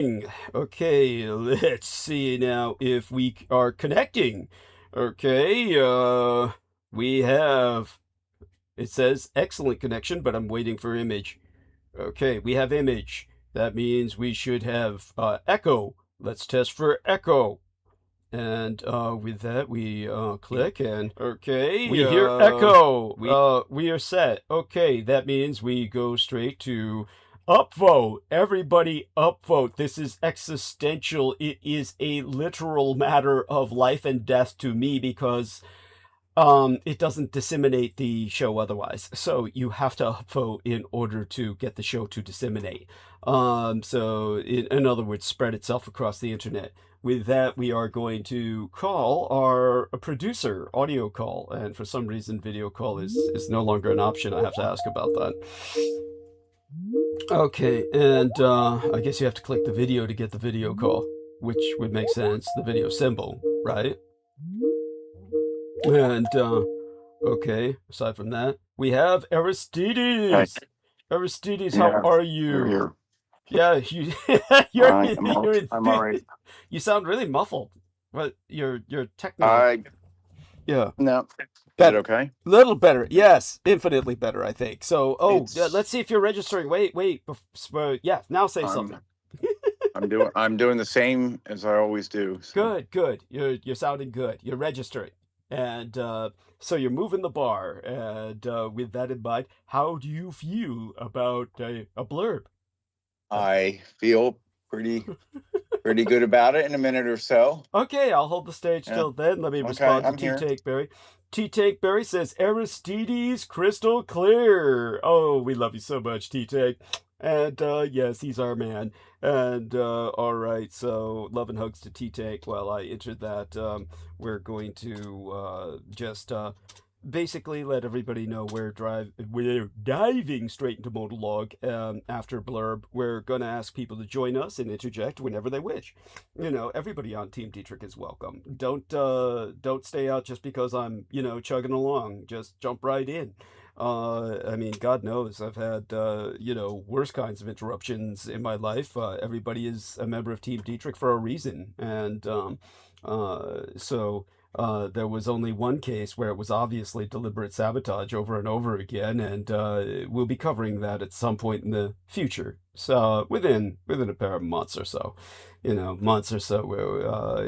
Okay, let's see now if we are connecting. Okay, we have, it says excellent connection, but I'm waiting for image. Okay, we have image. That means we should have echo. Let's test for echo. And with that, we click and okay, we hear echo. We are set. Okay, that means we go straight to upvote. Everybody upvote. This is existential. It is a literal matter of life and death to me because it doesn't disseminate the show otherwise. So you have to upvote in order to get the show to disseminate. So in other words, spread itself across the internet. With that, we are going to call our producer, audio call, and for some reason, video call is no longer an option. I have to ask about that. Okay, and I guess you have to click the video to get the video call, which would make sense, the video symbol, right? And, okay, aside from that, we have Aristides. Hi. Aristides, how are you? You're here. Yeah, I'm all right. You sound really muffled. But you're technically. Yeah. No. Better. Okay. Little better. Yes, infinitely better, I think. So, let's see if you're registering. Wait. Yeah, now say something. I'm doing the same as I always do. So. Good. You're sounding good. You're registering. And so you're moving the bar. And with that in mind, how do you feel about a blurb? I feel pretty good about it in a minute or so. Okay, I'll hold the stage till then. Let me respond to T-Take Berry. T-Take Berry says, Aristides crystal clear. Oh, we love you so much, T-Take. And yes, he's our man. And all right, so love and hugs to T-Take. While I enter that, we're going to just basically let everybody know we're diving straight into monologue after blurb. We're going to ask people to join us and interject whenever they wish. You know, everybody on Team Dietrich is welcome. Don't stay out just because I'm, chugging along. Just jump right in. I mean, God knows I've had, worse kinds of interruptions in my life. Everybody is a member of Team Dietrich for a reason. And so there was only one case where it was obviously deliberate sabotage over and over again, and we'll be covering that at some point in the future. So within a pair of months or so, we'll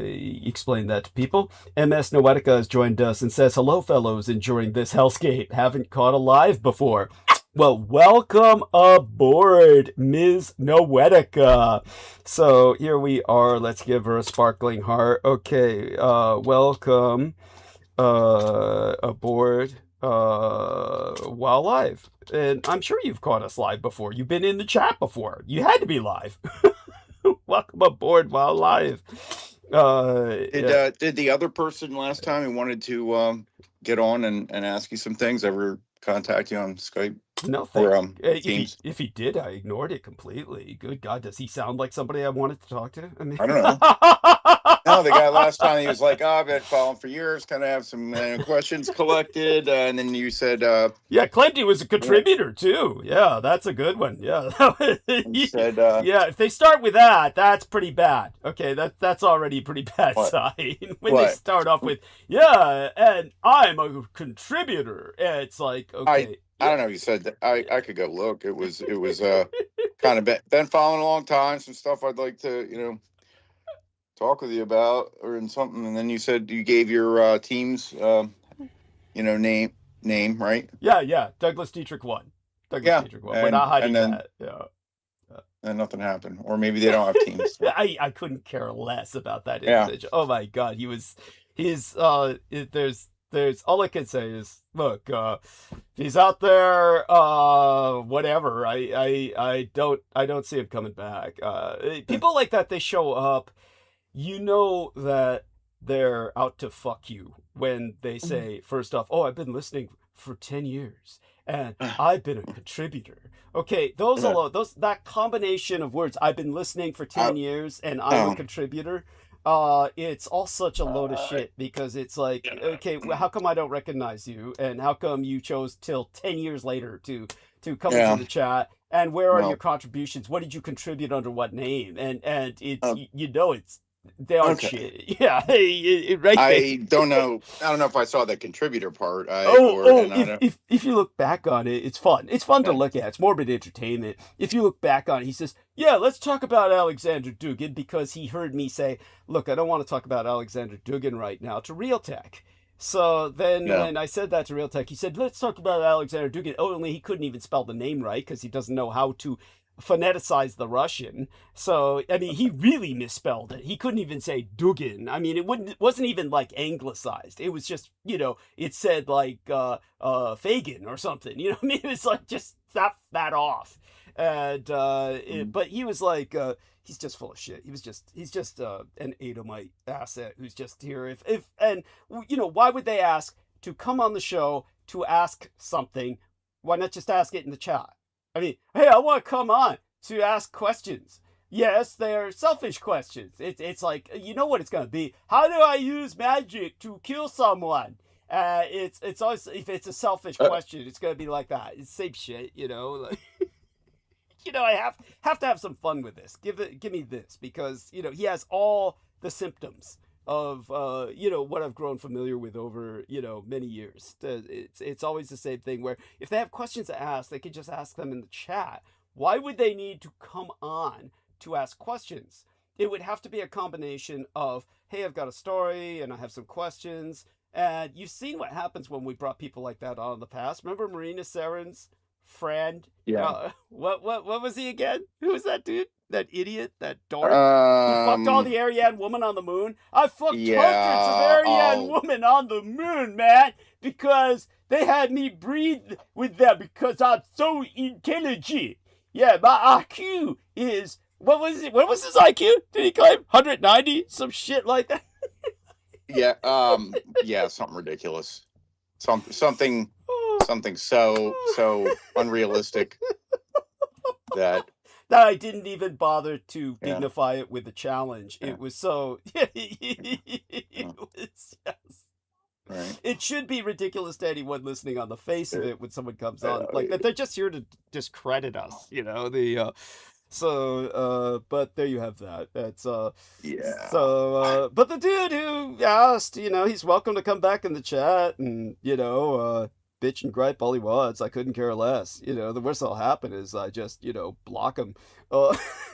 explain that to people. MS Noetica has joined us and says, hello, fellows, enjoying this hellscape. Haven't caught a live before. Well, welcome aboard, Ms. Noetica. So here we are. Let's give her a sparkling heart. Okay, welcome aboard while live. And I'm sure you've caught us live before. You've been in the chat before. You had to be live. Welcome aboard while live. Did the other person last time who wanted to get on and ask you some things ever contact you on Skype? No, or Teams? If he did, I ignored it completely. Good God, does he sound like somebody I wanted to talk to? I mean, I don't know. No, the guy last time, he was like, I've been following for years, kind of have some questions collected. And then you said... yeah, claimed he was a contributor, too. Yeah, that's a good one. Yeah. He said... yeah, if they start with that, that's pretty bad. Okay, that's already a pretty bad sign. When they start off with, yeah, and I'm a contributor. It's like, okay... I don't know if you said that. I could go look. It was kind of been following a long time. Some stuff I'd like to, talk with you about or in something. And then you said you gave your team's, name, right? Yeah. Douglas Dietrich won. Dietrich won. We're not hiding that. Yeah. And nothing happened. Or maybe they don't have teams. So. I couldn't care less about that individual. Oh my God. There's all I can say is, look, he's out there, whatever. I don't see him coming back. People like that, they show up, that they're out to fuck you when they say, first off, oh, I've been listening for 10 years and I've been a contributor. Okay, that combination of words, I've been listening for 10 years and I'm a contributor. It's all such a load of shit because it's like, okay, well, how come I don't recognize you? And how come you chose till 10 years later to come into the chat And where are your Well, contributions? What did you contribute under what name? And it's uh, it's they aren't okay. shit. Yeah, right there. I don't know. I don't know if I saw the contributor part. And I don't. If you look back on it, it's fun. It's fun to Yeah. look at. It's morbid entertainment. If you look back on it, he says, "Yeah, let's talk about Alexander Dugin," because he heard me say, "Look, I don't want to talk about Alexander Dugin right now," to Realtek. So then Yeah. when I said that to Realtek, he said, "Let's talk about Alexander Dugin." Oh, only he couldn't even spell the name right because he doesn't know how to phoneticize the Russian. So, I mean, he really misspelled it. He couldn't even say Dugin. I mean, it wasn't even like anglicized. It was just, it said like Fagin or something. You know what I mean? It was like just that off. And but he was like he's just full of shit. He's just an Edomite asset who's just here. If and why would they ask to come on the show to ask something? Why not just ask it in the chat? I mean, hey, I want to come on to ask questions. Yes, they're selfish questions. It's like, you know what it's going to be. How do I use magic to kill someone? It's always, if it's a selfish question, it's going to be like that. It's same shit, Like, I have to have some fun with this. Give me this, because he has all the symptoms of what I've grown familiar with over many years. It's always the same thing, where if they have questions to ask, they can just ask them in the chat. Why would they need to come on to ask questions? It would have to be a combination of, hey, I've got a story and I have some questions. And you've seen what happens when we brought people like that on in the past. Remember Marina Saren's friend? Yeah. What was he again? Who was that dude? That idiot? That dork? He fucked all the Aryan women on the moon? I fucked hundreds of Aryan women on the moon, man, because they had me breathe with them because I'm so intelligent. Yeah, my IQ is, what was it? What was his IQ? Did he claim 190? Some shit like that? Yeah. Yeah. Something ridiculous. Something so unrealistic that I didn't even bother to dignify it with a challenge. Yeah. It was so. It was just. Right. It should be ridiculous to anyone listening on the face of it when someone comes on. Like, they're just here to discredit us, but there you have that. That's yeah. So but the dude who asked, he's welcome to come back in the chat and bitch and gripe all he wants. I couldn't care less. The worst that'll happen is I just block him.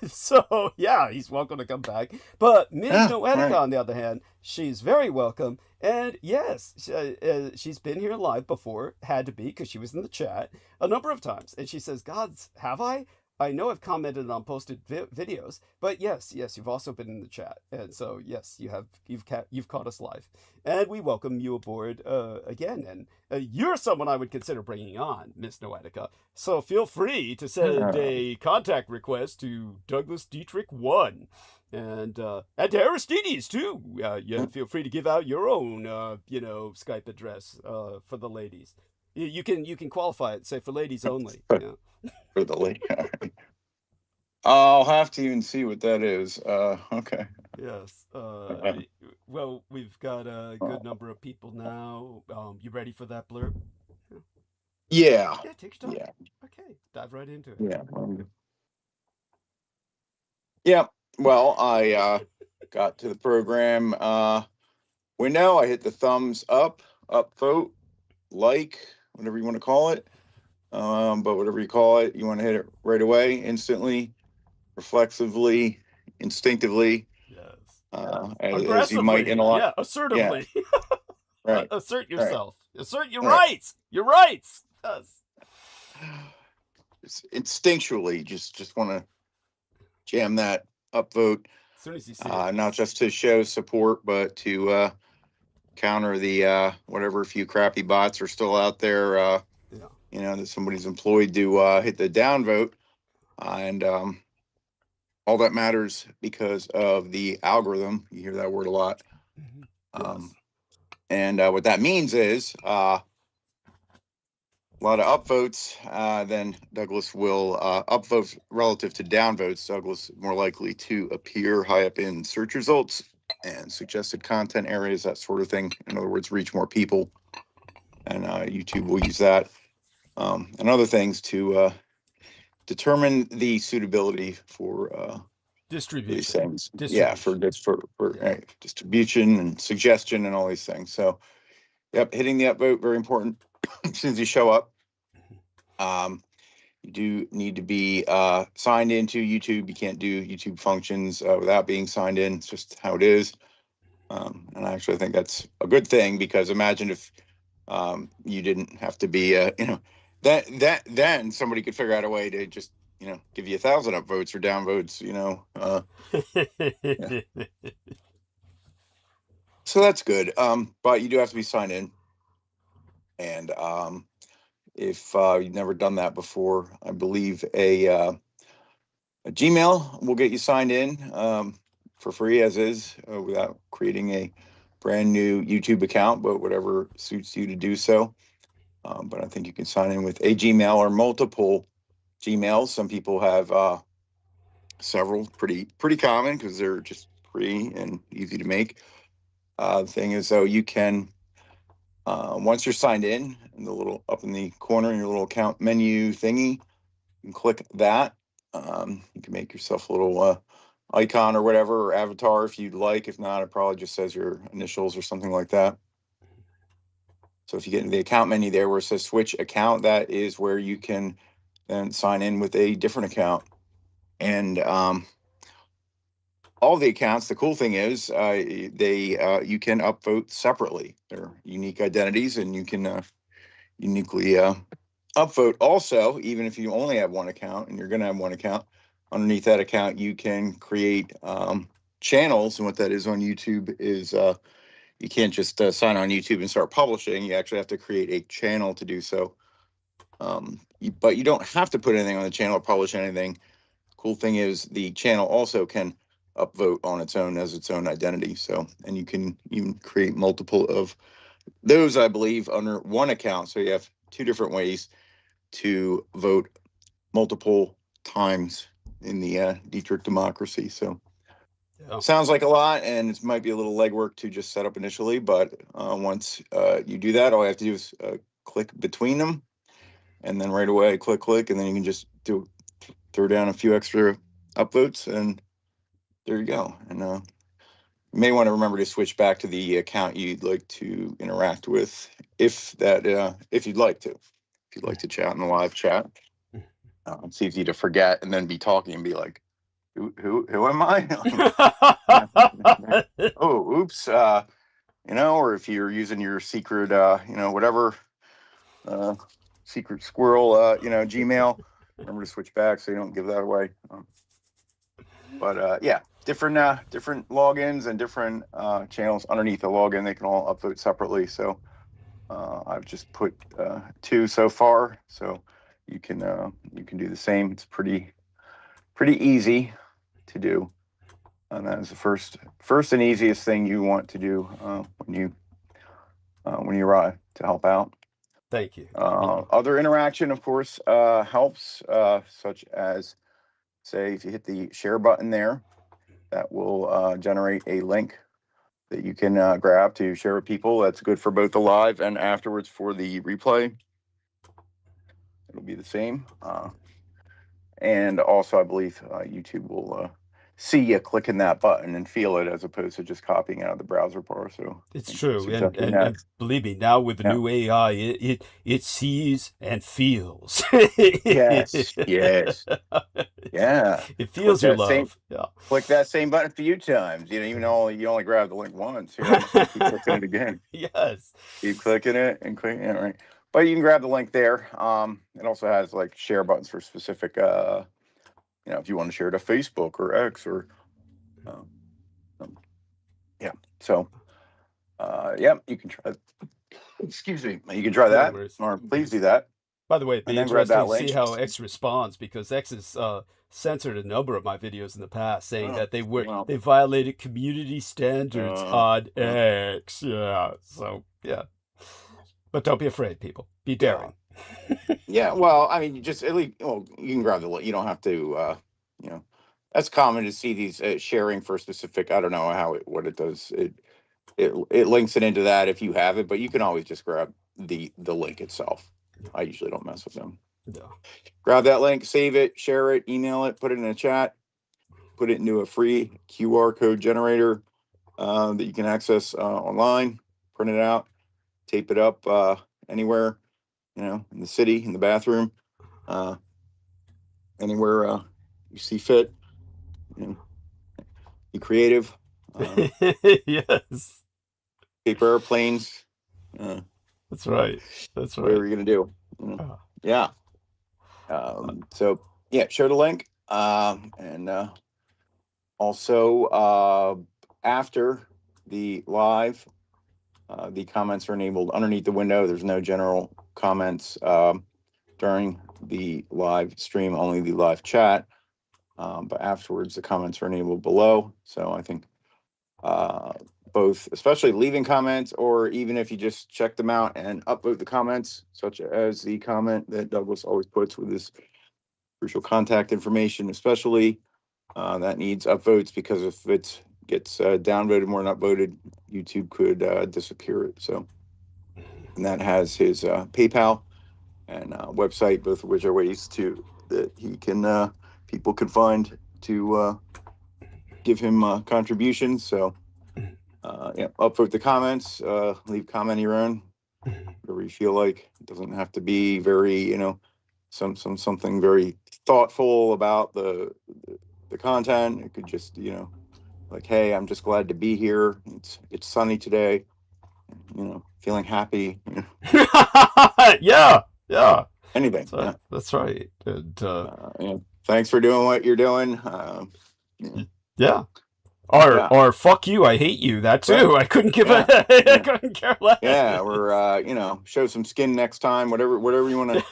So yeah, he's welcome to come back. But Ms. Noetica, on the other hand, she's very welcome. And yes, she's been here live before, had to be, because she was in the chat a number of times. And she says, "Gods, have I? I know I've commented on posted videos, but yes, you've also been in the chat, and so yes, you've caught us live, and we welcome you aboard again. And you're someone I would consider bringing on, Miss Noetica. So feel free to send a contact request to Douglas Dietrich 1, and to Aristides too. Feel free to give out your own Skype address for the ladies. You can qualify it, say for ladies only. For the lady. I'll have to even see what that is. Okay. Yes. Well, we've got a good number of people now. You ready for that blurb? Yeah. Yeah, take your time. Yeah. Okay, dive right into it. Yeah. Yeah. Well, I got to the program window. I hit the thumbs up vote, like, whatever you want to call it. But whatever you call it, you want to hit it right away, instantly, reflexively, instinctively. Yes. As you might in a lot. Yeah, assertively. Yeah. Right. Assert yourself. Right. Assert your right. rights. Your rights. Yes. Instinctually, just want to jam that upvote. As soon as you see it. Not just to show support, but to counter the whatever few crappy bots are still out there. That somebody's employed to hit the downvote, and all that matters because of the algorithm. You hear that word a lot. Yes. And what that means is a lot of upvotes, then Douglas will upvotes relative to downvotes. Douglas more likely to appear high up in search results and suggested content areas, that sort of thing. In other words, reach more people, and YouTube will use that. And other things to determine the suitability for distribution. These things. Yeah, for distribution and suggestion and all these things. So, yep, hitting the upvote, very important. As soon as you show up, you do need to be signed into YouTube. You can't do YouTube functions without being signed in. It's just how it is. And I actually think that's a good thing, because imagine if you didn't have to be, then somebody could figure out a way to just, give you 1,000 upvotes or downvotes, Yeah. So that's good. But you do have to be signed in. And if you've never done that before, I believe a Gmail will get you signed in for free as is, without creating a brand new YouTube account, but whatever suits you to do so. But I think you can sign in with a Gmail or multiple Gmails. Some people have several, pretty common, because they're just free and easy to make. The thing is, though, you can, once you're signed in the little up in the corner in your little account menu thingy, you can click that. You can make yourself a little icon or whatever, or avatar if you'd like. If not, it probably just says your initials or something like that. So if you get into the account menu there where it says switch account, that is where you can then sign in with a different account. And all the accounts, the cool thing is you can upvote separately. They're unique identities, and you can uniquely upvote. Also, even if you only have one account, and you're going to have one account, underneath that account you can create channels. And what that is on YouTube is you can't just sign on YouTube and start publishing. You actually have to create a channel to do so. But you don't have to put anything on the channel or publish anything. Cool thing is the channel also can upvote on its own as its own identity. So, and you can even create multiple of those, I believe, under one account. So you have two different ways to vote multiple times in the Dietrich democracy. So sounds like a lot, and it might be a little legwork to just set up initially, but once you do that, all you have to do is click between them, and then right away click, and then you can just throw down a few extra upvotes, and there you go. And you may want to remember to switch back to the account you'd like to interact with, if you'd like to. If you'd like to chat in the live chat. It's easy to forget and then be talking and be like, who am I? Oh, oops. Or if you're using your secret, whatever, secret squirrel, Gmail, remember to switch back so you don't give that away. But yeah, different logins and different channels underneath the login. They can all upvote separately. So I've just put 2 so far. So you can do the same. It's pretty easy to do, and that is the first and easiest thing you want to do when you arrive to help out. Thank you. Other interaction, of course, helps, such as, say, if you hit the share button there, that will generate a link that you can grab to share with people. That's good for both the live and afterwards for the replay. It'll be the same. And also, I believe YouTube will see you clicking that button and feel it, as opposed to just copying out of the browser bar. So it's true, and believe me, now with the new AI, it sees and feels. Yes. Yeah. It feels your love. Click that same button a few times. Even though you only grab the link once, you just keep clicking it again. Yes. Keep clicking it and clicking it, right? But you can grab the link there. It also has like share buttons for specific, if you want to share to Facebook or X or, yeah. So, you can try. Excuse me. You can try that, or please do that. By the way, it'd be interesting to see how X responds, because X has censored a number of my videos in the past, saying that they violated community standards on X. Yeah. So yeah. But don't be afraid, people. Be daring. Yeah, well, I mean, you just at least, you can grab the link. You don't have to, that's common to see these sharing for specific. I don't know what it does. It links it into that if you have it, but you can always just grab the link itself. I usually don't mess with them. Yeah. Grab that link, save it, share it, email it, put it in a chat, put it into a free QR code generator that you can access online, print it out, tape it up anywhere, in the city, in the bathroom, anywhere you see fit. Be creative. Yes. Paper airplanes. That's right. That's right. Whatever you're going to do. Yeah. So, yeah, share the link. And also, after the live, the comments are enabled underneath the window. There's no general comments during the live stream, only the live chat. But afterwards, the comments are enabled below. So I think both, especially leaving comments, or even if you just check them out and upvote the comments, such as the comment that Douglas always puts with his crucial contact information, especially that needs upvotes, because if it gets downvoted more than upvoted, YouTube could disappear it. So, and that has his PayPal and website, both of which are ways that he can people can find to give him contributions. So upvote the comments, leave comment your own, whatever you feel like. It doesn't have to be very, something very thoughtful about the content. It could just, like, hey, I'm just glad to be here. It's sunny today. Feeling happy. Yeah. Anything. That's right. And thanks for doing what you're doing. Yeah. Or fuck you, I hate you. That too. Right. I couldn't give I couldn't care less. Yeah, or show some skin next time. Whatever you want to.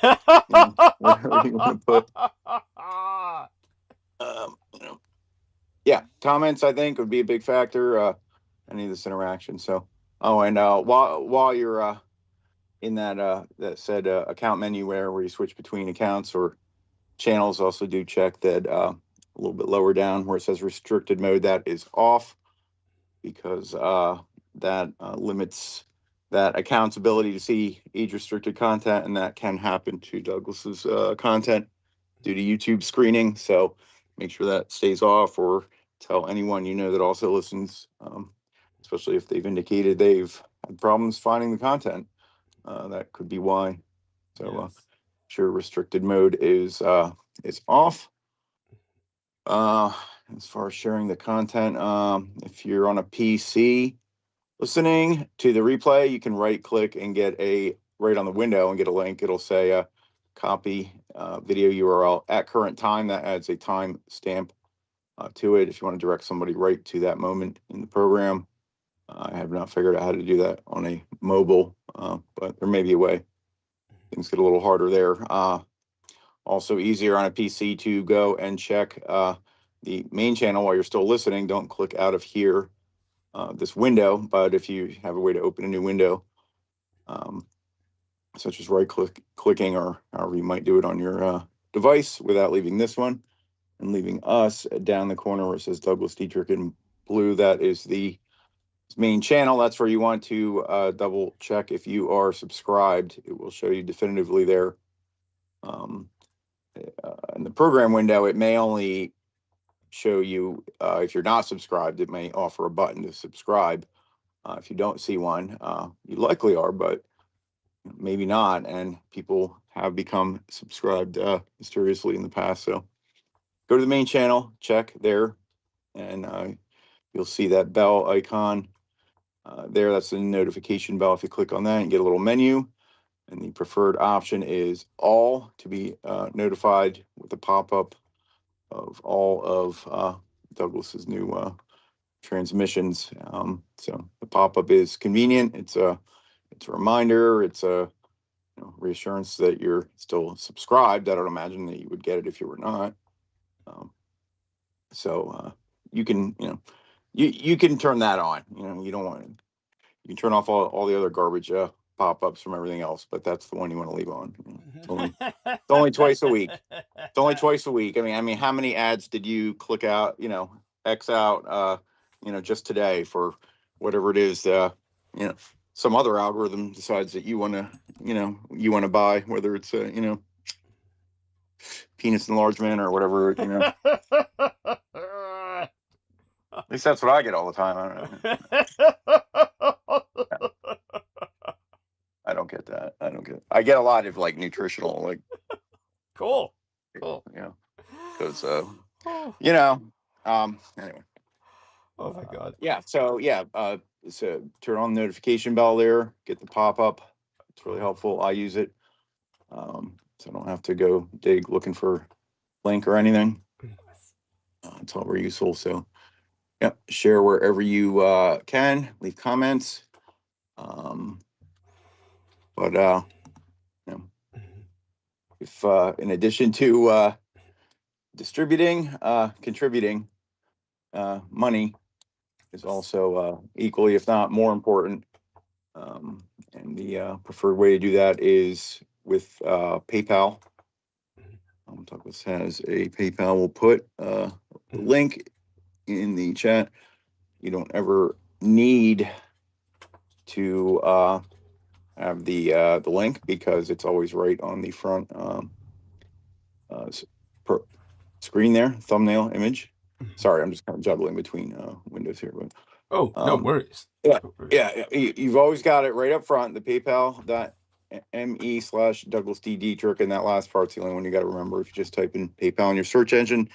Whatever you want to put. Yeah, comments I think would be a big factor. Any of this interaction. So, and while you're in that said account menu where you switch between accounts or channels, also do check that a little bit lower down where it says restricted mode, that is off, because that limits that account's ability to see age restricted content, and that can happen to Douglas's content due to YouTube screening. So make sure that stays off, or tell anyone that also listens, especially if they've indicated they've had problems finding the content. That could be why. So yes. Sure, restricted mode is off. As far as sharing the content, if you're on a PC listening to the replay, you can right click and get right on the window and get a link. It'll say copy video URL at current time. That adds a time stamp to it if you want to direct somebody right to that moment in the program. I have not figured out how to do that on a mobile, but there may be a way. Things get a little harder there. Also easier on a PC to go and check the main channel while you're still listening. Don't click out of here, this window, but if you have a way to open a new window, such as clicking, or however you might do it on your device without leaving this one and leaving us down the corner where it says Douglas Dietrich in blue, that is the main channel. That's where you want to double check if you are subscribed. It will show you definitively there. In the program window, it may only show you if you're not subscribed. It may offer a button to subscribe. If you don't see one, you likely are, but maybe not. And people have become subscribed mysteriously in the past. So go to the main channel, check there, and you'll see that bell icon there. That's the notification bell. If you click on that, you get a little menu. And the preferred option is all, to be notified with a pop-up of all of Douglas's new transmissions. So the pop-up is convenient. It's a reminder. It's a reassurance that you're still subscribed. I don't imagine that you would get it if you were not. So you can you can turn that on. You don't want to. You can turn off all the other garbage pop-ups from everything else, but that's the one you want to leave on. It's only twice a week. It's only twice a week. I mean, how many ads did you click out, X out, just today for whatever it is, some other algorithm decides that you want to buy, whether it's, penis enlargement or whatever, you know. At least that's what I get all the time. I don't know. I don't get that. I get a lot of like nutritional, like cool. You know, because you know, anyway. Oh my God. Yeah. So yeah. So turn on the notification bell there. Get the pop up. It's really helpful. I use it, so I don't have to go dig looking for link or anything. It's all very useful. So yeah, share wherever you can. Leave comments. But you know, if in addition to distributing, contributing, money is also equally, if not more important. And the preferred way to do that is with PayPal. Douglas has a PayPal. We'll put a link in the chat. You don't ever need to have the link because it's always right on the front screen there, thumbnail image. Sorry, I'm just kind of juggling between windows here, but no worries. Yeah, you've always got it right up front, the PayPal.me/DouglasDDiedrich, and that last part's the only one you got to remember. If you just type in PayPal in your search engine,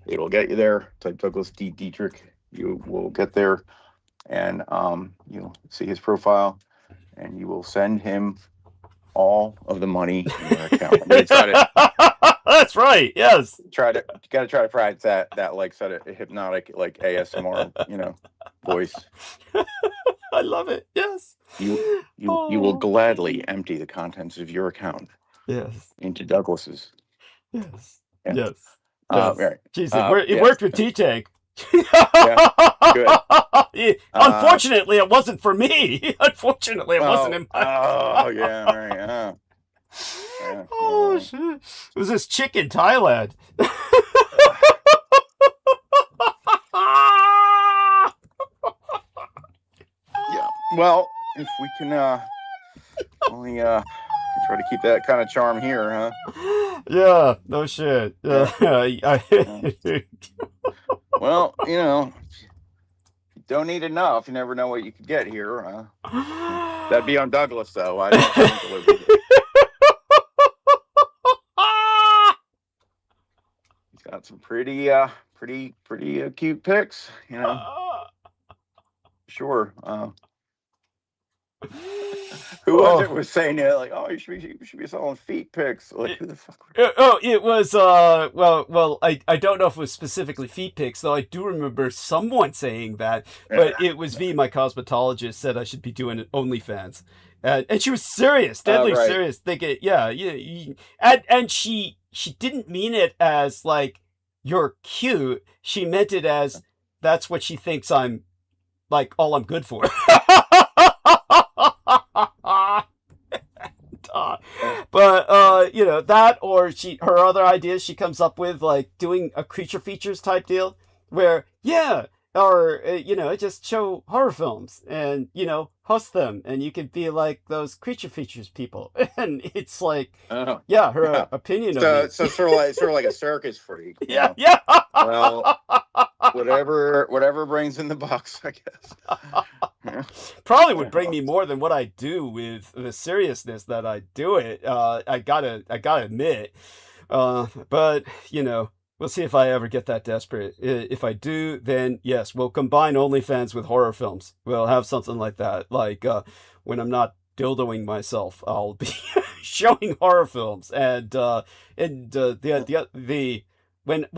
it'll get you there. Type Douglas D. Dietrich, you will get there, and you'll see his profile, and you will send him all of the money in your account. I mean, that's right. Yes. Gotta try to practice that like sort of hypnotic, like ASMR, you know, voice. I love it. Yes. You will gladly empty the contents of your account. Yes. Into Douglas's. Yes. Yeah. Yes. Right. Jeez, it worked with T-Tank. Yeah, good. Unfortunately, it wasn't for me. Unfortunately, it wasn't in my. Oh yeah, right. Yeah. Oh shit! It was this chick in Thailand. Yeah. Well, if we can only try to keep that kind of charm here, huh? Yeah. No shit. Well, you know, you don't need enough. You never know what you could get here. That'd be on Douglas, though. I don't deliver it. He's got some pretty cute pics, you know. Sure. Who was it was saying it like, oh, you should be selling feet pics? Like, who the fuck? It was well, I don't know if it was specifically feet pics, though I do remember someone saying that, but it was V, my cosmetologist, said I should be doing OnlyFans, and she was serious, deadly serious, thinking, and she didn't mean it as like you're cute. She meant it as that's what she thinks I'm like all I'm good for. But you know, that or her other ideas she comes up with, like doing a creature features type deal where or you know, just show horror films and, you know, host them, and you could be like those creature features people. And it's like, her opinion of it. So sort of like a circus freak. Yeah. Well, whatever brings in the box, I guess. Probably would bring me more than what I do with the seriousness that I do it. I gotta admit. But you know, we'll see if I ever get that desperate. If I do, then yes, we'll combine OnlyFans with horror films. We'll have something like that. Like when I'm not dildoing myself, I'll be showing horror films. And when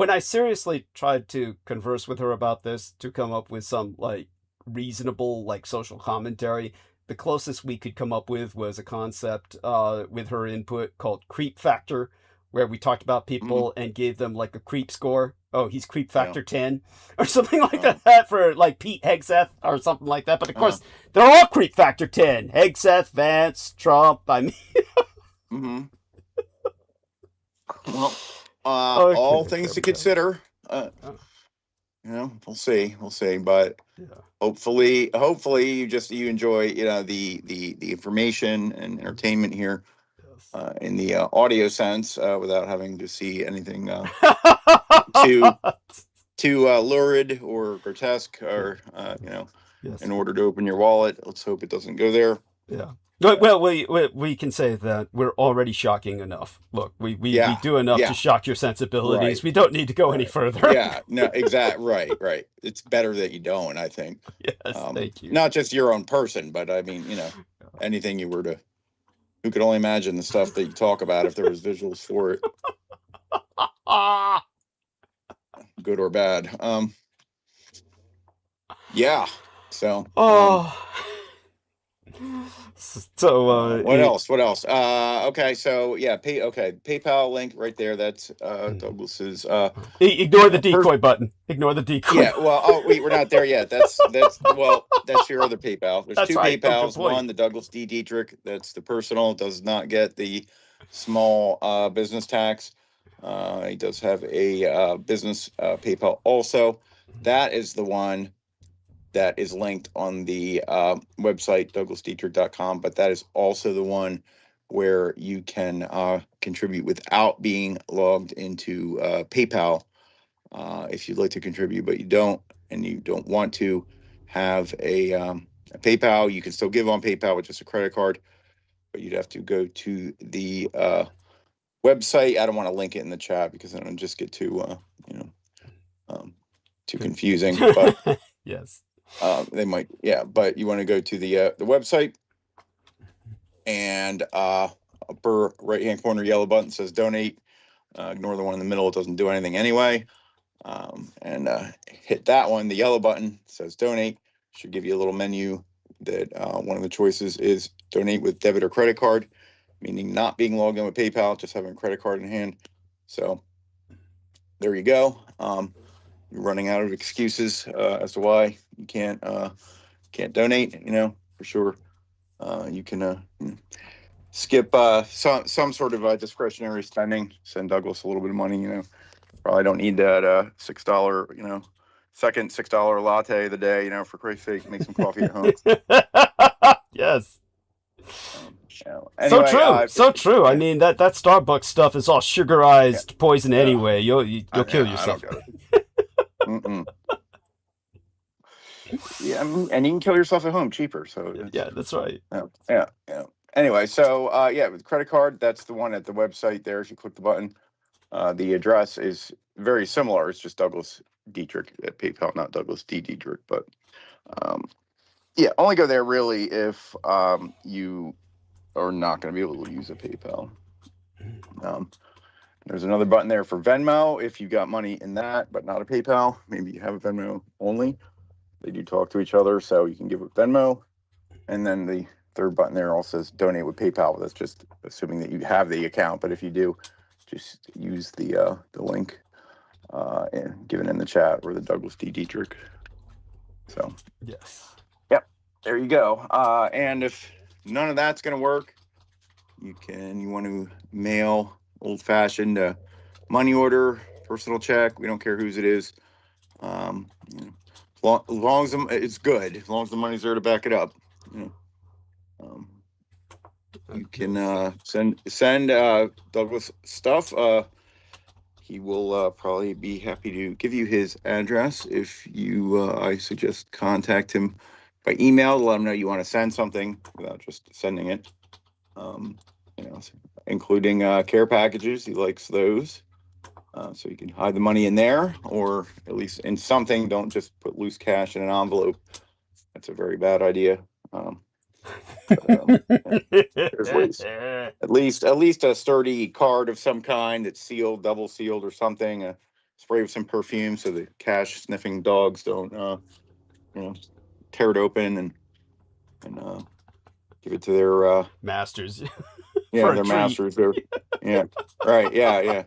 I seriously tried to converse with her about this to come up with some like reasonable like social commentary, the closest we could come up with was a concept with her input called creep factor, where we talked about people and gave them like a creep score. Oh, he's creep factor 10 or something like that for like Pete Hegseth or something like that. But of course, they're all creep factor 10. Hegseth, Vance, Trump. I mean, well, all things to consider. You know, we'll see, but hopefully you enjoy, you know, the information and entertainment here. in the audio sense, without having to see anything too lurid or grotesque, or yes. in order to open your wallet. Let's hope it doesn't go there. Yeah. Well, we can say that we're already shocking enough. Look, we do enough to shock your sensibilities. Right. We don't need to go any further. Yeah, no, exactly. Right. It's better that you don't, I think. Yes, thank you. Not just your own person, but I mean, anything you were to, who could only imagine the stuff that you talk about if there was visuals for it. Good or bad. Yeah. So. So what else? Okay, so yeah, PayPal link right there. That's Douglas's. Ignore the decoy button. Ignore the decoy. Yeah. Well, wait, we're not there yet. That's that's your other PayPal. There's two PayPals. One, the Douglas D. Dietrich. That's the personal. Does not get the small business tax. He does have a business PayPal also. That is the one that is linked on the website, douglasdietrich.com, but that is also the one where you can contribute without being logged into PayPal. If you'd like to contribute, but you don't, and you don't want to have a PayPal, you can still give on PayPal with just a credit card, but you'd have to go to the website. I don't want to link it in the chat because then it'll just get too, too confusing. But yes. They might, but you want to go to the website, and upper right-hand corner yellow button says donate. Ignore the one in the middle; it doesn't do anything anyway. And hit that one. The yellow button says donate. Should give you a little menu that one of the choices is donate with debit or credit card, meaning not being logged in with PayPal, just having a credit card in hand. So there you go. You're running out of excuses as to why you can't donate. For sure. You can skip some sort of discretionary spending. Send Douglas a little bit of money. Probably don't need that $6 second $6 latte of the day. For Christ's sake, make some coffee at home. Yes. Anyway, so true. Yeah. I mean that Starbucks stuff is all sugarized poison anyway. You'll kill yourself. I don't get it. Yeah, and you can kill yourself at home cheaper. So yeah, that's right. Yeah. Anyway, so with credit card, that's the one at the website there. If you click the button, the address is very similar. It's just Douglas Dietrich at PayPal, not Douglas D. Dietrich. But only go there really if you are not going to be able to use a PayPal. There's another button there for Venmo if you got money in that, but not a PayPal. Maybe you have a Venmo only. They do talk to each other, so you can give with Venmo. And then the third button there also says donate with PayPal. That's just assuming that you have the account, but if you do, just use the link given in the chat, or the Douglas D. Dietrich. So yes. Yep, there you go. And if none of that's going to work, you want to mail old-fashioned money order, personal check. We don't care whose it is. As long as it's good, as long as the money's there to back it up. You can send Douglas stuff. He will probably be happy to give you his address. If you, I suggest contact him by email to let him know you want to send something without just sending it. Including care packages. He likes those. So you can hide the money in there, or at least in something. Don't just put loose cash in an envelope. That's a very bad idea. There's ways. At least a sturdy card of some kind that's sealed, double sealed or something. Spray with some perfume so the cash sniffing dogs don't tear it open and give it to their masters. Yeah, their masters. Yeah, right. Yeah.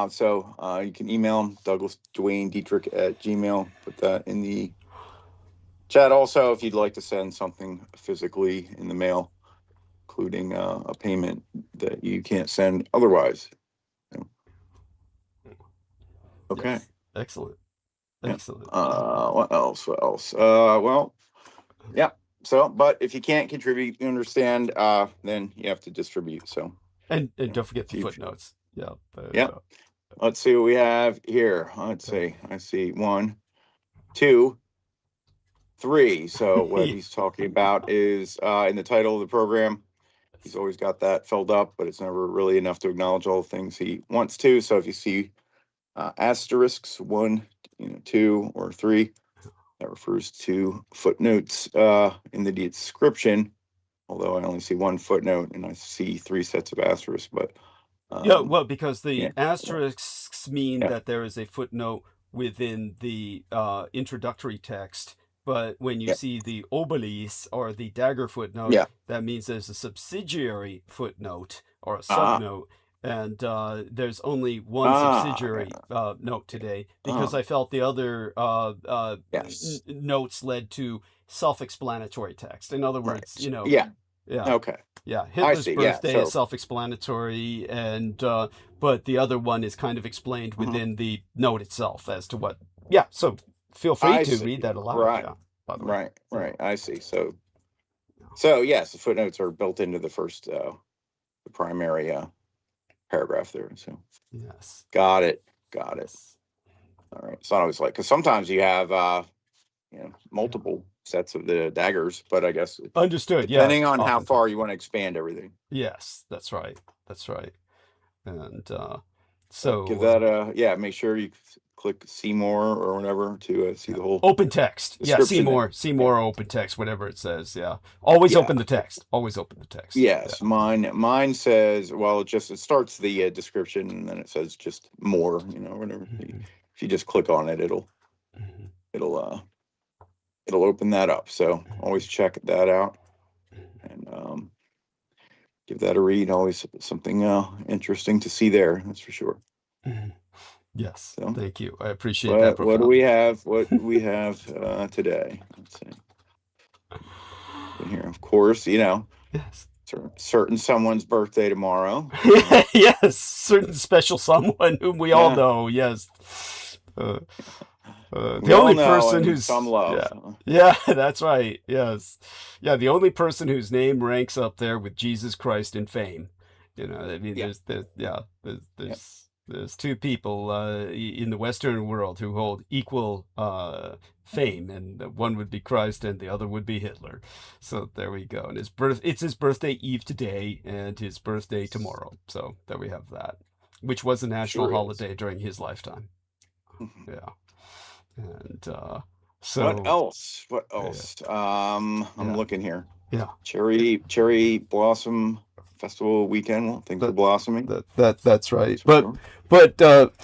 So you can email him, DouglasDwayneDietrich@gmail. Put that in the chat. Also, if you'd like to send something physically in the mail, including a payment that you can't send otherwise. Okay. Yes. Excellent. What else? Well, yeah. So, but if you can't contribute, you understand, then you have to distribute. So, and don't forget the footnotes. Yeah. Yeah. Let's see what we have here. Let's see. I see 1, 2, 3. So what he's talking about is in the title of the program. He's always got that filled up, but it's never really enough to acknowledge all the things he wants to. So if you see asterisks 1, 2, or 3, that refers to footnotes in the description. Although I only see 1 footnote and I see 3 sets of asterisks, but yeah, well, because the asterisks mean that there is a footnote within the introductory text. But when you see the obelisk or the dagger footnote, that means there's a subsidiary footnote or a subnote. And there's only one subsidiary note today because I felt the other notes led to self-explanatory text. In other words, Okay. Yeah, Hitler's birthday is self-explanatory, and but the other one is kind of explained within the note itself as to what. Yeah, so feel free to read that aloud. Right. Yeah, by the way. Right. I see. So yes, the footnotes are built into the first, the primary paragraph there. So yes, got it. All right. So I was like, because sometimes you have multiple sets of the daggers, but I guess understood. Depending on how far you want to expand everything. Yes, that's right. And so give that make sure you click see more or whatever to see the whole open text. Yeah, see more open text, whatever it says. Yeah, always open the text. Yes, mine says, well, it starts the description and then it says just more, whatever. If you just click on it, it'll open that up. So always check that out and give that a read. Always something interesting to see there. That's for sure. Yes. So, thank you. I appreciate that. What do we have? Today? Let's see. In here, of course, Yes. Certain someone's birthday tomorrow. Yes, certain special someone whom we all know. Yes. The only person who's some love. Yeah, that's right. Yes. Yeah, the only person whose name ranks up there with Jesus Christ in fame. I mean, there's 2 people in the Western world who hold equal fame, and one would be Christ and the other would be Hitler. So there we go. And it's his birthday eve today and his birthday tomorrow. So there we have that, which was a national holiday during his lifetime. Yeah. And so what else? I'm looking here. Yeah. Cherry blossom festival weekend. Well, things are blossoming. That's right. But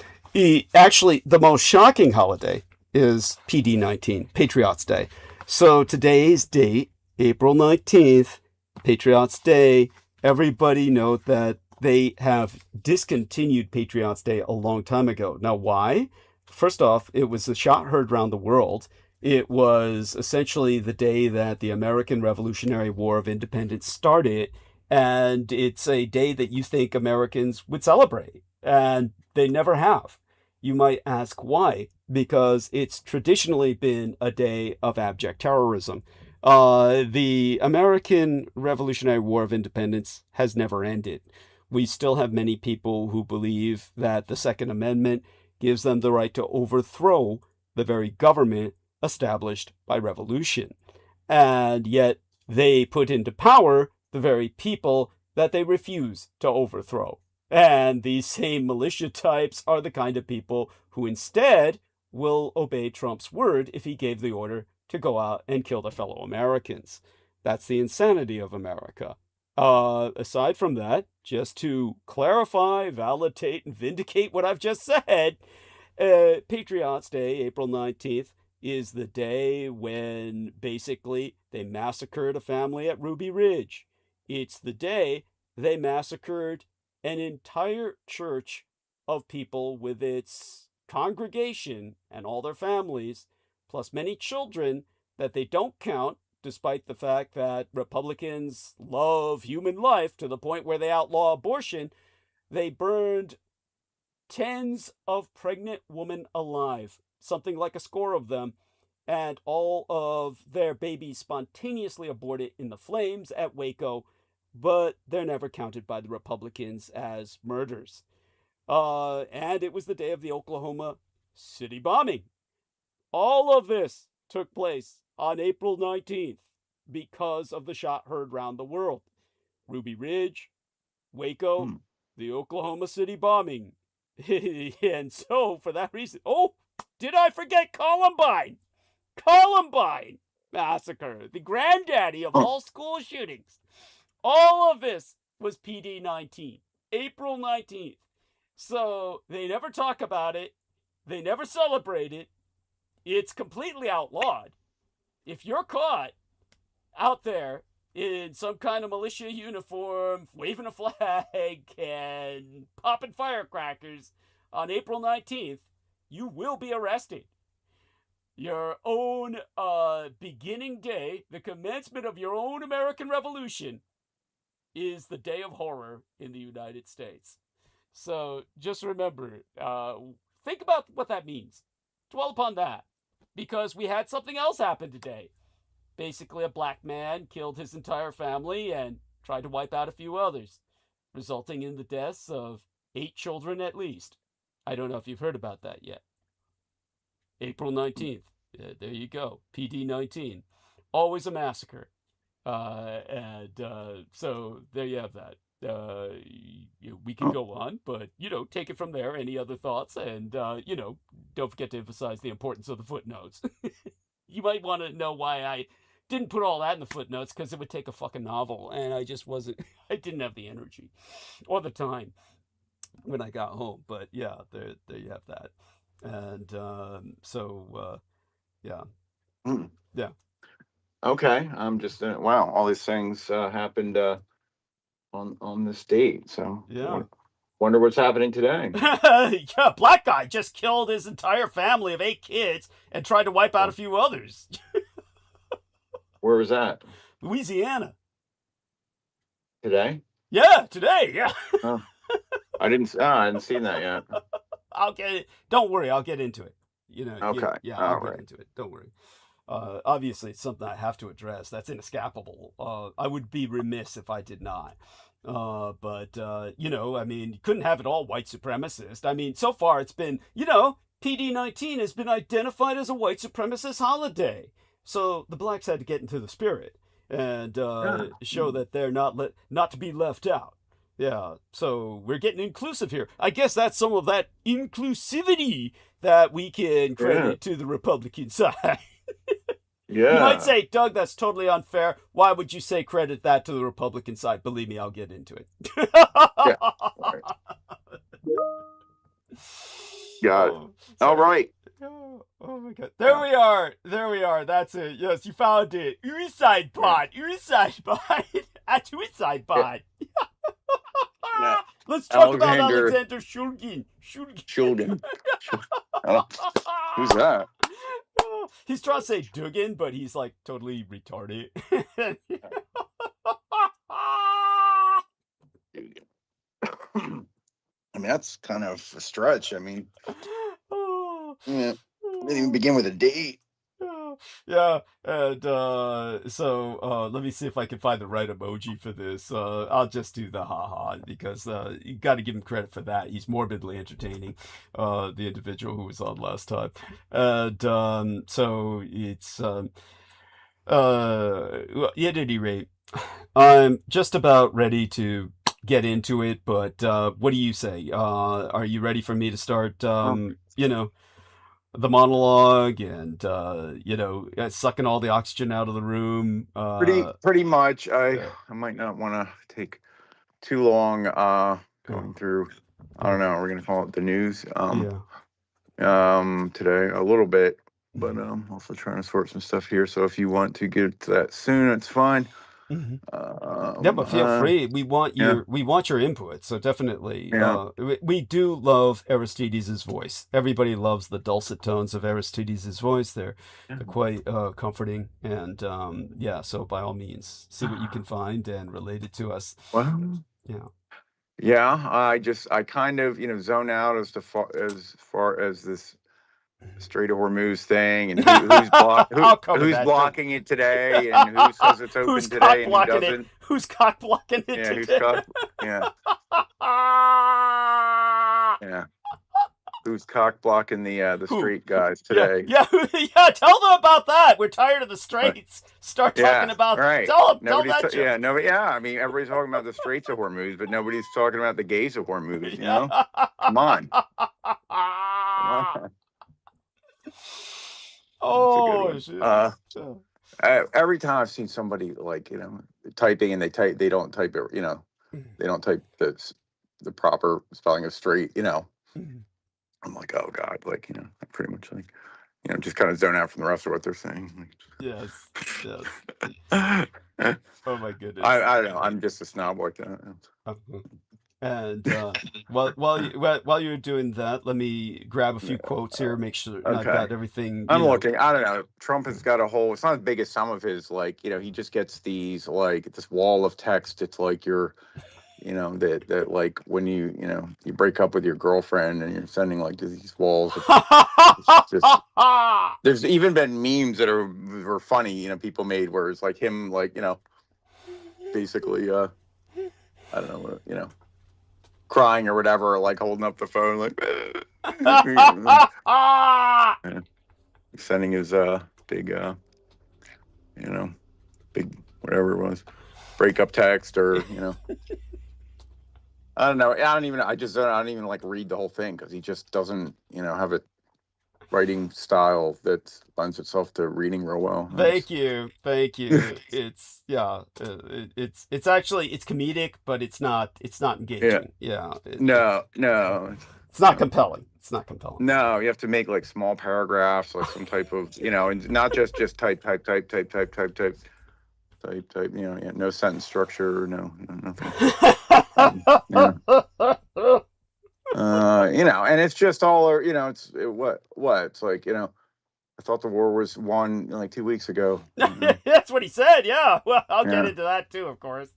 actually the most shocking holiday is PD-19, Patriots Day. So today's date, April 19th, Patriots Day. Everybody note that they have discontinued Patriots Day a long time ago. Now, why? First off, it was a shot heard around the world. It was essentially the day that the American Revolutionary War of Independence started, and it's a day that you think Americans would celebrate, and they never have. You might ask why? Because it's traditionally been a day of abject terrorism. The American Revolutionary War of Independence has never ended. We still have many people who believe that the Second Amendment gives them the right to overthrow the very government established by revolution. And yet they put into power the very people that they refuse to overthrow. And these same militia types are the kind of people who instead will obey Trump's word if he gave the order to go out and kill their fellow Americans. That's the insanity of America. Aside from that, just to clarify, validate, and vindicate what I've just said, Patriots Day, April 19th, is the day when basically they massacred a family at Ruby Ridge. It's the day they massacred an entire church of people with its congregation and all their families, plus many children that they don't count, despite the fact that Republicans love human life to the point where they outlaw abortion. They burned tens of pregnant women alive, something like a score of them, and all of their babies spontaneously aborted in the flames at Waco, but they're never counted by the Republicans as murders. And it was the day of the Oklahoma City bombing. All of this took place on April 19th because of the shot heard round the world. Ruby Ridge, Waco, the Oklahoma City bombing. And so, for that reason, did I forget Columbine? Columbine massacre, the granddaddy of all school shootings. All of this was PD-19, April 19th. So they never talk about it. They never celebrate it. It's completely outlawed. If you're caught out there in some kind of militia uniform, waving a flag and popping firecrackers on April 19th, you will be arrested. Your own beginning day, the commencement of your own American Revolution, is the day of horror in the United States. So just remember, think about what that means. Dwell upon that. Because we had something else happen today. Basically, a black man killed his entire family and tried to wipe out a few others, resulting in the deaths of 8 children at least. I don't know if you've heard about that yet. April 19th. There you go. PD-19. Always a massacre. So there you have that. We can go on, but, take it from there. Any other thoughts? And, don't forget to emphasize the importance of the footnotes. You might want to know why I didn't put all that in the footnotes, because it would take a fucking novel, and I didn't have the energy or the time when I got home. But yeah, there you have that. And yeah. Yeah. Okay, I'm just wow, all these things happened on this date. So yeah, wonder what's happening today. Yeah, black guy just killed his entire family of 8 kids and tried to wipe out a few others. Where was that? Louisiana. Today? Yeah, today. Yeah. Oh. I hadn't seen that yet. Don't worry, I'll get into it. Okay. I'll get into it. Don't worry. Obviously, it's something I have to address. That's inescapable. I would be remiss if I did not. But you couldn't have it all white supremacist. I mean, so far it's been, PD-19 has been identified as a white supremacist holiday. So the blacks had to get into the spirit and show that they're not to be left out. Yeah, so we're getting inclusive here. I guess that's some of that inclusivity that we can credit to the Republican side. Yeah. You might say, Doug, that's totally unfair. Why would you say credit that to the Republican side? Believe me, I'll get into it. Yeah. Got it. All right. Oh my God. There we are. That's it. Yes, you found it. Urside pod. At Urside pod. Let's talk about Alexander Shulgin. Who's that? He's trying to say Duggan, but he's like totally retarded. I mean, that's kind of a stretch. I mean, didn't even begin with a date. Yeah, and so let me see if I can find the right emoji for this. I'll just do the haha, because you got to give him credit for that. He's morbidly entertaining, the individual who was on last time. And so it's at any rate, I'm just about ready to get into it, but what do you say? Are you ready for me to start the monologue and sucking all the oxygen out of the room? Pretty much. I might not want to take too long going through, I don't know, we're gonna call it the news today a little bit, but also trying to sort some stuff here, so if you want to get to that soon, it's fine. But feel free. We want your input, so definitely. We do love Aristides' voice. Everybody loves the dulcet tones of Aristides' voice. They're quite comforting, and so by all means, see what you can find and relate it to us. Well, I kind of zone out as far as this Strait of Hormuz thing, and who's blocking it today, and who says it's open today, and who doesn't. Who's cock blocking it Yeah, today? Yeah. Who's cock blocking the strait guys today? Yeah. Tell them about that. We're tired of the straits. Start talking about. Right. Tell that. I mean, everybody's talking about the Straits of Hormuz, but nobody's talking about the gays of Hormuz. You know, come on. Oh shit. Every time I've seen somebody like, typing and they don't type it, they don't type the proper spelling of straight, I'm like, oh God, like, I'm pretty much like, just kind of zone out from the rest of what they're saying. Yes. Oh my goodness. I don't know. I'm just a snob like that. And while you're doing that, let me grab a few quotes here, make sure I've got everything. I'm looking. I don't know. Trump has got a whole. It's not as big as some of his. Like, he just gets these like this wall of text. It's like you're, that like when you break up with your girlfriend and you're sending like these walls. It's just, there's even been memes that were funny. People made where it's like him, like basically, I don't know, crying or whatever, or like holding up the phone, like sending his big big whatever it was, breakup text, or I don't know. I don't even like read the whole thing because he just doesn't have a writing style that lends itself to reading real well. Thank you. It's it's actually comedic, but it's not engaging. No. It's not compelling. No, you have to make like small paragraphs, like some type of and not just type. No sentence structure, no nothing. And it's just all, it's like, I thought the war was won like 2 weeks ago. That's what he said. Yeah. Well, I'll get into that too, of course.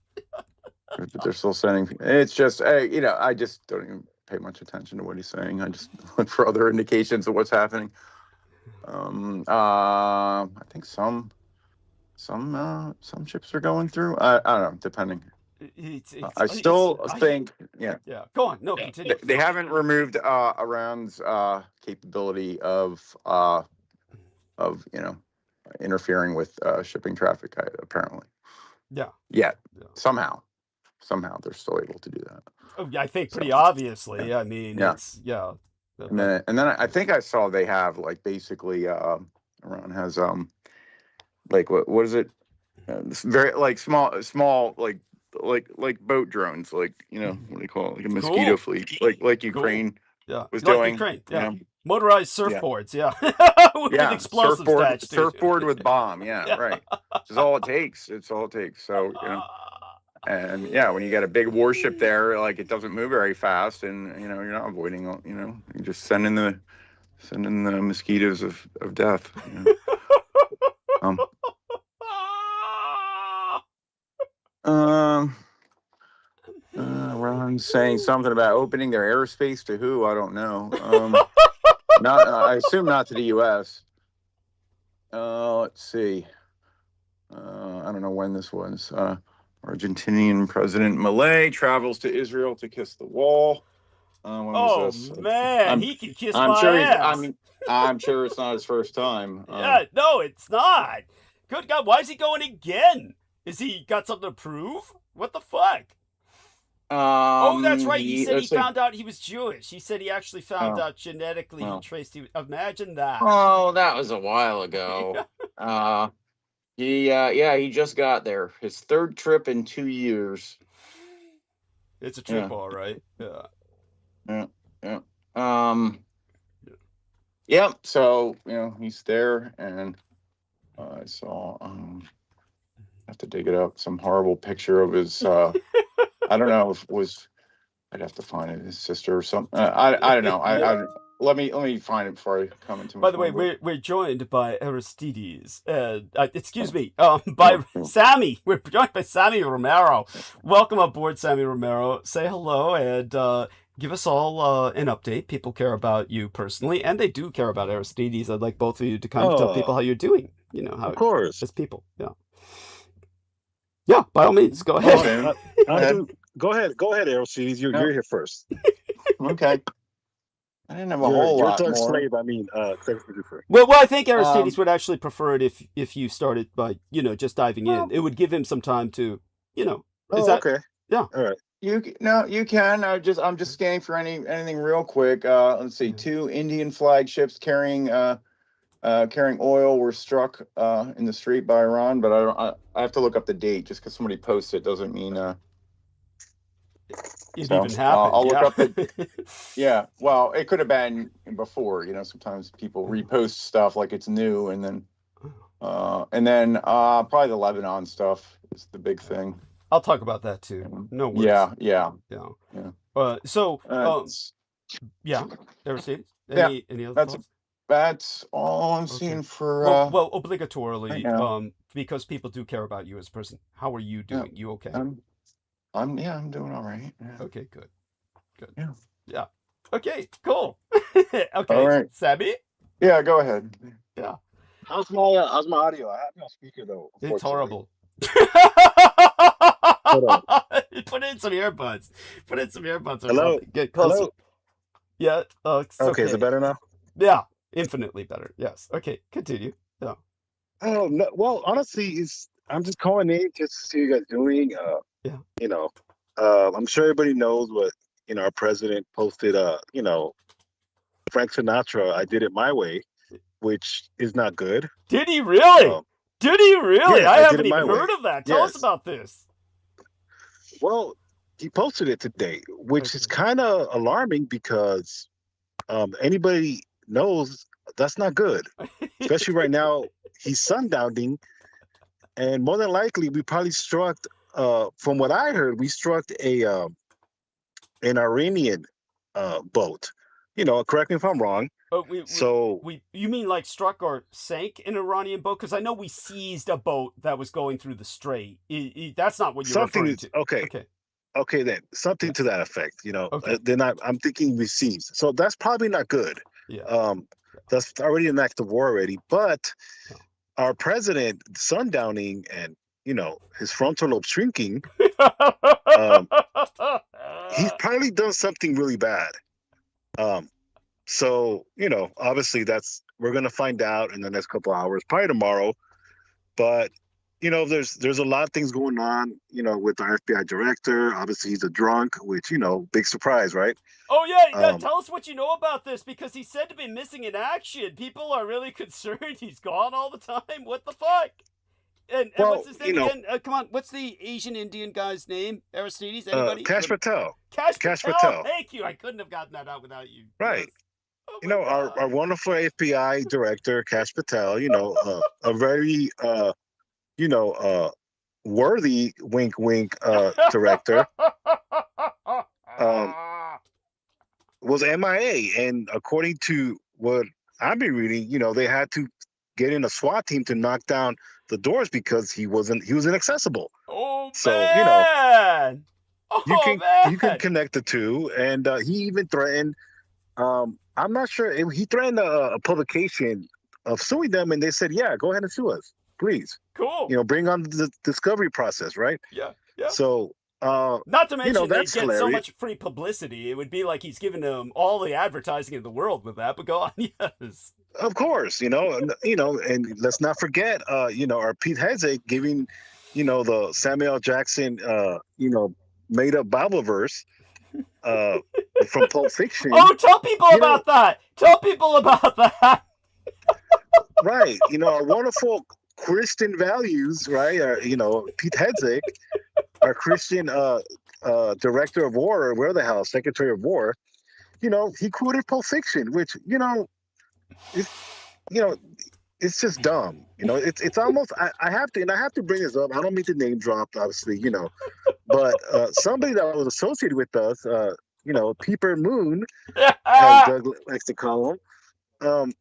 But they're still sending. It's just, I just don't even pay much attention to what he's saying. I just look for other indications of what's happening. I think some ships are going through. I don't know, depending. I still think. Go on. No, continue. They haven't removed Iran's capability of interfering with shipping traffic. Apparently. Yeah. Somehow they're still able to do that. Oh, yeah, I think pretty obviously. I mean, it's And then I think I saw they have like basically Iran has like what is it? Very like small like boat drones, like what do you call it? Like a mosquito fleet, like Ukraine was doing. Ukraine, motorized surfboards, with explosives attached. Surfboard with bomb, right. Which is all it takes. It's all it takes. So and when you got a big warship there, like it doesn't move very fast, and you're not avoiding. You're just sending the mosquitoes of death. Ron's saying something about opening their airspace to who? I don't know. I assume not to the U.S. Let's see. I don't know when this was. Argentinian President Milei travels to Israel to kiss the wall. When was this? Man, he can kiss my ass. I'm sure it's not his first time. No, it's not. Good God, why is he going again? Is he got something to prove? What the fuck? That's right. He said he found out he was Jewish. He said he actually found out genetically he traced. Imagine that. Oh, that was a while ago. He just got there. His third trip in 2 years. It's a trip, all right. Yeah. Yep. So he's there, and I saw. I have to dig it up. Some horrible picture of his. I don't know if it was. I'd have to find it. His sister or something. I don't know. Let me find it before I come into. By the way, we're joined by Aristides. Excuse me. By Sammy. We're joined by Sammy Romero. Welcome aboard, Sammy Romero. Say hello, and give us all an update. People care about you personally, and they do care about Aristides. I'd like both of you to kind of tell people how you're doing. You know, how of course. as people. Yeah. Yeah, by all means, go ahead. Go ahead, Aristides. You're here first. Okay. I didn't have a whole lot Thug more. slave, producer. Well, I think Aristides would actually prefer it if you started by, just diving in. It would give him some time to, okay. Yeah. All right. You can. I'm just scanning for anything real quick. Let's see. 2 Indian flagships carrying oil were struck in the street by Iran, but I have to look up the date. Just because somebody posted doesn't mean it even happened. I'll look up the. Yeah, well, it could have been before. Sometimes people repost stuff like it's new, and then probably the Lebanon stuff is the big thing. I'll talk about that too. No worries. Yeah. Aristides, any other thoughts? That's all I'm seeing for. Well, obligatorily, because people do care about you as a person. How are you doing? You okay? I'm doing all right. Yeah. Okay, good. Yeah. Okay, cool. Okay, all right. Sabby? Yeah, go ahead. Yeah. How's my audio? I have no speaker though. It's horrible. Put in some earbuds. Or Hello? Something. Get closer. Hello? Yeah. Okay, is it better now? Yeah, infinitely better. Yes. Okay, continue. Yeah. Oh no. Well, honestly, I'm just calling in just to see how you guys doing. I'm sure everybody knows what our president posted. Frank Sinatra, "I Did It My Way," which is not good. Did he really? Yes, I haven't even heard of that. Tell us about this. Well, he posted it today, which is kind of alarming because anybody knows that's not good. Especially right now, he's sundowning, and more than likely, we probably struck. From what I heard, we struck an Iranian boat. Correct me if I'm wrong. You mean like struck or sank an Iranian boat? Because I know we seized a boat that was going through the strait. That's not what you're referring to. Okay, then something to that effect. Okay. I'm thinking we seized. So that's probably not good. Yeah. That's already an act of war already. But our president sundowning and his frontal lobe shrinking, he's probably done something really bad. So obviously we're gonna find out in the next couple of hours, probably tomorrow. But there's a lot of things going on, with our FBI director. Obviously he's a drunk, which big surprise, right? Oh yeah, tell us what you know about this, because he's said to be missing in action. People are really concerned he's gone all the time. What the fuck? And what's his name again? Come on, what's the Asian Indian guy's name? Aristides? Anybody? Kash Patel. Kash Patel. Thank you. I couldn't have gotten that out without you. Right. Yes. Our wonderful FBI director, Kash Patel. A very worthy wink wink director. Was MIA, and according to what I've been reading, they had to get in a SWAT team to knock down the doors because he was inaccessible. Oh, so man. You can connect the two, and he even threatened. I'm not sure he threatened a publication of suing them, and they said, "Yeah, go ahead and sue us, please." Cool. Bring on the discovery process, right? Yeah. So. Not to mention they get hilarious. so much free publicity. It would be like he's giving them all the advertising in the world with that. But go on, yes. Of course, and let's not forget, our Precēdcerent giving, the Samuel Jackson, made up Bible verse, from Pulp Fiction. Oh, tell people about that. Right, our wonderful Christian values, right? Precēdcerent. Our Christian director of war, or where the hell, Secretary of War, he quoted Pulp Fiction, which it's just dumb. It's almost I have to bring this up. I don't mean to name drop, obviously, but somebody that was associated with us, Peeper Moon, as Doug likes to call him.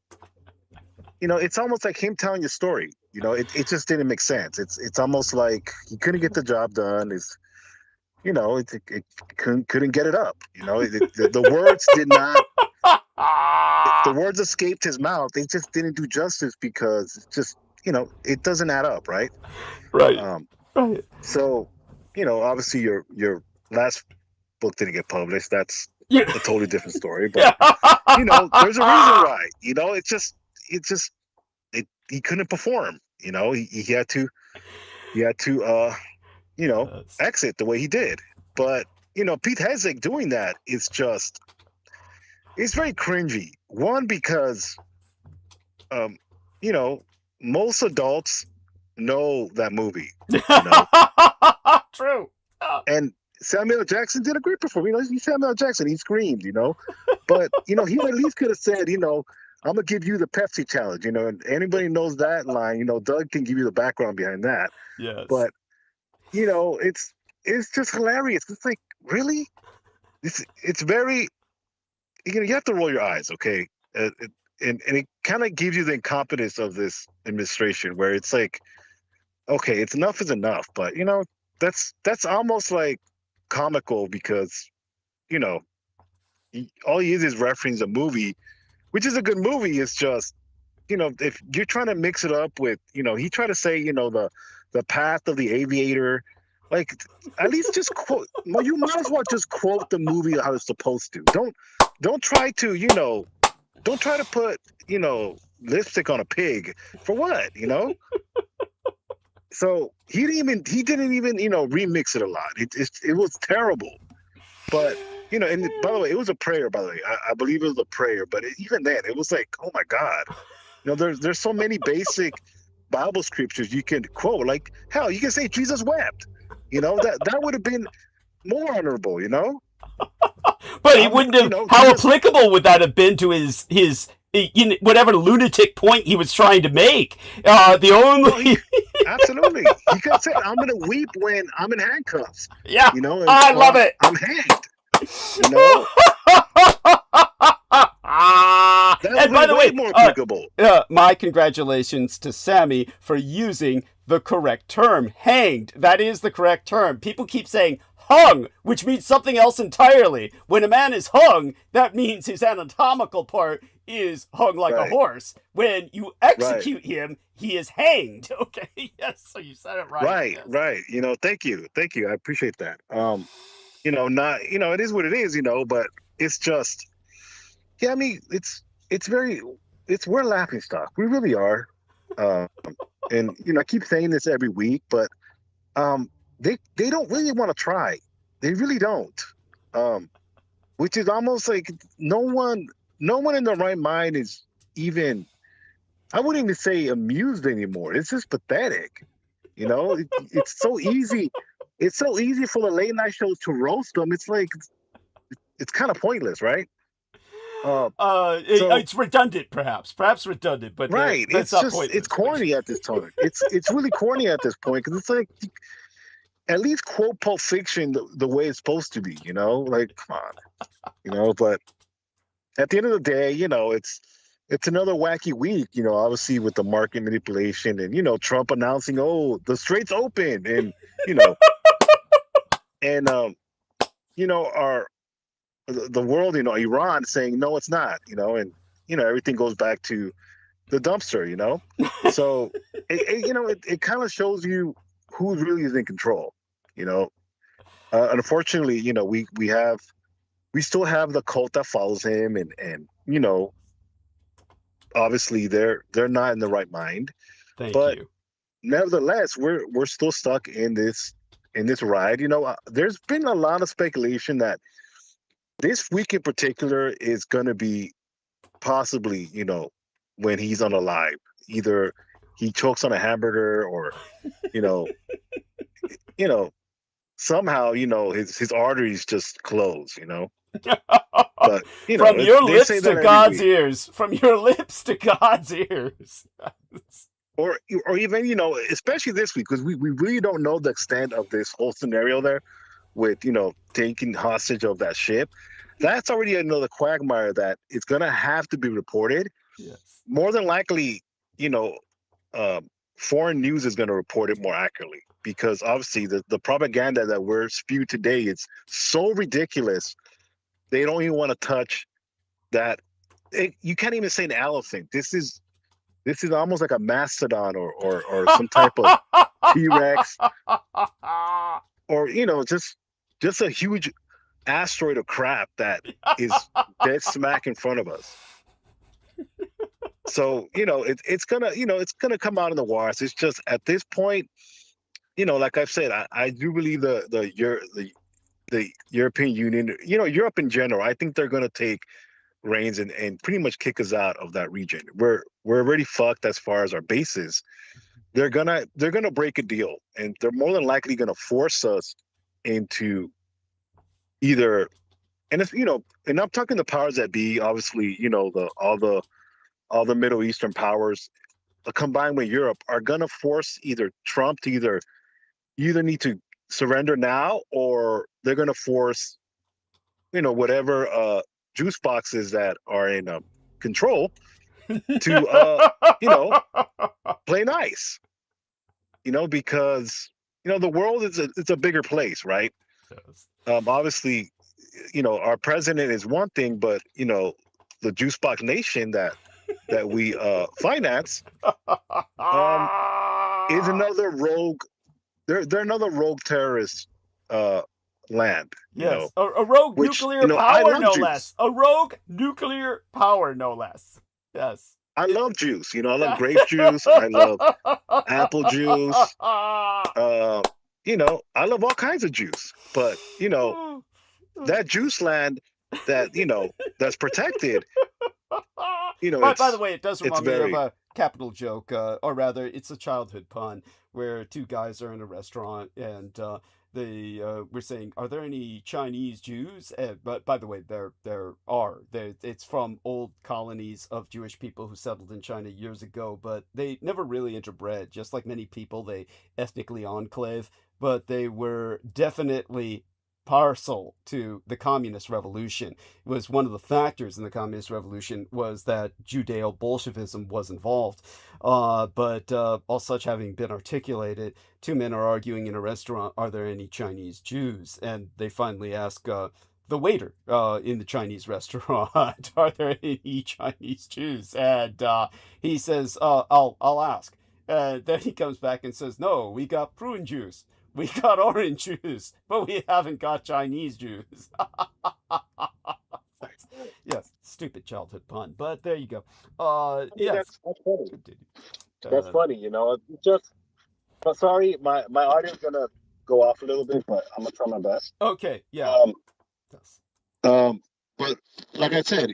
It's almost like him telling your story. It just didn't make sense. It's almost like he couldn't get the job done. it couldn't get it up. The words did not. The words escaped his mouth. They just didn't do justice because it's just it doesn't add up, right? Right. Right. So, obviously your last book didn't get published. That's a totally different story. But there's a reason why. He couldn't perform. He had to exit the way he did. But Pete Hegseth doing that is just, it's very cringy. One, because most adults know that movie. True. And Samuel L. Jackson did a great performance. He's Samuel L. Jackson. He screamed, But, he at least could have said, I'm going to give you the Pepsi challenge, and anybody knows that line, Doug can give you the background behind that. Yes. But, it's just hilarious. It's like, really? It's very, you have to roll your eyes, okay? And it kind of gives you the incompetence of this administration where it's like, okay, it's enough is enough. But, that's almost like comical because, all he is referencing a movie, which is a good movie. It's just, if you're trying to mix it up with, he tried to say, the path of the aviator, like at least just quote. Well, you might as well just quote the movie how it's supposed to. Don't try to, don't try to put, lipstick on a pig for what, So he didn't even, remix it a lot. It was terrible. But, and by the way, it was a prayer, by the way. I believe it was a prayer, but even then it was like, oh my God. There's so many basic Bible scriptures you can quote. Like, hell, you can say Jesus wept. That would have been more honorable, But he wouldn't have. How applicable would that have been to his whatever lunatic point he was trying to make? Absolutely, he could have said, "I'm going to weep when I'm in handcuffs." Yeah, I love it. I'm hanged. And by the way, more applicable. My congratulations to Sammy for using the correct term, hanged. That is the correct term. People keep saying hung, which means something else entirely. When a man is hung, that means his anatomical part is hung like a horse. When you execute him, he is hanged. Okay, yes, so you said it right. Right, yes. Right. Thank you. I appreciate that. It is what it is, but it's just, I mean, we're a laughing stock. We really are. And I keep saying this every week, but they don't really want to try. They really don't. Which is almost like no one in their right mind is even, I wouldn't even say amused anymore. It's just pathetic. It's so easy. It's so easy for the late night shows to roast them. It's like, it's kind of pointless, right? It's redundant, perhaps redundant, but right. That's it's not pointless. It's corny at this time. It's really corny at this point because it's like, at least quote Pulp Fiction the way it's supposed to be. Like, come on, But at the end of the day, it's another wacky week. Obviously with the market manipulation and Trump announcing, oh, the strait's open, and and the world, Iran saying, no, it's not, and, everything goes back to the dumpster, So, it kind of shows you who really is in control, Unfortunately, we still have the cult that follows him and obviously they're not in the right mind. Thank you. Nevertheless, we're still stuck in this ride. There's been a lot of speculation that this week in particular is going to be possibly, when he's unalive. Either he chokes on a hamburger or, somehow, his arteries just close, But, from your lips to God's ears. From your lips to God's ears. Or even, especially this week, because we really don't know the extent of this whole scenario there with, taking hostage of that ship. That's already another quagmire that it's going to have to be reported. Yes. More than likely, foreign news is going to report it more accurately. because obviously the propaganda that we're spewed today is so ridiculous. They don't even want to touch that. You can't even say an elephant. This is almost like a mastodon or some type of T-Rex, or just a huge asteroid of crap that is dead smack in front of us. So it's gonna come out in the wars. It's just at this point, like I've said, I do believe the European Union, Europe in general, I think they're gonna take reins and pretty much kick us out of that region. We're already fucked as far as our bases. They're gonna break a deal, and they're more than likely gonna force us into either, and if and I'm talking the powers that be, obviously, all the Middle Eastern powers combined with Europe are gonna force either Trump to either need to surrender now, or they're gonna force whatever juice boxes that are in control to play nice, because the world is it's a bigger place, right? Yes. Obviously, our president is one thing, but the juice box nation that we finance is another rogue. They're another rogue terrorist land. Yes, a rogue nuclear power, no less. A rogue nuclear power, no less. Yes. I love juice. I love grape juice. I love apple juice. I love all kinds of juice. But that juice land that that's protected. By the way, it does remind me of a capital joke, or rather, it's a childhood pun where two guys are in a restaurant and they were saying, "Are there any Chinese Jews?" But by the way, there are. It's from old colonies of Jewish people who settled in China years ago, but they never really interbred. Just like many people, they ethnically enclave, but they were definitely parcel to the communist revolution. It was one of the factors in the communist revolution was that Judeo-Bolshevism was involved. But all such having been articulated, two men are arguing in a restaurant, "Are there any Chinese Jews?" And they finally ask the waiter in the Chinese restaurant, "Are there any Chinese Jews?" And he says, I'll ask." Then he comes back and says, "No, we got prune juice. We got orange juice, but we haven't got Chinese juice." Yes, stupid childhood pun, but there you go. Yes. That's funny. That's funny, just. Sorry, my audio is gonna go off a little bit, but I'm gonna try my best. Okay. Yeah. But like I said,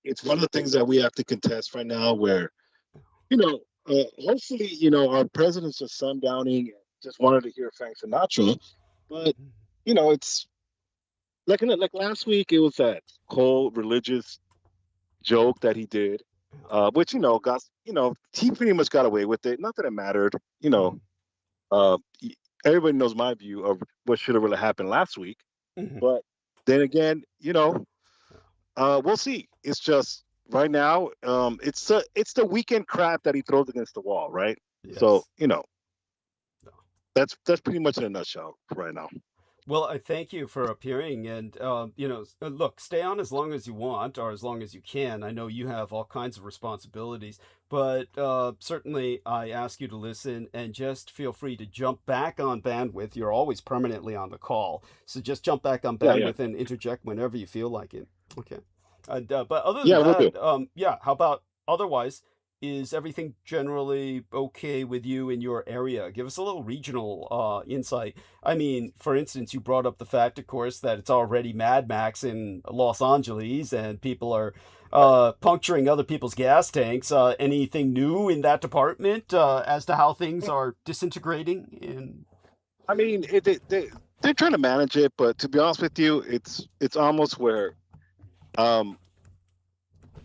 it's one of the things that we have to contest right now, where hopefully our president's just sundowning. Just wanted to hear Frank Sinatra, but it's like last week. It was that whole religious joke that he did, which got he pretty much got away with it. Not that it mattered, everybody knows my view of what should have really happened last week. But then again, we'll see. It's just right now, it's the weekend crap that he throws against the wall, right? Yes. So that's pretty much in a nutshell right now. Well, I thank you for appearing, and look, stay on as long as you want or as long as you can. I know you have all kinds of responsibilities, but certainly I ask you to listen and just feel free to jump back on bandwidth. You're always permanently on the call, so just jump back on bandwidth and interject whenever you feel like it. Okay, but other than that, how about otherwise? Is everything generally okay with you in your area? Give us a little regional insight. I mean, for instance, you brought up the fact, of course, that it's already Mad Max in Los Angeles and people are puncturing other people's gas tanks. Anything new in that department as to how things are disintegrating? I mean, they're trying to manage it, but to be honest with you, it's almost where,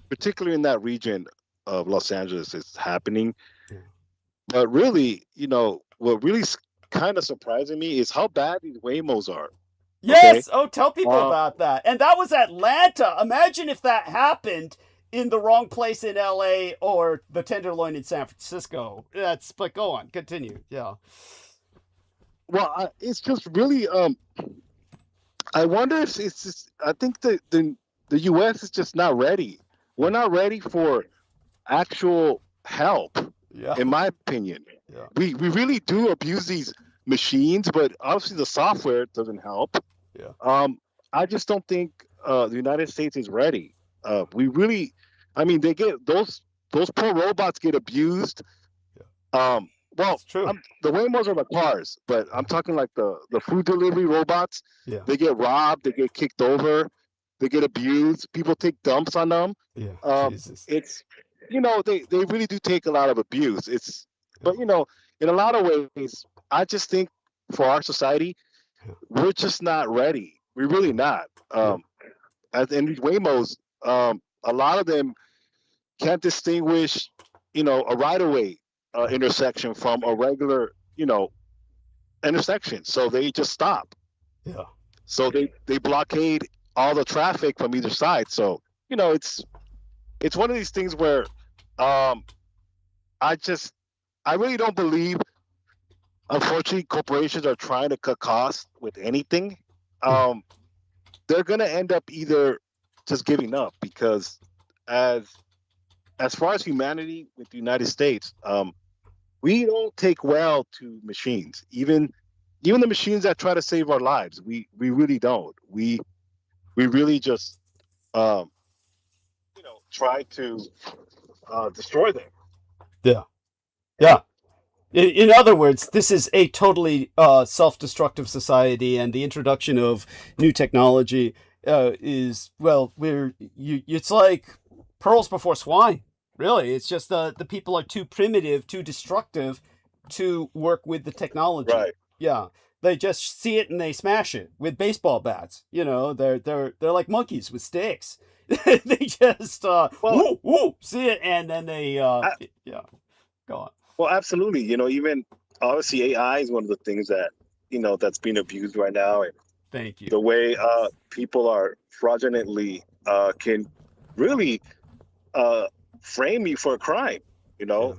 particularly in that region of Los Angeles, is happening. But really, what really kind of surprising me is how bad these Waymos are. Yes. Okay? Oh, tell people about that. And that was Atlanta. Imagine if that happened in the wrong place in LA or the Tenderloin in San Francisco. But go on, continue. Yeah. Well, it's just really. I wonder if it's just. I think the U.S. is just not ready. We're not ready for actual help. Yeah. In my opinion, Yeah. we really do abuse these machines, but obviously the software doesn't help. Yeah. I just don't think the United States is ready. We really, I mean, they get those poor robots get abused. Yeah. Well, It's true. the Waymos are the cars, but I'm talking like the food delivery robots. Yeah. They get robbed, they get kicked over, they get abused. People take dumps on them. Yeah. Jesus. It's they really do take a lot of abuse. But in a lot of ways, I just think for our society, we're just not ready. We're really not. And these Waymos, a lot of them can't distinguish, a right-of-way intersection from a regular, intersection. So they just stop. Yeah. So they blockade all the traffic from either side. So, it's one of these things where I really don't believe, unfortunately, corporations are trying to cut costs with anything. They're going to end up either just giving up, because as far as humanity with the United States, we don't take well to machines. Even the machines that try to save our lives, we really don't. We really just try to destroy them. Yeah. Yeah. In other words, this is a totally self-destructive society, and the introduction of new technology is, well, it's like pearls before swine. Really, it's just the people are too primitive, too destructive to work with the technology. Right. Yeah, they just see it and they smash it with baseball bats. They're like monkeys with sticks. They just see it, and then they yeah. Go on. Well, absolutely. Even obviously AI is one of the things that that's being abused right now, and Thank you. the way people are fraudulently can really frame you for a crime, to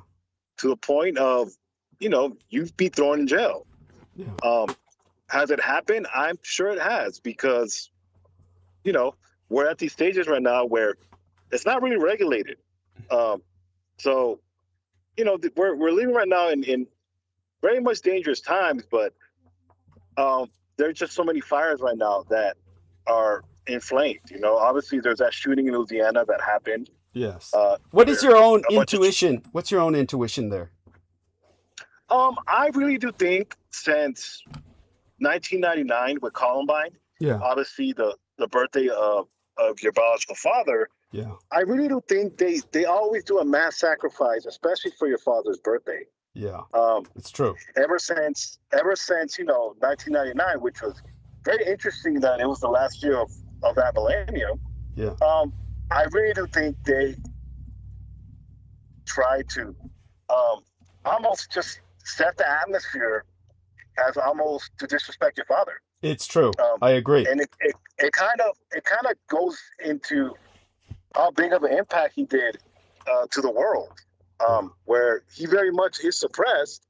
the point of you'd be thrown in jail. Yeah. Has it happened? I'm sure it has, because we're at these stages right now where it's not really regulated. So we're living right now in very much dangerous times, but there's just so many fires right now that are inflamed. Obviously there's that shooting in Louisiana that happened. Yes. What is your own intuition? What's your own intuition there? I really do think since 1999 with Columbine, obviously the birthday of your biological father, I really do think they always do a mass sacrifice, especially for your father's birthday. Yeah, it's true. Ever since 1999, which was very interesting that it was the last year of that millennium. Yeah. I really do think they try to almost just set the atmosphere as almost to disrespect your father. It's true. I agree. And it kind of goes into how big of an impact he did to the world, where he very much is suppressed,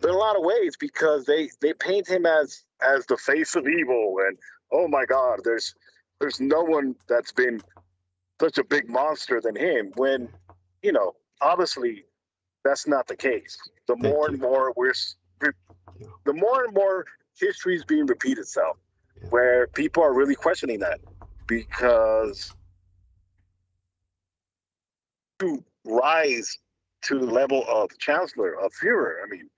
but in a lot of ways because they paint him as the face of evil, and oh my God, there's no one that's been such a big monster than him, when obviously that's not the case. The more and more history is being repeated itself, where people are really questioning that, because to rise to the level of chancellor, of Führer, I mean,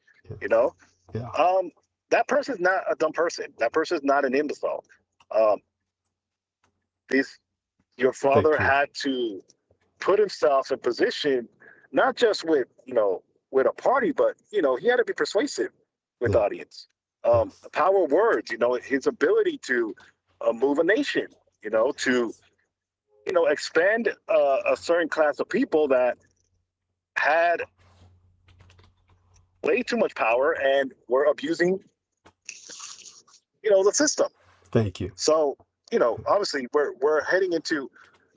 that person's not a dumb person. That person's not an imbecile. Your father had to put himself in position, not just with a party, but he had to be persuasive with the audience. The power of words, his ability to move a nation, to expand a certain class of people that had way too much power and were abusing the system. Thank you. So obviously we're heading into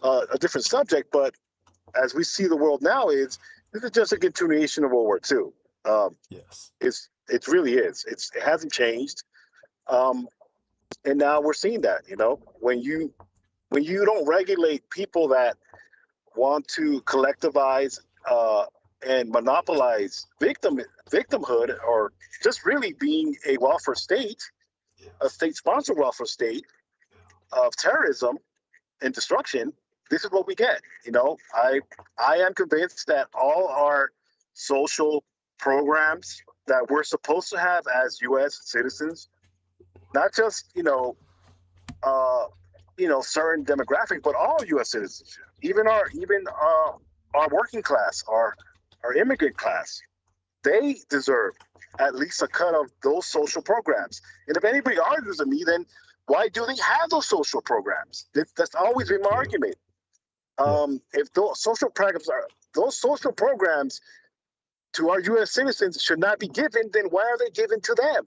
a different subject, but as we see the world now, this is just a continuation of World War II. Yes. It really is. It hasn't changed. And now we're seeing that, when you don't regulate people that want to collectivize and monopolize victimhood, or just really being a welfare state, a state-sponsored welfare state of terrorism and destruction, this is what we get. I am convinced that all our social programs that we're supposed to have as U.S. citizens, not just certain demographics, but all U.S. citizens, even our working class, our immigrant class, they deserve at least a cut of those social programs. And if anybody argues with me, then why do they have those social programs? That's always been my argument. If those social programs to our U.S. citizens should not be given, then why are they given to them?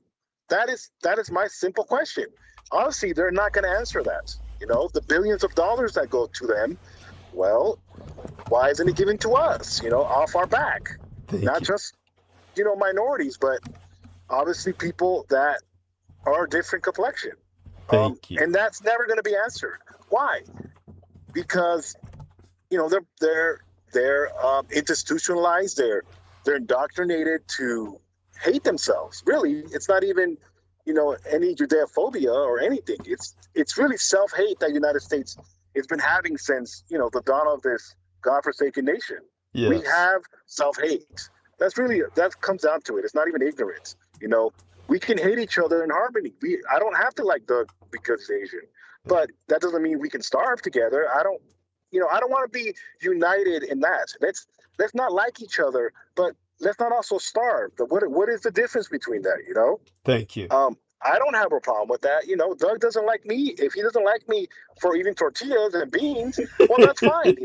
That is my simple question. Honestly, they're not going to answer that. The billions of dollars that go to them, well, why isn't it given to us, off our back? Not just, minorities, but obviously people that are a different complexion. Thank you. And that's never going to be answered. Why? Because, they're institutionalized. They're indoctrinated to hate themselves. Really, it's not even, any Judeophobia or anything. It's really self-hate that the United States has been having since, the dawn of this godforsaken nation. Yes. We have self-hate. That comes down to it. It's not even ignorance. We can hate each other in harmony. I don't have to like Doug because he's Asian, but that doesn't mean we can starve together. I don't want to be united in that. Let's not like each other, but let's not also starve. What is the difference between that, Thank you. I don't have a problem with that. Doug doesn't like me. If he doesn't like me for eating tortillas and beans, well, that's fine,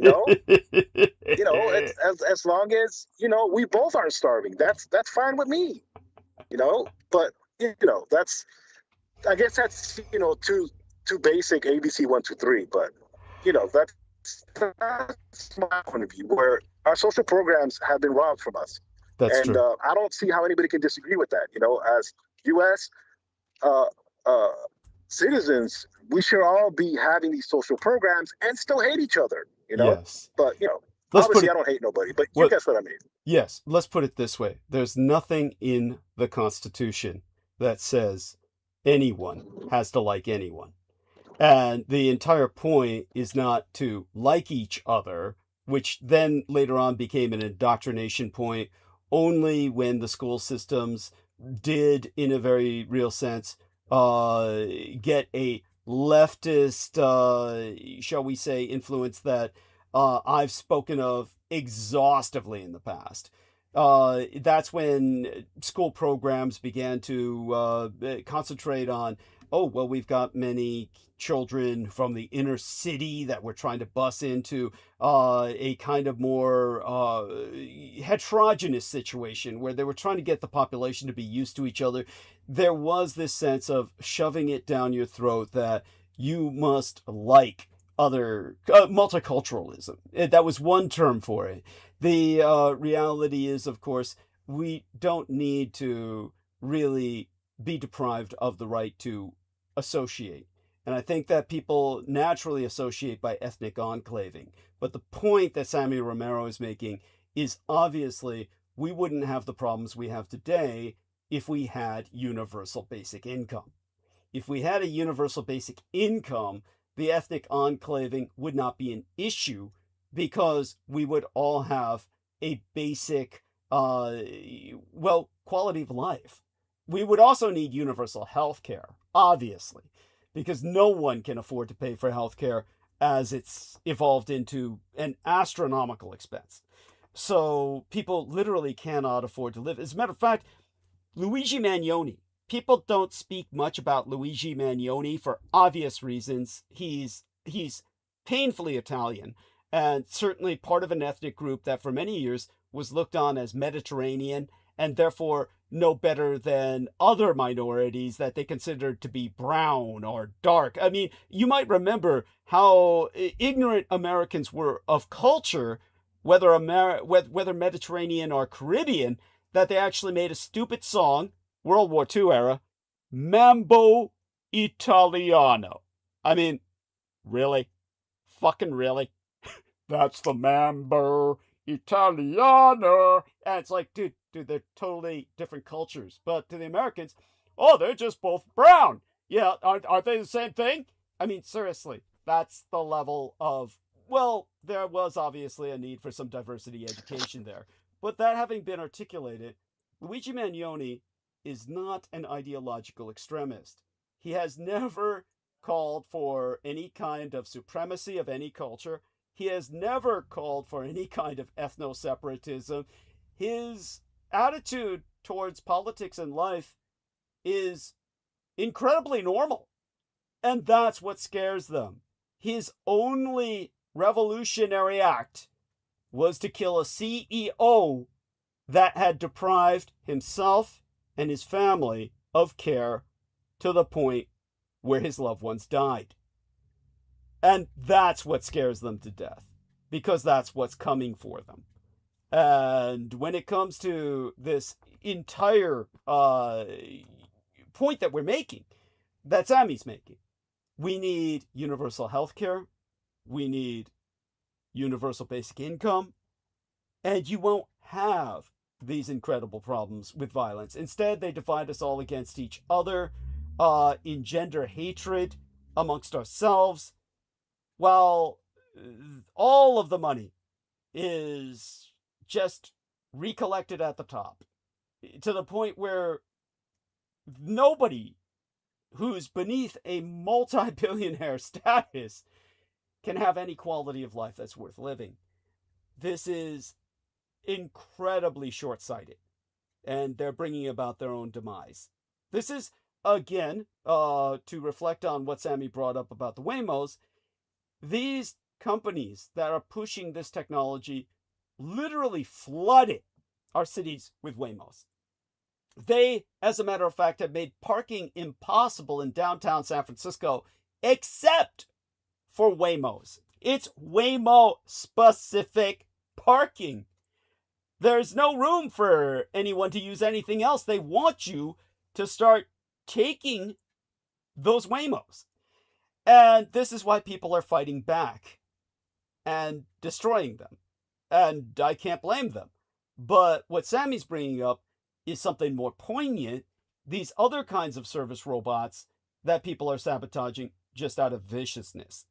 as long as, we both aren't starving, that's fine with me, but, I guess that's, too basic ABC 1, 2, 3, but, that's my point of view, where our social programs have been robbed from us. That's true. And I don't see how anybody can disagree with that. As U.S. Citizens, we should all be having these social programs and still hate each other. Yes. But obviously I don't hate nobody. But you guess what I mean. Yes. Let's put it this way: there's nothing in the Constitution that says anyone has to like anyone, and the entire point is not to like each other, which then later on became an indoctrination point. Only when the school systems did, in a very real sense, get a leftist, shall we say, influence that I've spoken of exhaustively in the past. That's when school programs began to concentrate on, we've got many children from the inner city that we're trying to bus into a kind of more heterogeneous situation where they were trying to get the population to be used to each other. There was this sense of shoving it down your throat that you must like other multiculturalism. That was one term for it. The reality is, of course, we don't need to really be deprived of the right to associate. And I think that people naturally associate by ethnic enclaving. But the point that Samuel Romero is making is obviously we wouldn't have the problems we have today if we had universal basic income. If we had a universal basic income, the ethnic enclaving would not be an issue because we would all have a basic, quality of life. We would also need universal health care, obviously, because no one can afford to pay for healthcare as it's evolved into an astronomical expense. So people literally cannot afford to live. As a matter of fact, Luigi Magnoni, people don't speak much about Luigi Magnoni for obvious reasons. He's painfully Italian and certainly part of an ethnic group that for many years was looked on as Mediterranean and therefore no better than other minorities that they considered to be brown or dark. I mean, you might remember how ignorant Americans were of culture, whether Mediterranean or Caribbean, that they actually made a stupid song World War II era, Mambo Italiano. I mean, really? Fucking really? That's the Mambo Italiano. And it's like, dude, they're totally different cultures. But to the Americans, oh, they're just both brown. Yeah, aren't they the same thing? I mean, seriously, that's the level of, well, there was obviously a need for some diversity education there. But that having been articulated, Luigi Magnoni is not an ideological extremist. He has never called for any kind of supremacy of any culture. He has never called for any kind of ethno-separatism. His attitude towards politics and life is incredibly normal. And that's what scares them. His only revolutionary act was to kill a CEO that had deprived himself and his family of care to the point where his loved ones died. And that's what scares them to death, because that's what's coming for them. And when it comes to this entire point that we're making, that Sammy's making, we need universal health care, we need universal basic income, and you won't have these incredible problems with violence. Instead, they divide us all against each other, engender hatred amongst ourselves, while all of the money is just recollected at the top, to the point where nobody who's beneath a multi-billionaire status can have any quality of life that's worth living. This is incredibly short-sighted, and they're bringing about their own demise. This is, again, to reflect on what Sammy brought up about the Waymos, these companies that are pushing this technology literally flooded our cities with Waymos. They, as a matter of fact, have made parking impossible in downtown San Francisco, except for Waymos. It's Waymo-specific parking. There's no room for anyone to use anything else. They want you to start taking those Waymos. And this is why people are fighting back and destroying them. And I can't blame them. But what Sammy's bringing up is something more poignant. These other kinds of service robots that people are sabotaging just out of viciousness.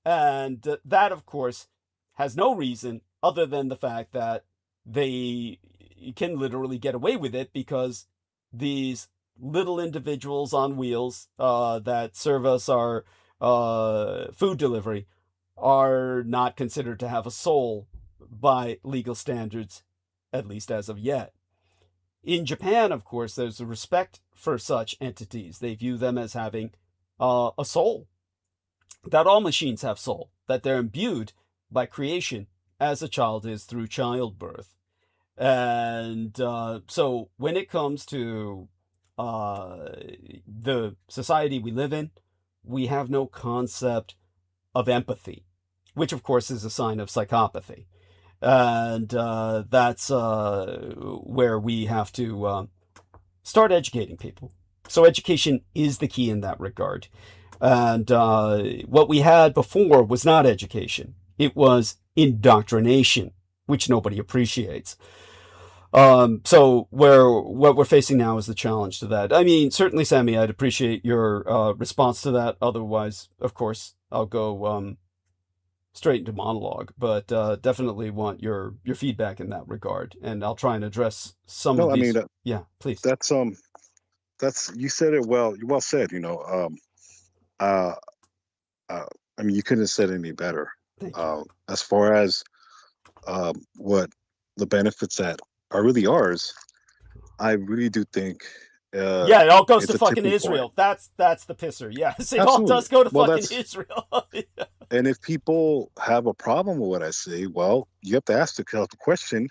And that, of course, has no reason other than the fact that they can literally get away with it because these little individuals on wheels that serve us our food delivery are not considered to have a soul by legal standards, at least as of yet. In Japan, of course, there's a respect for such entities. They view them as having a soul, that all machines have soul, that they're imbued by creation as a child is through childbirth. And so when it comes to the society we live in, we have no concept of empathy, which of course is a sign of psychopathy. And that's where we have to start educating people. So education is the key in that regard. And what we had before was not education. It was indoctrination, which nobody appreciates. So what we're facing now is the challenge to that. I mean, certainly, Sammy, I'd appreciate your response to that. Otherwise, of course, I'll go straight into monologue. But definitely want your feedback in that regard, and I'll try and address some of these. Yeah, please. That's you said it well. You well said. I mean, you couldn't have said any better. As far as what the benefits that are really ours, I really do think. Yeah, it all goes to fucking Israel. Point. That's the pisser. Yes, it Absolutely. All does go to fucking Israel. Yeah. And if people have a problem with what I say, well, you have to ask the question: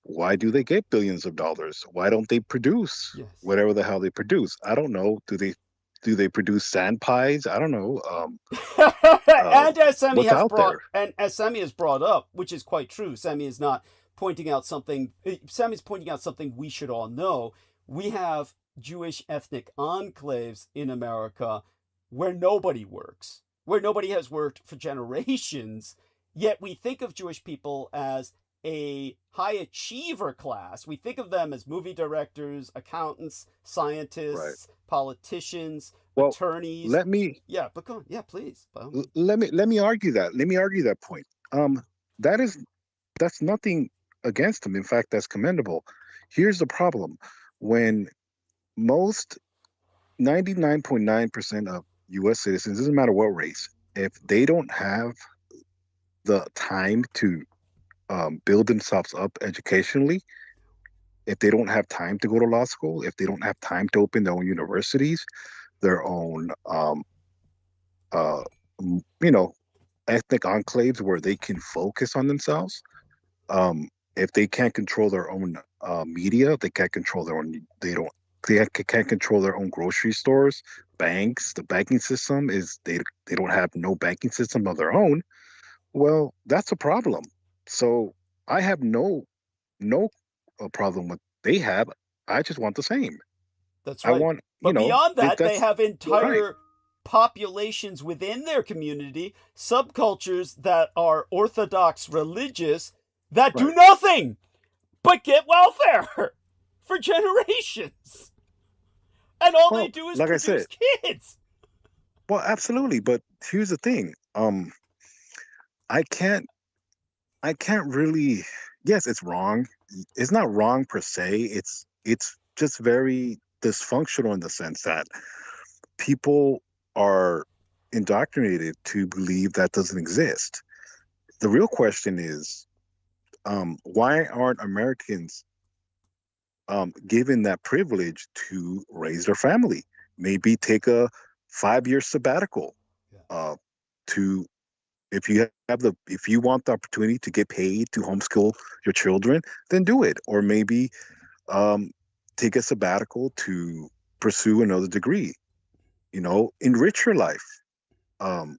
why do they get billions of dollars? Why don't they produce whatever the hell they produce? I don't know. Do they produce sand pies? I don't know. And as Sammy has brought up, which is quite true, Sammy is not pointing out something. Sammy's pointing out something we should all know. We have Jewish ethnic enclaves in America where nobody works, where nobody has worked for generations, yet we think of Jewish people as a high achiever class. We think of them as movie directors, accountants, scientists, politicians, attorneys. Let me but go on. Yeah, please. let me argue that. Let me argue that point. That's nothing against them. In fact, that's commendable. Here's the problem. When most 99.9% of U.S. citizens, doesn't matter what race, if they don't have the time to build themselves up educationally, if they don't have time to go to law school, if they don't have time to open their own universities, their own, ethnic enclaves where they can focus on themselves, if they can't control their own media, they can't control their own. They can't control their own grocery stores, banks. The banking system is they don't have no banking system of their own. Well, that's a problem. So I have no problem with they have. I just want the same. That's right. I want, but beyond that, they have entire populations within their community, subcultures that are Orthodox religious that do nothing but get welfare for generations. And all they do is produce kids. Well, absolutely. But here's the thing. I can't really, yes, it's wrong. It's not wrong per se. It's just very dysfunctional in the sense that people are indoctrinated to believe that doesn't exist. The real question is, why aren't Americans given that privilege to raise their family? Maybe take a 5-year sabbatical if you want the opportunity to get paid to homeschool your children, then do it. Or maybe take a sabbatical to pursue another degree. Enrich your life. My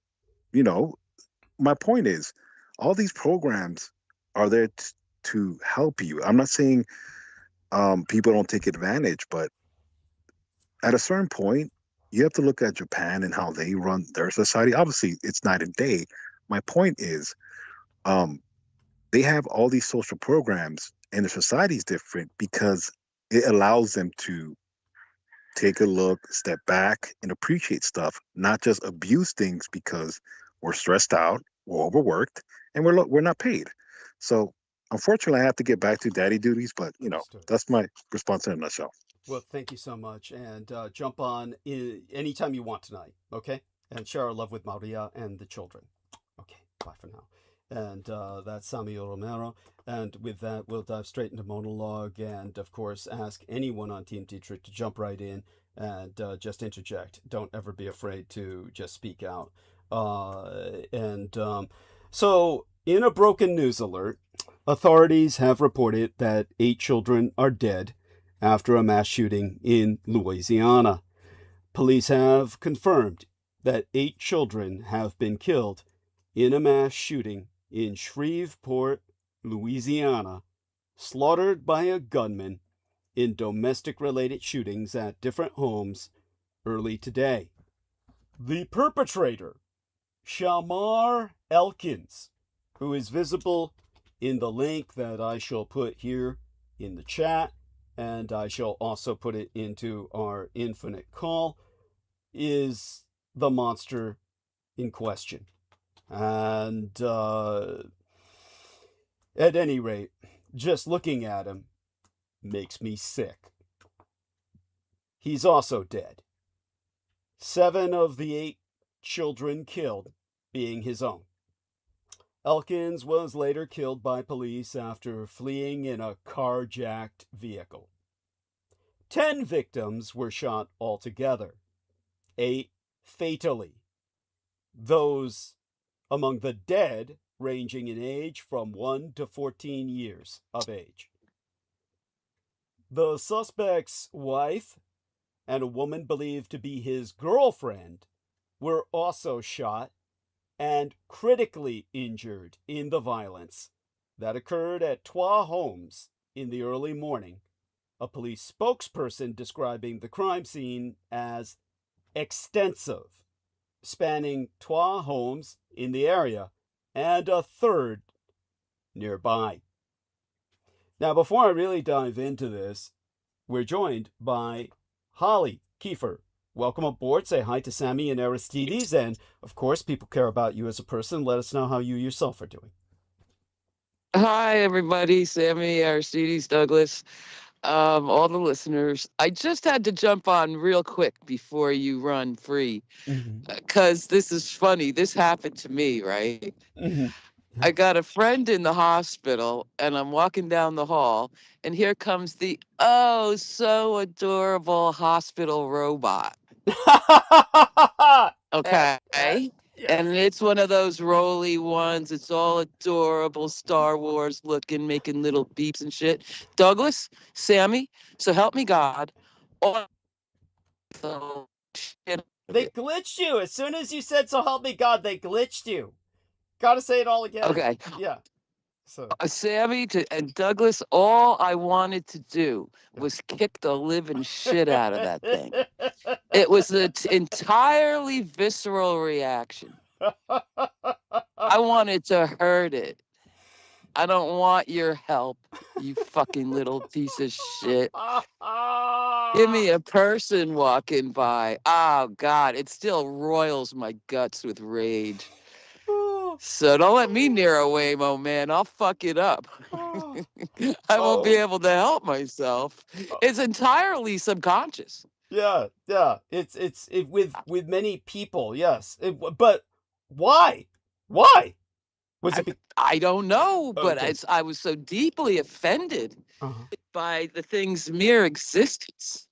point is, all these programs are there to help you. I'm not saying people don't take advantage, but at a certain point, you have to look at Japan and how they run their society. Obviously, it's night and day. My point is, they have all these social programs, and their society is different because it allows them to take a look, step back, and appreciate stuff, not just abuse things because we're stressed out, we're overworked, and we're not paid. So unfortunately, I have to get back to daddy duties, but that's my response in a nutshell. Well, thank you so much, and jump on anytime you want tonight, okay? And share our love with Maria and the children. Okay, bye for now. And that's Samuel Romero. And with that, we'll dive straight into monologue and, of course, ask anyone on Team Dietrich to jump right in and just interject. Don't ever be afraid to just speak out. So, in a broken news alert, authorities have reported that 8 children are dead after a mass shooting in Louisiana. Police have confirmed that 8 children have been killed in a mass shooting in Shreveport, Louisiana, slaughtered by a gunman in domestic-related shootings at different homes early today. The perpetrator, Shamar Elkins, who is visible in the link that I shall put here in the chat, and I shall also put it into our infinite call, is the monster in question. And at any rate, just looking at him makes me sick. He's also dead. 7 of the 8 children killed being his own. Elkins was later killed by police after fleeing in a carjacked vehicle. 10 victims were shot altogether, 8 fatally. Those among the dead ranging in age from 1 to 14 years of age. The suspect's wife and a woman believed to be his girlfriend were also shot and critically injured in the violence that occurred at 2 homes in the early morning a police spokesperson describing the crime scene as extensive, spanning 2 homes in the area and a 3rd nearby. Now, before I really dive into this, we're joined by Holly Kiefer. Welcome aboard. Say hi to Sammy and Aristides. And, of course, people care about you as a person. Let us know how you yourself are doing. Hi, everybody. Sammy, Aristides, Douglas, all the listeners. I just had to jump on real quick before you run free because this is funny. This happened to me, right? I got a friend in the hospital and I'm walking down the hall and here comes the so adorable hospital robot. Okay. And it's one of those rolly ones. It's all adorable, Star Wars looking, making little beeps and shit. Douglas, Sammy, so help me God. They glitched you. As soon as you said, so help me God, they glitched you. Gotta say it all again. Okay. Yeah. So Sammy and Douglas, all I wanted to do was kick the living shit out of that thing. It was an entirely visceral reaction. I wanted to hurt it. I don't want your help, you fucking little piece of shit. Give me a person walking by. Oh, God, it still roils my guts with rage. So don't let me near a Waymo, man. I'll fuck it up. I won't be able to help myself. It's entirely subconscious. Yeah. It's with many people, yes. But why? Why? Was it? I don't know, but I was so deeply offended by the thing's mere existence.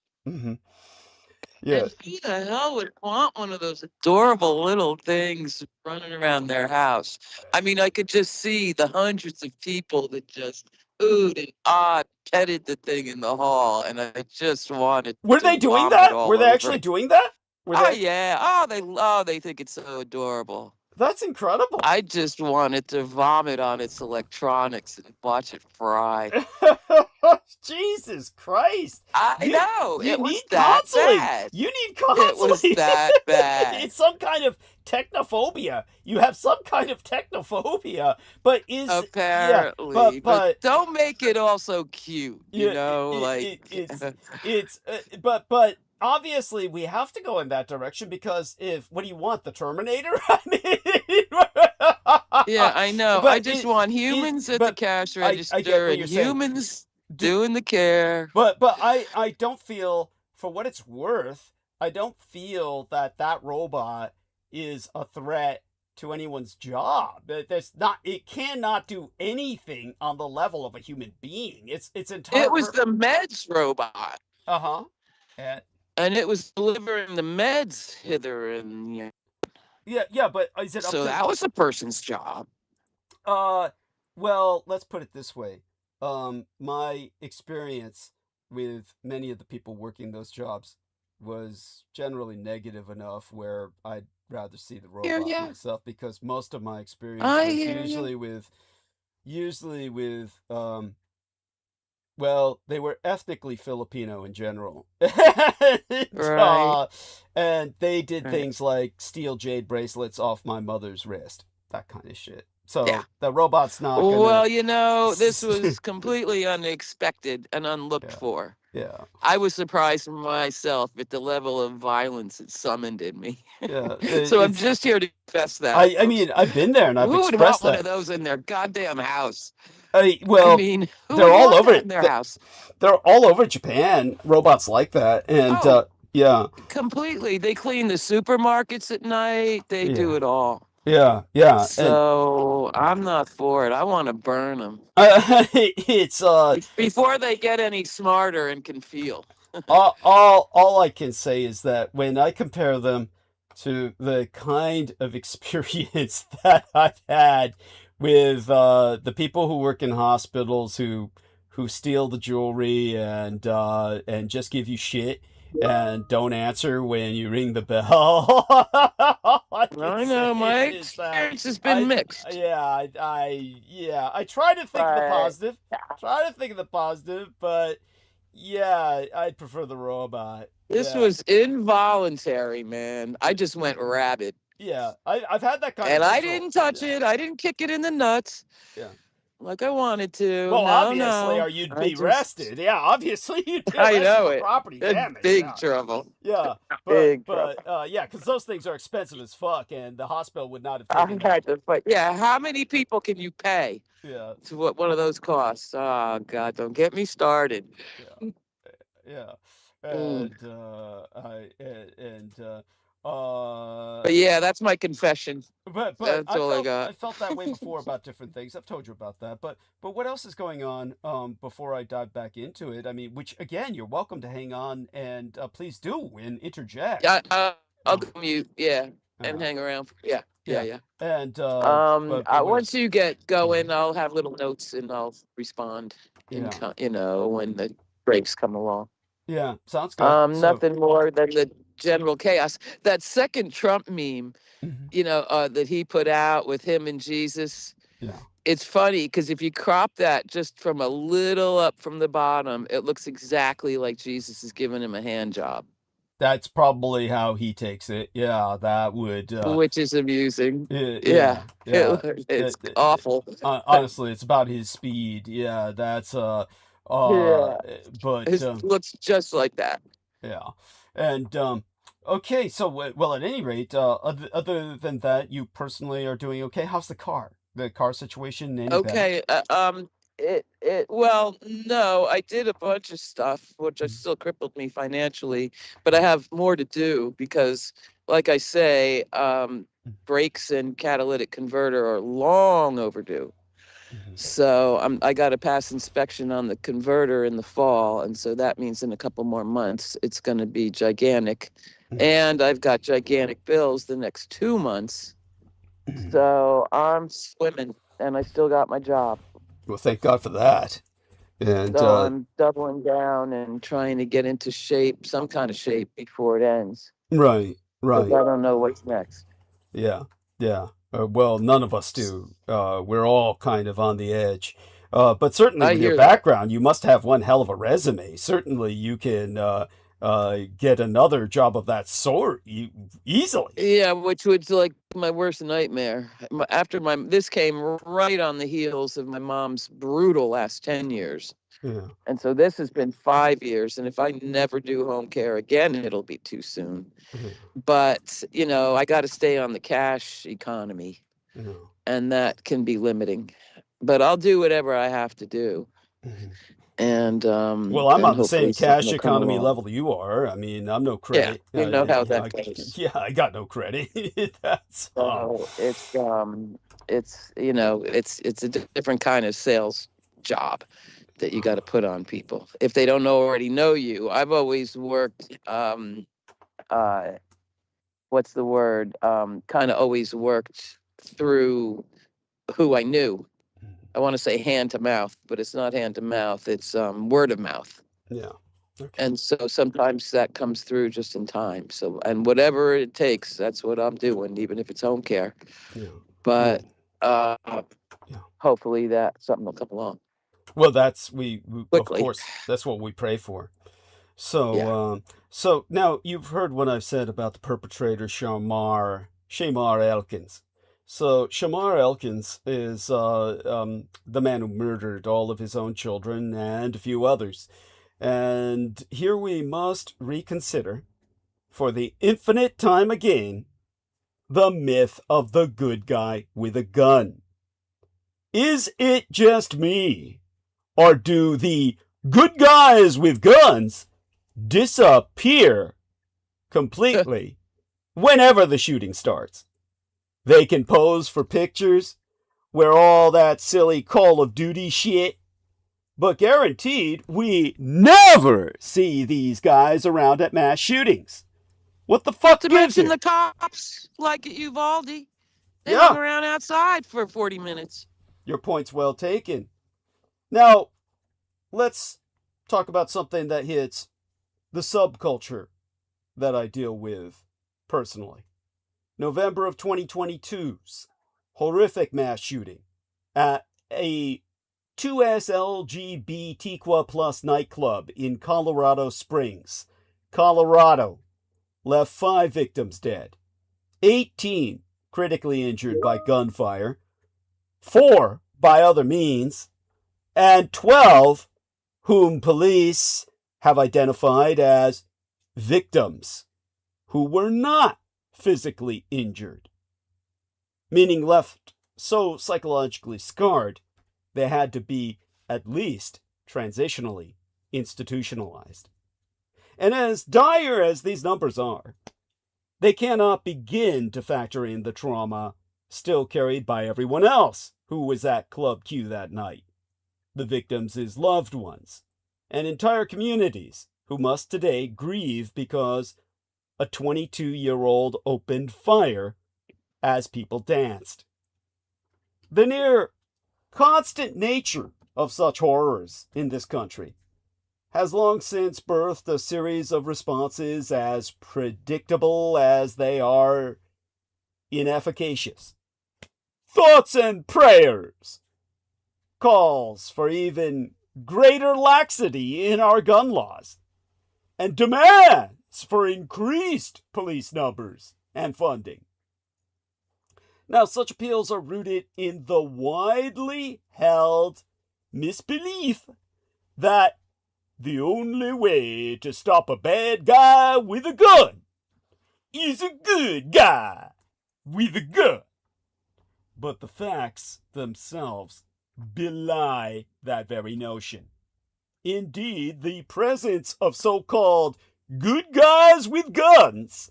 Yeah. And who the hell would want one of those adorable little things running around their house? I mean, I could just see the hundreds of people that just oohed and ahhed, petted the thing in the hall, and I just wanted Were they doing that? Were they actually doing that? Yeah. They think it's so adorable. That's incredible. I just wanted to vomit on its electronics and watch it fry. Jesus Christ. I know. You It was need that counseling. bad. You need counseling. It was that bad. It's some kind of technophobia. You have some kind of technophobia, but apparently, yeah, but don't make it all so cute. But obviously we have to go in that direction because what do you want, the Terminator? I mean, yeah, I know. I just want humans at the cash register and humans doing the care. But I don't feel, for what it's worth, I don't feel that robot is a threat to anyone's job. It cannot do anything on the level of a human being. It's entirely. It was the meds robot. And it was delivering the meds hither and yeah. But is it up so that was a person's job? Well, let's put it this way. My experience with many of the people working those jobs was generally negative enough where I'd rather see the robot myself, because most of my experience was usually with well, they were ethnically Filipino in general. Right. And they did things like steal jade bracelets off my mother's wrist, that kind of shit. So the robot's not gonna... Well, this was completely unexpected and unlooked for. Yeah. I was surprised myself at the level of violence it summoned in me. Yeah. So I'm just here to confess that. I mean, I've been there and I've expressed that. Who would want one of those in their goddamn house? Who they're all over in their house. They're all over Japan, robots like that. And yeah. Completely. They clean the supermarkets at night. They do it all. Yeah. So I'm not for it. I want to burn them. It's before they get any smarter and can feel. all I can say is that when I compare them to the kind of experience that I've had with the people who work in hospitals who steal the jewelry and just give you shit and don't answer when you ring the bell. I know my experience has been mixed. I try to think of the positive. Try to think of the positive, but Yeah, I'd prefer the Rōmā. This Yeah. was involuntary, man. I just went rabid. Yeah, I've had that kind And of I visceral. didn't touch it. I didn't kick it in the nuts. Yeah. Like I wanted to. Well, no, obviously, no. or you'd I be just- arrested. Yeah, obviously you'd be I arrested know for it. property In damage. big Yeah. trouble. Yeah, Big but yeah, because those things are expensive as fuck, and the hospital would not have I taken. had to fight. Yeah, how many people can you pay Yeah, to what one of those costs? Oh God, don't get me started. yeah, Mm. but yeah, that's my confession. But That's all I got. I felt that way before about different things. I've told you about that. But what else is going on? Before I dive back into it, I mean, which again, you're welcome to hang on and please do and interject. Yeah, I'll go mute. Yeah, and hang around. Yeah. And once you get going, I'll have little notes and I'll respond. Yeah. When the breaks come along. Yeah, sounds good. Nothing more than the general chaos. That second Trump meme, Mhm. that he put out with him and Jesus. Yeah. It's funny because if you crop that just from a little up from the bottom, it looks exactly like Jesus is giving him a hand job. That's probably how he takes it. Yeah, that would. Which is amusing. Yeah. It's awful. Honestly, it's about his speed. Yeah, that's Yeah. But It looks just like that. yeah, and okay. So well, at any rate, other than that, you personally are doing okay. How's the car? The car situation? Any better? Okay. Well, no, I did a bunch of stuff, which still crippled me financially, but I have more to do because, like I say, brakes and catalytic converter are long overdue. So I got to pass inspection on the converter in the fall, and so that means in a couple more months it's going to be gigantic, and I've got gigantic bills the next 2 months. So I'm swimming, and I still got my job. Well, thank God for that. And so I'm doubling down and trying to get into shape, some kind of shape, before it ends. Right. I don't know what's next. Yeah. Well, none of us do. We're all kind of on the edge. But certainly with your background, you must have one hell of a resume. Certainly you can get another job of that sort easily. Yeah, which was like my worst nightmare. This came right on the heels of my mom's brutal last 10 years. Yeah. And so this has been 5 years. And if I never do home care again, it'll be too soon. But, I got to stay on the cash economy. And that can be limiting. But I'll do whatever I have to do. And well, I'm on the same cash economy level you are. I mean, I'm no credit. Yeah, you know how that goes. Yeah, I got no credit. That's it's it's a different kind of sales job that you got to put on people if they don't already know you. I've always worked what's the word? Kind of always worked through who I knew. I want to say hand to mouth, but it's not hand to mouth. It's word of mouth. Yeah. Okay. And so sometimes that comes through just in time. So, and whatever it takes, that's what I'm doing, even if it's home care. Yeah. But hopefully that something will come along. Well, that's of course, that's what we pray for. So, so now you've heard what I've said about the perpetrator, Shamar Elkins. So Shamar Elkins is the man who murdered all of his own children and a few others. And here we must reconsider, for the infinite time again, the myth of the good guy with a gun. Is it just me, or do the good guys with guns disappear completely whenever the shooting starts? They can pose for pictures, wear all that silly Call of Duty shit, but guaranteed we never see these guys around at mass shootings. What the fuck to mention the cops, like at Uvalde, they hung around outside for 40 minutes. Your point's well taken. Now, let's talk about something that hits the subculture that I deal with personally. November of 2022's horrific mass shooting at a 2S LGBTQ+ nightclub in Colorado Springs, Colorado, left 5 victims dead, 18 critically injured by gunfire, 4 by other means, and 12 whom police have identified as victims who were not physically injured, meaning left so psychologically scarred they had to be at least transitionally institutionalized. And as dire as these numbers are, they cannot begin to factor in the trauma still carried by everyone else who was at Club Q that night, the victims' loved ones, and entire communities who must today grieve because a 22-year-old opened fire as people danced. The near constant nature of such horrors in this country has long since birthed a series of responses as predictable as they are inefficacious. Thoughts and prayers, calls for even greater laxity in our gun laws, and demands for increased police numbers and funding. Now, such appeals are rooted in the widely held misbelief that the only way to stop a bad guy with a gun is a good guy with a gun. But the facts themselves belie that very notion. Indeed, the presence of so-called good guys with guns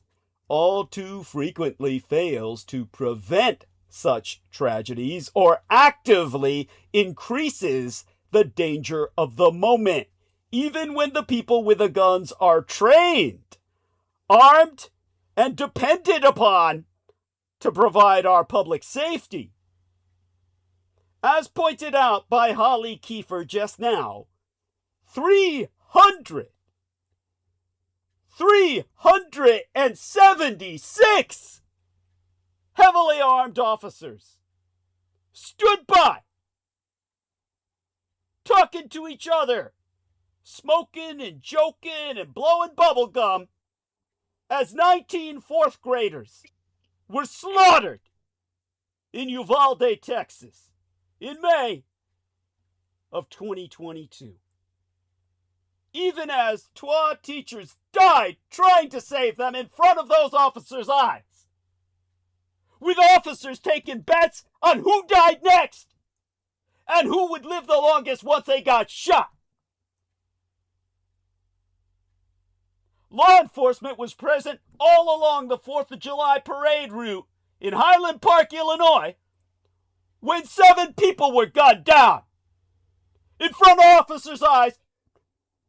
all too frequently fails to prevent such tragedies or actively increases the danger of the moment, even when the people with the guns are trained, armed, and depended upon to provide our public safety. As pointed out by Holly Kiefer just now, 376 heavily armed officers stood by, talking to each other, smoking and joking and blowing bubble gum as 19 fourth graders were slaughtered in Uvalde, Texas in May of 2022. Even as 12 teachers died trying to save them in front of those officers' eyes, with officers taking bets on who died next and who would live the longest once they got shot. Law enforcement was present all along the 4th of July parade route in Highland Park, Illinois, when 7 people were gunned down in front of officers' eyes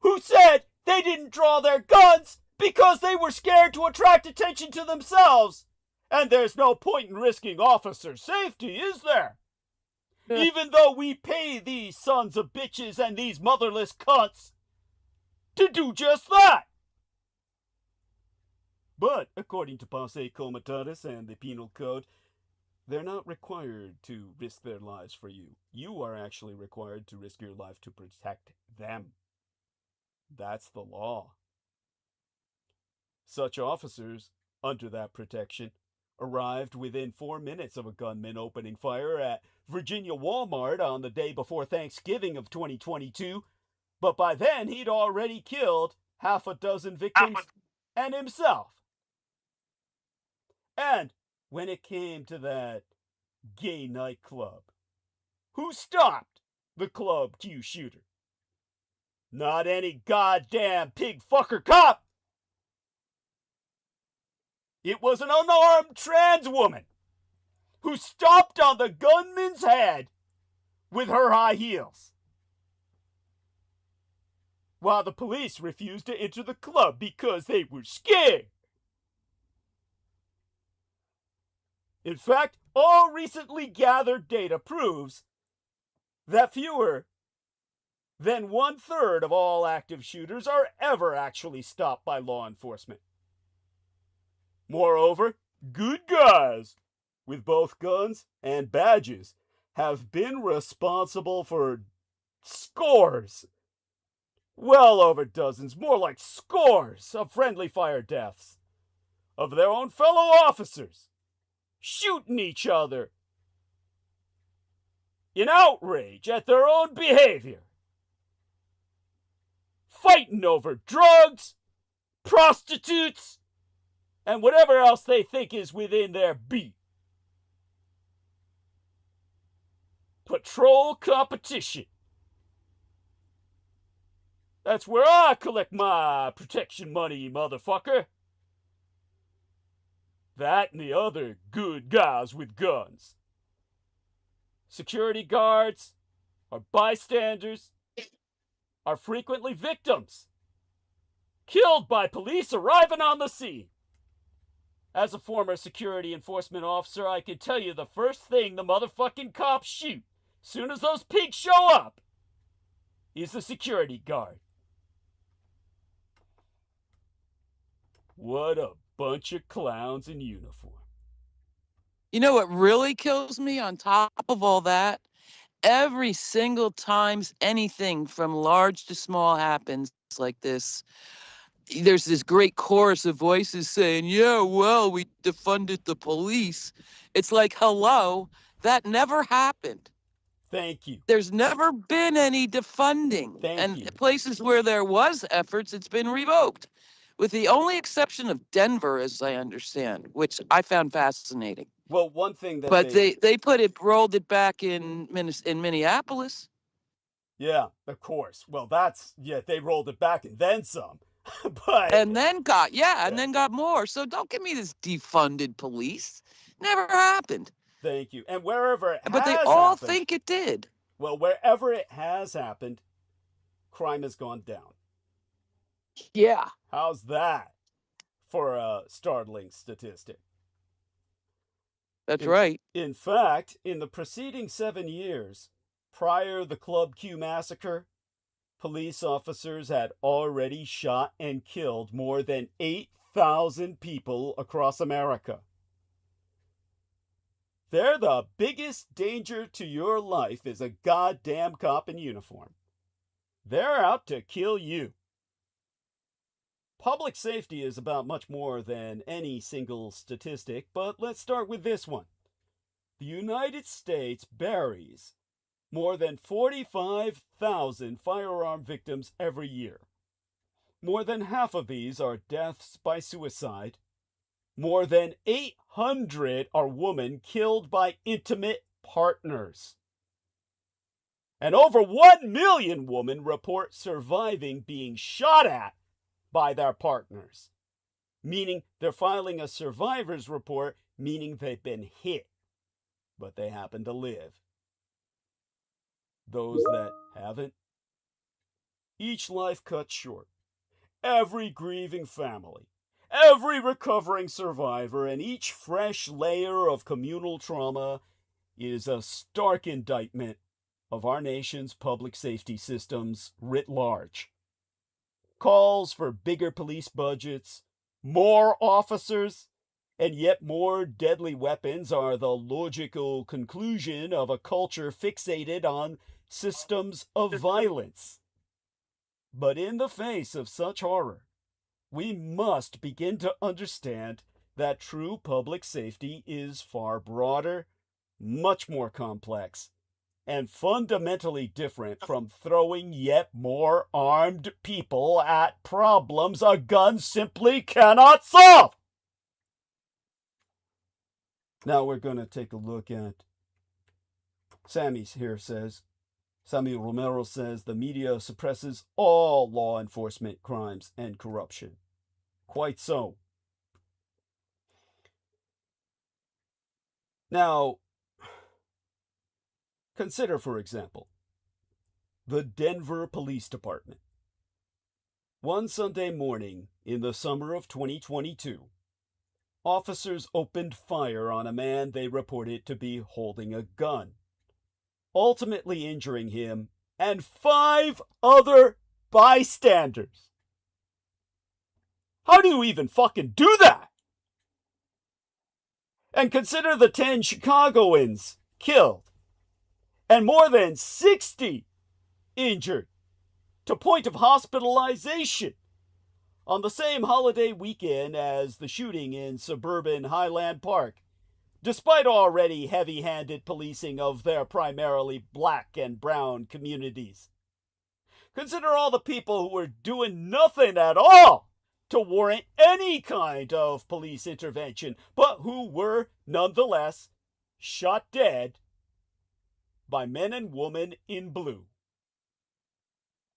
who said they didn't draw their guns because they were scared to attract attention to themselves. And there's no point in risking officer safety, is there? Even though we pay these sons of bitches and these motherless cunts to do just that. But according to Posse Comitatus and the Penal Code, they're not required to risk their lives for you. You are actually required to risk your life to protect them. That's the law. Such officers, under that protection, arrived within 4 minutes of a gunman opening fire at Virginia Walmart on the day before Thanksgiving of 2022, but by then he'd already killed half a dozen victims and himself. And when it came to that gay nightclub, who stopped the Club Q shooter? Not any goddamn pig fucker cop. It was an unarmed trans woman who stomped on the gunman's head with her high heels, while the police refused to enter the club because they were scared. In fact, all recently gathered data proves that fewer than 1/3 of all active shooters are ever actually stopped by law enforcement. Moreover, good guys with both guns and badges have been responsible for scores, well over dozens, more like scores of friendly fire deaths of their own fellow officers, shooting each other in outrage at their own behavior, fighting over drugs, prostitutes, and whatever else they think is within their beat. Patrol competition. That's where I collect my protection money, motherfucker. That and the other good guys with guns. Security guards are bystanders, are frequently victims, killed by police arriving on the scene. As a former security enforcement officer, I can tell you the first thing the motherfucking cops shoot, soon as those pigs show up, is the security guard. What a bunch of clowns in uniform. You know what really kills me on top of all that? Every single time anything from large to small happens like this, there's this great chorus of voices saying, yeah, well, we defunded the police. It's like, hello, that never happened. Thank you. There's never been any defunding. Thank you. Places where there was efforts, it's been revoked. With the only exception of Denver, as I understand, which I found fascinating. Well, one thing that But they rolled it back in Minneapolis. Yeah, of course. Well, they rolled it back and then some. But and then got more. So don't give me this defunded police. Never happened. Thank you. And wherever it But has they all happened, think it did. Well, wherever it has happened, crime has gone down. Yeah. How's that for a startling statistic? That's right. In fact, in the preceding 7 years, prior the Club Q massacre, police officers had already shot and killed more than 8,000 people across America. They're the biggest danger to your life is a goddamn cop in uniform. They're out to kill you. Public safety is about much more than any single statistic, but let's start with this one. The United States buries more than 45,000 firearm victims every year. More than half of these are deaths by suicide. More than 800 are women killed by intimate partners. And over 1 million women report surviving being shot at by their partners, meaning they're filing a survivor's report, meaning they've been hit, but they happen to live. Those that haven't, each life cut short, every grieving family, every recovering survivor, and each fresh layer of communal trauma is a stark indictment of our nation's public safety systems writ large. Calls for bigger police budgets, more officers, and yet more deadly weapons are the logical conclusion of a culture fixated on systems of violence. But in the face of such horror, we must begin to understand that true public safety is far broader, much more complex, and fundamentally different from throwing yet more armed people at problems a gun simply cannot solve. Now we're going to take a look at Sammy's here says, Sammy Romero says, the media suppresses all law enforcement crimes and corruption. Quite so. Now, consider, for example, the Denver Police Department. One Sunday morning in the summer of 2022, officers opened fire on a man they reported to be holding a gun, ultimately injuring him and 5 other bystanders. How do you even fucking do that? And consider the 10 Chicagoans killed and more than 60 injured to point of hospitalization on the same holiday weekend as the shooting in suburban Highland Park, despite already heavy-handed policing of their primarily black and brown communities. Consider all the people who were doing nothing at all to warrant any kind of police intervention, but who were nonetheless shot dead by men and women in blue.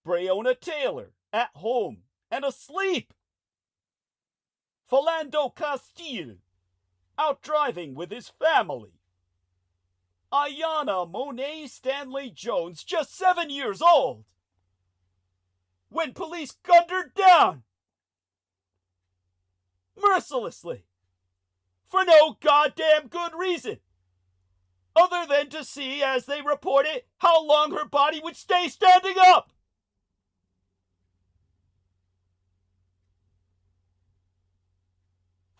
Breonna Taylor, at home and asleep. Philando Castile, out driving with his family. Ayanna Monet Stanley Jones, just 7 years old, when police gunned her down mercilessly for no goddamn good reason, other than to see, as they reported, how long her body would stay standing up.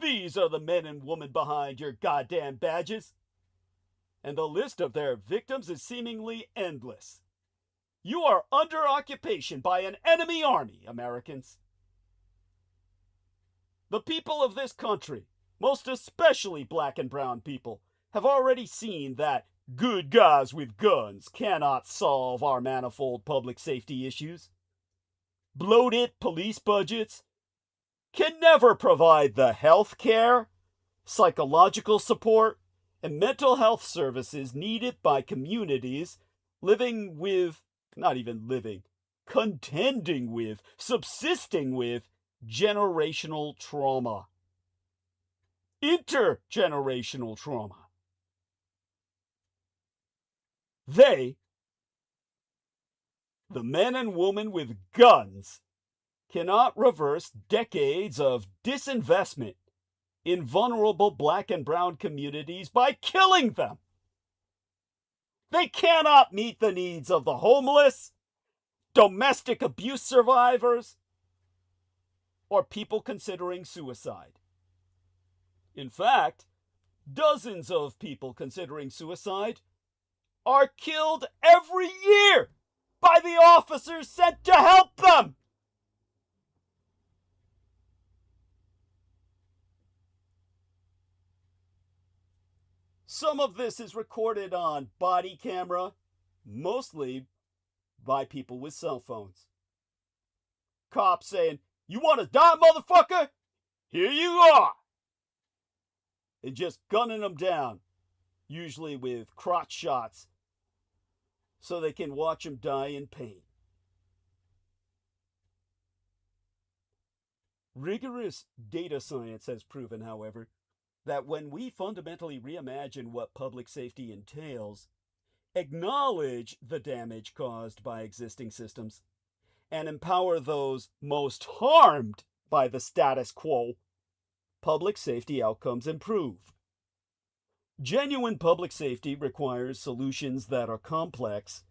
These are the men and women behind your goddamn badges. And the list of their victims is seemingly endless. You are under occupation by an enemy army, Americans. The people of this country, most especially black and brown people, have already seen that good guys with guns cannot solve our manifold public safety issues. Bloated police budgets can never provide the health care, psychological support, and mental health services needed by communities living with, not even living, contending with, subsisting with generational trauma. Intergenerational trauma. They, the men and women with guns, cannot reverse decades of disinvestment in vulnerable black and brown communities by killing them. They cannot meet the needs of the homeless, domestic abuse survivors, or people considering suicide. In fact, dozens of people considering suicide are killed every year by the officers sent to help them. Some of this is recorded on body camera, mostly by people with cell phones. Cops saying, "You want to die, motherfucker? Here you are!" And just gunning them down, usually with crotch shots, so they can watch them die in pain. Rigorous data science has proven, however, that when we fundamentally reimagine what public safety entails, acknowledge the damage caused by existing systems, and empower those most harmed by the status quo, public safety outcomes improve. Genuine public safety requires solutions that are complex,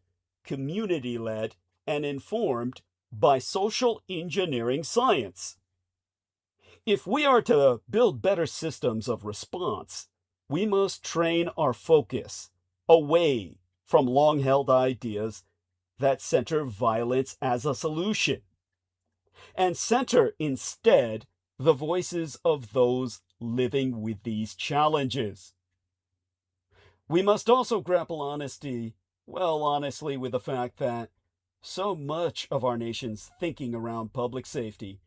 community-led, and informed by social engineering science. If we are to build better systems of response, we must train our focus away from long-held ideas that center violence as a solution, and center instead the voices of those living with these challenges. We must also grapple honestly with the fact that so much of our nation's thinking around public safety,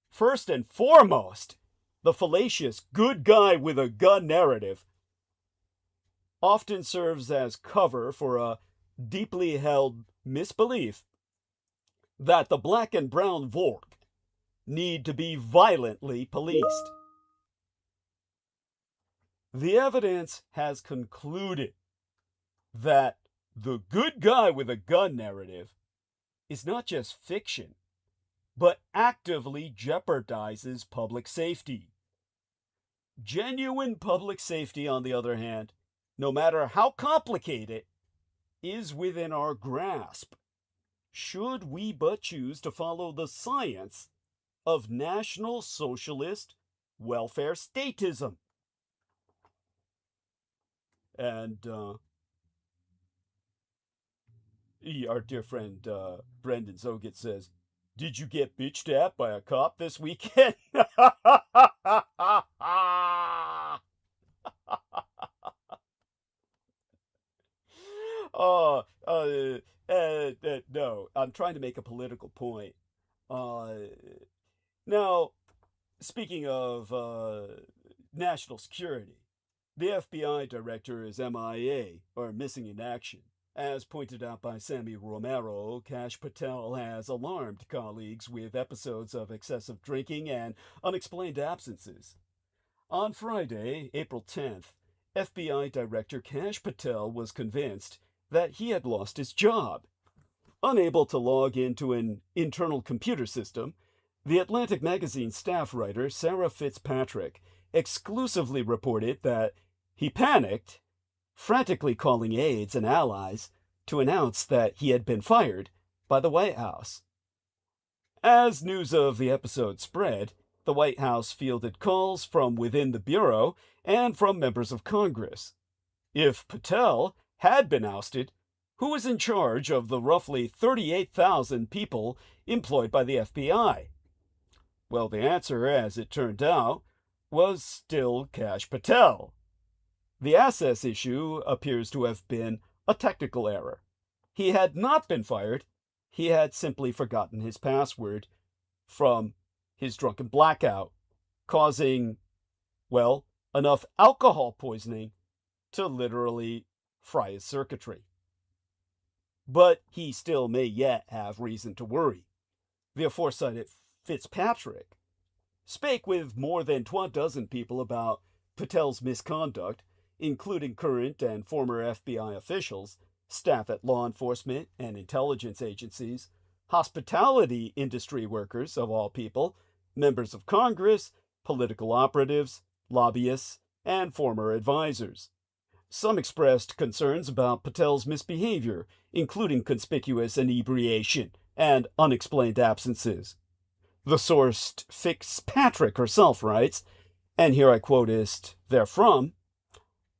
first and foremost, the fallacious good guy with a gun narrative, often serves as cover for a deeply held misbelief that the black and brown Volk need to be violently policed. The evidence has concluded that the good guy with a gun narrative is not just fiction, but actively jeopardizes public safety. Genuine public safety, on the other hand, no matter how complicated, is within our grasp, should we but choose to follow the science of National Socialist welfare statism. And Our dear friend Brendan Zoget says, did you get bitched at by a cop this weekend? Oh, no, I'm trying to make a political point. Now, speaking of national security, the FBI director is MIA, or missing in action. As pointed out by Sammy Romero, Kash Patel has alarmed colleagues with episodes of excessive drinking and unexplained absences. On Friday, April 10th, FBI Director Kash Patel was convinced that he had lost his job. Unable to log into an internal computer system, the Atlantic Magazine staff writer Sarah Fitzpatrick exclusively reported that he panicked, frantically calling aides and allies to announce that he had been fired by the White House. As news of the episode spread, the White House fielded calls from within the Bureau and from members of Congress. If Patel had been ousted, who was in charge of the roughly 38,000 people employed by the FBI? Well, the answer, as it turned out, was still Kash Patel. The access issue appears to have been a technical error. He had not been fired. He had simply forgotten his password from his drunken blackout, causing, well, enough alcohol poisoning to literally fry his circuitry. But he still may yet have reason to worry. The aforesaid Fitzpatrick spake with more than 12 people about Patel's misconduct, including current and former FBI officials, staff at law enforcement and intelligence agencies, hospitality industry workers of all people, members of Congress, political operatives, lobbyists, and former advisors. Some expressed concerns about Patel's misbehavior, including conspicuous inebriation and unexplained absences. The source Fitzpatrick herself writes, and here I quotest therefrom,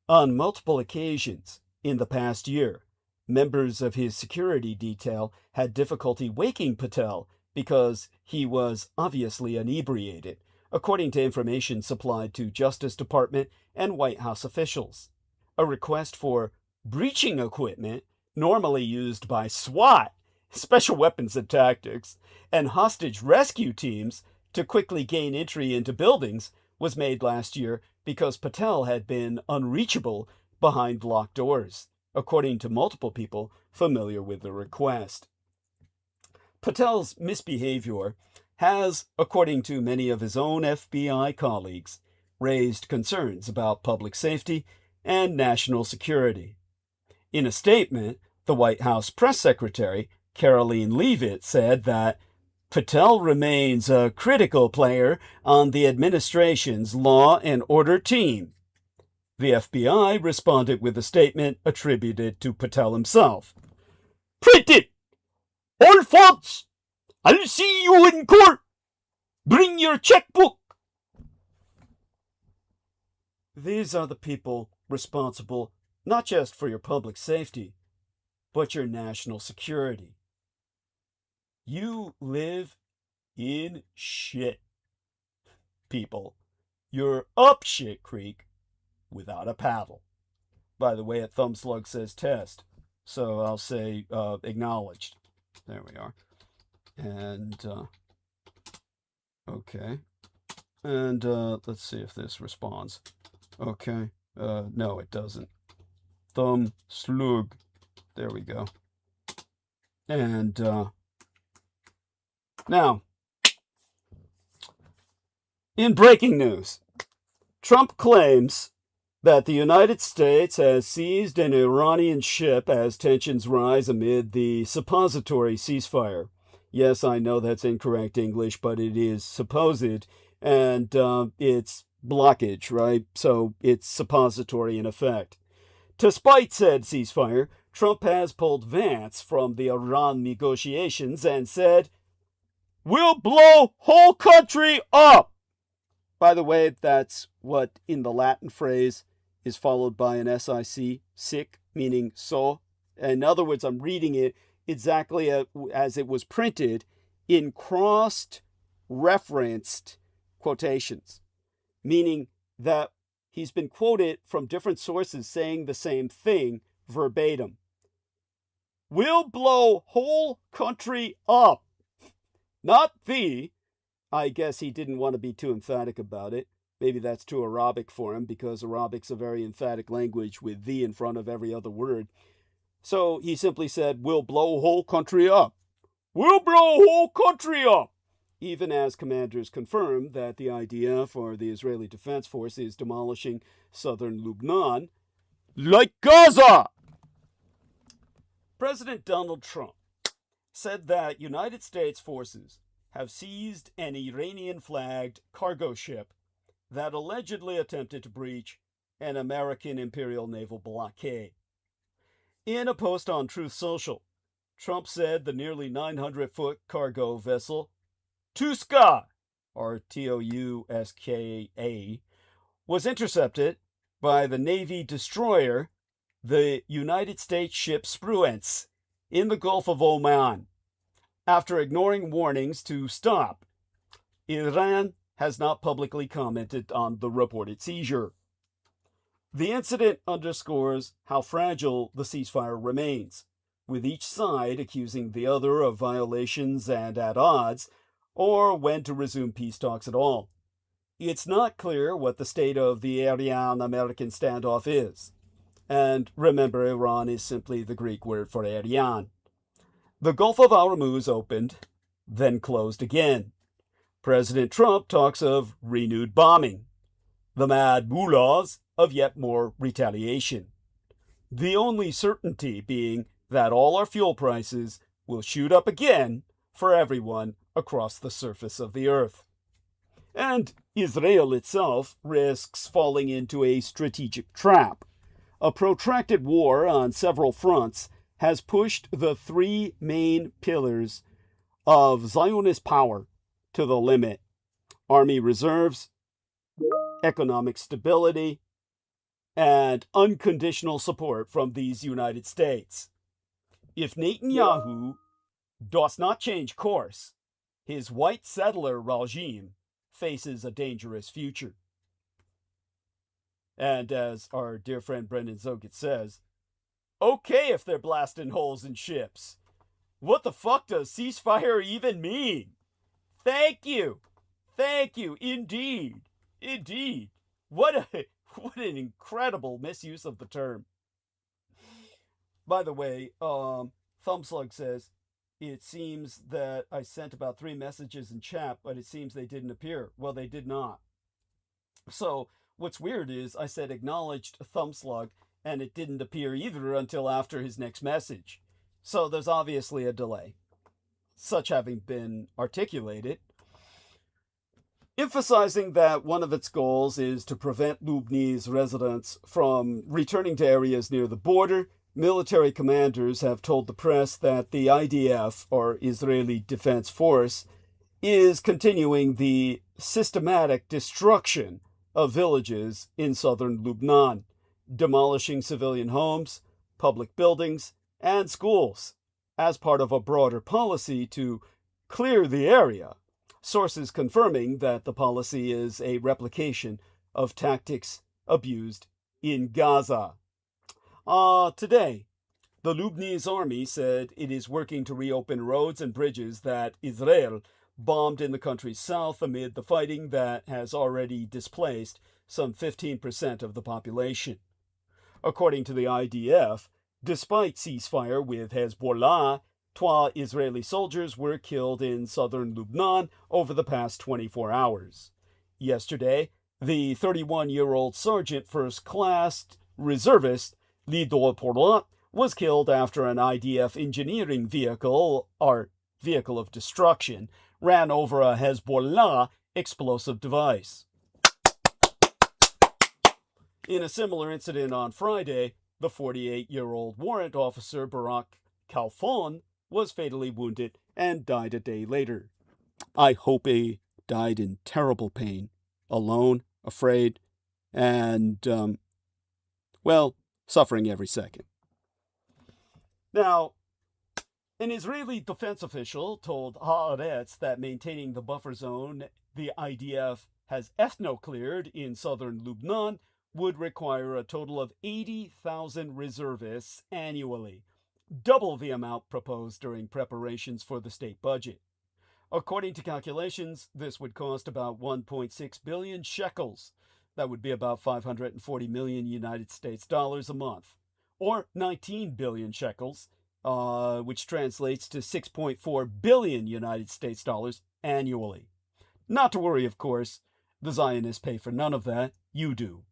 on multiple occasions in the past year, members of his security detail had difficulty waking Patel because he was obviously inebriated, according to information supplied to Justice Department and White House officials. A request for breaching equipment, normally used by SWAT, Special Weapons and Tactics, and hostage rescue teams to quickly gain entry into buildings was made last year because Patel had been unreachable behind locked doors, according to multiple people familiar with the request. Patel's misbehavior has, according to many of his own FBI colleagues, raised concerns about public safety and national security. In a statement, the White House press secretary, Karoline Leavitt, said that Patel remains a critical player on the administration's law and order team. The FBI responded with a statement attributed to Patel himself. Print it! All faults! I'll see you in court! Bring your checkbook! These are the people responsible not just for your public safety, but your national security. You live in shit, people. You're up shit creek without a paddle. By the way, at Thumbslug says test, so I'll say acknowledged. There we are. And, okay. And let's see if this responds. Okay. No, it doesn't. Thumbslug. There we go. And, now, in breaking news, Trump claims that the United States has seized an Iranian ship as tensions rise amid the suppository ceasefire. Yes, I know that's incorrect English, but it is supposed, and it's blockage, right? So it's suppository in effect. To spite said ceasefire, Trump has pulled Vance from the Iran negotiations and said, "We'll blow whole country up." By the way, that's what in the Latin phrase is followed by an SIC, sic, meaning so. In other words, I'm reading it exactly as it was printed in cross-referenced quotations, meaning that he's been quoted from different sources saying the same thing verbatim. We'll blow whole country up. Not the. I guess he didn't want to be too emphatic about it. Maybe that's too Arabic for him, because Arabic's a very emphatic language with the in front of every other word. So he simply said, we'll blow whole country up. We'll blow whole country up. Even as commanders confirmed that the idea for the Israeli Defense Force is demolishing southern Lebanon, like Gaza. President Donald Trump said that United States forces have seized an Iranian-flagged cargo ship that allegedly attempted to breach an American Imperial Naval blockade. In a post on Truth Social, Trump said the nearly 900-foot cargo vessel Tuska, or Touska, was intercepted by the Navy destroyer, the United States ship Spruance, in the Gulf of Oman. After ignoring warnings to stop, Iran has not publicly commented on the reported seizure. The incident underscores how fragile the ceasefire remains, with each side accusing the other of violations and at odds, or when to resume peace talks at all. It's not clear what the state of the Iranian-American standoff is. And remember, Iran is simply the Greek word for Arian. The Gulf of Hormuz opened, then closed again. President Trump talks of renewed bombing, the mad mullahs of yet more retaliation. The only certainty being that all our fuel prices will shoot up again for everyone across the surface of the earth. And Israel itself risks falling into a strategic trap. A protracted war on several fronts has pushed the three main pillars of Zionist power to the limit: army reserves, economic stability, and unconditional support from these United States. If Netanyahu does not change course, his white settler regime faces a dangerous future. And as our dear friend Brendan Zogit says, okay if they're blasting holes in ships. What the fuck does ceasefire even mean? Thank you. Thank you. Indeed. Indeed. What an incredible misuse of the term. By the way, Thumbslug says, it seems that I sent about 3 messages in chat, but it seems they didn't appear. Well, they did not. So what's weird is I said acknowledged Thumbslug, and it didn't appear either until after his next message. So there's obviously a delay. Such having been articulated, emphasizing that one of its goals is to prevent Lebanese residents from returning to areas near the border, military commanders have told the press that the IDF, or Israeli Defense Force, is continuing the systematic destruction of villages in southern Lebanon, demolishing civilian homes, public buildings, and schools as part of a broader policy to clear the area. Sources confirming that the policy is a replication of tactics abused in Gaza. Today, the Lebanese army said it is working to reopen roads and bridges that Israel bombed in the country's south amid the fighting that has already displaced some 15% of the population. According to the IDF, despite ceasefire with Hezbollah, 12 Israeli soldiers were killed in southern Lebanon over the past 24 hours. Yesterday, the 31-year-old Sergeant First Class reservist dy41926 was killed after an IDF engineering vehicle, or vehicle of destruction, ran over a Hezbollah explosive device. In a similar incident on Friday, the 48-year-old warrant officer Barak Kalfon was fatally wounded and died a day later. I hope he died in terrible pain, alone, afraid, and, suffering every second. Now, An Israeli defense official told Haaretz that maintaining the buffer zone the IDF has ethno-cleared in southern Lebanon would require a total of 80,000 reservists annually, double the amount proposed during preparations for the state budget. According to calculations, this would cost about 1.6 billion shekels. That would be about 540 million United States dollars a month, or 19 billion shekels, which translates to 6.4 billion United States dollars annually. Not to worry, of course, the Zionists pay for none of that. You do.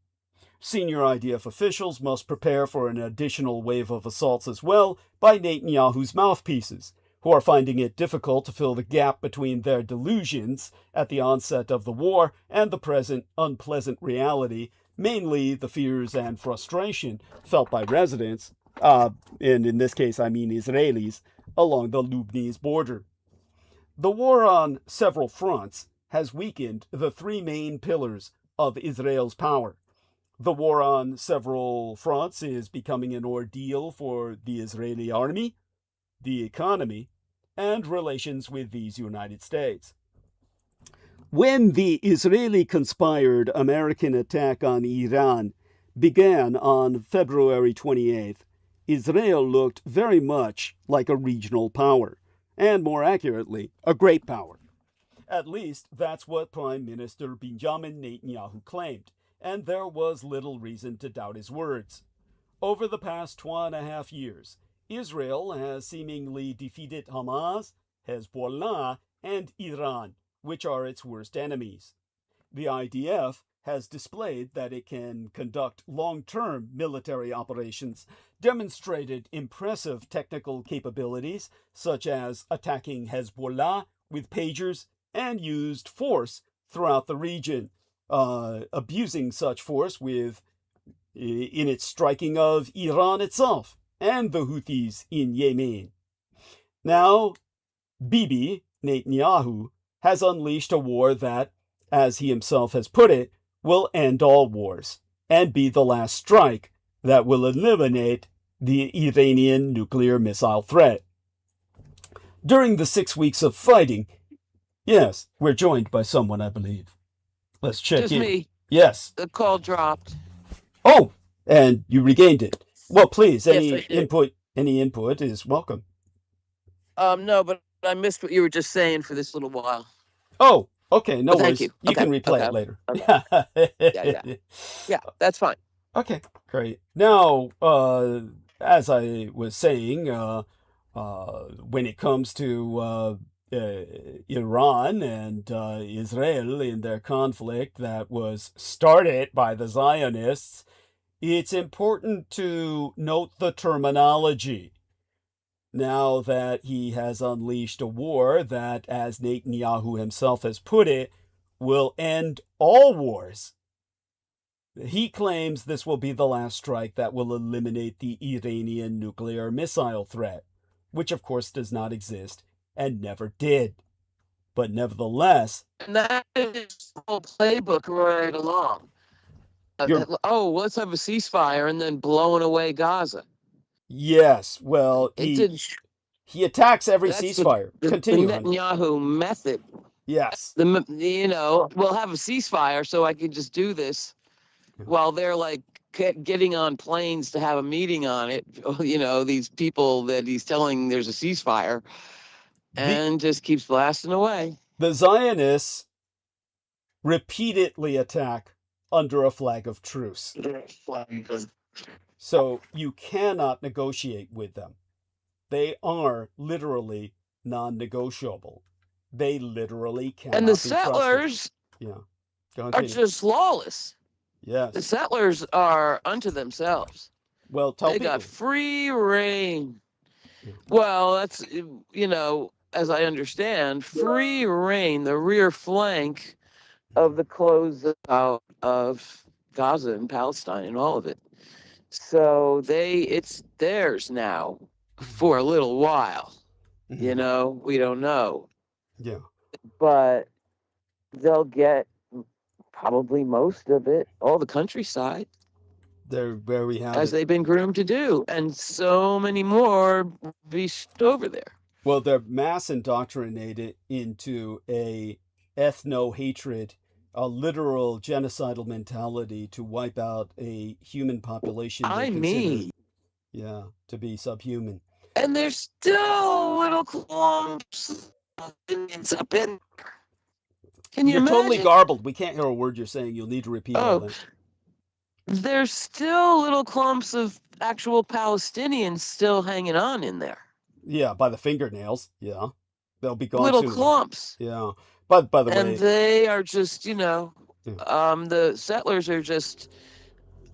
Senior IDF officials must prepare for an additional wave of assaults as well by Netanyahu's mouthpieces, who are finding it difficult to fill the gap between their delusions at the onset of the war and the present unpleasant reality, mainly the fears and frustration felt by residents, and in this case I mean Israelis, along the Lebanese border. The war on several fronts has weakened the three main pillars of Israel's power. The war on several fronts is becoming an ordeal for the Israeli army, the economy, and relations with these United States. When the Israeli-conspired American attack on Iran began on February 28th, Israel looked very much like a regional power, and more accurately, a great power. At least, that's what Prime Minister Benjamin Netanyahu claimed, and there was little reason to doubt his words. Over the past 2.5 years, Israel has seemingly defeated Hamas, Hezbollah, and Iran, which are its worst enemies. The IDF has displayed that it can conduct long-term military operations, demonstrated impressive technical capabilities, such as attacking Hezbollah with pagers, and used force throughout the region, abusing such force in its striking of Iran itself and the Houthis in Yemen. Now, Bibi Netanyahu has unleashed a war that, as he himself has put it, will end all wars and be the last strike that will eliminate the Iranian nuclear missile threat. During the 6 weeks of fighting, yes, we're joined by someone, I believe. Let's check Just in. me. Yes. The call dropped. Oh, and you regained it. Well, please, Yes, any I did. input is welcome. No, but I missed what you were just saying for this little while. Oh, okay, no But thank worries. you. You Okay, can replay okay, it later. okay. Yeah, that's fine. Okay, great. Now, as I was saying, when it comes to Iran and Israel in their conflict that was started by the Zionists, it's important to note the terminology. Now that he has unleashed a war that, as Netanyahu himself has put it, will end all wars. He claims this will be the last strike that will eliminate the Iranian nuclear missile threat, which of course does not exist and never did. But nevertheless... And that is the whole playbook right along. Let's have a ceasefire and then blowing away Gaza. Yes, well, he attacks every ceasefire, continually. The Netanyahu method. Yes. We'll have a ceasefire so I can just do this while they're like getting on planes to have a meeting on it. These people that he's telling there's a ceasefire and just keeps blasting away. The Zionists repeatedly attack under a flag of truce. So you cannot negotiate with them. They are literally non-negotiable. They literally cannot and the be settlers trusted. are just lawless. Yes. The settlers are unto themselves. Well, tell they people. Got free reign. Well, that's, as I understand, free reign, the rear flank of the closeout of Gaza and Palestine and all of it. So it's theirs now for a little while. Mm-hmm. We don't know. Yeah. But they'll get probably most of it, all the countryside. There, where we have as it. they've been groomed to do, and so many more be shipped over there. Well, they're mass indoctrinated into a ethno-hatred, a literal genocidal mentality to wipe out a human population they consider, to be subhuman. And there's still little clumps of Indians up in. Can you You're imagine? totally garbled. We can't hear a word you're saying. You'll need to repeat all that. There's still little clumps of actual Palestinians still hanging on in there. Yeah, by the fingernails. Yeah. They'll be gone Little soon. clumps. Yeah. But by the way. And they are just, the settlers are just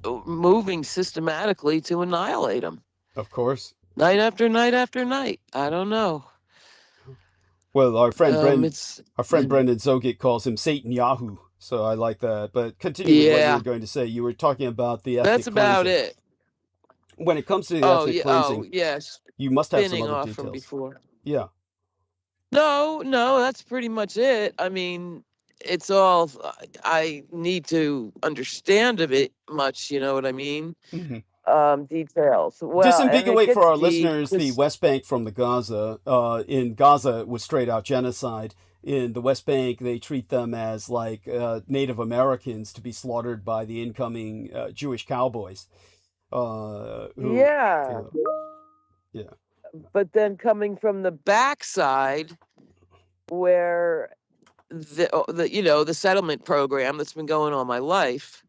moving systematically to annihilate them. Of course. Night after night after night. I don't know. Well, our friend Brendan Zogic calls him Satan Yahoo. So I like that. But continue with what you were going to say. You were talking about the ethnic cleansing. That's about it. When it comes to the ethnic cleansing, yes. You must have some Spinning other off details. From before. Yeah. No, that's pretty much it. I mean, it's all, I need to understand of it much, you know what I mean? Mm-hmm. Details. Well, disambiguate for our listeners the West Bank from the Gaza. In Gaza, it was straight out genocide. In the West Bank, they treat them as like Native Americans to be slaughtered by the incoming Jewish cowboys. Yeah. But then coming from the backside, where the settlement program that's been going on my life,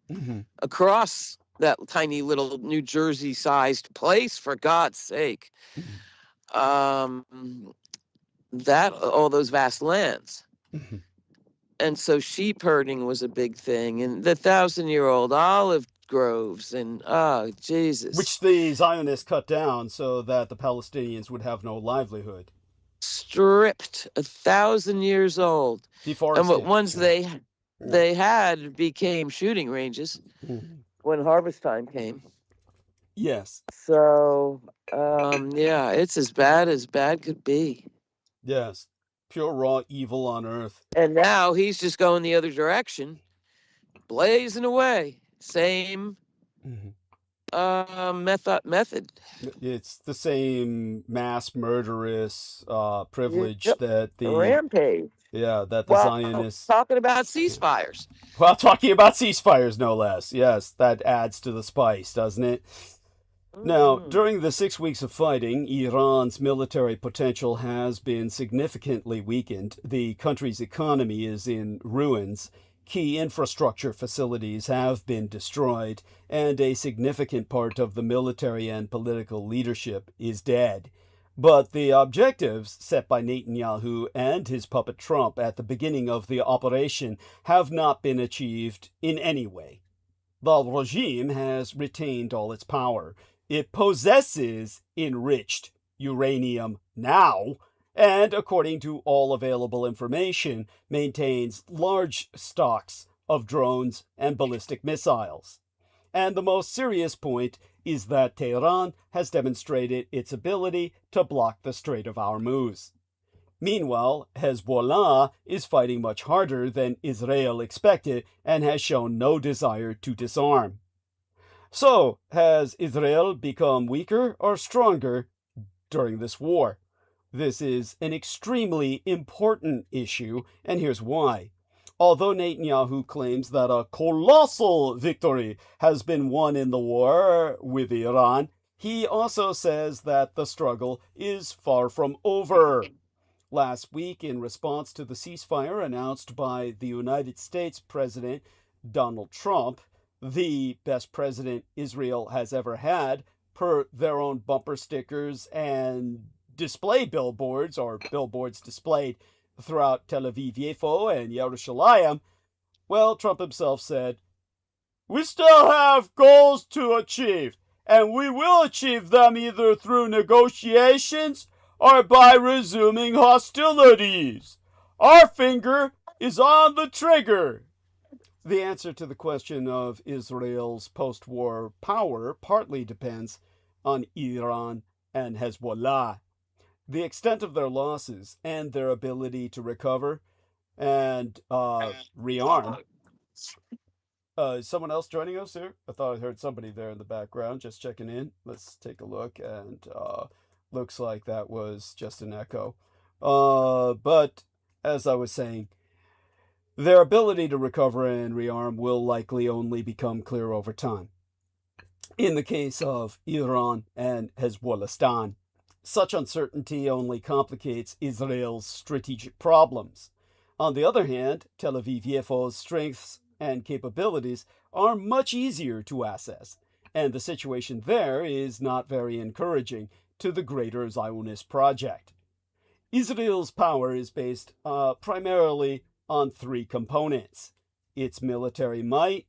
across that tiny little New Jersey-sized place, for God's sake, all those vast lands. And so sheep herding was a big thing, and the 1,000-year-old olive groves, and Jesus, which the Zionists cut down so that the Palestinians would have no livelihood. Stripped, 1,000 years old, deforested. And what ones they had became shooting ranges when harvest time came. Yes. So it's as bad could be. Yes. Pure raw evil on earth. And now he's just going the other direction, blazing away. Same method. It's the same mass murderous privilege that the rampage. Yeah, that the Zionists talking about ceasefires. Well, talking about ceasefires, no less. Yes, that adds to the spice, doesn't it? Now, during the 6 weeks of fighting, Iran's military potential has been significantly weakened. The country's economy is in ruins. Key infrastructure facilities have been destroyed, and a significant part of the military and political leadership is dead. But the objectives set by Netanyahu and his puppet Trump at the beginning of the operation have not been achieved in any way. The regime has retained all its power. It possesses enriched uranium now, and according to all available information, maintains large stocks of drones and ballistic missiles. And the most serious point is that Tehran has demonstrated its ability to block the Strait of Hormuz. Meanwhile, Hezbollah is fighting much harder than Israel expected and has shown no desire to disarm. So, has Israel become weaker or stronger during this war? This is an extremely important issue, and here's why. Although Netanyahu claims that a colossal victory has been won in the war with Iran, he also says that the struggle is far from over. Last week, in response to the ceasefire announced by the United States President Donald Trump, the best president Israel has ever had, per their own bumper stickers and display billboards, or billboards displayed throughout Tel Aviv-Yafo and Yerushalayim, well, Trump himself said, "We still have goals to achieve, and we will achieve them either through negotiations or by resuming hostilities. Our finger is on the trigger." The answer to the question of Israel's post-war power partly depends on Iran and Hezbollah. The extent of their losses and their ability to recover and rearm Is someone else joining us here? I thought I heard somebody there in the background just checking in. Let's take a look, and looks like that was just an echo. But as I was saying, their ability to recover and rearm will likely only become clear over time. In the case of Iran and Hezbollah, such uncertainty only complicates Israel's strategic problems. On the other hand, Tel Aviv-Yeffo's strengths and capabilities are much easier to assess, and the situation there is not very encouraging to the greater Zionist project. Israel's power is based primarily on three components: its military might,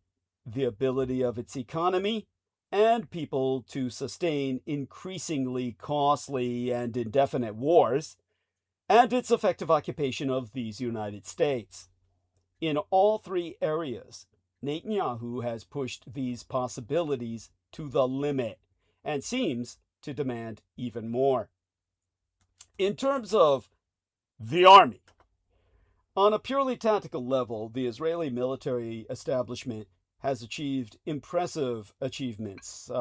the ability of its economy, and people to sustain increasingly costly and indefinite wars, and its effective occupation of these United States. In all three areas, Netanyahu has pushed these possibilities to the limit and seems to demand even more. In terms of the army, on a purely tactical level, the Israeli military establishment has achieved impressive achievements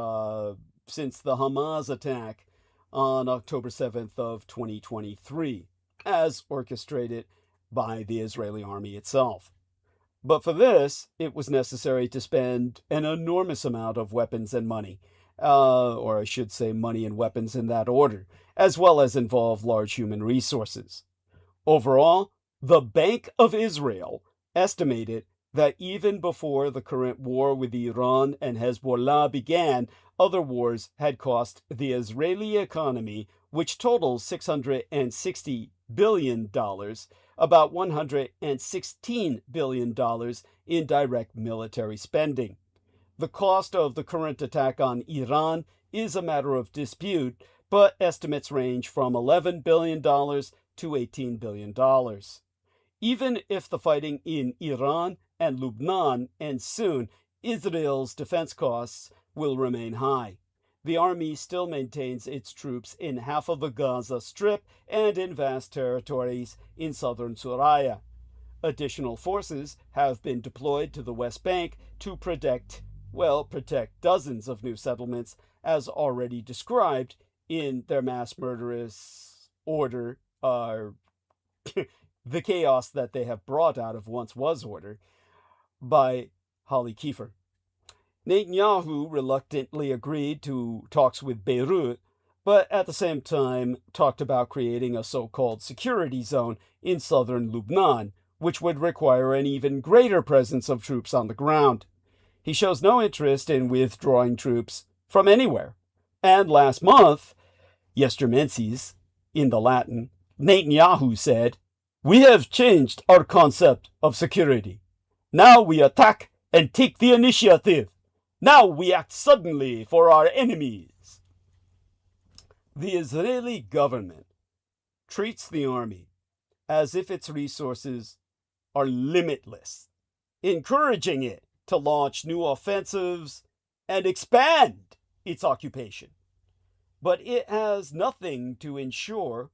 since the Hamas attack on October 7th of 2023, as orchestrated by the Israeli army itself. But for this, it was necessary to spend an enormous amount of weapons and money, or I should say money and weapons in that order, as well as involve large human resources. Overall, the Bank of Israel estimated that even before the current war with Iran and Hezbollah began, other wars had cost the Israeli economy, which totals $660 billion, about $116 billion in direct military spending. The cost of the current attack on Iran is a matter of dispute, but estimates range from $11 billion to $18 billion. Even if the fighting in Iran and Lebanon ends soon, Israel's defense costs will remain high. The army still maintains its troops in half of the Gaza Strip and in vast territories in southern Syria. Additional forces have been deployed to the West Bank to protect dozens of new settlements, as already described in their mass murderous order, the chaos that they have brought out of once was order, by Holly Kiefer. Netanyahu reluctantly agreed to talks with Beirut, but at the same time talked about creating a so-called security zone in southern Lebanon, which would require an even greater presence of troops on the ground. He shows no interest in withdrawing troops from anywhere. And last month, yestermensis, in the Latin, Netanyahu said, "We have changed our concept of security. Now we attack and take the initiative. Now we act suddenly for our enemies." The Israeli government treats the army as if its resources are limitless, encouraging it to launch new offensives and expand its occupation. But it has nothing to ensure,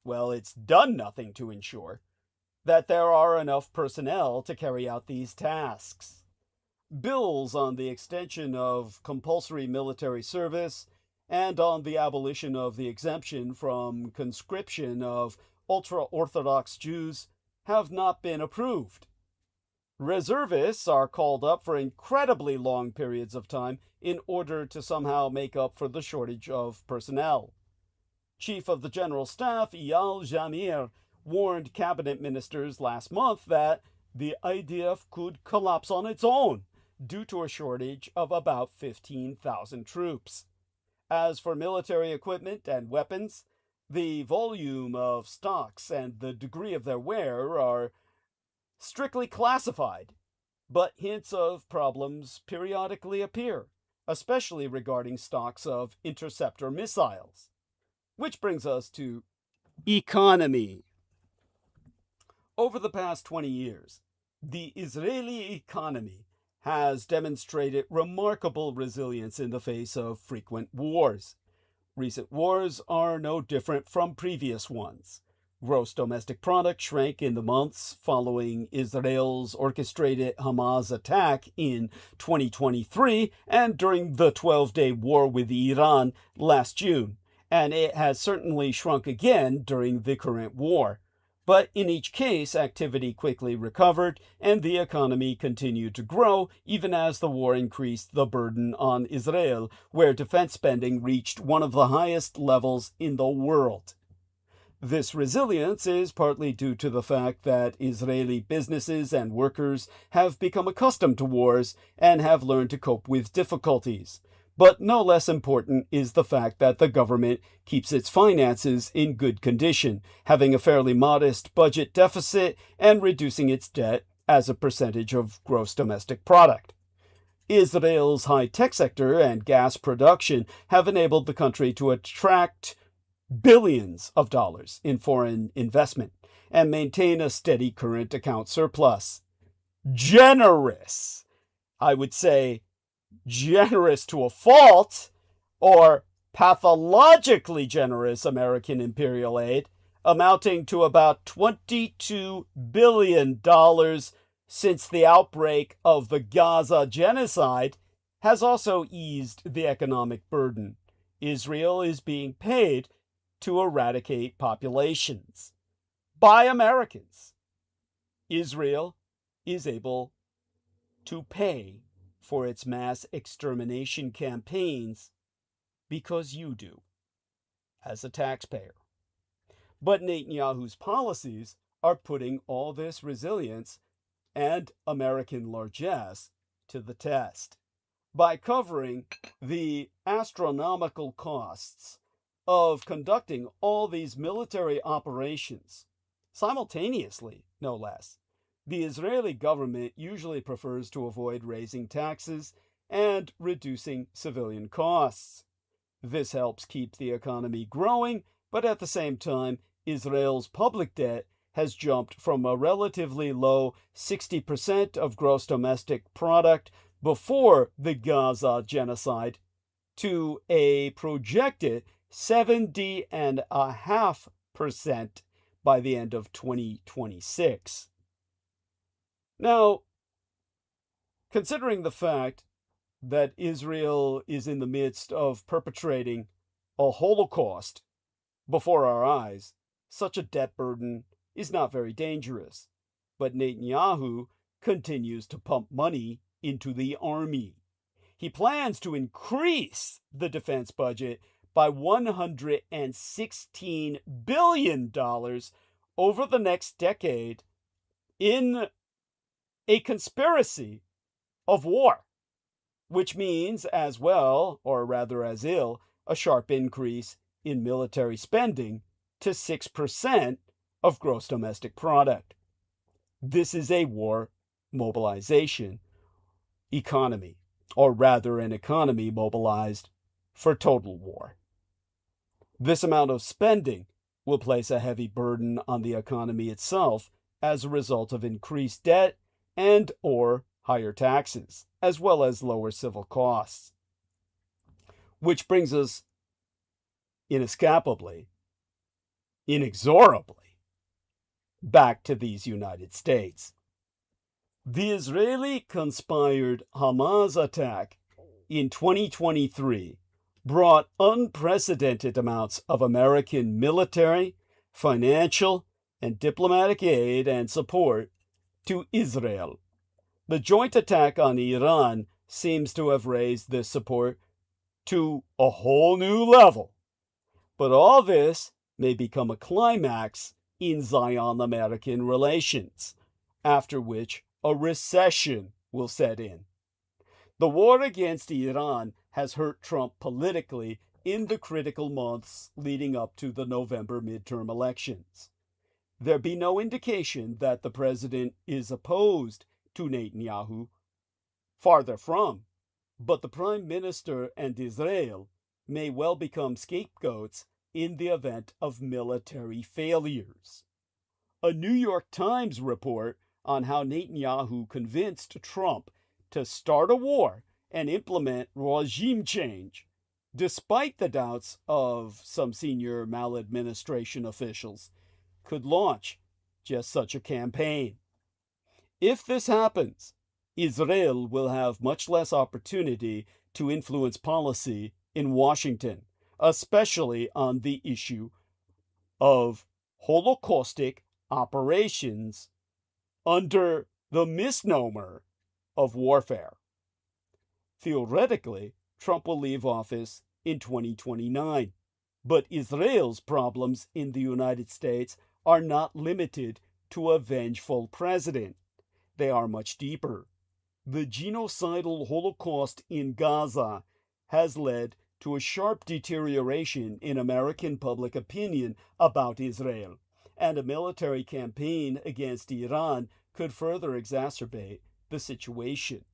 it's done nothing to ensure, that there are enough personnel to carry out these tasks. Bills on the extension of compulsory military service and on the abolition of the exemption from conscription of ultra-Orthodox Jews have not been approved. Reservists are called up for incredibly long periods of time in order to somehow make up for the shortage of personnel. Chief of the General Staff, Eyal Zamir, warned cabinet ministers last month that the IDF could collapse on its own due to a shortage of about 15,000 troops. As for military equipment and weapons, the volume of stocks and the degree of their wear are strictly classified, but hints of problems periodically appear, especially regarding stocks of interceptor missiles. Which brings us to economy. Over the past 20 years, the Israeli economy has demonstrated remarkable resilience in the face of frequent wars. Recent wars are no different from previous ones. Gross domestic product shrank in the months following Israel's orchestrated Hamas attack in 2023 and during the 12-day war with Iran last June, and it has certainly shrunk again during the current war. But in each case, activity quickly recovered and the economy continued to grow even as the war increased the burden on Israel, where defense spending reached one of the highest levels in the world. This resilience is partly due to the fact that Israeli businesses and workers have become accustomed to wars and have learned to cope with difficulties. But no less important is the fact that the government keeps its finances in good condition, having a fairly modest budget deficit and reducing its debt as a percentage of gross domestic product. Israel's high-tech sector and gas production have enabled the country to attract billions of dollars in foreign investment and maintain a steady current account surplus. Generous, I would say generous to a fault, or pathologically generous American imperial aid, amounting to about $22 billion since the outbreak of the Gaza genocide, has also eased the economic burden. Israel is being paid to eradicate populations by Americans. Israel is able to pay for its mass extermination campaigns because you do, as a taxpayer. But Netanyahu's policies are putting all this resilience and American largesse to the test by covering the astronomical costs of conducting all these military operations simultaneously, no less. The Israeli government usually prefers to avoid raising taxes and reducing civilian costs. This helps keep the economy growing, but at the same time, Israel's public debt has jumped from a relatively low 60% of gross domestic product before the Gaza genocide to a projected 70.5% by the end of 2026. Now, considering the fact that Israel is in the midst of perpetrating a Holocaust before our eyes, such a debt burden is not very dangerous. But Netanyahu continues to pump money into the army. He plans to increase the defense budget by $116 billion over the next decade in a conspiracy of war, which means as well, or rather as ill, a sharp increase in military spending to 6% of gross domestic product. This is a war mobilization economy, or rather an economy mobilized for total war. This amount of spending will place a heavy burden on the economy itself as a result of increased debt and or higher taxes, as well as lower civil costs. Which brings us inexorably back to these United States. The Israeli-conspired Hamas attack in 2023 brought unprecedented amounts of American military, financial, and diplomatic aid and support to Israel. The joint attack on Iran seems to have raised this support to a whole new level. But all this may become a climax in Zion-American relations, after which a recession will set in. The war against Iran has hurt Trump politically in the critical months leading up to the November midterm elections. There be no indication that the president is opposed to Netanyahu, farther from, but the prime minister and Israel may well become scapegoats in the event of military failures. A New York Times report on how Netanyahu convinced Trump to start a war and implement regime change, despite the doubts of some senior maladministration officials, could launch just such a campaign. If this happens, Israel will have much less opportunity to influence policy in Washington, especially on the issue of Holocaustic operations under the misnomer of warfare. Theoretically, Trump will leave office in 2029, but Israel's problems in the United States are not limited to a vengeful president. They are much deeper. The genocidal Holocaust in Gaza has led to a sharp deterioration in American public opinion about Israel, and a military campaign against Iran could further exacerbate the situation.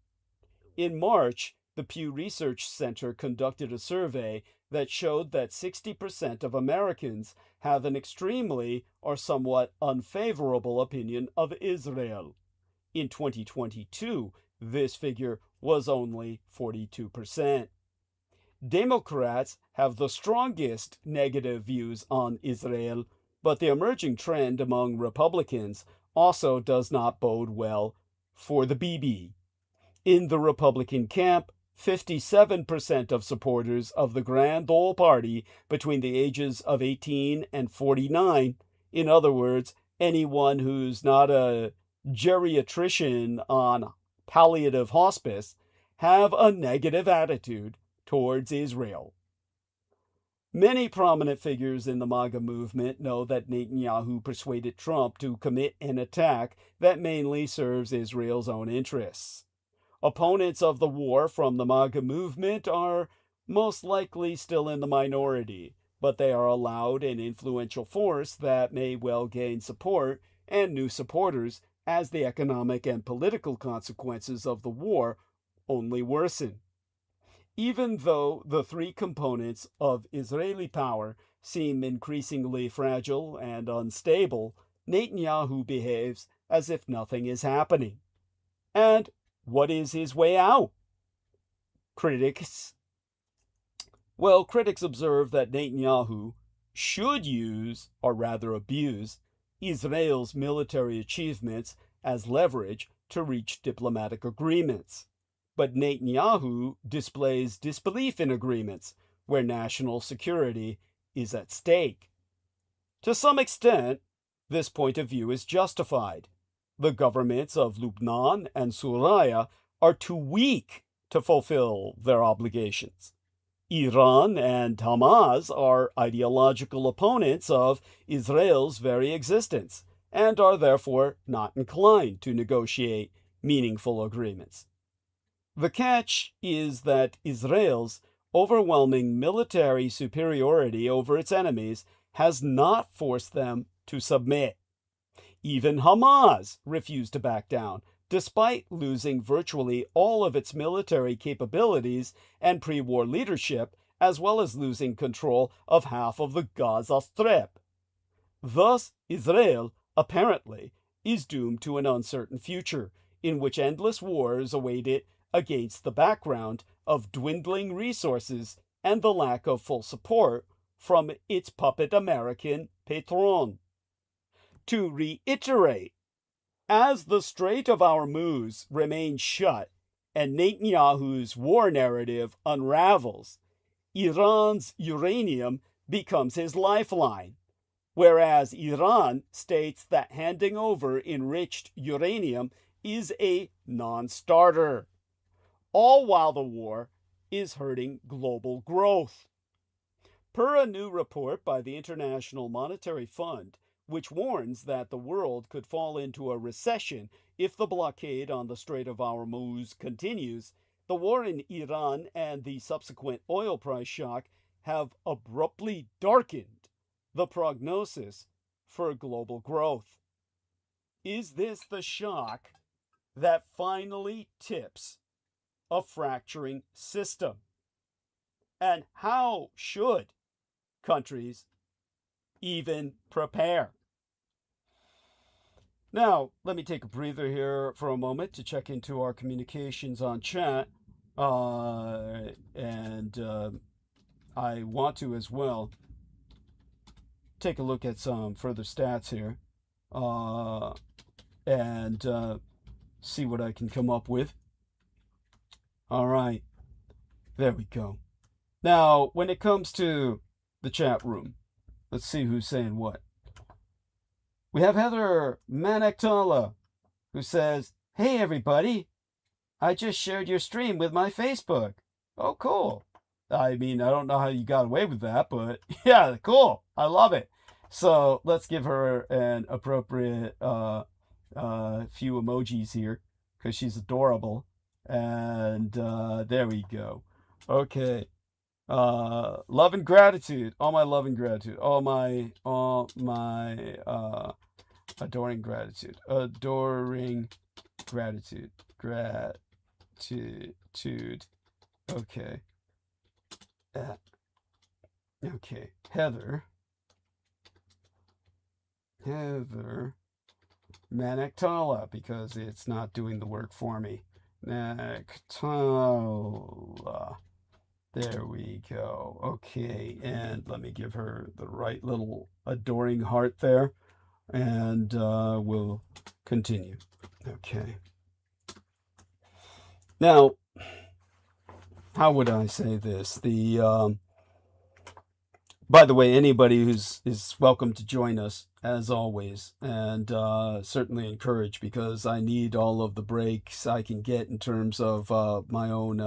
In March, the Pew Research Center conducted a survey that showed that 60% of Americans have an extremely or somewhat unfavorable opinion of Israel. In 2022, this figure was only 42%. Democrats have the strongest negative views on Israel, but the emerging trend among Republicans also does not bode well for the BB. In the Republican camp, 57% of supporters of the Grand Ole Party between the ages of 18 and 49, in other words, anyone who's not a geriatrician on palliative hospice, have a negative attitude towards Israel. Many prominent figures in the MAGA movement know that Netanyahu persuaded Trump to commit an attack that mainly serves Israel's own interests. Opponents of the war from the MAGA movement are most likely still in the minority, but they are a loud and influential force that may well gain support and new supporters as the economic and political consequences of the war only worsen. Even though the three components of Israeli power seem increasingly fragile and unstable, Netanyahu behaves as if nothing is happening. And what is his way out? Critics observe that Netanyahu should use, or rather abuse, Israel's military achievements as leverage to reach diplomatic agreements. But Netanyahu displays disbelief in agreements where national security is at stake. To some extent, this point of view is justified. The governments of Lebanon and Syria are too weak to fulfill their obligations. Iran and Hamas are ideological opponents of Israel's very existence and are therefore not inclined to negotiate meaningful agreements. The catch is that Israel's overwhelming military superiority over its enemies has not forced them to submit. Even Hamas refused to back down, despite losing virtually all of its military capabilities and pre-war leadership, as well as losing control of half of the Gaza Strip. Thus, Israel, apparently, is doomed to an uncertain future, in which endless wars await it against the background of dwindling resources and the lack of full support from its puppet American patron. To reiterate, as the Strait of Hormuz remains shut and Netanyahu's war narrative unravels, Iran's uranium becomes his lifeline, whereas Iran states that handing over enriched uranium is a non-starter, all while the war is hurting global growth. Per a new report by the International Monetary Fund, which warns that the world could fall into a recession if the blockade on the Strait of Hormuz continues, the war in Iran and the subsequent oil price shock have abruptly darkened the prognosis for global growth. Is this the shock that finally tips a fracturing system? And how should countries even prepare? Now, let me take a breather here for a moment to check into our communications on chat. I want to as well take a look at some further stats here, and see what I can come up with. All right, there we go. Now, when it comes to the chat room, let's see who's saying what. We have Heather Manaktala, who says, "Hey everybody, I just shared your stream with my Facebook." Oh, cool. I mean, I don't know how you got away with that, but yeah, cool. I love it. So let's give her an appropriate few emojis here, because she's adorable. And there we go. Okay. Love and gratitude. All my love and gratitude. All my adoring gratitude. Adoring gratitude. Gratitude. Okay. Okay. Heather Manaktala, because it's not doing the work for me. Manaktala. There we go. Okay, and let me give her the right little adoring heart there, and we'll continue. Okay. Now, how would I say this? By the way, anybody is welcome to join us, as always, and certainly encourage, because I need all of the breaks I can get in terms of my own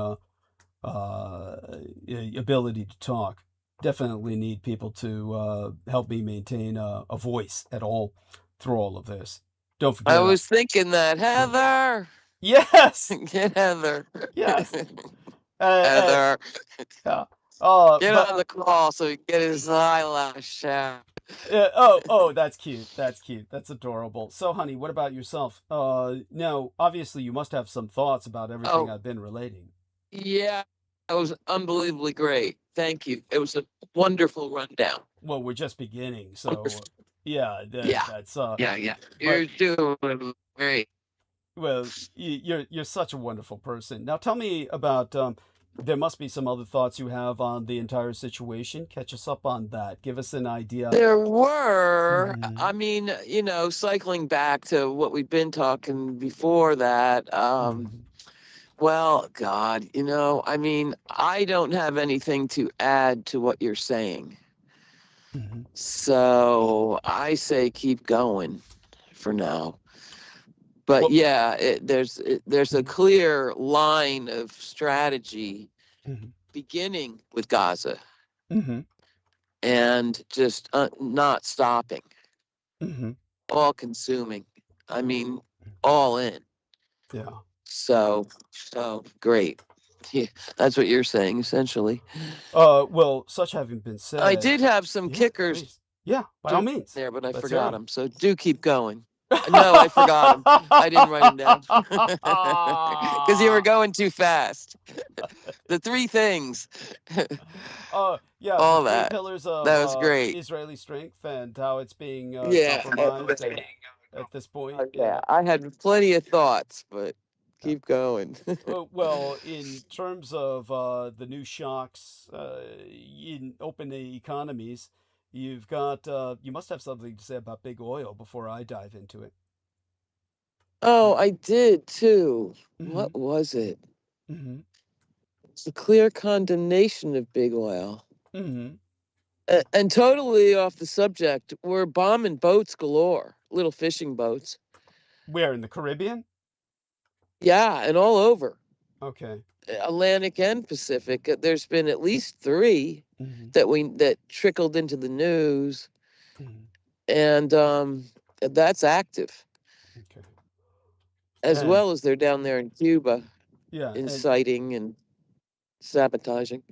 ability to talk. Definitely need people to help me maintain a voice at all through all of this. Don't forget. I was thinking that, Heather. Yes. Get Heather. Yes. Heather. Yeah. Get on the call so he can get his eyelash out. Oh, that's cute. That's cute. That's adorable. So, honey, what about yourself? Now, obviously, you must have some thoughts about everything I've been relating. Yeah, it was unbelievably great. Thank you. It was a wonderful rundown. Well, we're just beginning, so yeah, that's yeah. You're doing great. Well, you're such a wonderful person. Now, tell me about. There must be some other thoughts you have on the entire situation. Catch us up on that. Give us an idea. There were. I mean, cycling back to what we've been talking before that. Well, God, I mean, I don't have anything to add to what you're saying. So I say keep going for now. But there's a clear line of strategy beginning with Gaza and just not stopping, all consuming. I mean, all in. Yeah. So great. Yeah, that's what you're saying, essentially. Well, such having been said, I did have some kickers. Please. Yeah, by all means. There, but I forgot them. So do keep going. No, I forgot them. I didn't write them down because you were going too fast. The three things. Yeah, all the that. Pillars of that was great. Israeli strength and how it's being compromised at this point. Yeah, I had plenty of thoughts, but keep going. Well, in terms of the new shocks in open economies, you must have something to say about big oil before I dive into it. Oh, I did too. What was it? It's a clear condemnation of big oil. And totally off the subject, we're bombing boats galore, little fishing boats. Where, in the Caribbean? Yeah, and all over. Okay. Atlantic and Pacific. There's been at least 3 that trickled into the news, and that's active. Okay. As well as they're down there in Cuba, inciting and sabotaging.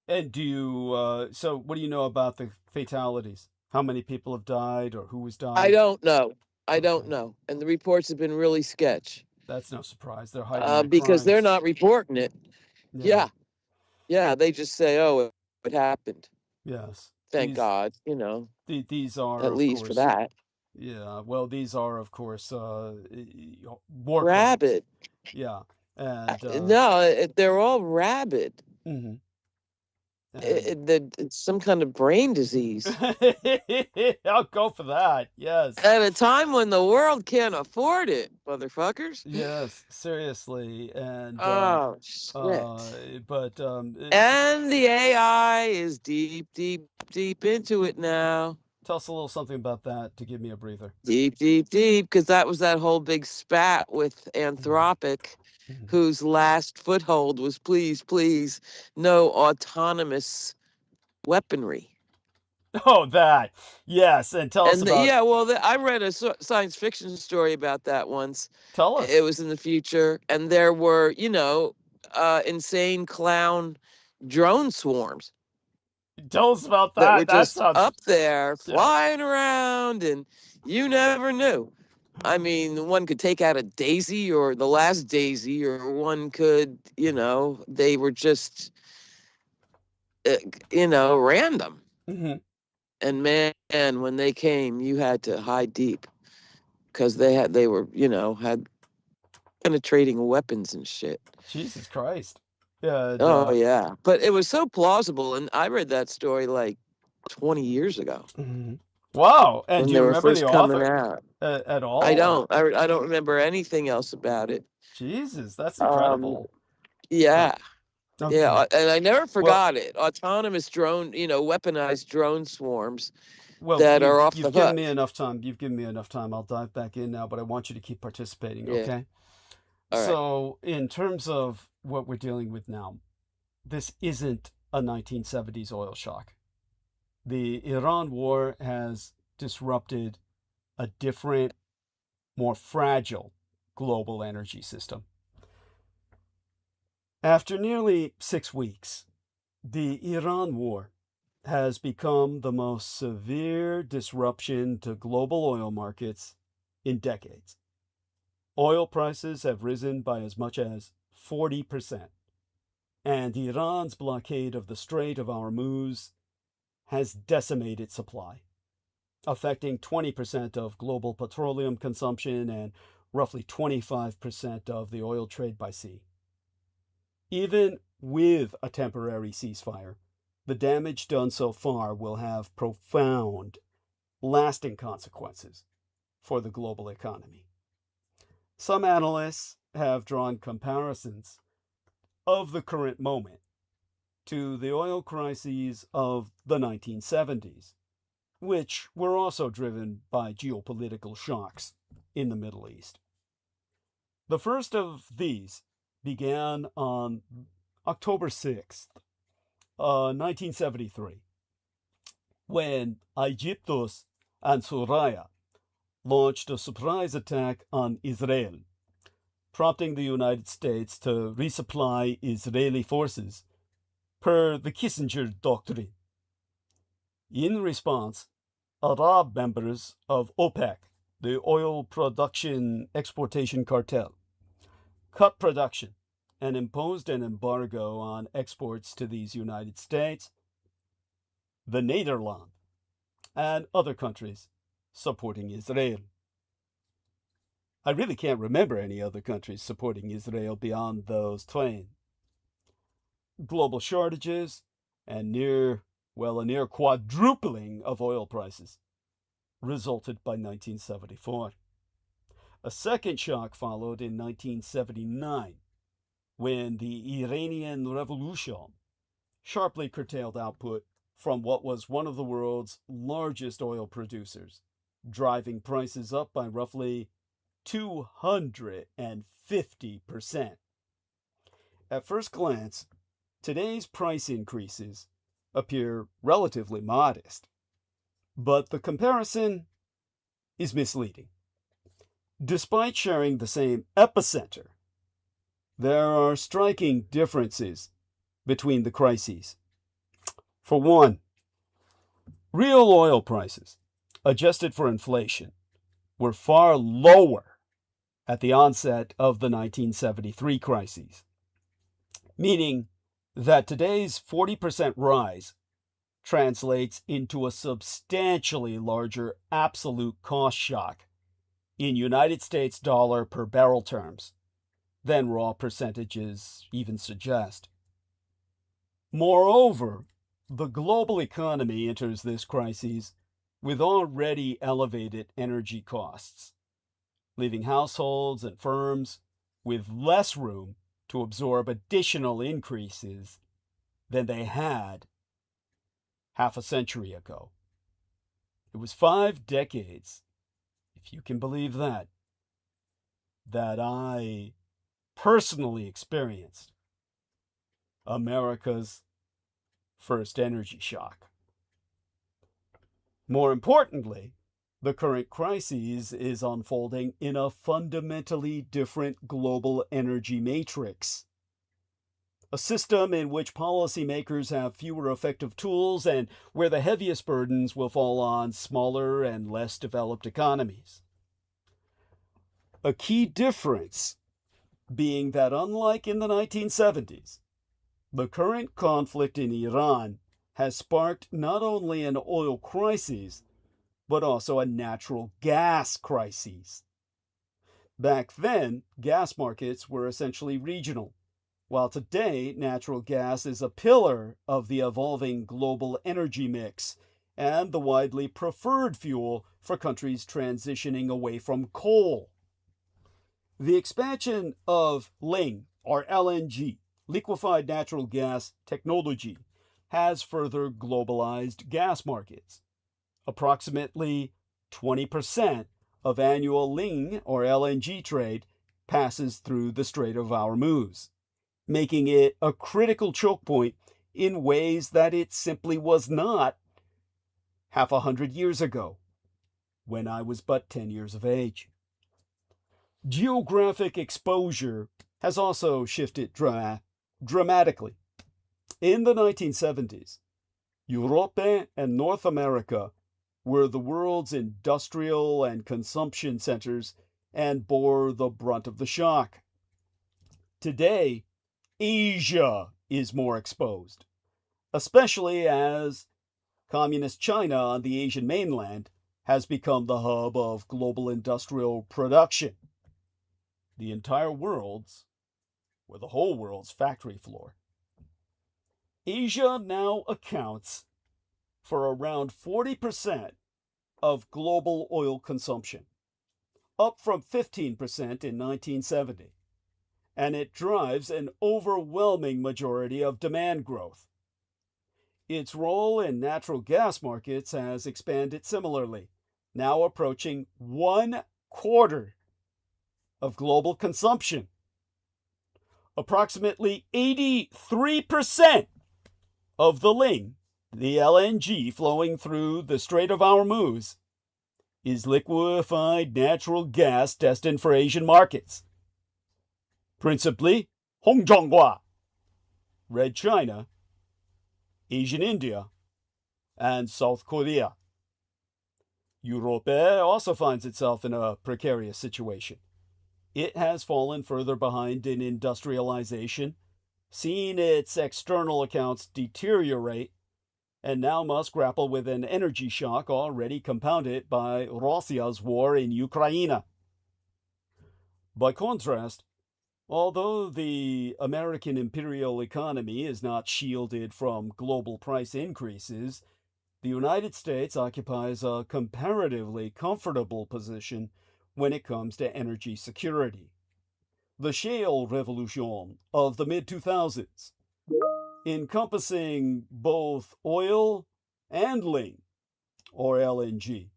And do you? So, what do you know about the fatalities? How many people have died, or who has died? I don't know. I don't know, and the reports have been really sketch. That's no surprise. They're hiding because crimes. they're not reporting it. Yeah. They just say, "Oh, it happened." Yes. Thank God. These are at least for that. Yeah. Well, these are, of course, war rabid. Crimes. Yeah. And no, they're all rabid. It's some kind of brain disease. I'll go for that. Yes. At a time when the world can't afford it, motherfuckers. Yes, seriously. And Oh shit. but And the AI is deep into it now. tell us a little something about that to give me a breather. Deep, because that was that whole big spat with Anthropic, whose last foothold was please, no autonomous weaponry. Oh, that. Yes, and tell us about... Yeah, well, I read a science fiction story about that once. Tell us. It was in the future, and there were, insane clown drone swarms. Tell us about that were that. just sounds... up there flying around, and you never knew. I mean, one could take out a daisy or the last daisy, or one could, they were just, random. Mm-hmm. And man, when they came, you had to hide deep because they were, had penetrating weapons and shit. Jesus Christ. Yeah. Oh, yeah. But it was so plausible. And I read that story like 20 years ago. Mm-hmm. Wow. And do you remember the author at all? I don't. I don't remember anything else about it. Jesus, that's incredible. Yeah. Okay. Yeah, and I never forgot it. Autonomous drone, weaponized drone swarms that are off the hook. You've given me enough time. You've given me enough time. I'll dive back in now, but I want you to keep participating, okay? All right. So, in terms of what we're dealing with now, this isn't a 1970s oil shock. The Iran war has disrupted a different, more fragile global energy system. After nearly 6 weeks, the Iran war has become the most severe disruption to global oil markets in decades. Oil prices have risen by as much as 40%, and Iran's blockade of the Strait of Hormuz has decimated supply, affecting 20% of global petroleum consumption and roughly 25% of the oil trade by sea. Even with a temporary ceasefire, the damage done so far will have profound, lasting consequences for the global economy. Some analysts have drawn comparisons of the current moment to the oil crises of the 1970s, which were also driven by geopolitical shocks in the Middle East. The first of these began on October 6th, 1973, when Egyptus and Suraya launched a surprise attack on Israel, prompting the United States to resupply Israeli forces per the Kissinger Doctrine. In response, Arab members of OPEC, the oil production exportation cartel, cut production and imposed an embargo on exports to these United States, the Netherlands, and other countries supporting Israel. I really can't remember any other countries supporting Israel beyond those twain. Global shortages and a near quadrupling of oil prices resulted by 1974. A second shock followed in 1979, when the Iranian Revolution sharply curtailed output from what was one of the world's largest oil producers, driving prices up by roughly 250%. At first glance, today's price increases appear relatively modest, but the comparison is misleading. Despite sharing the same epicenter, there are striking differences between the crises. For one, real oil prices, adjusted for inflation, were far lower at the onset of the 1973 crises, meaning that today's 40% rise translates into a substantially larger absolute cost shock in United States dollar per barrel terms than raw percentages even suggest. Moreover, the global economy enters this crisis with already elevated energy costs, leaving households and firms with less room to absorb additional increases than they had half a century ago. It was 5 decades, if you can believe that I personally experienced America's first energy shock. More importantly, the current crisis is unfolding in a fundamentally different global energy matrix. A system in which policymakers have fewer effective tools and where the heaviest burdens will fall on smaller and less developed economies. A key difference being that, unlike in the 1970s, the current conflict in Iran has sparked not only an oil crisis, but also a natural gas crisis. Back then, gas markets were essentially regional, while today natural gas is a pillar of the evolving global energy mix and the widely preferred fuel for countries transitioning away from coal. The expansion of LNG, or LNG, liquefied natural gas technology, has further globalized gas markets. Approximately 20% of annual LNG, or LNG trade, passes through the Strait of Hormuz, making it a critical choke point in ways that it simply was not half 100 years ago, when I was but 10 years of age. Geographic exposure has also shifted dramatically. In the 1970s, Europe and North America were the world's industrial and consumption centers and bore the brunt of the shock. Today, Asia is more exposed, especially as Communist China on the Asian mainland has become the hub of global industrial production. The entire world's, or the whole world's factory floor. Asia now accounts for around 40% of global oil consumption, up from 15% in 1970, and it drives an overwhelming majority of demand growth. Its role in natural gas markets has expanded similarly, now approaching 1/4 of global consumption. Approximately 83% of the LNG flowing through the Strait of Hormuz, is liquefied natural gas destined for Asian markets, principally Hongjiangua, Red China, Asian India, and South Korea. Europe also finds itself in a precarious situation. It has fallen further behind in industrialization, seen its external accounts deteriorate, and now must grapple with an energy shock already compounded by Russia's war in Ukraine. By contrast, although the American imperial economy is not shielded from global price increases, the United States occupies a comparatively comfortable position when it comes to energy security. The shale revolution of the mid-2000s, encompassing both oil and LNG, or LNG,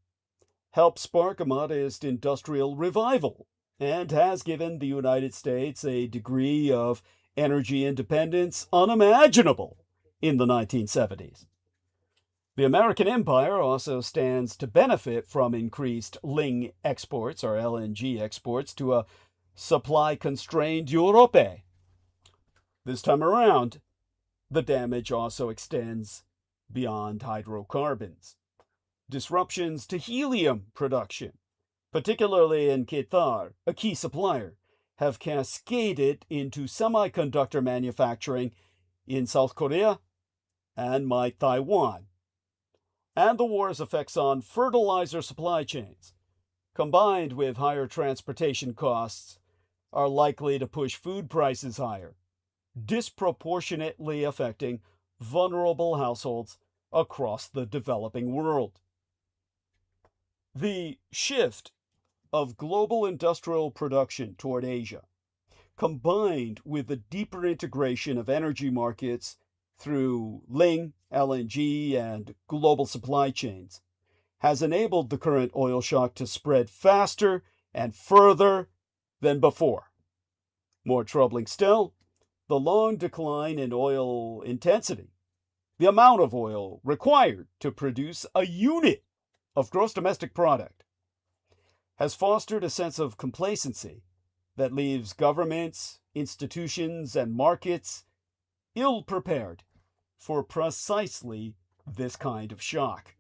helped spark a modest industrial revival and has given the United States a degree of energy independence unimaginable in the 1970s. The American empire also stands to benefit from increased LNG exports, or LNG exports, to a supply-constrained Europe. This time around, the damage also extends beyond hydrocarbons. Disruptions to helium production, particularly in Qatar, a key supplier, have cascaded into semiconductor manufacturing in South Korea and Taiwan. And the war's effects on fertilizer supply chains, combined with higher transportation costs, are likely to push food prices higher, disproportionately affecting vulnerable households across the developing world. The shift of global industrial production toward Asia, combined with the deeper integration of energy markets through LNG, and global supply chains, has enabled the current oil shock to spread faster and further than before. More troubling still, the long decline in oil intensity, the amount of oil required to produce a unit of gross domestic product, has fostered a sense of complacency that leaves governments, institutions, and markets ill-prepared for precisely this kind of shock.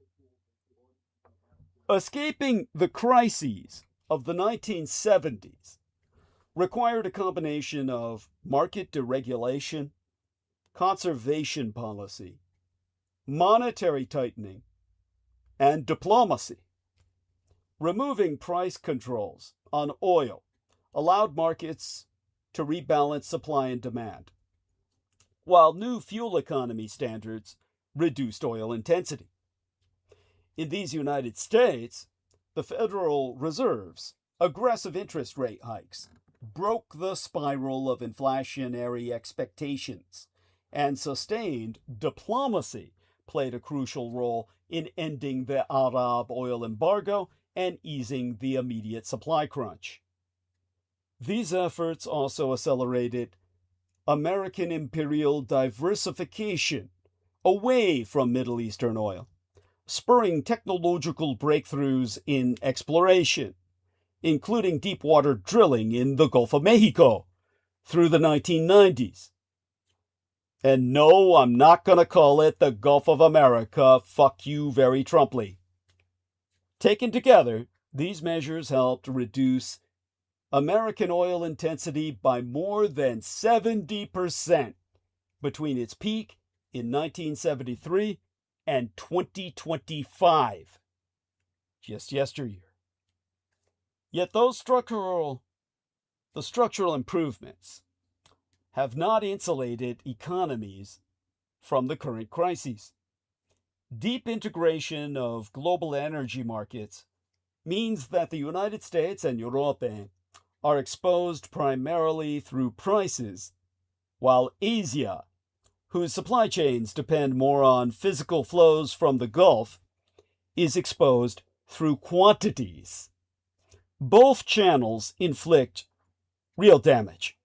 Escaping the crises of the 1970s required a combination of market deregulation, conservation policy, monetary tightening, and diplomacy. Removing price controls on oil allowed markets to rebalance supply and demand, while new fuel economy standards reduced oil intensity. In these United States, the Federal Reserve's aggressive interest rate hikes broke the spiral of inflationary expectations, and sustained diplomacy played a crucial role in ending the Arab oil embargo and easing the immediate supply crunch. These efforts also accelerated American imperial diversification away from Middle Eastern oil, spurring technological breakthroughs in exploration, including deep-water drilling in the Gulf of Mexico through the 1990s. And no, I'm not going to call it the Gulf of America. Fuck you very Trumply. Taken together, these measures helped reduce American oil intensity by more than 70% between its peak in 1973 and 2025, just yesteryear. Yet the structural improvements have not insulated economies from the current crises. Deep integration of global energy markets means that the United States and Europe are exposed primarily through prices, while Asia, whose supply chains depend more on physical flows from the Gulf, is exposed through quantities. Both channels inflict real damage,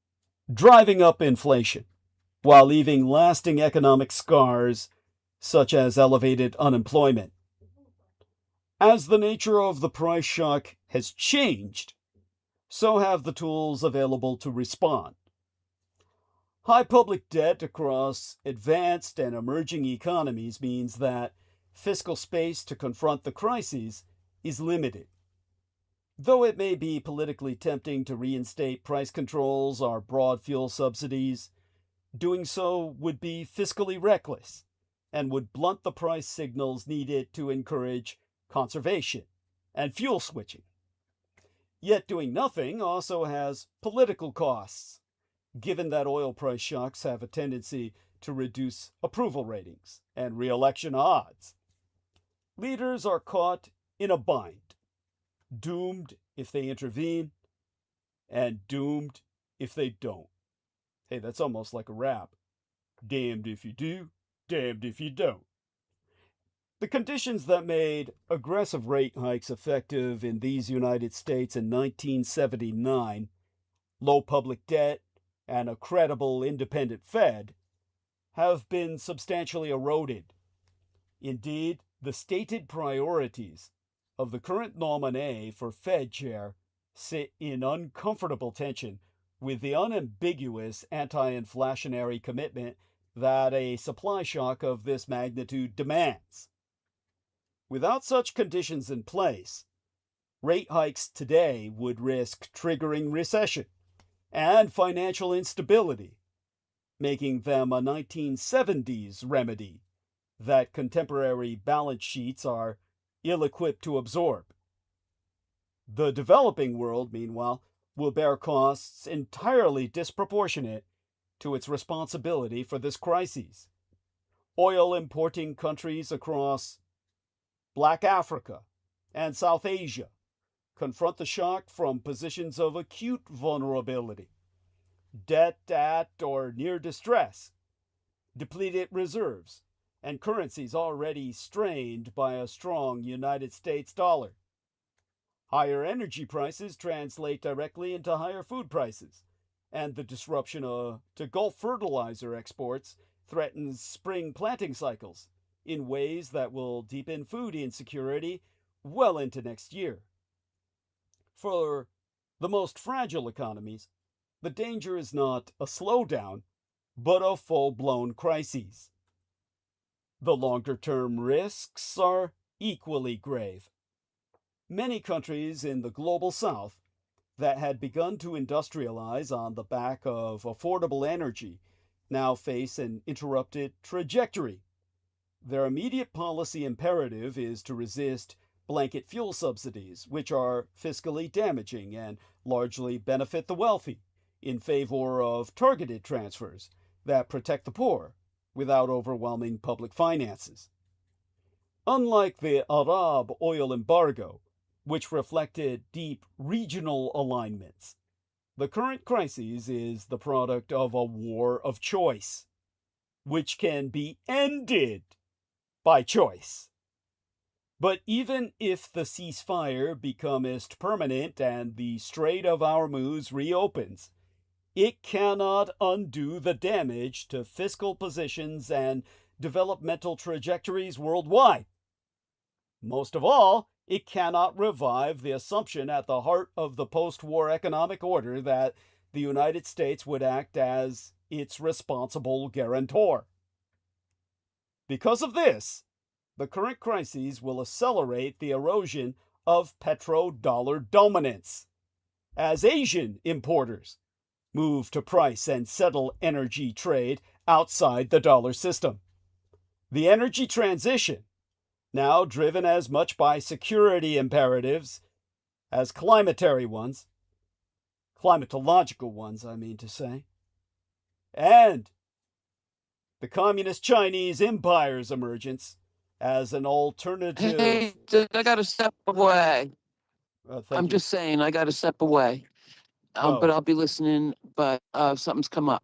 driving up inflation, while leaving lasting economic scars such as elevated unemployment. As the nature of the price shock has changed, so have the tools available to respond. High public debt across advanced and emerging economies means that fiscal space to confront the crises is limited. Though it may be politically tempting to reinstate price controls or broad fuel subsidies, doing so would be fiscally reckless and would blunt the price signals needed to encourage conservation and fuel switching. Yet doing nothing also has political costs, given that oil price shocks have a tendency to reduce approval ratings and re-election odds. Leaders are caught in a bind, doomed if they intervene, and doomed if they don't. Hey, that's almost like a rap. Damned if you do, damned if you don't. The conditions that made aggressive rate hikes effective in these United States in 1979, low public debt, and a credible independent Fed, have been substantially eroded. Indeed, the stated priorities of the current nominee for Fed chair sit in uncomfortable tension with the unambiguous anti-inflationary commitment that a supply shock of this magnitude demands. Without such conditions in place, rate hikes today would risk triggering recession and financial instability, making them a 1970s remedy that contemporary balance sheets are ill-equipped to absorb. The developing world, meanwhile, will bear costs entirely disproportionate to its responsibility for this crisis. oil importing countries across Black Africa and South Asia confront the shock from positions of acute vulnerability, debt at or near distress, depleted reserves, and currencies already strained by a strong United States dollar. Higher energy prices translate directly into higher food prices, and the disruption to Gulf fertilizer exports threatens spring planting cycles in ways that will deepen food insecurity well into next year. For the most fragile economies, the danger is not a slowdown, but a full-blown crisis. The longer-term risks are equally grave. Many countries in the global south that had begun to industrialize on the back of affordable energy now face an interrupted trajectory. Their immediate policy imperative is to resist blanket fuel subsidies, which are fiscally damaging and largely benefit the wealthy, in favor of targeted transfers that protect the poor without overwhelming public finances. Unlike the Arab oil embargo, which reflected deep regional alignments, the current crisis is the product of a war of choice, which can be ended by choice. But even if the ceasefire becometh permanent and the Strait of Hormuz reopens, it cannot undo the damage to fiscal positions and developmental trajectories worldwide. Most of all, it cannot revive the assumption at the heart of the post-war economic order that the United States would act as its responsible guarantor. Because of this, the current crises will accelerate the erosion of petrodollar dominance, as Asian importers move to price and settle energy trade outside the dollar system. The energy transition, now driven as much by security imperatives as climatological ones, I mean to say, and the Communist Chinese Empire's emergence as an alternative. Hey, I gotta step away. I'm just saying, I gotta step away. But I'll be listening, but something's come up.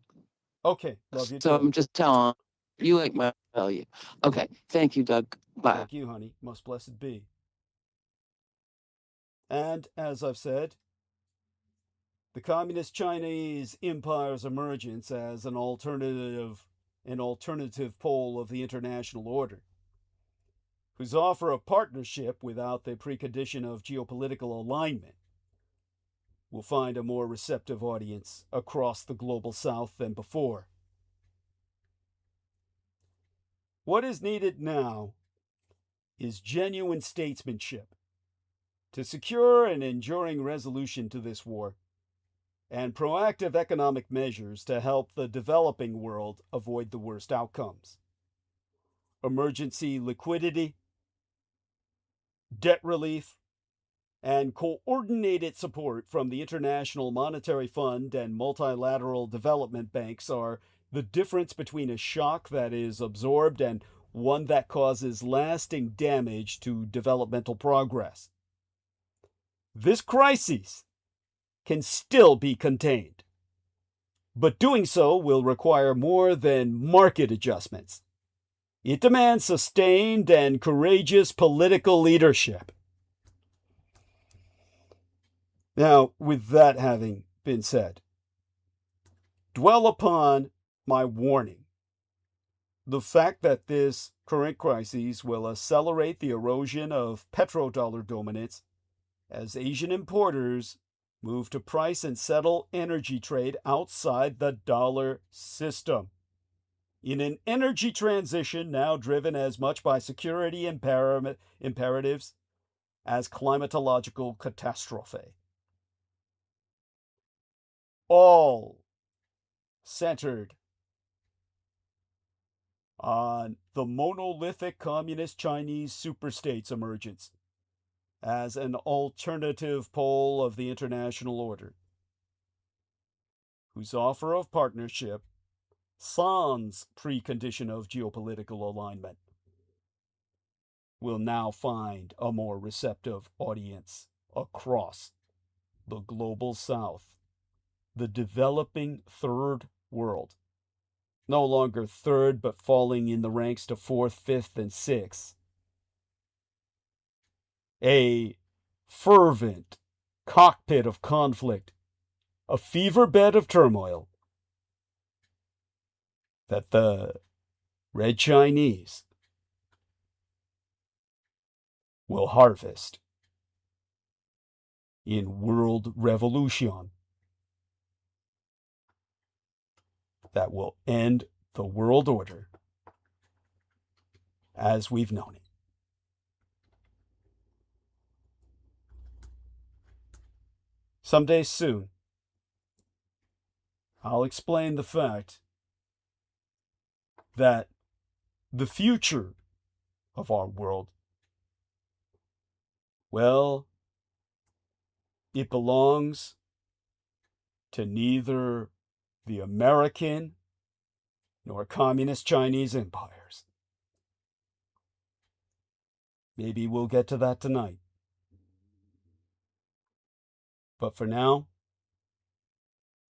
Okay, love you So too. I'm just telling you ain't my value. Okay, thank you, Doug. Bye. Thank you, honey. Most blessed be. And as I've said, the Communist Chinese Empire's emergence as an alternative pole of the international order, whose offer of partnership without the precondition of geopolitical alignment will find a more receptive audience across the global south than before. What is needed now is genuine statesmanship to secure an enduring resolution to this war, and proactive economic measures to help the developing world avoid the worst outcomes. Emergency liquidity, debt relief, and coordinated support from the International Monetary Fund and multilateral development banks are the difference between a shock that is absorbed and one that causes lasting damage to developmental progress. This crisis can still be contained, but doing so will require more than market adjustments. It demands sustained and courageous political leadership. Now, with that having been said, dwell upon my warning. The fact that this current crisis will accelerate the erosion of petrodollar dominance as Asian importers move to price and settle energy trade outside the dollar system. In an energy transition now driven as much by security imperatives as climatological catastrophe. All centered on the monolithic communist Chinese superstate's emergence as an alternative pole of the international order, whose offer of partnership sans precondition of geopolitical alignment, will now find a more receptive audience across the global south, the developing third world, no longer third but falling in the ranks to fourth, fifth, and sixth. A fervent cockpit of conflict, a fever bed of turmoil that the Red Chinese will harvest in world revolution that will end the world order as we've known it. Someday soon, I'll explain the fact that the future of our world, well, it belongs to neither the American nor communist Chinese empires. Maybe we'll get to that tonight. But for now,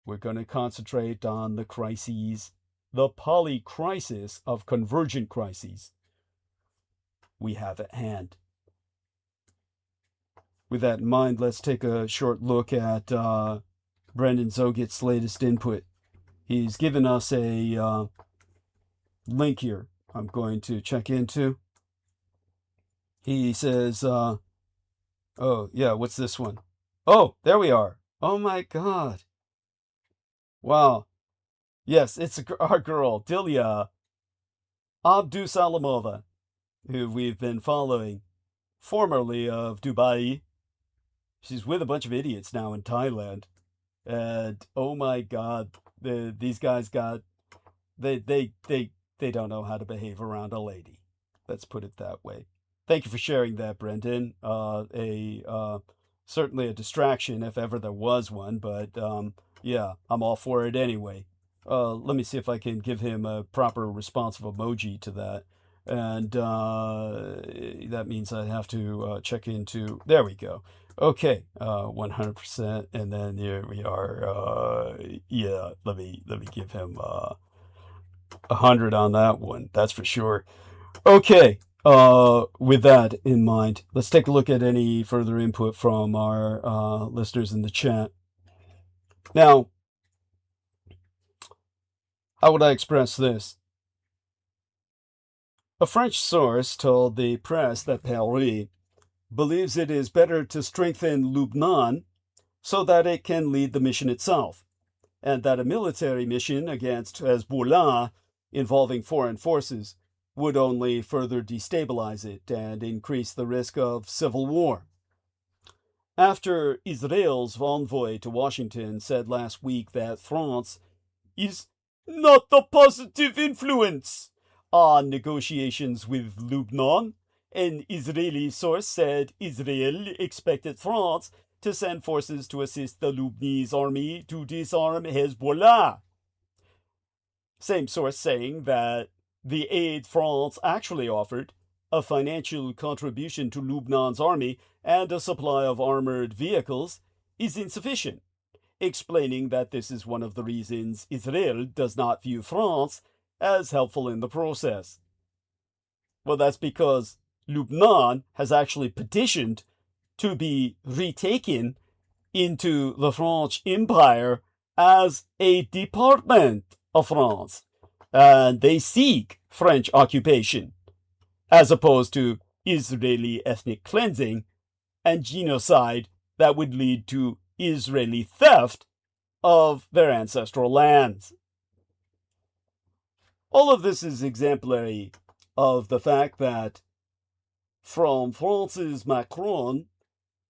we're going to concentrate on the crises, the polycrisis of convergent crises we have at hand. With that in mind, let's take a short look at Brendan Zogit's latest input. He's given us a link here I'm going to check into. He says, oh, yeah, what's this one? Oh, there we are. Oh, my God. Wow. Yes, it's our girl, Dilia Abdusalamova, who we've been following, formerly of Dubai. She's with a bunch of idiots now in Thailand. And, oh, my God, these guys they don't know how to behave around a lady. Let's put it that way. Thank you for sharing that, Brendan. Certainly a distraction if ever there was one, but yeah, I'm all for it anyway. Let me see if I can give him a proper responsive emoji to that. And that means I have to check into, there we go. Okay, 100%. And then here we are. Yeah, let me give him 100 on that one. That's for sure. Okay. With that in mind, let's take a look at any further input from our listeners in the chat. Now, how would I express this? A French source told the press that Paris believes it is better to strengthen Lebanon so that it can lead the mission itself, and that a military mission against Hezbollah involving foreign forces would only further destabilize it and increase the risk of civil war. After Israel's envoy to Washington said last week that France is not the positive influence on negotiations with Lebanon, an Israeli source said Israel expected France to send forces to assist the Lebanese army to disarm Hezbollah. Same source saying that the aid France actually offered, a financial contribution to Lebanon's army and a supply of armored vehicles, is insufficient, explaining that this is one of the reasons Israel does not view France as helpful in the process. Well, that's because Lebanon has actually petitioned to be retaken into the French Empire as a department of France. And they seek French occupation, as opposed to Israeli ethnic cleansing and genocide that would lead to Israeli theft of their ancestral lands. All of this is exemplary of the fact that from France's Macron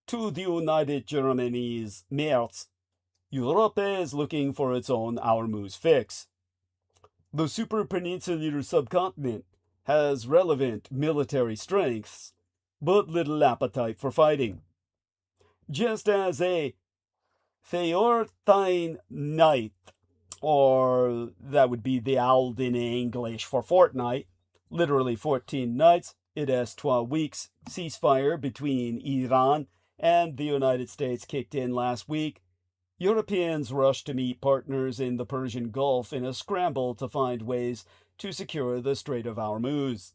to the United Germany's Merz, Europe is looking for its own Hormuz fix. The super-peninsular subcontinent has relevant military strengths, but little appetite for fighting. Just as a Feortainheit or that would be the ALD in English for fortnight, literally 14 nights. It has 12 weeks. Ceasefire between Iran and the United States kicked in last week. Europeans rushed to meet partners in the Persian Gulf in a scramble to find ways to secure the Strait of Hormuz.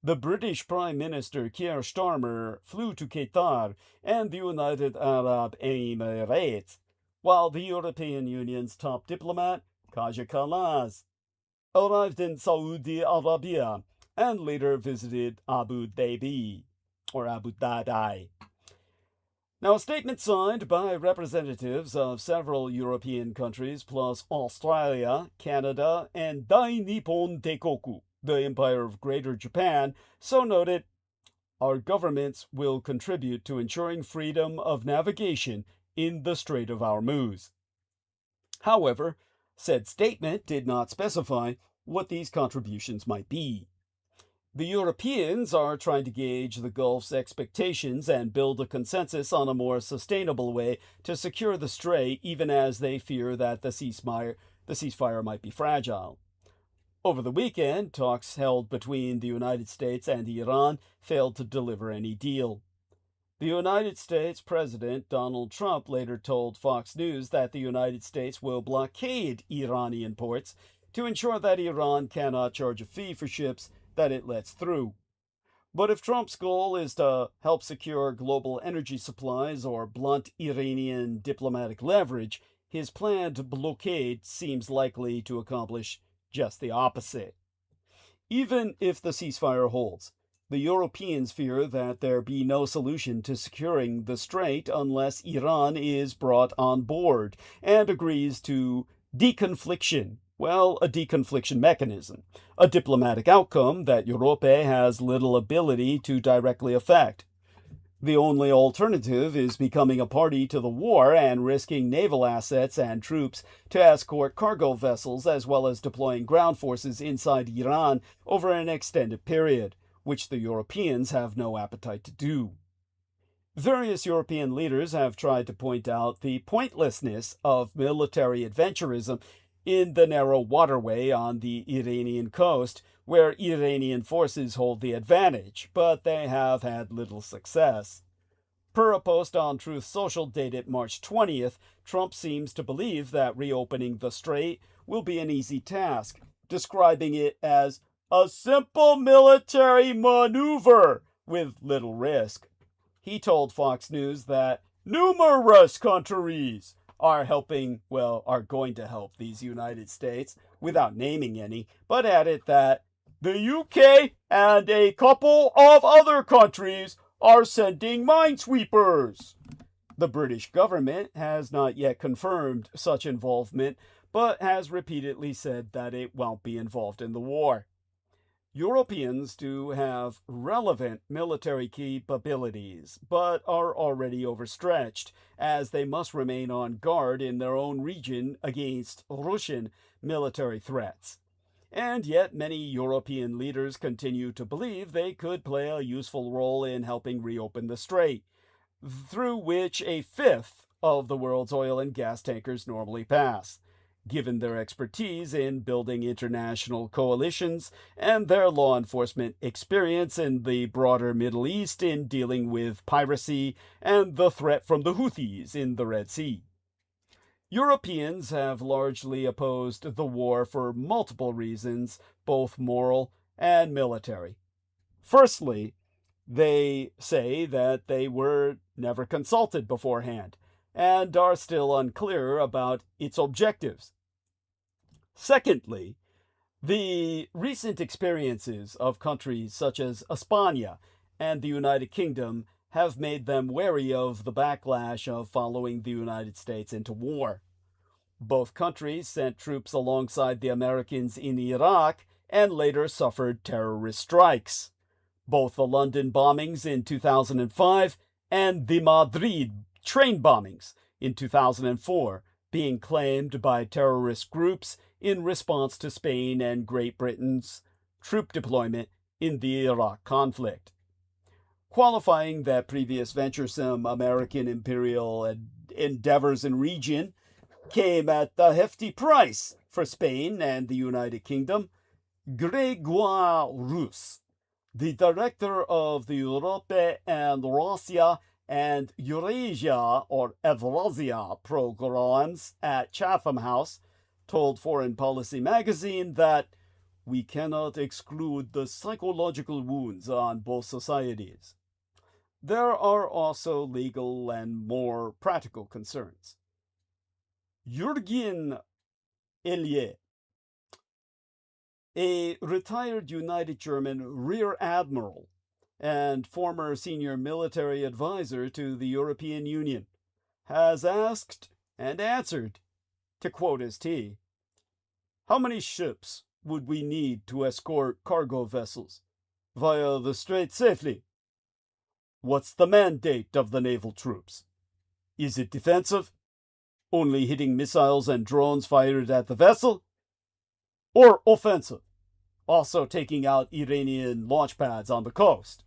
The British Prime Minister Keir Starmer flew to Qatar and the United Arab Emirates, while the European Union's top diplomat, Kaja Kallas, arrived in Saudi Arabia and later visited Abu Dhabi. Now, a statement signed by representatives of several European countries plus Australia, Canada, and Dàïnīppō Teikoku, the Empire of Greater Japan, so noted, our governments will contribute to ensuring freedom of navigation in the Strait of Hormuz. However, said statement did not specify what these contributions might be. The Europeans are trying to gauge the Gulf's expectations and build a consensus on a more sustainable way to secure the strait, even as they fear that the ceasefire might be fragile. Over the weekend, talks held between the United States and Iran failed to deliver any deal. The United States President Donald Trump later told Fox News that the United States will blockade Iranian ports to ensure that Iran cannot charge a fee for ships that it lets through. But if Trump's goal is to help secure global energy supplies or blunt Iranian diplomatic leverage, his planned blockade seems likely to accomplish just the opposite. Even if the ceasefire holds, the Europeans fear that there be no solution to securing the strait unless Iran is brought on board and agrees to deconfliction. Well, a deconfliction mechanism, a diplomatic outcome that Europe has little ability to directly affect. The only alternative is becoming a party to the war and risking naval assets and troops to escort cargo vessels, as well as deploying ground forces inside Iran over an extended period, which the Europeans have no appetite to do. Various European leaders have tried to point out the pointlessness of military adventurism in the narrow waterway on the Iranian coast, where Iranian forces hold the advantage, but they have had little success. Per a post on Truth Social dated March 20th, Trump seems to believe that reopening the strait will be an easy task, describing it as a simple military maneuver with little risk. He told Fox News that numerous countries are going to help these United States, without naming any, but added that the UK and a couple of other countries are sending minesweepers. The British government has not yet confirmed such involvement, but has repeatedly said that it won't be involved in the war. Europeans do have relevant military capabilities, but are already overstretched, as they must remain on guard in their own region against Russian military threats. And yet many European leaders continue to believe they could play a useful role in helping reopen the strait, through which a fifth of the world's oil and gas tankers normally pass, given their expertise in building international coalitions and their law enforcement experience in the broader Middle East in dealing with piracy and the threat from the Houthis in the Red Sea. Europeans have largely opposed the war for multiple reasons, both moral and military. Firstly, they say that they were never consulted beforehand and are still unclear about its objectives. Secondly, the recent experiences of countries such as España and the United Kingdom have made them wary of the backlash of following the United States into war. Both countries sent troops alongside the Americans in Iraq and later suffered terrorist strikes. Both the London bombings in 2005 and the Madrid train bombings in 2004 being claimed by terrorist groups in response to Spain and Great Britain's troop deployment in the Iraq conflict. Qualifying that previous venturesome American imperial endeavors in region came at a hefty price for Spain and the United Kingdom. Grégoire Russe, the director of the Europe and Russia and Eurasia or Evrazia programs at Chatham House, told Foreign Policy magazine that we cannot exclude the psychological wounds on both societies. There are also legal and more practical concerns. Jürgen Ellier, a retired United German Rear Admiral and former senior military advisor to the European Union, has asked and answered, to quote his T, how many ships would we need to escort cargo vessels via the strait safely? What's the mandate of the naval troops? Is it defensive, only hitting missiles and drones fired at the vessel? Or offensive, also taking out Iranian launch pads on the coast?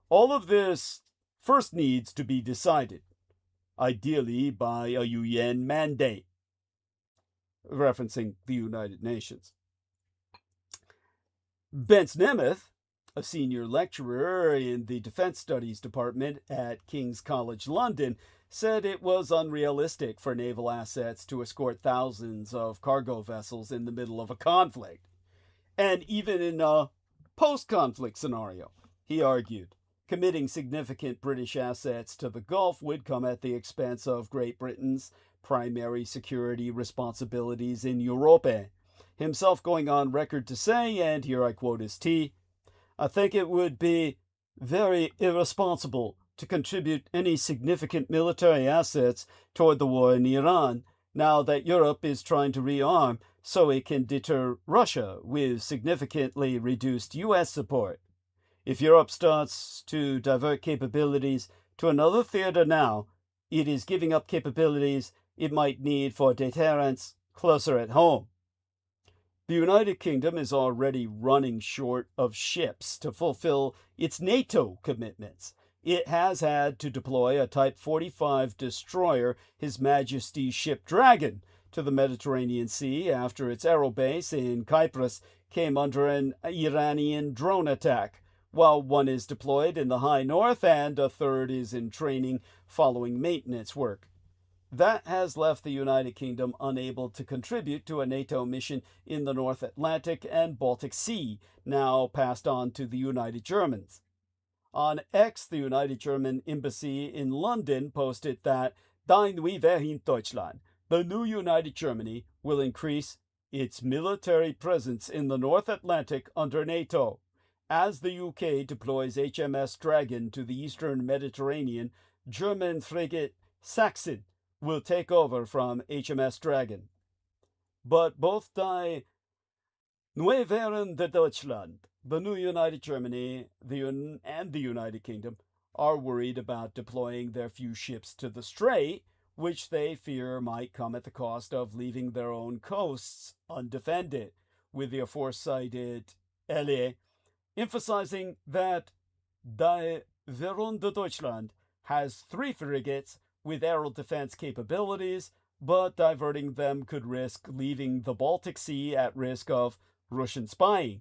All of this first needs to be decided, ideally by a UN mandate, referencing the United Nations. Bence Nemeth, a senior lecturer in the Defense Studies Department at King's College London, said it was unrealistic for naval assets to escort thousands of cargo vessels in the middle of a conflict. And even in a post-conflict scenario, he argued, committing significant British assets to the Gulf would come at the expense of Great Britain's primary security responsibilities in Europe, himself going on record to say, and here I quote his T, I think it would be very irresponsible to contribute any significant military assets toward the war in Iran, now that Europe is trying to rearm so it can deter Russia with significantly reduced U.S. support. If Europe starts to divert capabilities to another theater now, it is giving up capabilities it might need for deterrence closer at home. The United Kingdom is already running short of ships to fulfill its NATO commitments. It has had to deploy a Type 45 destroyer, His Majesty's ship Dragon, to the Mediterranean Sea after its aerobase in Cyprus came under an Iranian drone attack, while one is deployed in the high north and a third is in training following maintenance work. That has left the United Kingdom unable to contribute to a NATO mission in the North Atlantic and Baltic Sea, now passed on to the United Germans. On X, the United German Embassy in London posted that Dàïnīppō, the new United Germany, will increase its military presence in the North Atlantic under NATO. As the UK deploys HMS Dragon to the eastern Mediterranean, German frigate SAKURA will take over from HMS Dragon. But both Die Vereinigte Deutschland, the new United Germany, and the United Kingdom are worried about deploying their few ships to the strait, which they fear might come at the cost of leaving their own coasts undefended, with the aforecited Ellier emphasizing that Die Vereinigte Deutschland has 3 frigates with aerial defense capabilities, but diverting them could risk leaving the Baltic Sea at risk of Russian spying.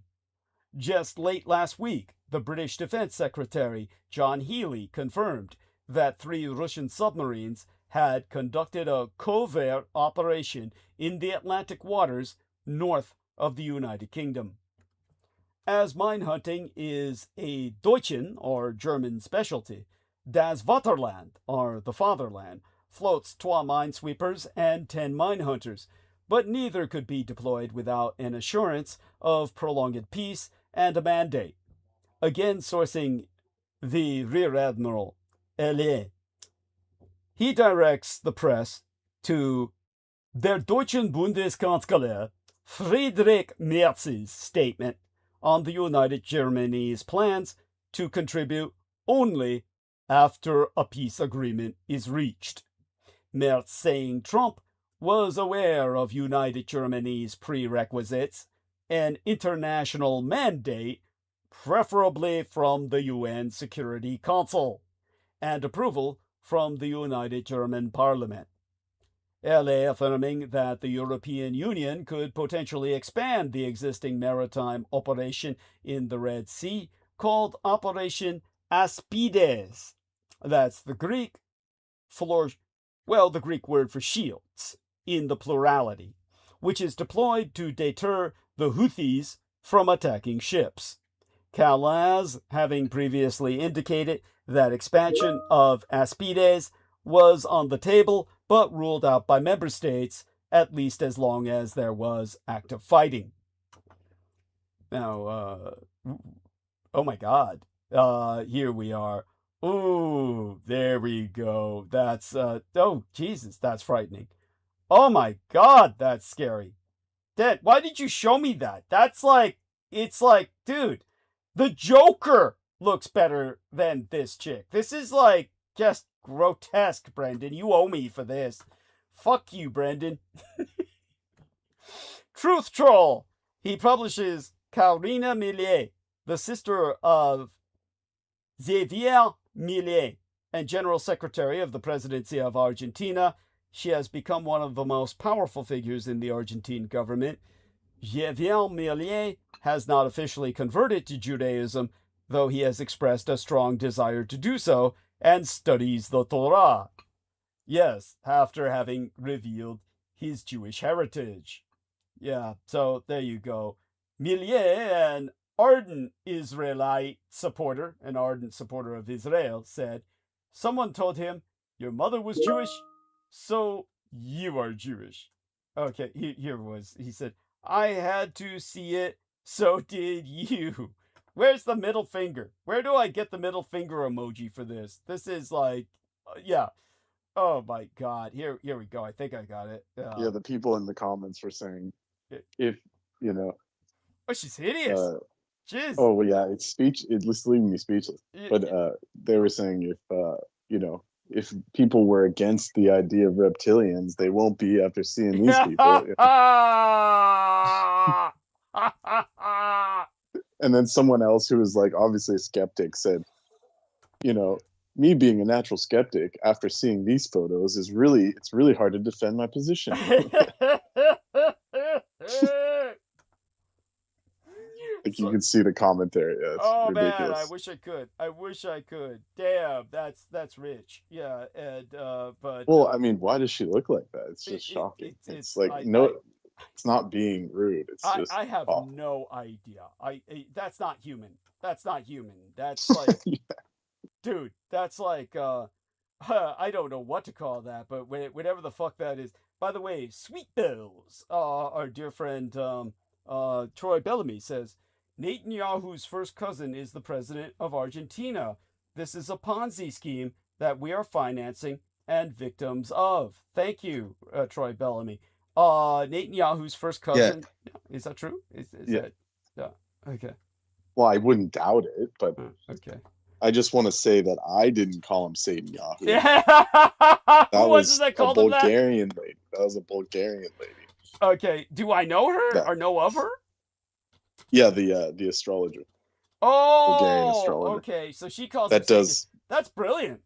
Just late last week, the British Defense Secretary John Healey confirmed that 3 Russian submarines had conducted a covert operation in the Atlantic waters north of the United Kingdom. As mine hunting is a Deutschen or German specialty, Das Vaterland, or the Fatherland, floats 12 minesweepers and 10 mine hunters, but neither could be deployed without an assurance of prolonged peace and a mandate. Again sourcing the Rear Admiral Ellier. He directs the press to Der Deutschen Bundeskanzler Friedrich Merz's statement on the United Germany's plans to contribute only after a peace agreement is reached. Merz saying Trump was aware of United Germany's prerequisites, an international mandate, preferably from the UN Security Council, and approval from the United German Parliament. affirming that the European Union could potentially expand the existing maritime operation in the Red Sea, called Operation Aspides. That's the Greek the Greek word for shields in the plurality, which is deployed to deter the Houthis from attacking ships. Kalaz having previously indicated that expansion of Aspides was on the table, but ruled out by member states, at least as long as there was active fighting. Now, oh my God, here we are. Ooh, there we go. That's, oh, Jesus, that's frightening. Oh my God, that's scary. Dad, why did you show me that? That's like, it's like, dude, the Joker looks better than this chick. This is like just grotesque, Brendan. You owe me for this. Fuck you, Brendan. Truth Troll. He publishes Carina Millet, the sister of Xavier Millet and General Secretary of the Presidency of Argentina. She has become one of the most powerful figures in the Argentine government. Xavier Millet has not officially converted to Judaism, though he has expressed a strong desire to do so and studies the Torah. Yes, after having revealed his Jewish heritage. Yeah, so there you go. Millet, an ardent Israelite supporter, an ardent supporter of Israel, said, "Someone told him, your mother was Jewish, so you are Jewish." Okay, he said, "I had to see it, so did you." Where's the middle finger? Where do I get the middle finger emoji for this? This is like, yeah. Oh my God. Here we go. I think I got it. Yeah, the people in the comments were saying, if, you know. Oh, she's hideous. Jeez. Oh, well, yeah, it's leaving me speechless. But they were saying if people were against the idea of reptilians, they won't be after seeing these people. And then someone else who was like obviously a skeptic said, me being a natural skeptic after seeing these photos it's really hard to defend my position. Like you can see the commentary. Yeah, it's ridiculous. Man, I wish I could. Damn, that's rich. Yeah, and but well, I mean, why does she look like that? It's just shocking. It's like it's not being rude. It's just I have no idea. That's not human. That's not human. That's like yeah. Dude, that's like I don't know what to call that, but whatever the fuck that is. By the way, Sweet Bells, our dear friend Troy Bellamy says, Netanyahu's first cousin is the president of Argentina. This is a Ponzi scheme that we are financing and victims of. Thank you, Troy Bellamy. Netanyahu's first cousin. Yeah. Is that true? Is that? Yeah. Okay. Well, I wouldn't doubt it, but okay. I just want to say that I didn't call him Satan Yahoo. Yeah. That was a Bulgarian lady. That was a Bulgarian lady. Okay. Do I know her or know of her? Yeah, the astrologer. Oh, Bulgarian astrologer. Okay. So she calls that does. That's brilliant.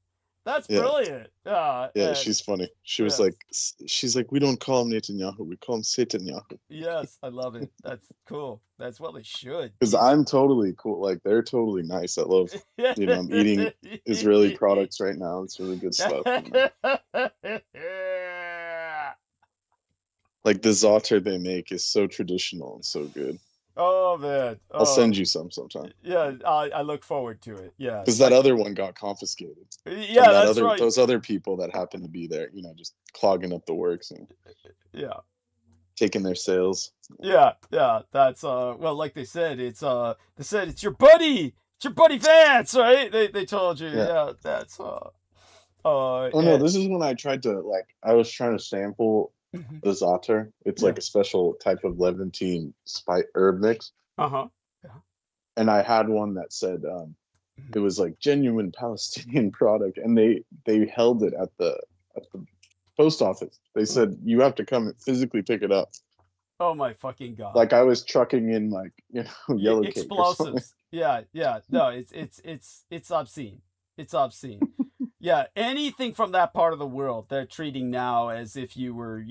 That's brilliant. Yeah, she's funny. She was like, we don't call him Netanyahu, we call him Satan Yahoo. Yes, I love it. That's cool. That's what they should. Because I'm totally cool. Like they're totally nice. I love, I'm eating Israeli products right now. It's really good stuff. Like the za'atar they make is so traditional and so good. Oh man, I'll send you some sometime. Yeah, I look forward to it. Yeah, because that other one got confiscated. Yeah, that's right. Those other people that happen to be there, just clogging up the works and taking their sales. Yeah, that's well, like they said, it's your buddy, Vance, right? They told you, that's oh no, this is when I tried to I was trying to sample the za'atar. It's like a special type of Levantine spice herb mix. Yeah. And I had one that said it was like genuine Palestinian product, and they held it at the post office. They said you have to come and physically pick it up. Oh my fucking God! Like I was trucking in yellow explosives. Yeah. No, it's obscene. It's obscene. Yeah, anything from that part of the world, they're treating now as if you were,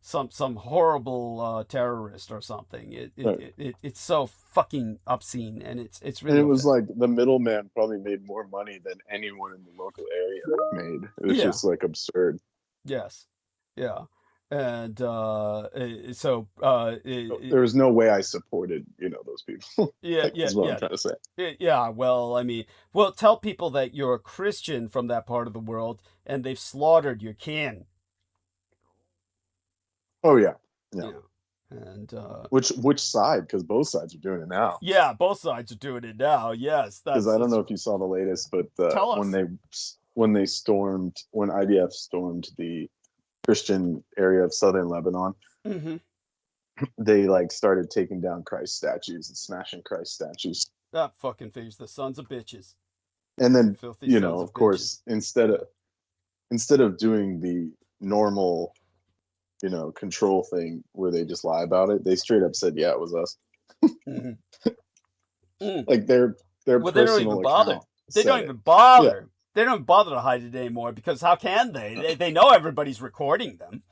some horrible terrorist or something. It's so fucking obscene, and it's And really it was offensive. like the middleman probably made more money than anyone in the local area made. It was Yeah. just like absurd. Yes. Yeah. And so There was no way I supported, those people. yeah, is what I'm trying to say. yeah. Well, I mean, tell people that you're a Christian from that part of the world, and they've slaughtered your kin. Oh yeah. Yeah. And which side? Because both sides are doing it now. yeah, both sides are doing it now. Yes, Because I don't know if you saw the latest, but Tell us. when IDF stormed the Christian area of southern Lebanon, Mhm. they like started taking down Christ statues and smashing Christ statues. That fucking things, the sons of bitches. And then Filthy sons of of course, instead of doing the normal, control thing where they just lie about it, they straight up said, "Yeah, it was us." Mhm. Mm. Like their Well, they don't personal even bother. account They said don't it. even bother. They don't bother to hide it anymore because how can they? They know everybody's recording them,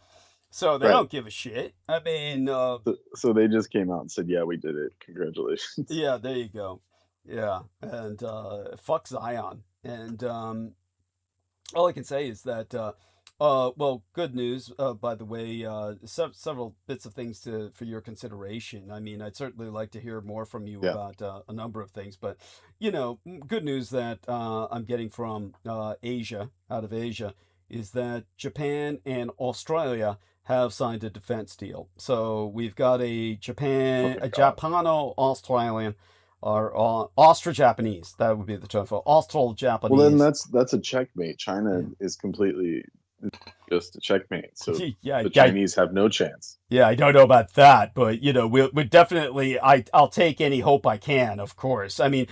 so they Right. don't give a shit. I mean, So they just came out and said, "Yeah, we did it. Congratulations." yeah, there you go. Yeah, and fuck Zion. And all I can say is that, well, good news. By the way, several bits of things for your consideration. I mean, I'd certainly like to hear more from you Yeah. about a number of things, but good news that I'm getting from Asia, out of Asia, is that Japan and Australia have signed a defense deal. So we've got a God. Japano-Australian, or Austro-Japanese. That would be the term for Austro-Japanese. Well, then that's a checkmate. China is completely just a checkmate. So yeah, the Chinese have no chance. Yeah, I don't know about that, but we'll definitely. I'll take any hope I can, of course. I mean,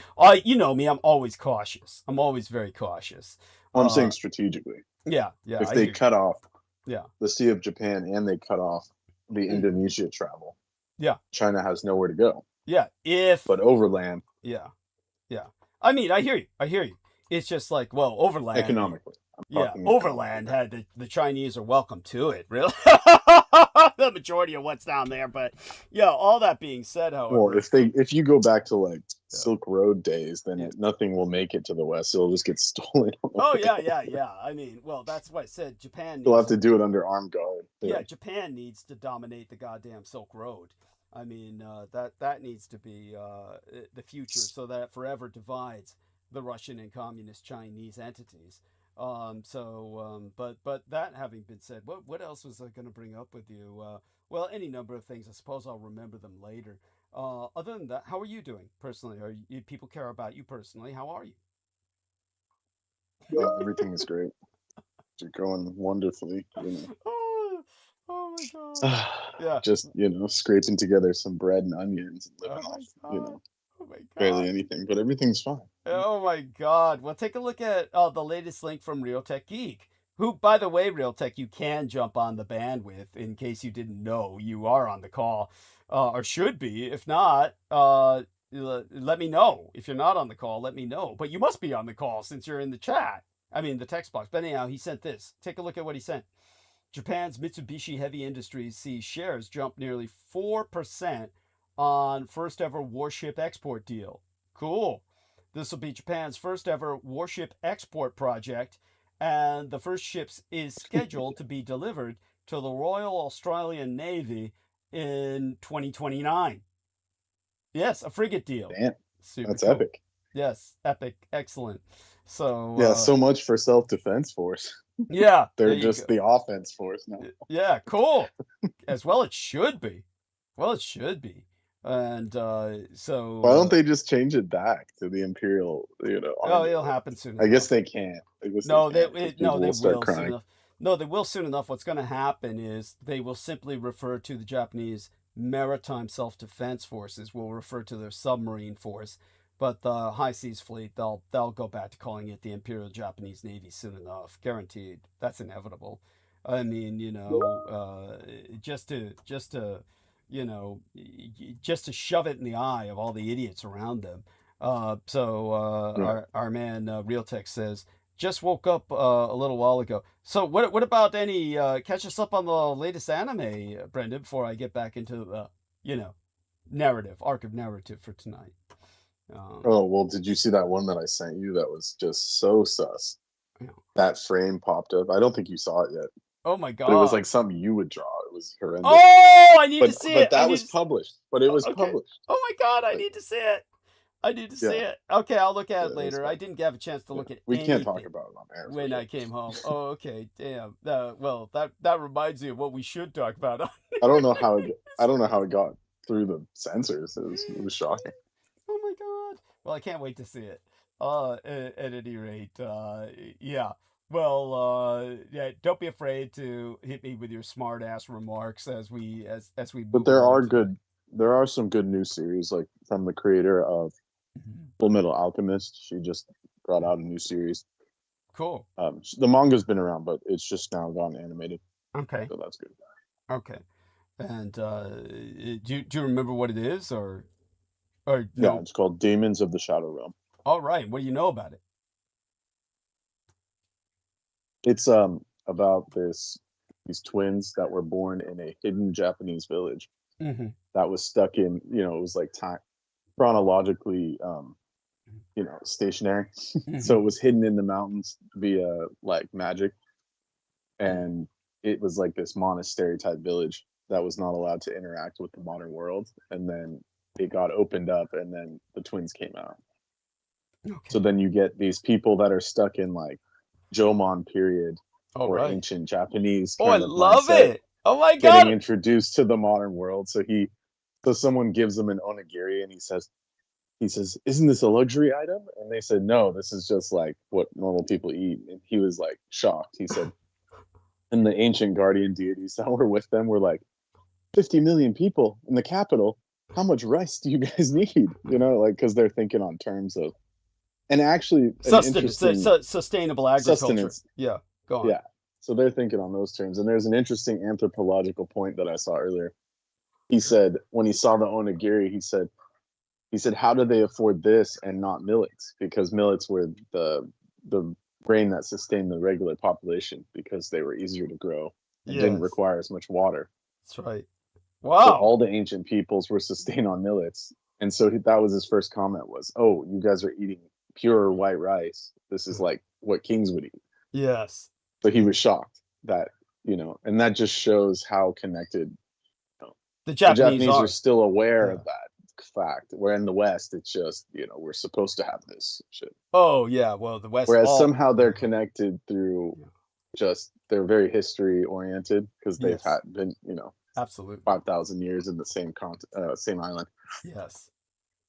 you know me, I'm always cautious. I'm always very cautious. I'm saying strategically. Yeah. If they cut off Yeah. the Sea of Japan and they cut off the Indonesia travel, Yeah. China has nowhere to go. Yeah. But overland. Yeah. I mean, I hear you. It's just like, well, overland. Economically. Overland had the Chinese are welcome to it, really. The majority of what's down there, but yeah. All that being said, however, well, if you go back to like Silk Road days, then nothing will make it to the West. It'll just get stolen. Oh yeah. I mean, well, that's why I said Japan. You'll have to do it under armed guard. Yeah, Japan needs to dominate the goddamn Silk Road. I mean, that needs to be the future, so that it forever divides the Russian and communist Chinese entities. But that having been said, what else was I going to bring up with you? Well, any number of things. I suppose I'll remember them later. Other than that, how are you doing personally? People care about you personally? How are you? Everything is great. You're going wonderfully. Oh my god! Yeah. Just scraping together some bread and onions and living off Oh my god. barely anything, but everything's fine. Oh my god. Well, take a look at the latest link from Real Tech Geek. Who, by the way, Real Tech, you can jump on the band with, in case you didn't know. You are on the call, or should be. If not, let me know. If you're not on the call, let me know. But you must be on the call since you're in the chat. I mean, the text box. But anyhow, he sent this. Take a look at what he sent. Japan's Mitsubishi Heavy Industries sees shares jump nearly 4% on first ever warship export deal. Cool. This will be Japan's first ever warship export project, and the first ship is scheduled to be delivered to the Royal Australian Navy in 2029. Yes, a frigate deal. Damn, that's cool. epic. Yes, epic, excellent. So yeah, so much for self-defense force. Yeah, they're just the offense force now. Yeah, cool. As well, it should be. And so why don't they just change it back to the Imperial? Oh, it'll happen soon enough. I guess they can't. No, they will soon enough. No, they will soon enough. What's going to happen is they will simply refer to the Japanese Maritime Self-Defense Forces. Will refer to their submarine force, but the High Seas Fleet, they'll go back to calling it the Imperial Japanese Navy soon enough, guaranteed. That's inevitable. I mean, just to shove it in the eye of all the idiots around them. Our man Real Tech says just woke up a little while ago. So what about any catch us up on the latest anime, Brendan, before I get back into the arc of narrative for tonight. Oh, well, did you see that one that I sent you that was just so sus? Yeah. That frame popped up. I don't think you saw it yet. Oh my god. But it was like something you would draw. It was horrendous. Oh, I need to see it. But that was published. But it was published. Oh my god, I need to see it. I need to see it. Okay, I'll look at it later. I didn't have a chance to look at We can't talk about it on air. When I came home. Oh, okay. Damn. Well, that reminds me of what we should talk about. I don't know how it got through the censors. It was shocking. Oh my god. Well, I can't wait to see it. At any rate, yeah. Well, yeah, don't be afraid to hit me with your smart ass remarks as we But there are some good new series, like from the creator of Full Metal Alchemist. She just brought out a new series. Cool. The manga's been around, but it's just now gone animated. Okay. So that's good. Okay. And do you remember what it is, or no? Yeah, it's called Demons of the Shadow Realm. All right. What do you know about it? It's about these twins that were born in a hidden Japanese village that was stuck in, it was like time chronologically stationary. So it was hidden in the mountains via like magic, and it was like this monastery type village that was not allowed to interact with the modern world, and then it got opened up, and then the twins came out. Okay. So then you get these people that are stuck in like Jomon period or ancient Japanese. Oh, I love it! Oh my god! Getting introduced to the modern world. So someone gives them an onigiri, and he says, "Isn't this a luxury item?" And they said, "No, this is just like what normal people eat." And he was like shocked. He said, and the ancient guardian deities that were with them were like, 50 million people in the capital. How much rice do you guys need? Because they're thinking on terms of, and actually sustainable agriculture. Sustenance. Yeah, go on. Yeah, so they're thinking on those terms. And there's an interesting anthropological point that I saw earlier. He said when he saw the onigiri, he said, how do they afford this and not millets? Because millets were the grain that sustained the regular population because they were easier to grow and didn't require as much water. That's right. Wow. So all the ancient peoples were sustained on millets. And so that was his first comment was, oh, you guys are eating pure white rice. This is like what kings would eat. Yes. So he was shocked that, and that just shows how connected the Japanese are still aware of that fact. Where in the West, it's just, we're supposed to have this shit. Oh, yeah. Well, the West. Whereas somehow they're connected through just, they're very history oriented because they've been, absolutely 5,000 years in the same island. Yes.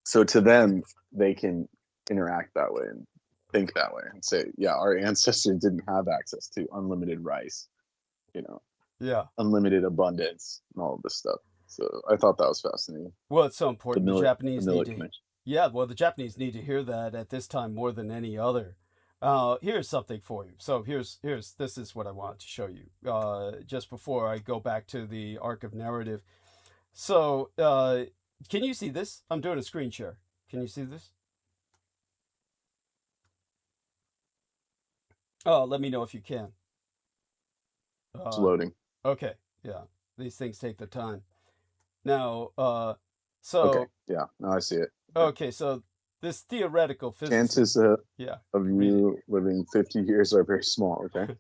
So to them, they can interact that way and think that way and say, yeah, our ancestors didn't have access to unlimited rice, unlimited abundance and all of this stuff. So I thought that was fascinating. Well, it's so important. The Japanese need to, the Japanese need to hear that at this time more than any other. Here's something for you. So this is what I want to show you just before I go back to the arc of narrative. So can you see this? I'm doing a screen share. Can you see this? Oh, let me know if you can. It's loading. Okay. Yeah. These things take their time. Now, okay. Yeah. Now I see it. Okay. So this theoretical physicist. Chances of you living 50 years are very small. Okay.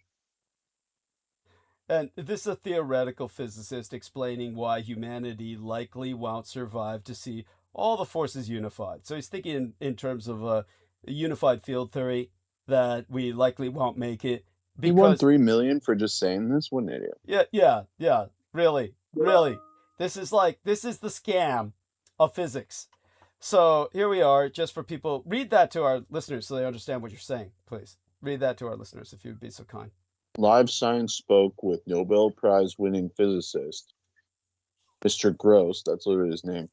And this is a theoretical physicist explaining why humanity likely won't survive to see all the forces unified. So he's thinking in terms of a unified field theory that we likely won't make it. He won $3 million for just saying this. What an idiot. Yeah. Really. This is the scam of physics. So here we are, just for people. Read that to our listeners so they understand what you're saying, please. Read that to our listeners if you'd be so kind. Live Science spoke with Nobel Prize winning physicist, Mr. Gross, that's literally his name,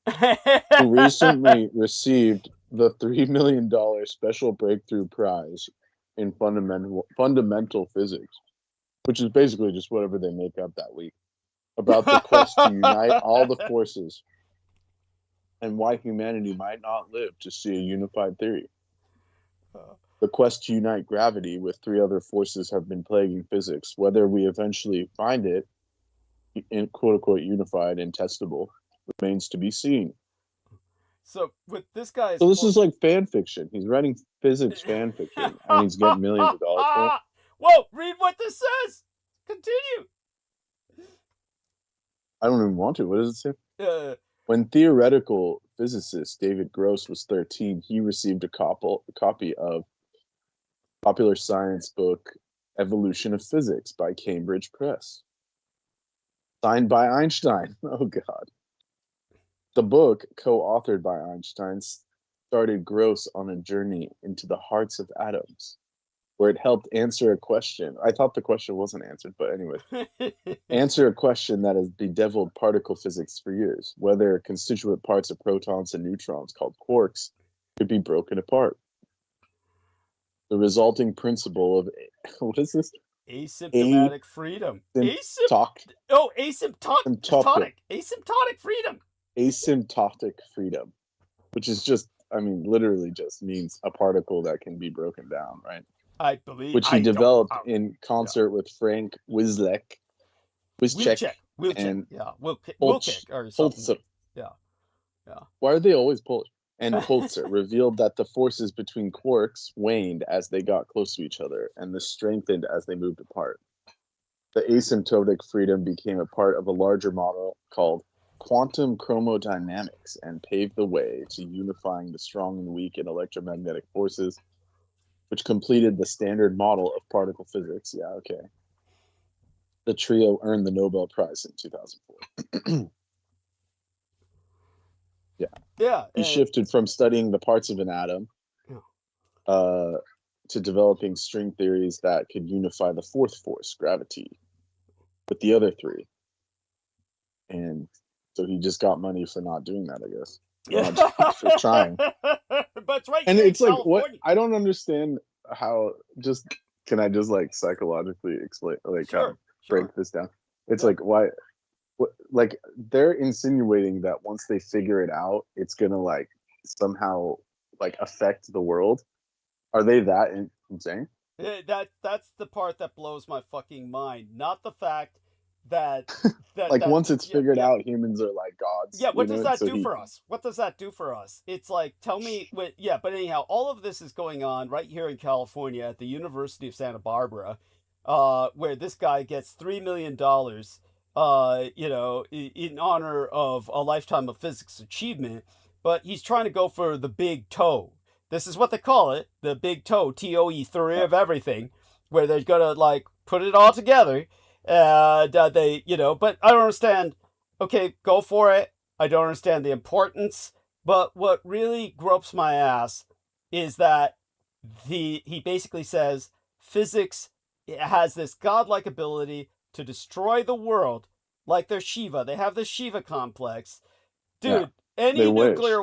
who recently received the $3 million Special Breakthrough Prize in fundamental physics, which is basically just whatever they make up that week, about the quest to unite all the forces and why humanity might not live to see a unified theory. The quest to unite gravity with 3 other forces have been plaguing physics. Whether we eventually find it, in quote-unquote, unified and testable, remains to be seen. So with this guy's So this is like fan fiction. He's writing physics fan fiction, and he's getting millions of dollars for it. Whoa, read what this says. Continue. I don't even want to. What does it say? Uh, When theoretical physicist David Gross was 13, he received a copy of popular science book Evolution of Physics by Cambridge Press, signed by Einstein. Oh, God. The book, co-authored by Einstein, started Gross on a journey into the hearts of atoms, where it helped answer a question. I thought the question wasn't answered, but anyway. Answer a question that has bedeviled particle physics for years, whether constituent parts of protons and neutrons, called quarks, could be broken apart. The resulting principle of, what is this? Asymptomatic freedom. Asymptotic. Asymptotic freedom. Asymptotic freedom, which is just, I mean, literally just means a particle that can be broken down, right? I believe. Which he developed in concert with Frank Wischek and Wilczek or something. Polzer. Yeah. Why are they always Polish? And Polzer revealed that the forces between quarks waned as they got close to each other, and this strengthened as they moved apart. The asymptotic freedom became a part of a larger model called quantum chromodynamics and paved the way to unifying the strong and weak in electromagnetic forces, which completed the standard model of particle physics. Yeah, okay. The trio earned the Nobel Prize in 2004. Yeah. He shifted from studying the parts of an atom to developing string theories that could unify the 4th force, gravity, with the other 3. And so he just got money for not doing that, I guess. For trying. But it's right. And it's like, California. what? I don't understand how. Can I just like psychologically explain, like break this down? It's like, why? Like, they're insinuating that once they figure it out, it's gonna like somehow like affect the world. Are they that insane? That's the part that blows my fucking mind. Not the fact that like once it's figured out, humans are like gods. Yeah, what does that do for us? What does that do for us? It's like, tell me, but anyhow, all of this is going on right here in California at the University of Santa Barbara, where this guy gets $3 million, in honor of a lifetime of physics achievement, but he's trying to go for the big toe. This is what they call it, the big toe, TOE, theory of everything, where they're gonna like put it all together. But I don't understand. Okay, go for it. I don't understand the importance. But what really gropes my ass is that he basically says physics has this godlike ability to destroy the world, like they're Shiva. They have the Shiva complex. Dude, any nuclear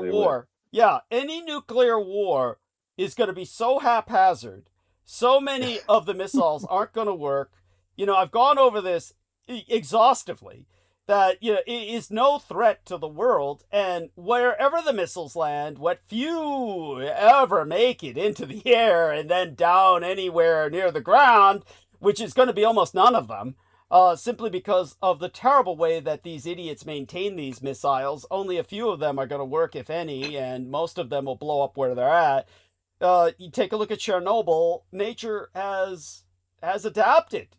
war is going to be so haphazard. So many of the missiles aren't going to work. I've gone over this exhaustively, that, it is no threat to the world, and wherever the missiles land, what few ever make it into the air and then down anywhere near the ground, which is going to be almost none of them, simply because of the terrible way that these idiots maintain these missiles. Only a few of them are going to work, if any, and most of them will blow up where they're at. You take a look at Chernobyl. Nature has adapted.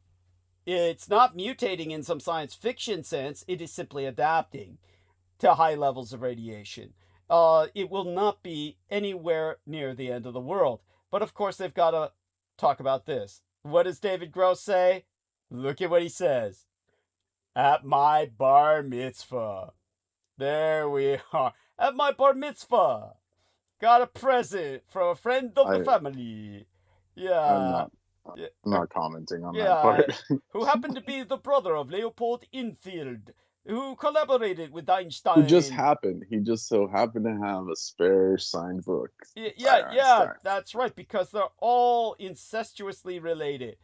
It's not mutating in some science fiction sense. It is simply adapting to high levels of radiation. It will not be anywhere near the end of the world. But of course, they've got to talk about this. What does David Gross say? Look at what he says. At my bar mitzvah. There we are. At my bar mitzvah. Got a present from a friend of the family. Yeah. I'm not commenting on that part. Who happened to be the brother of Leopold Infield, who collaborated with Einstein. He just so happened to have a spare signed book. Yeah, that's right, because they're all incestuously related.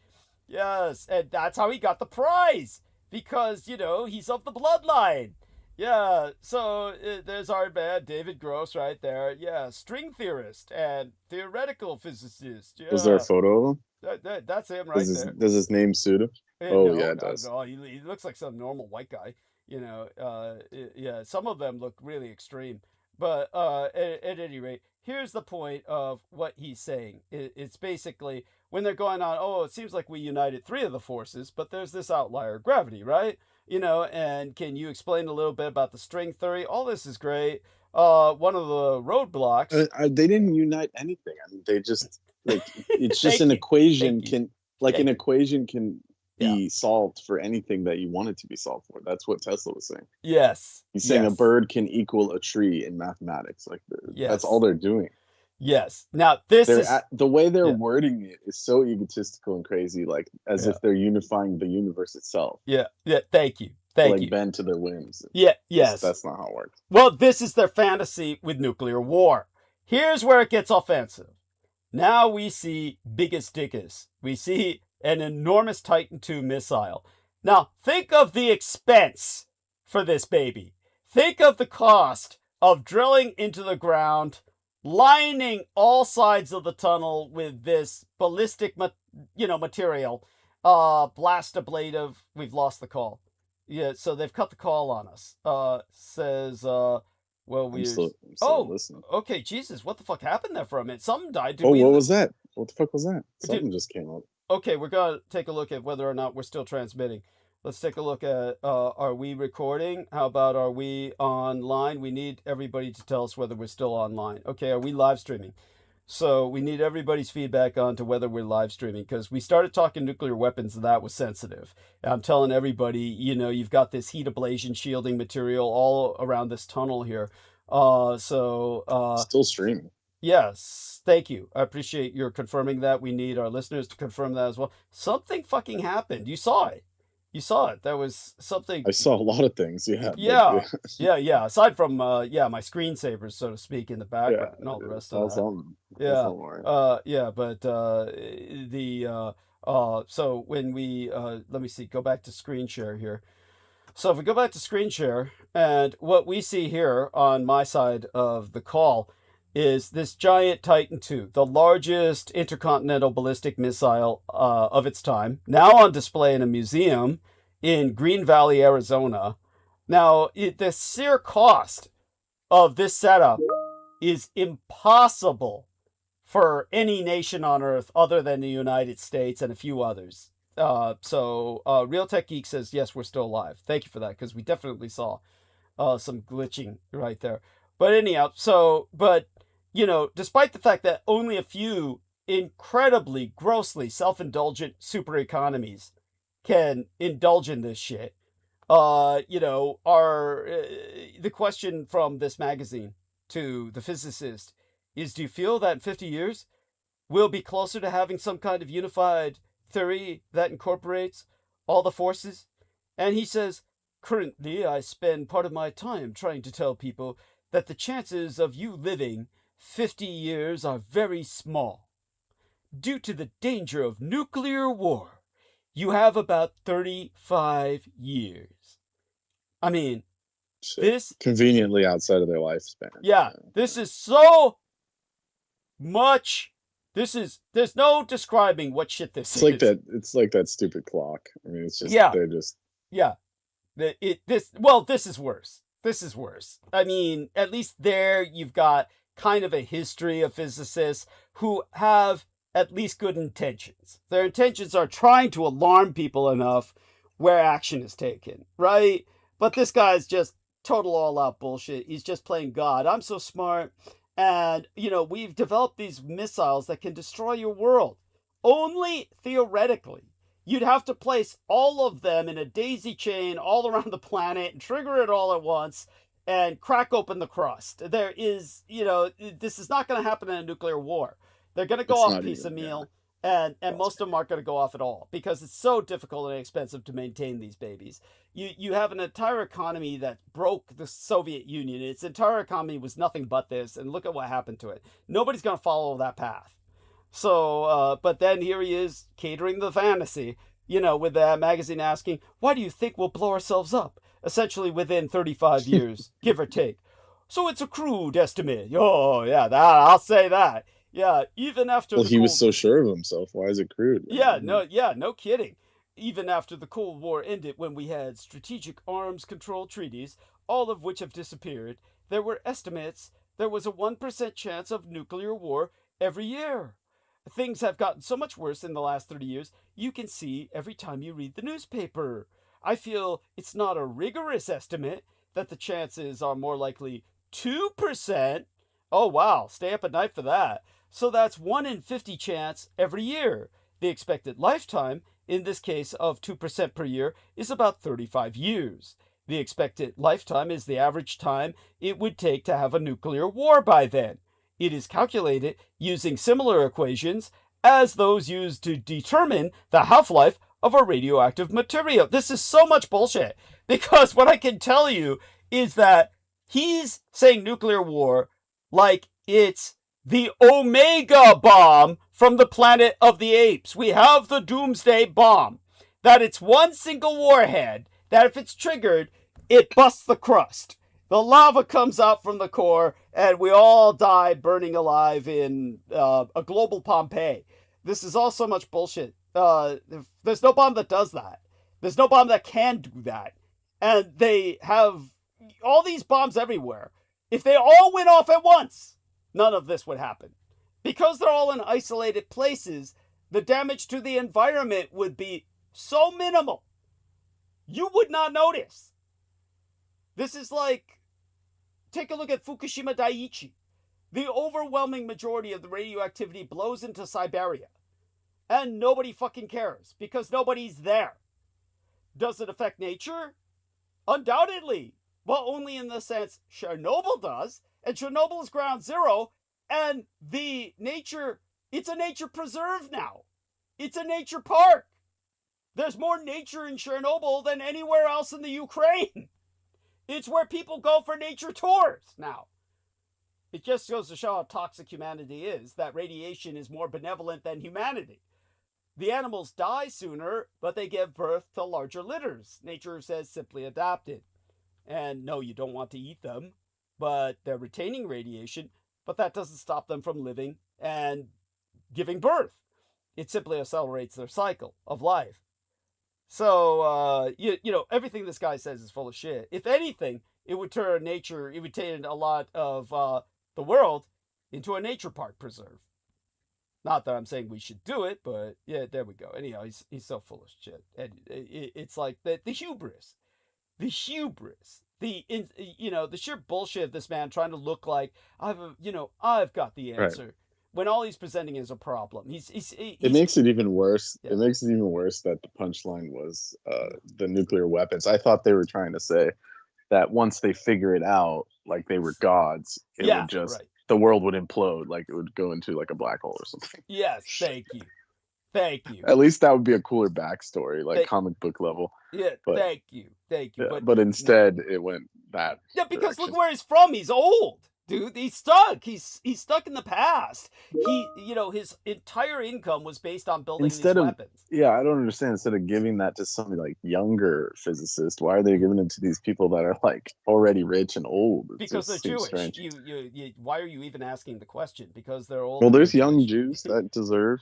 Yes, and that's how he got the prize, because, he's of the bloodline. Yeah, so there's our man, David Gross, right there. Yeah, string theorist and theoretical physicist. Was there a Yeah, photo of him? that's him right there. Does his name suit him? Oh yeah, No, it does. no, he looks like some normal white guy. Yeah, some of them look really extreme. But at any rate, here's the point of what he's saying. It's basically when they're going on, oh, it seems like we united three of the forces, but there's this outlier, gravity, right? And can you explain a little bit about the string theory? All this is great. One of the roadblocks. They didn't unite anything. I mean, they just it's just Thank an you. equation Thank you. an equation can Yeah. be solved for anything that you want it to be solved for. That's what Tesla was saying. Yes. He's saying a yes. bird can equal a tree in mathematics. Like Yes. that's all they're doing. Yes. Now this is The way they're Yeah. wording it is so egotistical and crazy, like as Yeah. if they're unifying the universe itself. yeah. Thank you. To, Thank like you. bend to their whims. Yeah. Yes. That's not how it works. Well, this is their fantasy with nuclear war. Here's where it gets offensive. Now we see biggest dickus. We see an enormous Titan II missile. Now, think of the expense for this baby. Think of the cost of drilling into the ground, lining all sides of the tunnel with this ballistic material. Blast ablative. We've lost the call. Yeah, so they've cut the call on us. Says, well, I'm still Oh, listening. okay, Jesus, what the fuck happened there for a minute? Something died. What was that? What the fuck was that? Something just came up. Okay, we're gonna take a look at whether or not we're still transmitting. Let's take a look at, are we recording? How about, are we online? We need everybody to tell us whether we're still online. Okay, are we live streaming? So we need everybody's feedback on to whether we're live streaming, because we started talking nuclear weapons and that was sensitive. And I'm telling everybody, you've got this heat ablation shielding material all around this tunnel here. Still streaming. Yes, thank you. I appreciate your confirming that. We need our listeners to confirm that as well. Something fucking happened. You saw it. There was something. I saw a lot of things. Yeah. Yeah. Aside from my screensavers, so to speak, in the background and all the rest of that. So when we let me see, go back to screen share here. So if we go back to screen share, and what we see here on my side of the call is this giant Titan II, the largest intercontinental ballistic missile of its time, now on display in a museum in Green Valley, Arizona. Now, the sheer cost of this setup is impossible for any nation on Earth other than the United States and a few others. Real Tech Geek says, yes, we're still live. Thank you for that, because we definitely saw some glitching right there. But anyhow, despite the fact that only a few incredibly, grossly self-indulgent super economies can indulge in this shit, the question from this magazine to the physicist is, do you feel that in 50 years we'll be closer to having some kind of unified theory that incorporates all the forces? And he says, currently I spend part of my time trying to tell people that the chances of you living 50 years are very small. Due to the danger of nuclear war, you have about 35 years. I mean, this conveniently outside of their lifespan. Yeah, this is so much. There's no describing what shit this is. It's like that stupid clock. I mean, it's just they're just this is worse. This is worse. I mean, at least there you've got kind of a history of physicists who have at least good intentions. Their intentions are trying to alarm people enough where action is taken, right? But this guy's just total all-out bullshit. He's just playing God. I'm so smart. And, we've developed these missiles that can destroy your world. Only theoretically. You'd have to place all of them in a daisy chain all around the planet and trigger it all at once and crack open the crust. There is, this is not going to happen in a nuclear war. They're going to go off piecemeal, and most of them aren't going to go off at all because it's so difficult and expensive to maintain these babies. You have an entire economy that broke the Soviet Union. Its entire economy was nothing but this, and look at what happened to it. Nobody's going to follow that path. So, but then here he is catering the fantasy, with that magazine asking, why do you think we'll blow ourselves up? essentially within 35 years, give or take. So it's a crude estimate. Oh, yeah, I'll say that. Yeah, even after Well, the he was so sure of himself. Why is it crude? no kidding. Even after the Cold War ended, when we had strategic arms control treaties, all of which have disappeared, there were estimates there was a 1% chance of nuclear war every year. Things have gotten so much worse in the last 30 years, you can see every time you read the newspaper. I feel it's not a rigorous estimate, that the chances are more likely 2%. Oh wow, stay up at night for that. So that's 1 in 50 chance every year. The expected lifetime, in this case of 2% per year, is about 35 years. The expected lifetime is the average time it would take to have a nuclear war by then. It is calculated using similar equations as those used to determine the half-life of a radioactive material. This is so much bullshit, because what I can tell you is that he's saying nuclear war like it's the Omega bomb from the Planet of the Apes. We have the Doomsday bomb. That it's one single warhead, that if it's triggered, it busts the crust. The lava comes out from the core, and we all die burning alive in a global Pompeii. This is all so much bullshit. There's no bomb that does that. There's no bomb that can do that. And they have all these bombs everywhere. If they all went off at once, none of this would happen. Because they're all in isolated places, the damage to the environment would be so minimal, you would not notice. This is like, take a look at Fukushima Daiichi. The overwhelming majority of the radioactivity blows into Siberia. And nobody fucking cares, because nobody's there. Does it affect nature? Undoubtedly. Well, only in the sense Chernobyl does, and Chernobyl is ground zero, and the nature, it's a nature preserve now. It's a nature park. There's more nature in Chernobyl than anywhere else in the Ukraine. It's where people go for nature tours now. It just goes to show how toxic humanity is, that radiation is more benevolent than humanity. The animals die sooner, but they give birth to larger litters. Nature says simply adapted. And no, you don't want to eat them, but they're retaining radiation, but that doesn't stop them from living and giving birth. It simply accelerates their cycle of life. So, you know, everything this guy says is full of shit. If anything, it would turn nature, it would turn a lot of the world into a nature park preserve. Not that I'm saying we should do it, but yeah, there we go. Anyhow, he's so full of shit. And it's like the hubris. The hubris. You know, the sheer bullshit of this man trying to look like, I've got the answer. Right. When all he's presenting is a problem. It makes it even worse. Yeah. It makes it even worse that the punchline was the nuclear weapons. I thought they were trying to say that once they figure it out, like they were gods, it would just, the world would implode. Like it would go into like a black hole or something. Yes, thank you. Thank you. At least that would be a cooler backstory, like comic book level. Yeah, but, thank you. Yeah, but instead, it went that. Yeah, because direction. Look where he's from. He's old, dude. He's stuck. He's stuck in the past. His entire income was based on building these weapons. Yeah, I don't understand. Instead of giving that to somebody like younger physicist, why are they giving it to these people that are like already rich and old? Because they're Jewish. Why are you even asking the question? Because they're old. Well, there's young Jews that deserve,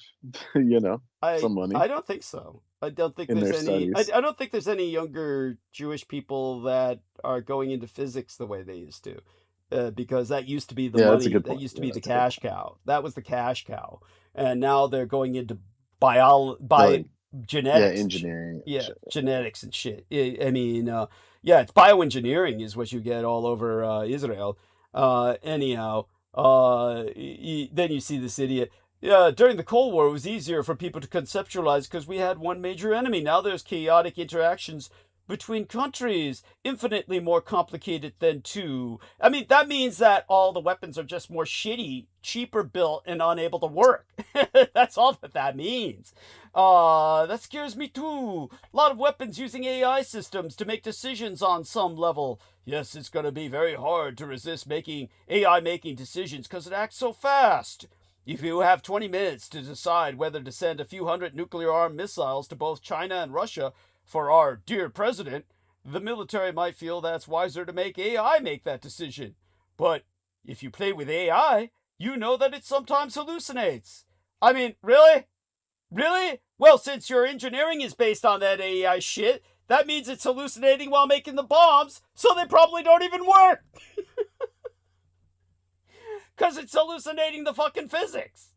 some money. I don't think so. I don't think there's any. I don't think there's any younger Jewish people that are going into physics the way they used to, because that used to be the money. That used to be the cash cow. That was the cash cow, and now they're going into genetics. Yeah, engineering. Yeah, genetics and shit. I mean, it's bioengineering is what you get all over Israel. Anyhow, then you see this idiot. Yeah, during the Cold War, it was easier for people to conceptualize because we had one major enemy. Now there's chaotic interactions between countries, infinitely more complicated than two. I mean, that means that all the weapons are just more shitty, cheaper built, and unable to work. That's all that means. That scares me too. A lot of weapons using AI systems to make decisions on some level. Yes, it's going to be very hard to resist AI making decisions because it acts so fast. If you have 20 minutes to decide whether to send a few hundred nuclear-armed missiles to both China and Russia for our dear president, The military might feel that's wiser to make AI make that decision. But if you play with AI, you know that it sometimes hallucinates. I mean, really? Really? Well, since your engineering is based on that AI shit, that means it's hallucinating while making the bombs, so they probably don't even work. Because it's hallucinating the fucking physics.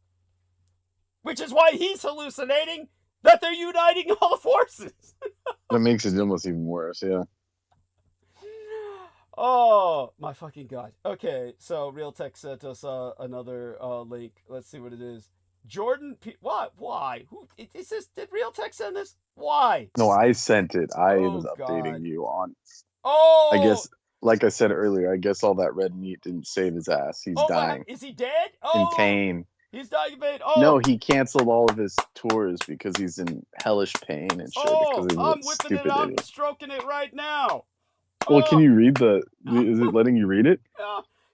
Which is why he's hallucinating that they're uniting all the forces. That makes it almost even worse, yeah. Oh, my fucking God. Okay, so Realtek sent us another link. Let's see what it is. Jordan P. What? Why? Who is this? Did Realtek send this? Why? No, I sent it. I Oh, was updating God. you on. Oh! I guess, like I said earlier, I guess all that red meat didn't save his ass. He's dying. Is he dead? In Oh! pain. He's dying in pain. Oh! No, he canceled all of his tours because he's in hellish pain and shit. Oh! Because he's I'm a whipping stupid it out and idiot. stroking it right now. Well, Oh! can you read the? Is it letting you read it?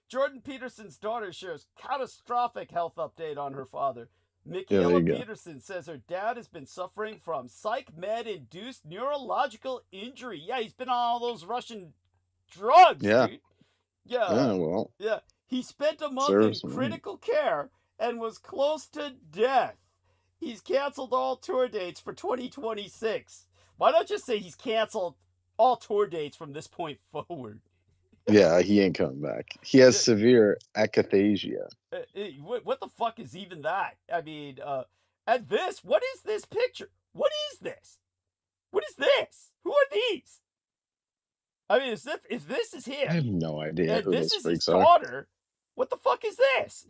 Jordan Peterson's daughter shares catastrophic health update on her father. there Michaela you go. Peterson says her dad has been suffering from psych med-induced neurological injury. Yeah, he's been on all those Russian drugs, Yeah. dude. Yeah, Yeah, well, yeah. He spent a month serves in him right. critical care and was close to death. He's canceled all tour dates for 2026. Why not just say he's canceled all tour dates from this point forward? Yeah, he ain't coming back. He has Yeah. severe akathisia. What the fuck is even that? I mean, and this, what is this picture? What is this? What is this? Who are these? I mean, if this is I him, have no idea and who this those is his freaks are. daughter, what the fuck is this?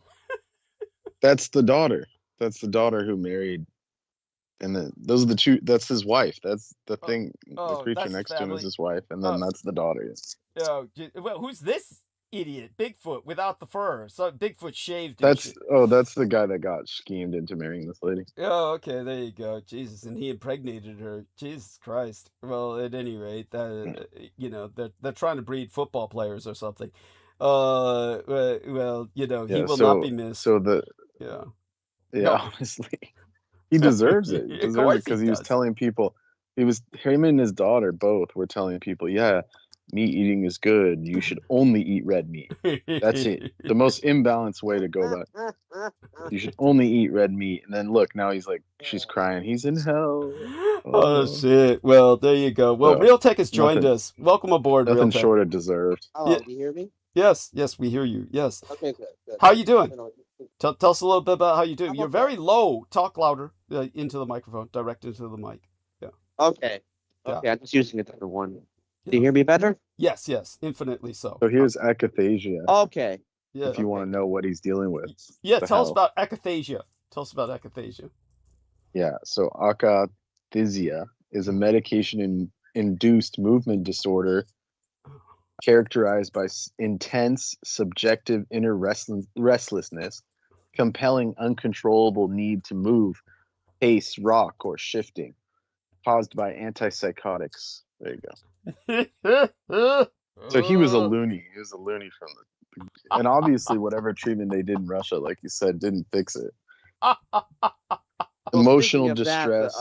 That's the daughter. That's the daughter who married. And then those are the two. That's his wife. That's the thing. The creature that's his next to him family. is his wife, and then that's the daughter. Oh, well, who's this idiot? Bigfoot without the fur. So Bigfoot shaved and shit. That's the guy that got schemed into marrying this lady. Oh, okay, there you go. Jesus, and he impregnated her. Jesus Christ. Well, at any rate, you know, they're trying to breed football players or something. Well, you know, he will not be missed. So Yeah. yeah, honestly, he deserves it. He Of deserves course it because he he was does. telling people, him and his daughter both were telling people, yeah, meat eating is good. You should only eat red meat. That's it. The most imbalanced way to go about it. You should only eat red meat. And then look, now he's like, she's crying. He's in hell. Oh, shit. Well, there you go. Well, Realtek has joined us. Welcome aboard, Nothing Realtek. short of deserved. Hello, do you hear me? Yes, we hear you. Yes. Okay, good. How you doing? Tell us a little bit about how you do. I'm You're okay. very low. Talk louder into the microphone, direct into the mic. Yeah. Okay. Yeah. Okay, I'm just using a different one. Yeah. Do you hear me better? Yes, infinitely so. So here's akathisia. Okay. Yeah. If you want to know what he's dealing with. Yeah, the tell us hell. about akathisia. Tell us about akathisia. Yeah, so akathisia is a medication-induced movement disorder characterized by intense subjective inner restlessness, compelling uncontrollable need to move, pace, rock, or shifting, caused by antipsychotics. There you go. So he was a loony. He was a loony from and obviously whatever treatment they did in Russia, like you said, didn't fix it. Emotional distress,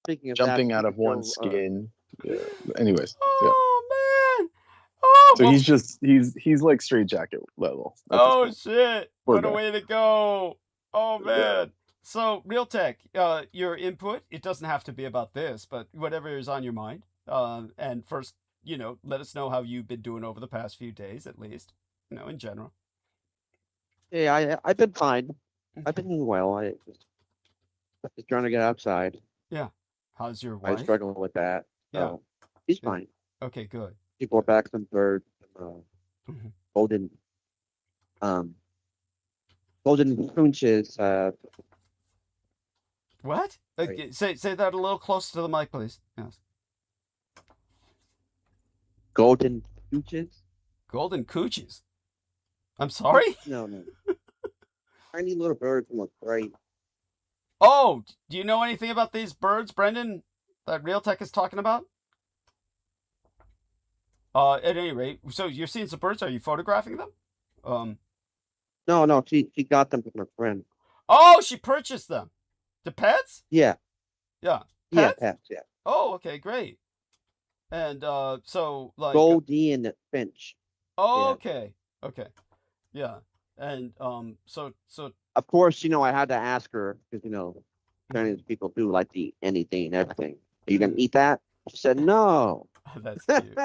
Speaking of jumping that, out of one's skin. Yeah. Anyways, yeah. Oh, man. Oh, So well, he's like straight jacket level. at this oh point. shit. Poor What a guy. way to go. Oh, Yeah. man. So, Realtek, your input, it doesn't have to be about this, but whatever is on your mind. And first, you know, let us know how you've been doing over the past few days, at least, you know, in general. Yeah, I've been fine. I've been doing well. I just trying to get outside. Yeah. How's your I was wife? struggling with that. Yeah. So he's Yeah. fine. Okay, good. He brought back some birds, Mhm. golden finches. What? Right. Say that a little closer to the mic, please. Yes. Golden finches? Golden coochies. I'm sorry? No. Tiny little birds look great. Oh, do you know anything about these birds, Brendan, that Realtek is talking about? At any rate, so you're seeing some birds. Are you photographing them? No, she got them from her friend. Oh, she purchased them. The pets? Yeah. Yeah. Yeah, Pets? pets, yeah. Oh, okay, great. And so like Goldie and Finch. oh, Yeah. okay. Yeah. And so Of course, I had to ask her because Chinese people do like to eat anything and everything. Are you gonna eat that? She said no. that's cute.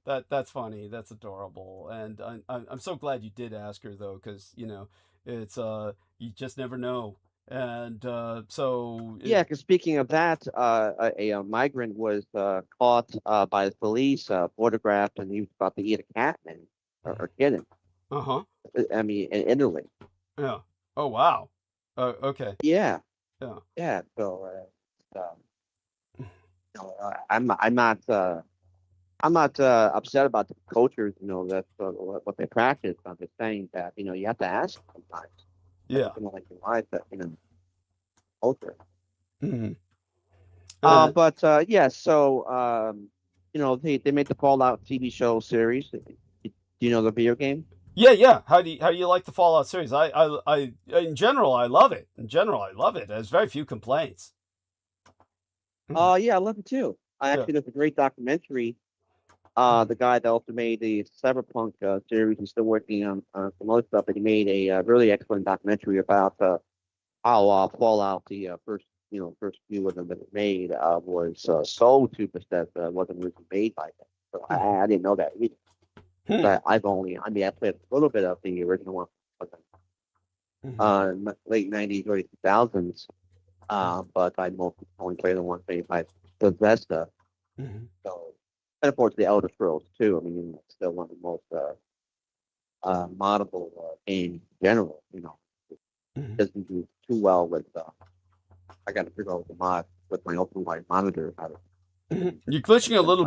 That's funny. That's adorable. And I'm so glad you did ask her though, because it's you just never know. And so Yeah, because speaking of that, a migrant was caught by the police, photographed, and he was about to eat a cat, man, or kitten. uh-huh. I mean, in Italy. Yeah. Oh wow. Okay. Yeah, Yeah. yeah. So, I'm not upset about the cultures. That's what they practice. I'm just saying that you have to ask sometimes. Yeah. Like your wife, that culture. Mhm. But yeah, so they made the Fallout TV show series. Do you know the video game? Yeah. How do you like the Fallout series? I in general I love it. There's very few complaints. Yeah, I love it too. There's a great documentary. The guy that also made the Cyberpunk series, he's still working on some other stuff, but he made a really excellent documentary about how Fallout, the first few of them that were made, was sold to Bethesda, wasn't really made by them. So I didn't know that either. But I played a little bit of the original one, late '90s, early 2000s. But I mostly only played the one made by Bethesda. So, and of course the Elder Scrolls too. I mean, it's still one of the most moddable games in general. Doesn't do too well with. I got to figure out the mod with my open wide monitor. You're glitching a little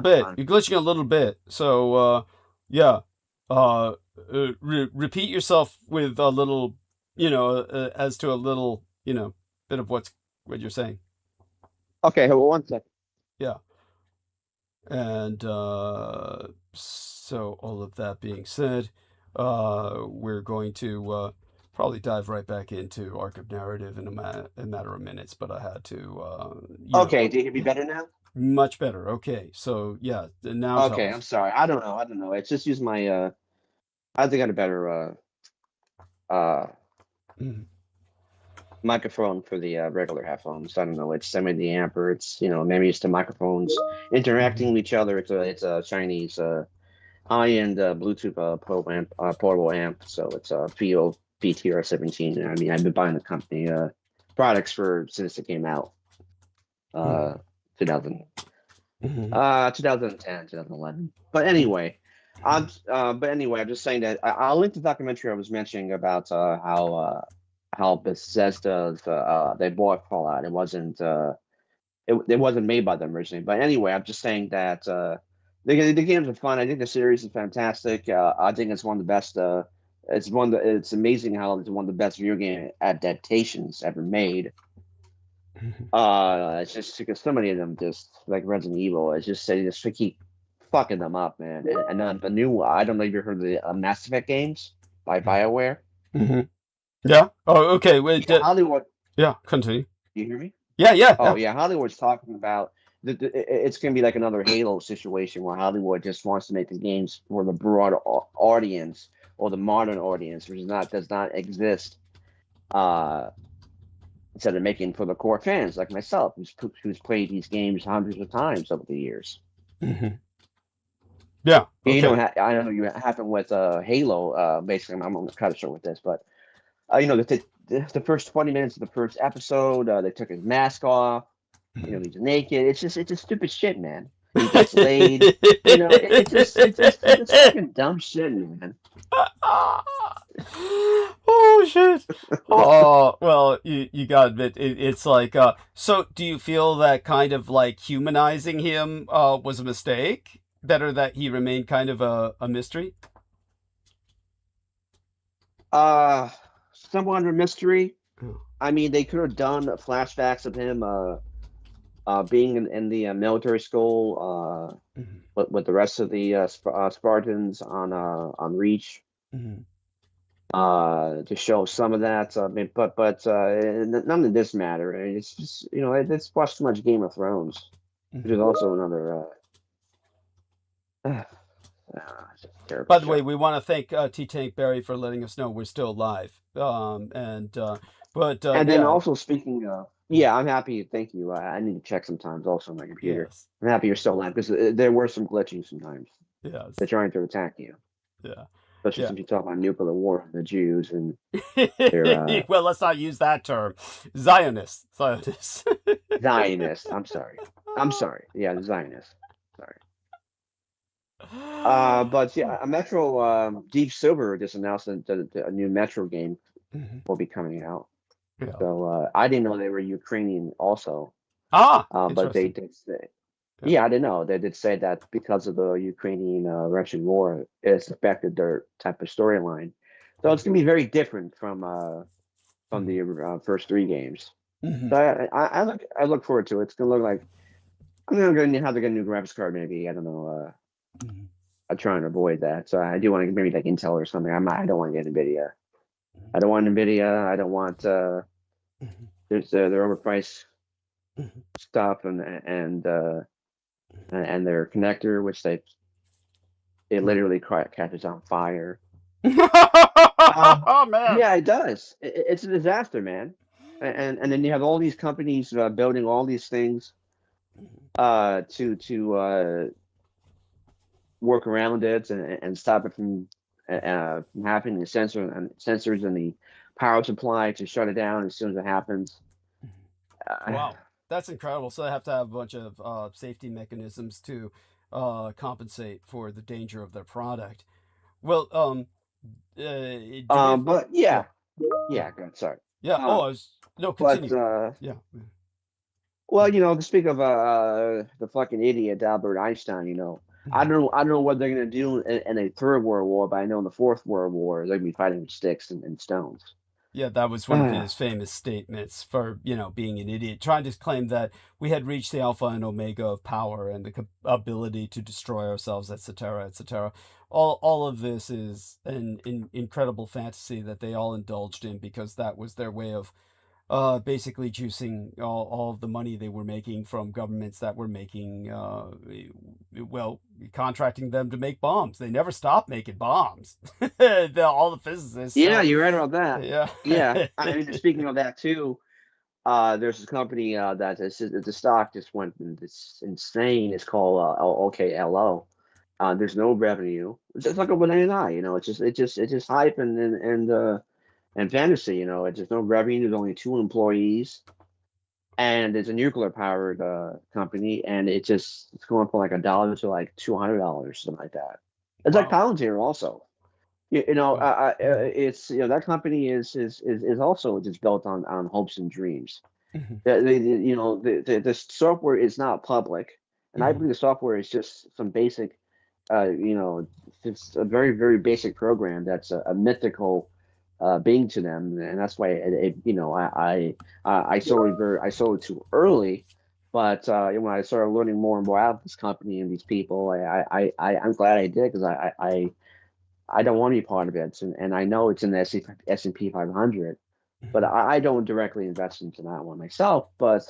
bit. So yeah. Repeat yourself with a little, as to a little, bit of what you're saying. Okay, well, 1 second. Yeah. And so all of that being said, we're going to probably dive right back into arc of narrative in a matter of minutes, but I had to. Okay, do you hear me better now? Much better. Okay, so yeah, now. Okay, I'm sorry. I don't know. It's just use my. I think I got a better microphone for the regular headphones. I don't know. It's semi-amp, or it's maybe it's the microphones interacting with each other. It's a Chinese high-end Bluetooth portable amp. So it's a Field BTR17. I mean, I've been buying the company products since it came out. 2010, 2011. But anyway, I'm just saying that I'll link the documentary I was mentioning about how Bethesda they bought Fallout. It wasn't made by them originally. But anyway, I'm just saying that the games are fun. I think the series is fantastic. I think it's one of the best. It's amazing how it's one of the best video game adaptations ever made. It's just because so many of them, just like Resident Evil, it's just they just keep fucking them up, man. And then the new, I don't know if you heard of the Mass Effect games by BioWare. Yeah. Oh, okay. Wait. Hollywood. Yeah. Continue. You hear me? Yeah. Oh yeah. Hollywood's talking about it's gonna be like another Halo situation where Hollywood just wants to make the games for the broad audience or the modern audience, which does not exist. Instead of making for the core fans like myself, who's played these games hundreds of times over the years. Yeah. Okay. I don't know you happened with Halo. Basically, I'm gonna cut it short with this, but the first 20 minutes of the first episode, they took his mask off. He's naked. It's just stupid shit, man. He gets laid. It's just fucking dumb shit, man. Oh shit! Oh well, you gotta admit it's like. So, do you feel that kind of like humanizing him was a mistake? Better that he remained kind of a mystery. Somewhat under mystery. I mean, they could have done flashbacks of him being in the military school with the rest of the Spartans on Reach. To show some of that, but none of this matter. It's just it's watched too much Game of Thrones, which is also another By the way, we want to thank T Tank Barry for letting us know we're still live. And then also speaking of, yeah, I'm happy. Thank you. I need to check sometimes also on my computer. Yes. I'm happy you're still live because there were some glitching sometimes. Yes. They're trying to attack you. Yeah. Especially since you talk about nuclear war and the Jews and their, well, let's not use that term. Zionists. Zionists. I'm sorry. Yeah, the Zionists. Sorry. But yeah, a Metro Deep Silver just announced that a new Metro game will be coming out. Yeah. So I didn't know they were Ukrainian also. But they did say, yeah, I didn't know. They did say that because of the Ukrainian-Russian war, it's affected their type of storyline. So it's gonna be very different from the first 3 games. So I look forward to it. It's gonna look like I'm gonna have to get a new graphics card maybe. I don't know. I'm trying to avoid that. So I do want to maybe like Intel or something. I don't want to get NVIDIA. I don't want NVIDIA. I don't want there's their overpriced stuff and their connector, which it literally catches on fire. Oh man! Yeah, it does. It's a disaster, man. And then you have all these companies building all these things to work around it and stop it from happening. The sensors and the power supply to shut it down as soon as it happens. Wow, that's incredible. So they have to have a bunch of safety mechanisms to compensate for the danger of their product. Well, but yeah, good. Sorry. Yeah. Continue. But, yeah. Well, to speak of the fucking idiot Albert Einstein, I don't know what they're gonna do in a 3rd World War, but I know in the 4th World War they're gonna be fighting with sticks and stones. Yeah, that was one of his famous statements for being an idiot, trying to claim that we had reached the alpha and omega of power and the ability to destroy ourselves, etc., etc. All of this is an incredible fantasy that they all indulged in because that was their way of basically juicing all of the money they were making from governments that were making, contracting them to make bombs. They never stopped making bombs. All the physicists. Yeah, you're right about that. Yeah. Yeah. I mean, speaking of that too, there's this company that the stock just went insane. It's called OKLO. There's no revenue. It's just like a banana, it's just hype and fantasy, it's just no revenue. There's only 2 employees, and it's a nuclear-powered company, and it's going from like $1 to like $200, something like that. It's like Palantir also. It's that company is also just built on hopes and dreams. The software is not public, and I believe the software is just some basic, it's a very very basic program that's a mythical being to them, and that's why I sold it too early. But when I started learning more and more about this company and these people, I'm glad I did, because I don't want to be part of it, and I know it's in the S&P 500, but I don't directly invest into that one myself. But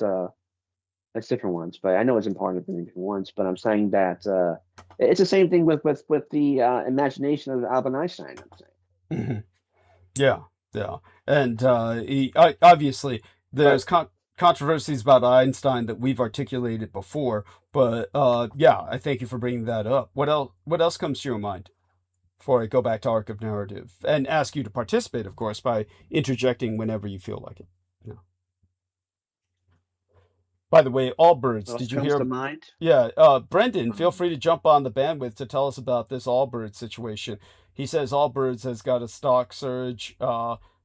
that's different ones. But I know it's important in different ones. But I'm saying that it's the same thing with the imagination of Albert Einstein, I'm saying. Yeah, and obviously there's controversies about Einstein that we've articulated before, but I thank you for bringing that up. What else comes to your mind before I go back to Arc of Narrative and ask you to participate, of course, by interjecting whenever you feel like it? Yeah. By the way, Allbirds, did you hear? To mind? Yeah, Brendan, feel free to jump on the bandwidth to tell us about this Allbirds situation. He says Allbirds has got a stock surge.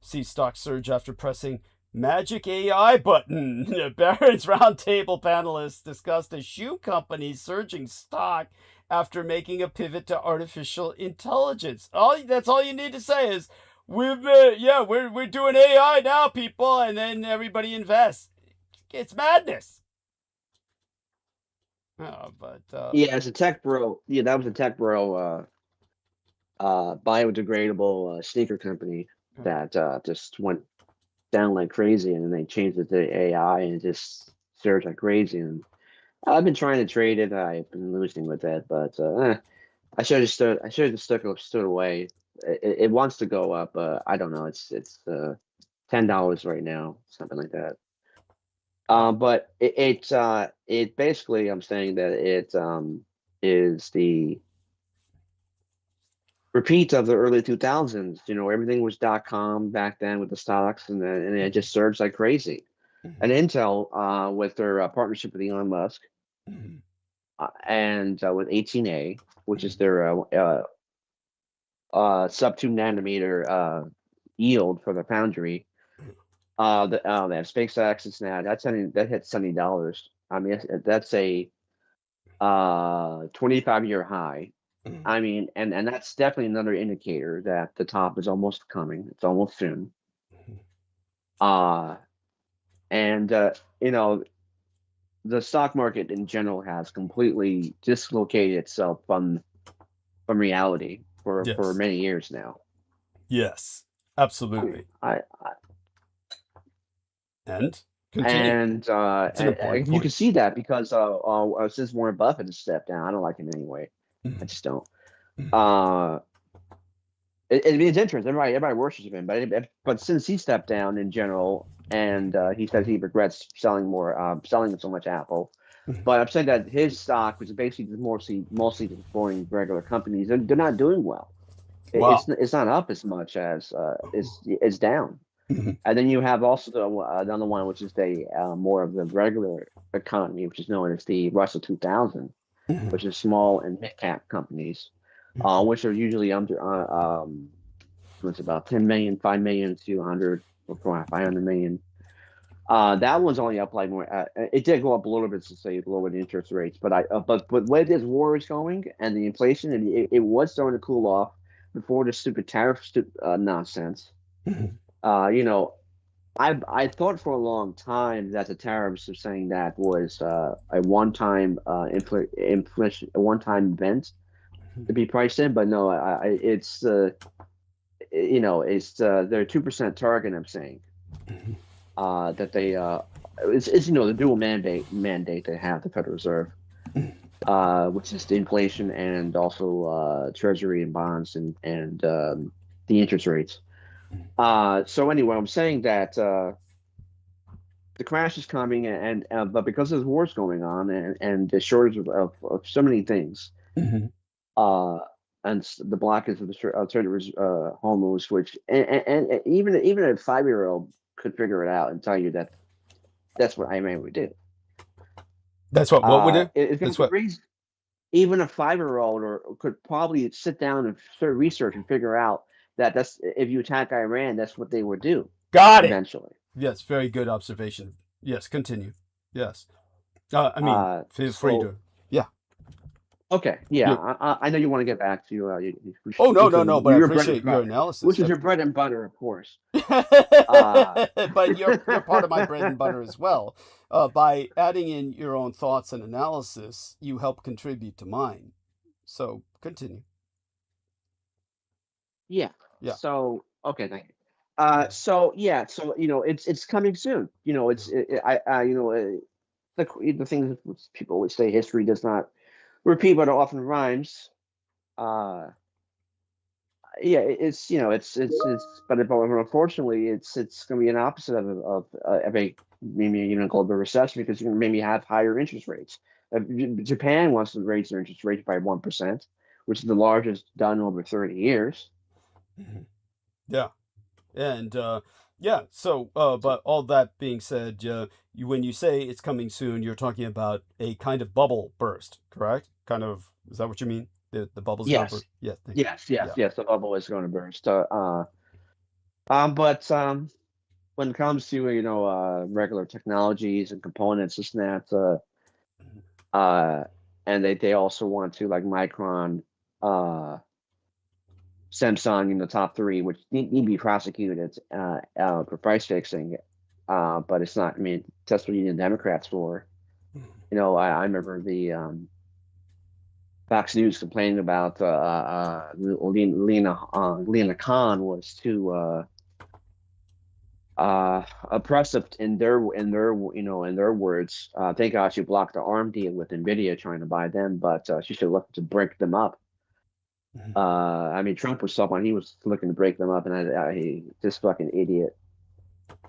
See stock surge after pressing magic AI button. Barron's Roundtable panelists discussed a shoe company surging stock after making a pivot to artificial intelligence. That's all you need to say is we're doing AI now, people, and then everybody invests. It's madness. It's a tech bro. Yeah, that was a tech bro. Biodegradable sneaker company that just went down like crazy, and then they changed it to AI, and it just surged like crazy. And I've been trying to trade it. I've been losing with it, but I should have stood away. It wants to go up. I don't know. It's $10 right now, something like that. But it basically, I'm saying that it is the repeat of the early 2000s. Everything was .com back then with the stocks, and it just surged like crazy. And Intel, with their partnership with Elon Musk, and with 18A, which is their sub-2 nanometer yield for the foundry. They have SpaceX. It's now that hit $70. I mean, that's a 25-year high. I mean, and that's definitely another indicator that the top is almost coming. It's almost soon. The stock market in general has completely dislocated itself from reality for many years now. Yes, absolutely. And continue. And you can see that because since Warren Buffett has stepped down, I don't like him anyway. I just don't. It's interesting. Everybody worships him, but since he stepped down in general, and he says he regrets selling so much Apple. But I'm saying that his stock was basically mostly supporting regular companies, and they're not doing well. Wow. It's not up as much as it's down. And then you have also another one, which is more of the regular economy, which is known as the Russell 2000, which is small and mid cap companies, which are usually under it's about 10 million, 5 million to 100 or 500 million. That one's only up like more. It did go up a little bit to say lower the interest rates, but where this war is going and the inflation, and it was starting to cool off before the stupid tariff nonsense. I thought for a long time that the tariffs were saying that was a one-time inflation, a one-time event to be priced in, but no, it's their 2% target. I'm saying that they it's the dual mandate they have, the Federal Reserve, which is the inflation and also Treasury and bonds and the interest rates. So anyway, I'm saying that the crash is coming, but because there's wars going on and the shortage of so many things, and the blockage of the hormones, which and even a 5-year-old could figure it out and tell you that that's what IMA would do. That's what would do? That's what even a 5-year-old could probably sit down and start research and figure out that that's if you attack Iran, that's what they would do. Got it. Eventually. Yes, very good observation. Yes, continue. Yes. Feel free to. Yeah. Okay. Yeah. I know you want to get back to no, but I appreciate your analysis. Which is your bread and butter, of course. But you're part of my bread and butter as well. By adding in your own thoughts and analysis, you help contribute to mine. So continue. Yeah. Yeah. So okay, thank you. So it's coming soon. The things people always say, history does not repeat, but it often rhymes. It's but unfortunately, it's going to be an opposite of a maybe global recession, because you're going to maybe have higher interest rates. Japan wants to raise their interest rates by 1%, which is the largest done over 30 years. Yeah. And so but all that being said, when you say it's coming soon, you're talking about a kind of bubble burst, correct? Kind of, is that what you mean? The bubble's yes. going to burst? Yes, the bubble is going to burst. But when it comes to regular technologies and components, this and that, and they also want to, like Micron, Samsung in the top 3, which need to be prosecuted for price fixing, but it's not. I mean, that's what you need the Democrats for. I remember the Fox News complaining about Lena Khan was too oppressive in their words. Thank God she blocked the ARM deal with Nvidia trying to buy them, but she should look to break them up I mean, Trump was someone, he was looking to break them up, and he this fucking idiot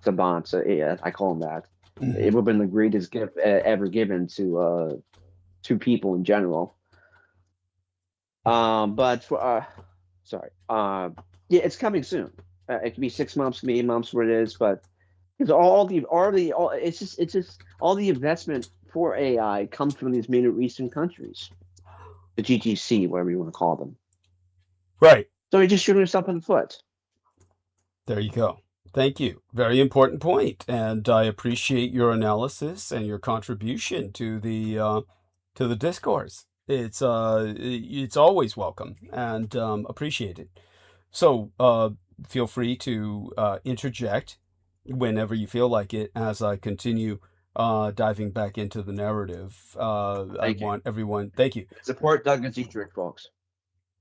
savant. So yeah, I call him that. It would have been the greatest gift ever given to people in general. But for sorry, yeah, it's coming soon. It could be 6 months, maybe 8 months, where it is, but it's it's just all the investment for AI comes from these Middle Eastern countries, the GGC, whatever you want to call them. Right. So you're just shooting yourself in the foot. There you go. Thank you. Very important point, and I appreciate your analysis and your contribution to the discourse. It's always welcome and appreciated. So feel free to interject whenever you feel like it as I continue diving back into the narrative. I want everyone. Thank you. Support Douglas Dietrich, folks.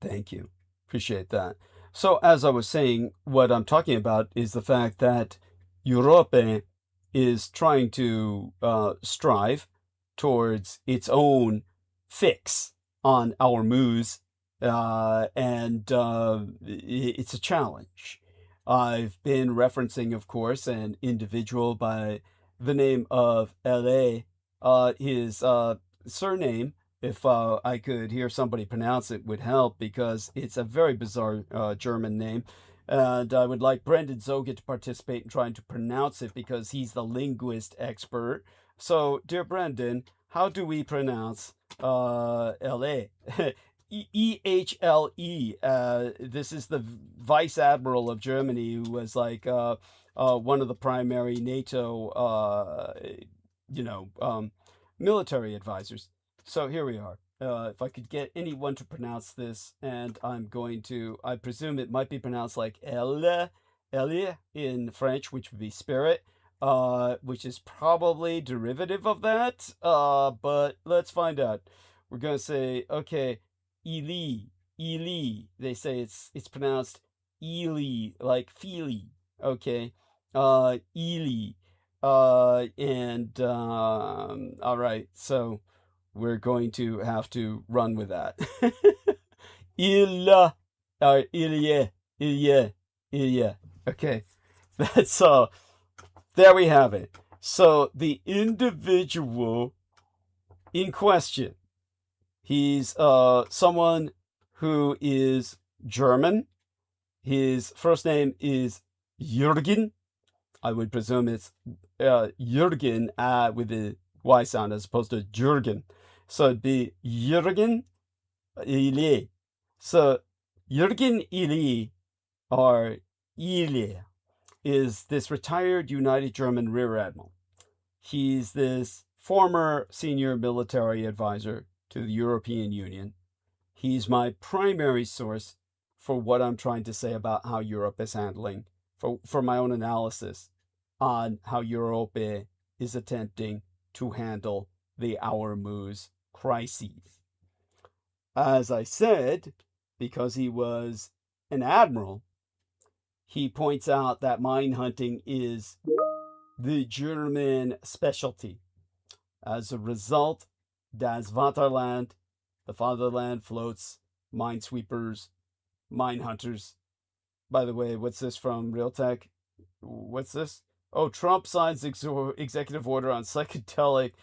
Thank you. Appreciate that. So as I was saying, what I'm talking about is the fact that Europe is trying to strive towards its own fix on our moves, and it's a challenge. I've been referencing, of course, an individual by the name of Èræ. His surname, if I could hear somebody pronounce it, would help, because it's a very bizarre German name. And I would like Brendan Zoga to participate in trying to pronounce it, because he's the linguist expert. So, dear Brendan, how do we pronounce Èræ? E-H-L-E. This is the vice admiral of Germany, who was like one of the primary NATO, military advisors. So here we are. If I could get anyone to pronounce this, and I presume it might be pronounced like Elle in French, which would be spirit, which is probably derivative of that, but let's find out. We're going to say, okay, Ili. They say it's pronounced Ili, like Feely, okay? Ili. And all right, so we're going to have to run with that. Ilye. Okay, that's there we have it. So the individual in question, he's someone who is German. His first name is Jürgen. I would presume it's Jürgen with the Y sound as opposed to Jürgen. So it'd be Jürgen Ili. So Jürgen Ili, or Ili, is this retired United German Rear Admiral. He's this former senior military advisor to the European Union. He's my primary source for what I'm trying to say about how Europe is handling, for my own analysis on how Europe is attempting to handle the Our Moves crises. As I said, because he was an admiral, he points out that mine hunting is the German specialty. As a result, Das Vaterland, the fatherland, floats minesweepers, mine hunters. By the way, what's this from Realtek? What's this? Oh, Trump signs executive order on psychedelic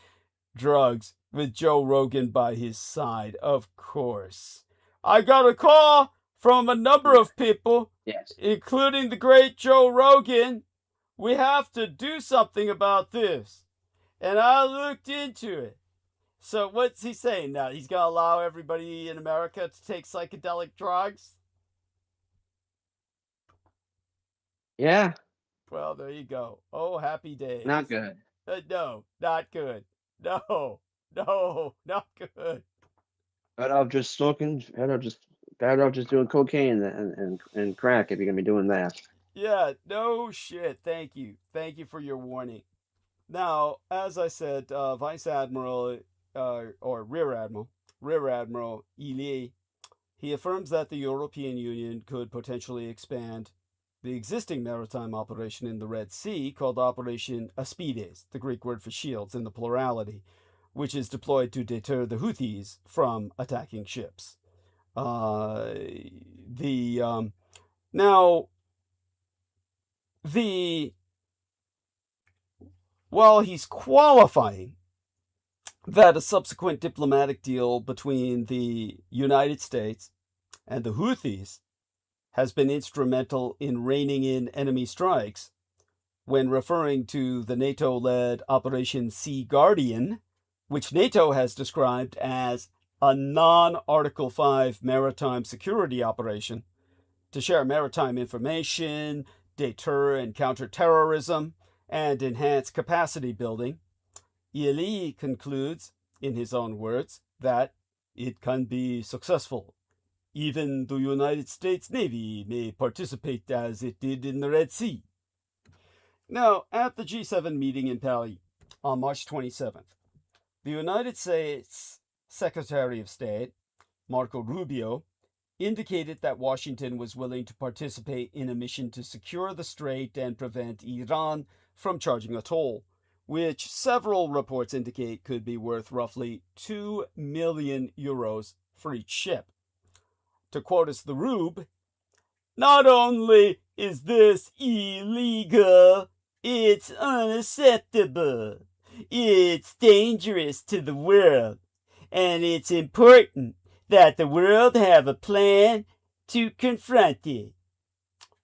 drugs with Joe Rogan by his side. Of course. I got a call from a number of people, yes, including the great Joe Rogan. We have to do something about this. And I looked into it. So what's he saying now? He's going to allow everybody in America to take psychedelic drugs? Yeah. Well, there you go. Oh, happy days. Not good. No, not good. No, not good. Better off just smoking. Better off just doing cocaine and crack if you're gonna be doing that. Yeah, no shit. Thank you for your warning. Now, as I said, Vice Admiral or Rear Admiral Ili, he affirms that the European Union could potentially expand the existing maritime operation in the Red Sea, called Operation Aspides, the Greek word for shields in the plurality, which is deployed to deter the Houthis from attacking ships. While he's qualifying that a subsequent diplomatic deal between the United States and the Houthis has been instrumental in reining in enemy strikes, when referring to the NATO-led Operation Sea Guardian, which NATO has described as a non-Article 5 maritime security operation to share maritime information, deter and counter terrorism, and enhance capacity building, Eli concludes, in his own words, that it can be successful. Even the United States Navy may participate as it did in the Red Sea. Now, at the G7 meeting in Paris on March 27th, the United States Secretary of State, Marco Rubio, indicated that Washington was willing to participate in a mission to secure the strait and prevent Iran from charging a toll, which several reports indicate could be worth roughly 2 million euros for each ship. To quote us the Rube, "Not only is this illegal, it's unacceptable. It's dangerous to the world, and it's important that the world have a plan to confront it."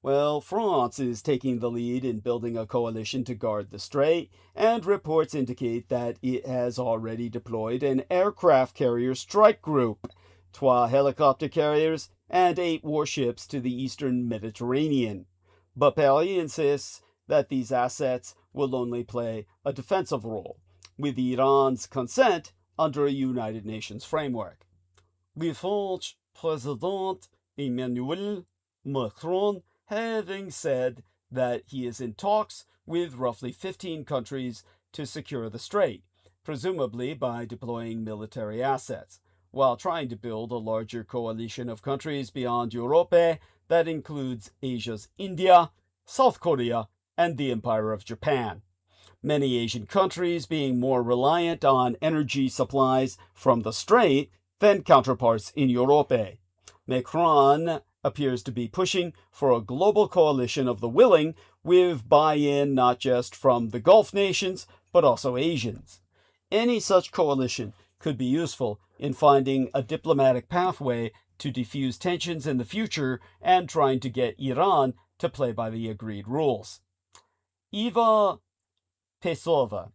Well, France is taking the lead in building a coalition to guard the strait, and reports indicate that it has already deployed an aircraft carrier strike group, 12 helicopter carriers, and 8 warships to the eastern Mediterranean. But Paris insists that these assets will only play a defensive role, with Iran's consent under a United Nations framework. The French President Emmanuel Macron having said that he is in talks with roughly 15 countries to secure the strait, presumably by deploying military assets, while trying to build a larger coalition of countries beyond Europe that includes Asia's India, South Korea, and the Empire of Japan. Many Asian countries being more reliant on energy supplies from the strait than counterparts in Europe. Macron appears to be pushing for a global coalition of the willing, with buy-in not just from the Gulf nations, but also Asians. Any such coalition could be useful in finding a diplomatic pathway to defuse tensions in the future and trying to get Iran to play by the agreed rules. Eva Pesova,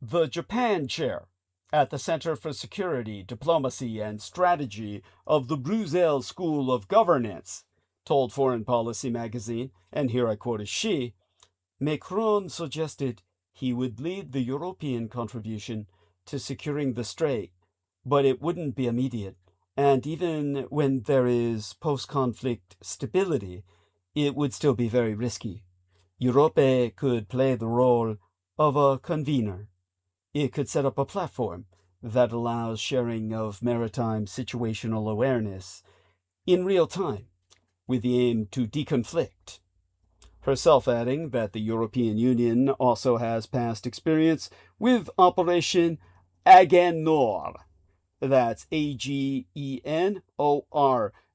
the Japan chair at the Center for Security, Diplomacy, and Strategy of the Brussels School of Governance, told Foreign Policy magazine, and here I quote as she, "Macron suggested he would lead the European contribution to securing the strait, but it wouldn't be immediate, and even when there is post-conflict stability, it would still be very risky. Europe could play the role of a convener. It could set up a platform that allows sharing of maritime situational awareness in real time, with the aim to deconflict." Herself adding that the European Union also has past experience with Operation Agenor, that's AGENOR,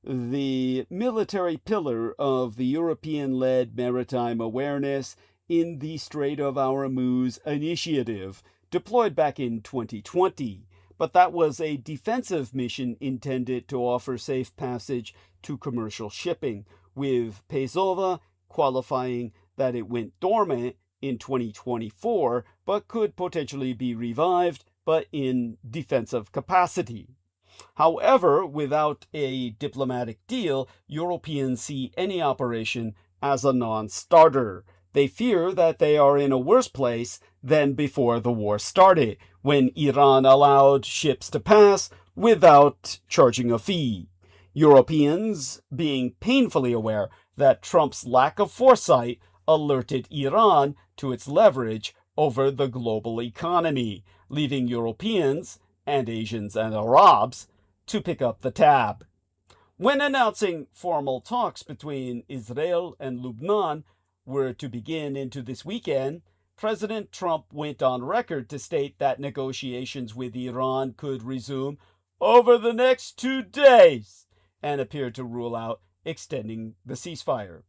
the military pillar of the European-led maritime awareness in the Strait of Hormuz initiative, deployed back in 2020, but that was a defensive mission intended to offer safe passage to commercial shipping, with Pesova qualifying that it went dormant in 2024, but could potentially be revived, but in defensive capacity. However, without a diplomatic deal, Europeans see any operation as a non-starter. They fear that they are in a worse place than before the war started, when Iran allowed ships to pass without charging a fee. Europeans being painfully aware that Trump's lack of foresight alerted Iran to its leverage over the global economy, leaving Europeans, and Asians and Arabs, to pick up the tab. When announcing formal talks between Israel and Lebanon were to begin into this weekend, President Trump went on record to state that negotiations with Iran could resume over the next 2 days, and appeared to rule out extending the ceasefire.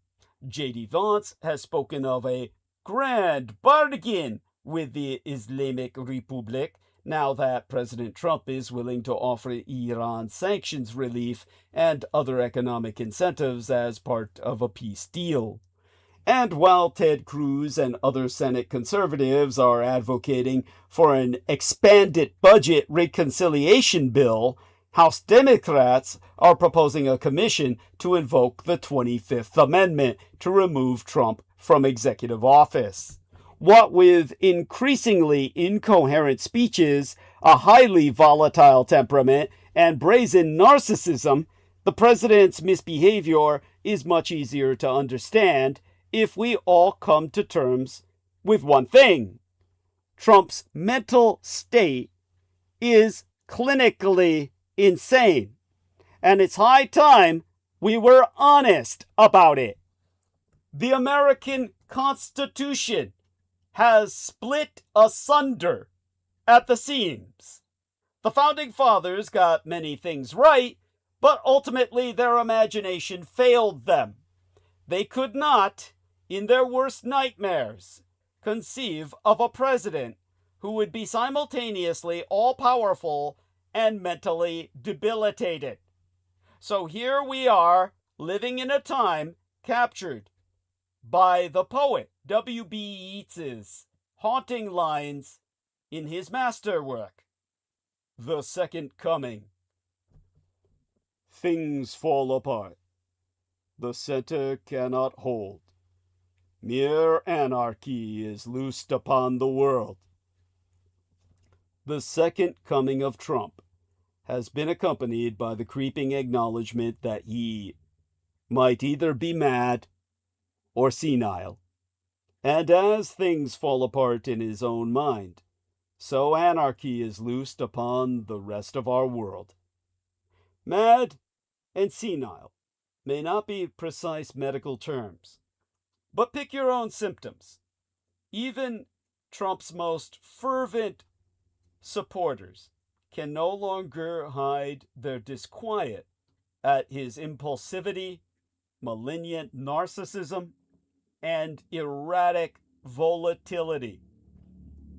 J.D. Vance has spoken of a grand bargain with the Islamic Republic now that President Trump is willing to offer Iran sanctions relief and other economic incentives as part of a peace deal. And while Ted Cruz and other Senate conservatives are advocating for an expanded budget reconciliation bill, House Democrats are proposing a commission to invoke the 25th Amendment to remove Trump from executive office. What with increasingly incoherent speeches, a highly volatile temperament, and brazen narcissism, the president's misbehavior is much easier to understand if we all come to terms with one thing. Trump's mental state is clinically insane, and it's high time we were honest about it. The American Constitution has split asunder at the seams. The Founding Fathers got many things right, but ultimately their imagination failed them. They could not, in their worst nightmares, conceive of a president who would be simultaneously all-powerful and mentally debilitated. So here we are, living in a time captured by the poet W.B. Yeats's haunting lines in his masterwork, The Second Coming. Things fall apart. The center cannot hold. Mere anarchy is loosed upon the world. The second coming of Trump has been accompanied by the creeping acknowledgement that he might either be mad or senile. And as things fall apart in his own mind, so anarchy is loosed upon the rest of our world. Mad and senile may not be precise medical terms, but pick your own symptoms. Even Trump's most fervent supporters can no longer hide their disquiet at his impulsivity, malignant narcissism, and erratic volatility.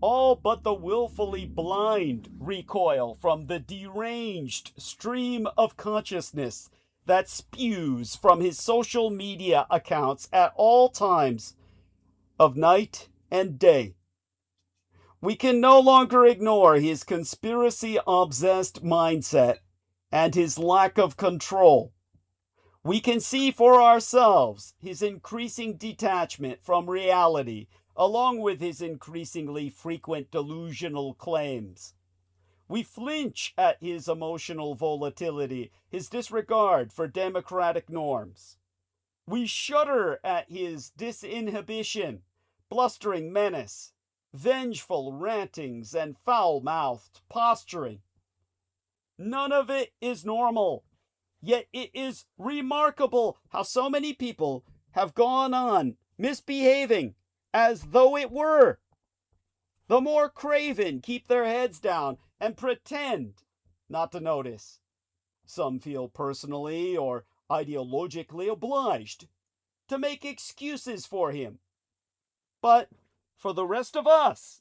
All but the willfully blind recoil from the deranged stream of consciousness that spews from his social media accounts at all times of night and day. We can no longer ignore his conspiracy-obsessed mindset and his lack of control. We can see for ourselves his increasing detachment from reality, along with his increasingly frequent delusional claims. We flinch at his emotional volatility, his disregard for democratic norms. We shudder at his disinhibition, blustering menace, vengeful rantings, and foul-mouthed posturing. None of it is normal. Yet it is remarkable how so many people have gone on misbehaving as though it were. The more craven keep their heads down and pretend not to notice. Some feel personally or ideologically obliged to make excuses for him. But for the rest of us,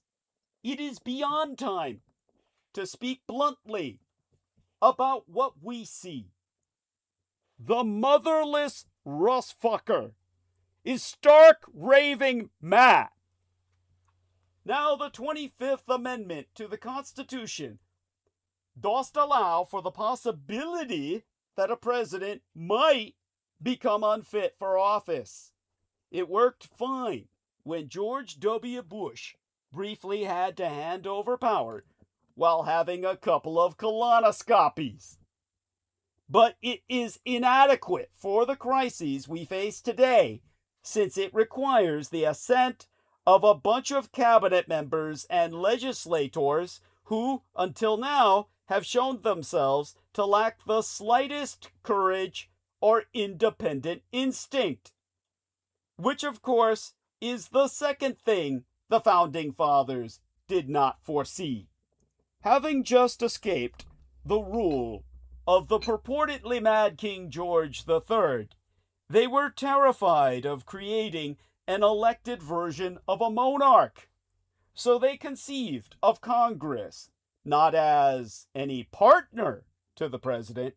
it is beyond time to speak bluntly about what we see. The motherless Russfucker is stark raving mad. Now the 25th Amendment to the Constitution does allow for the possibility that a president might become unfit for office. It worked fine when George W. Bush briefly had to hand over power while having a couple of colonoscopies. But it is inadequate for the crises we face today, since it requires the assent of a bunch of cabinet members and legislators who, until now, have shown themselves to lack the slightest courage or independent instinct. Which, of course, is the second thing the Founding Fathers did not foresee. Having just escaped the rule of the purportedly mad King George III. They were terrified of creating an elected version of a monarch. So they conceived of Congress not as any partner to the president,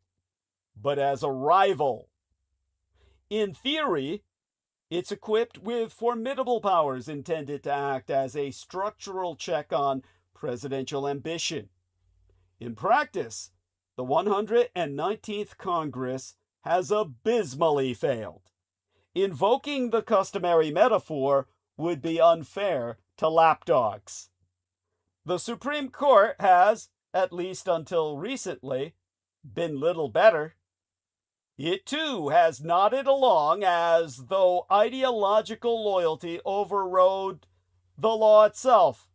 but as a rival. In theory, it's equipped with formidable powers intended to act as a structural check on presidential ambition. In practice, the 119th Congress has abysmally failed. Invoking the customary metaphor would be unfair to lapdogs. The Supreme Court has, at least until recently, been little better. It too has nodded along as though ideological loyalty overrode the law itself.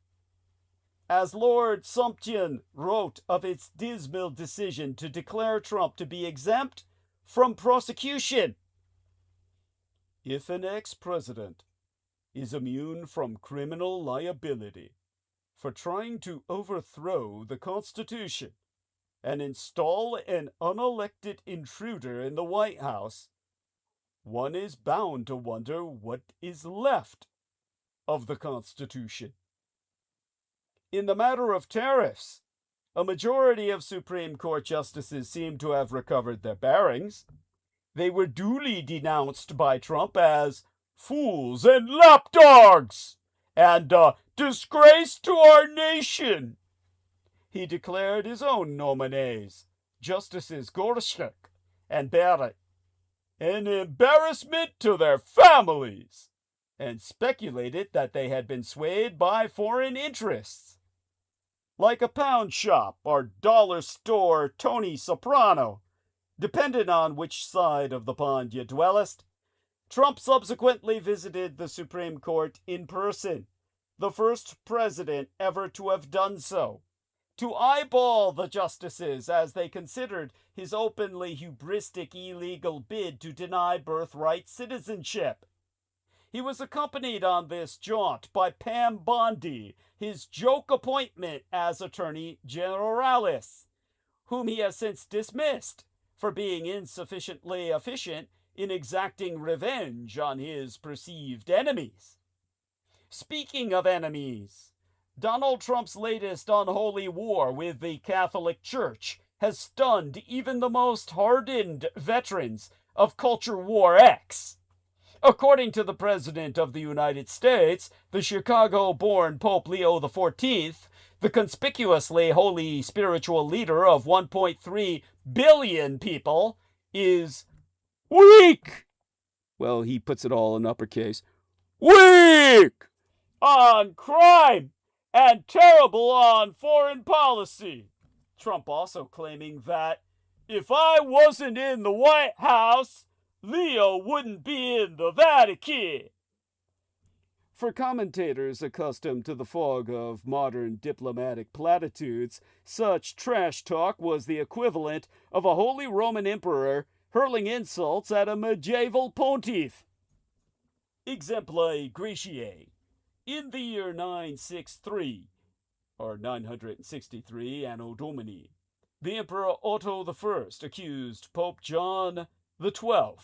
As Lord Sumption wrote of its dismal decision to declare Trump to be exempt from prosecution, if an ex-president is immune from criminal liability for trying to overthrow the Constitution and install an unelected intruder in the White House, one is bound to wonder what is left of the Constitution. In the matter of tariffs, a majority of Supreme Court justices seem to have recovered their bearings. They were duly denounced by Trump as fools and lapdogs and a disgrace to our nation. He declared his own nominees, Justices Gorsuch and Barrett, an embarrassment to their families, and speculated that they had been swayed by foreign interests. Like a pound shop or dollar store Tony Soprano, depending on which side of the pond you dwellest, Trump subsequently visited the Supreme Court in person, the first president ever to have done so, to eyeball the justices as they considered his openly hubristic illegal bid to deny birthright citizenship. He was accompanied on this jaunt by Pam Bondi, his joke appointment as Attorney Generalis, whom he has since dismissed for being insufficiently efficient in exacting revenge on his perceived enemies. Speaking of enemies, Donald Trump's latest unholy war with the Catholic Church has stunned even the most hardened veterans of Culture War X. According to the President of the United States, the Chicago-born Pope Leo XIV, the conspicuously holy spiritual leader of 1.3 billion people, is weak. Well, he puts it all in uppercase. Weak on crime and terrible on foreign policy. Trump also claiming that if I wasn't in the White House, Leo wouldn't be in the Vatican. For commentators accustomed to the fog of modern diplomatic platitudes, such trash talk was the equivalent of a Holy Roman Emperor hurling insults at a medieval pontiff. Exemplae Greciae. In the year 963, or 963 Anno Domini, the Emperor Otto I accused Pope John XII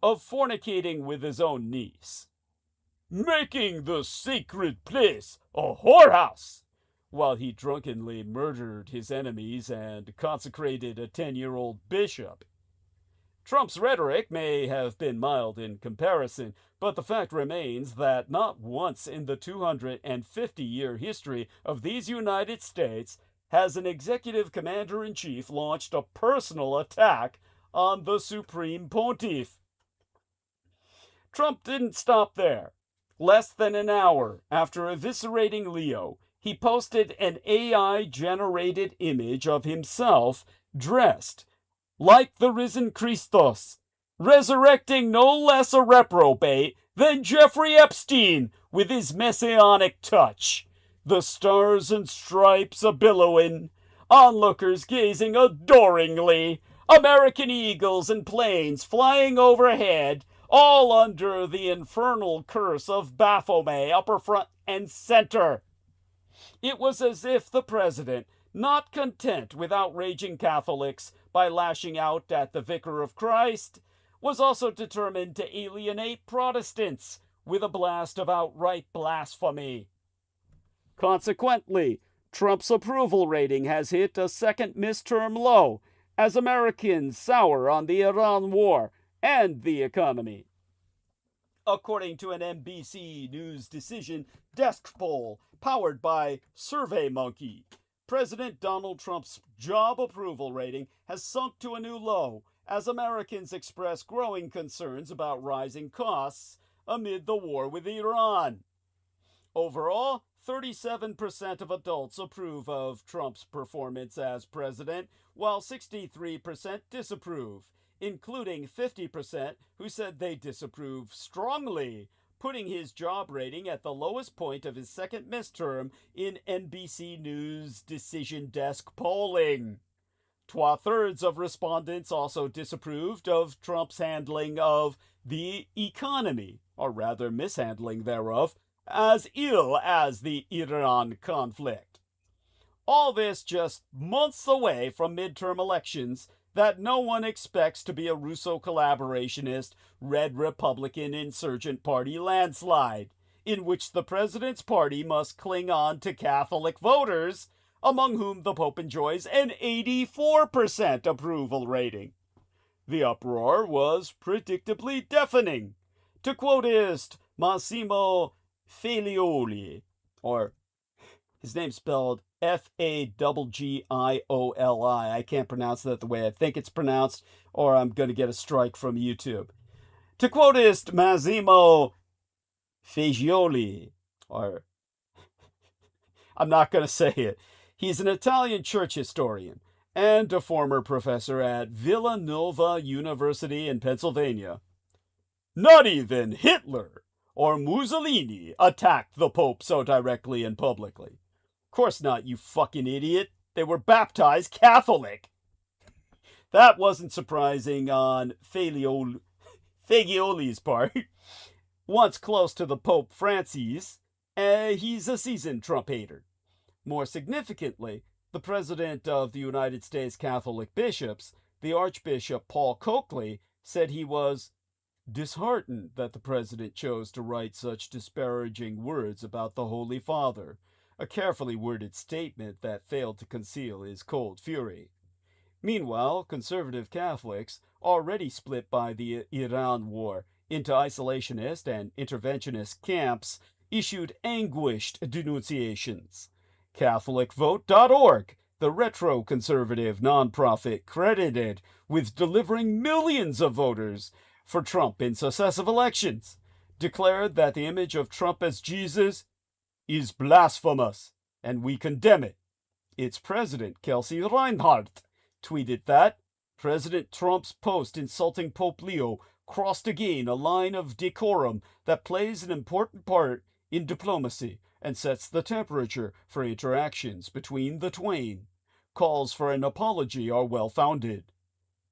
of fornicating with his own niece, making the sacred place a whorehouse, while he drunkenly murdered his enemies and consecrated a 10-year-old bishop. Trump's rhetoric may have been mild in comparison, but the fact remains that not once in the 250-year history of these United States has an executive commander-in-chief launched a personal attack on the Supreme Pontiff. Trump didn't stop there. Less than an hour after eviscerating Leo, he posted an AI-generated image of himself dressed like the risen Christos, resurrecting no less a reprobate than Jeffrey Epstein with his messianic touch. The stars and stripes a-billowing, onlookers gazing adoringly, American eagles and planes flying overhead, all under the infernal curse of Baphomet upper front and center. It was as if the president, not content with outraging Catholics, by lashing out at the Vicar of Christ, was also determined to alienate Protestants with a blast of outright blasphemy. Consequently, Trump's approval rating has hit a second midterm low as Americans sour on the Iran war and the economy. According to an NBC News Decision desk poll powered by SurveyMonkey, President Donald Trump's job approval rating has sunk to a new low as Americans express growing concerns about rising costs amid the war with Iran. Overall, 37% of adults approve of Trump's performance as president, while 63% disapprove, including 50% who said they disapprove strongly, putting his job rating at the lowest point of his second midterm in NBC News Decision Desk polling. 2/3 of respondents also disapproved of Trump's handling of the economy, or rather mishandling thereof, as ill as the Iran conflict. All this just months away from midterm elections that no one expects to be a Russo collaborationist, red Republican insurgent party landslide, in which the president's party must cling on to Catholic voters, among whom the Pope enjoys an 84% approval rating. The uproar was predictably deafening. To quoteist Massimo Fagioli, or his name's spelled Fagioli. I can't pronounce that the way I think it's pronounced, or I'm going to get a strike from YouTube. To quoteist Massimo Fagioli, or I'm not going to say it. He's an Italian church historian and a former professor at Villanova University in Pennsylvania. Not even Hitler or Mussolini attacked the Pope so directly and publicly. Of course not, you fucking idiot. They were baptized Catholic. That wasn't surprising on Fagioli's part. Once close to the Pope Francis, he's a seasoned Trump hater. More significantly, the president of the United States Catholic Bishops, the Archbishop Paul Coakley, said he was disheartened that the president chose to write such disparaging words about the Holy Father, a carefully worded statement that failed to conceal his cold fury. Meanwhile, conservative Catholics, already split by the Iran war into isolationist and interventionist camps, issued anguished denunciations. CatholicVote.org, the retro-conservative nonprofit credited with delivering millions of voters for Trump in successive elections, declared that the image of Trump as Jesus is blasphemous, and we condemn it. Its president, Kelsey Reinhardt, tweeted that President Trump's post insulting Pope Leo crossed again a line of decorum that plays an important part in diplomacy and sets the temperature for interactions between the twain. Calls for an apology are well-founded.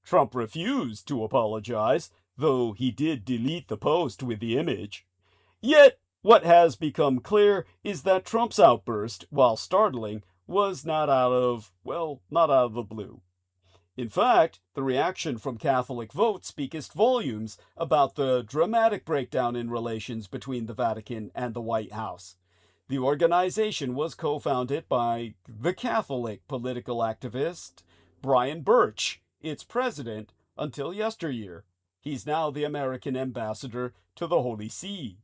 Trump refused to apologize, though he did delete the post with the image. Yet, what has become clear is that Trump's outburst, while startling, was not out of the blue. In fact, the reaction from Catholic Vote speaks volumes about the dramatic breakdown in relations between the Vatican and the White House. The organization was co-founded by the Catholic political activist Brian Birch, its president until yesteryear. He's now the American ambassador to the Holy See.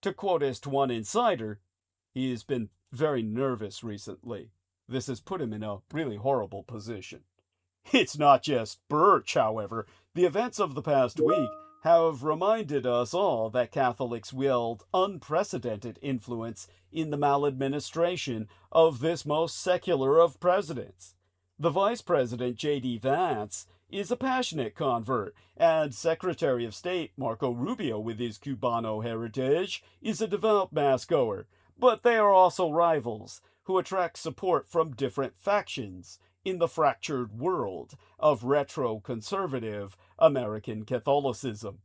To quoteist one insider, he has been very nervous recently. This has put him in a really horrible position. It's not just Birch, however. The events of the past week have reminded us all that Catholics wield unprecedented influence in the maladministration of this most secular of presidents. The Vice President, J.D. Vance, is a passionate convert, and Secretary of State Marco Rubio, with his Cubano heritage, is a devout mass-goer. But they are also rivals, who attract support from different factions in the fractured world of retro-conservative American Catholicism.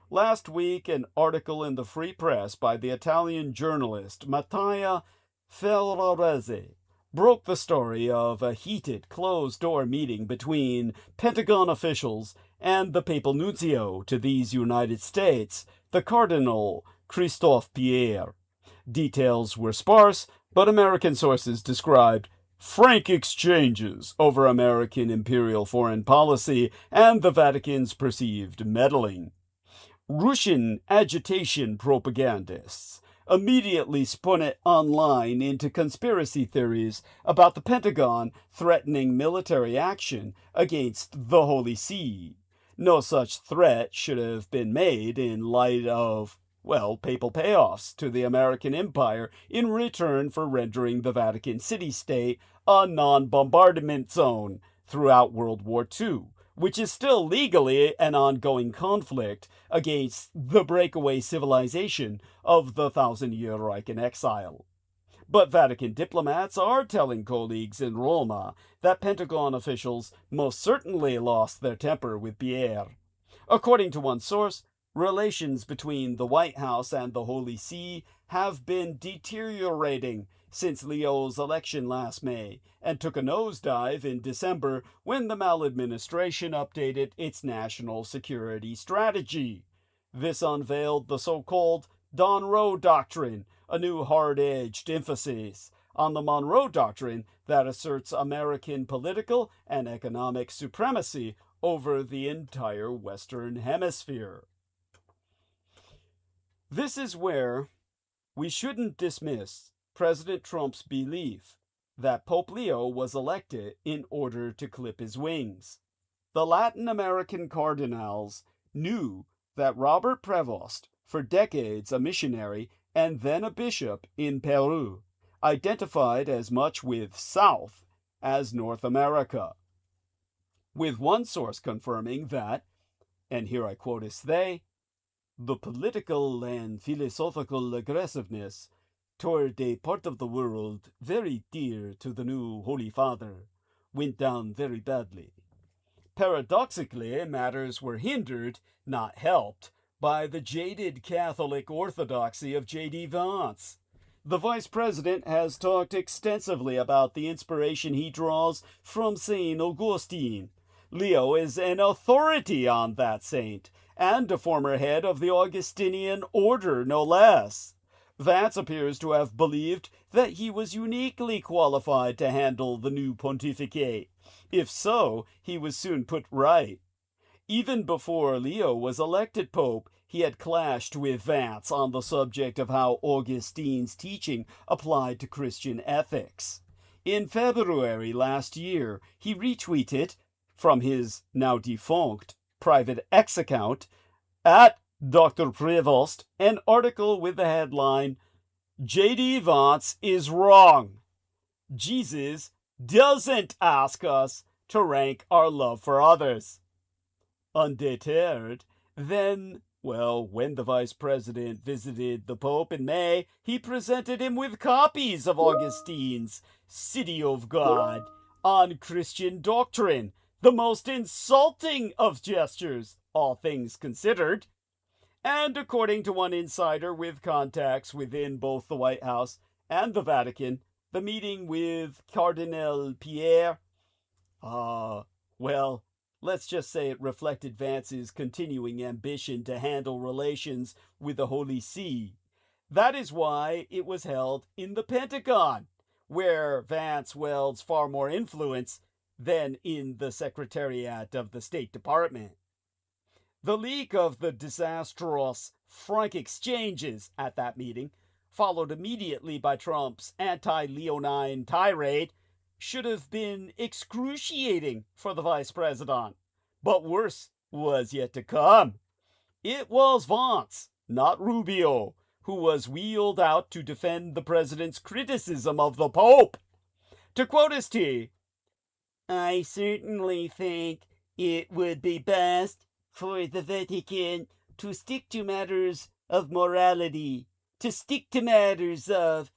Last week, an article in the Free Press by the Italian journalist Mattia Ferrarese broke the story of a heated, closed-door meeting between Pentagon officials and the papal nuncio to these United States, the Cardinal Christophe Pierre. Details were sparse, but American sources described frank exchanges over American imperial foreign policy and the Vatican's perceived meddling. Russian agitation propagandists immediately spun it online into conspiracy theories about the Pentagon threatening military action against the Holy See. No such threat should have been made in light of, well, papal payoffs to the American empire in return for rendering the Vatican city-state a non-bombardment zone throughout World War II, which is still legally an ongoing conflict against the breakaway civilization of the Thousand-Year Reich in exile. But Vatican diplomats are telling colleagues in Roma that Pentagon officials most certainly lost their temper with Pierre. According to one source, relations between the White House and the Holy See have been deteriorating since Leo's election last May, and took a nosedive in December when the maladministration updated its national security strategy. This unveiled the so-called Monroe Doctrine, a new hard-edged emphasis on the Monroe Doctrine that asserts American political and economic supremacy over the entire Western Hemisphere. This is where we shouldn't dismiss President Trump's belief that Pope Leo was elected in order to clip his wings. The Latin American cardinals knew that Robert Prevost, for decades a missionary and then a bishop in Peru, identified as much with South as North America, with one source confirming that, and here I quote as they, the political and philosophical aggressiveness toward a part of the world very dear to the new Holy Father went down very badly. Paradoxically, matters were hindered, not helped, by the jaded Catholic orthodoxy of J.D. Vance. The Vice President has talked extensively about the inspiration he draws from St. Augustine. Leo is an authority on that saint, and a former head of the Augustinian order, no less. Vance appears to have believed that he was uniquely qualified to handle the new pontificate. If so, he was soon put right. Even before Leo was elected pope, he had clashed with Vance on the subject of how Augustine's teaching applied to Christian ethics. In February last year, he retweeted, from his now defunct private X account, at Dr. Prevost, an article with the headline, J.D. Vance is wrong. Jesus doesn't ask us to rank our love for others. Undeterred, then, well, when the Vice President visited the Pope in May, he presented him with copies of Augustine's City of God on Christian doctrine, the most insulting of gestures, all things considered. And according to one insider with contacts within both the White House and the Vatican, the meeting with Cardinal Pierre, well, let's just say it reflected Vance's continuing ambition to handle relations with the Holy See. That is why it was held in the Pentagon, where Vance wields far more influence than in the Secretariat of the State Department. The leak of the disastrous frank exchanges at that meeting, followed immediately by Trump's anti-Leonine tirade, should have been excruciating for the Vice President. But worse was yet to come. It was Vance, not Rubio, who was wheeled out to defend the president's criticism of the Pope. To quote his T, I certainly think it would be best for the Vatican to stick to matters of morality, to stick to matters of,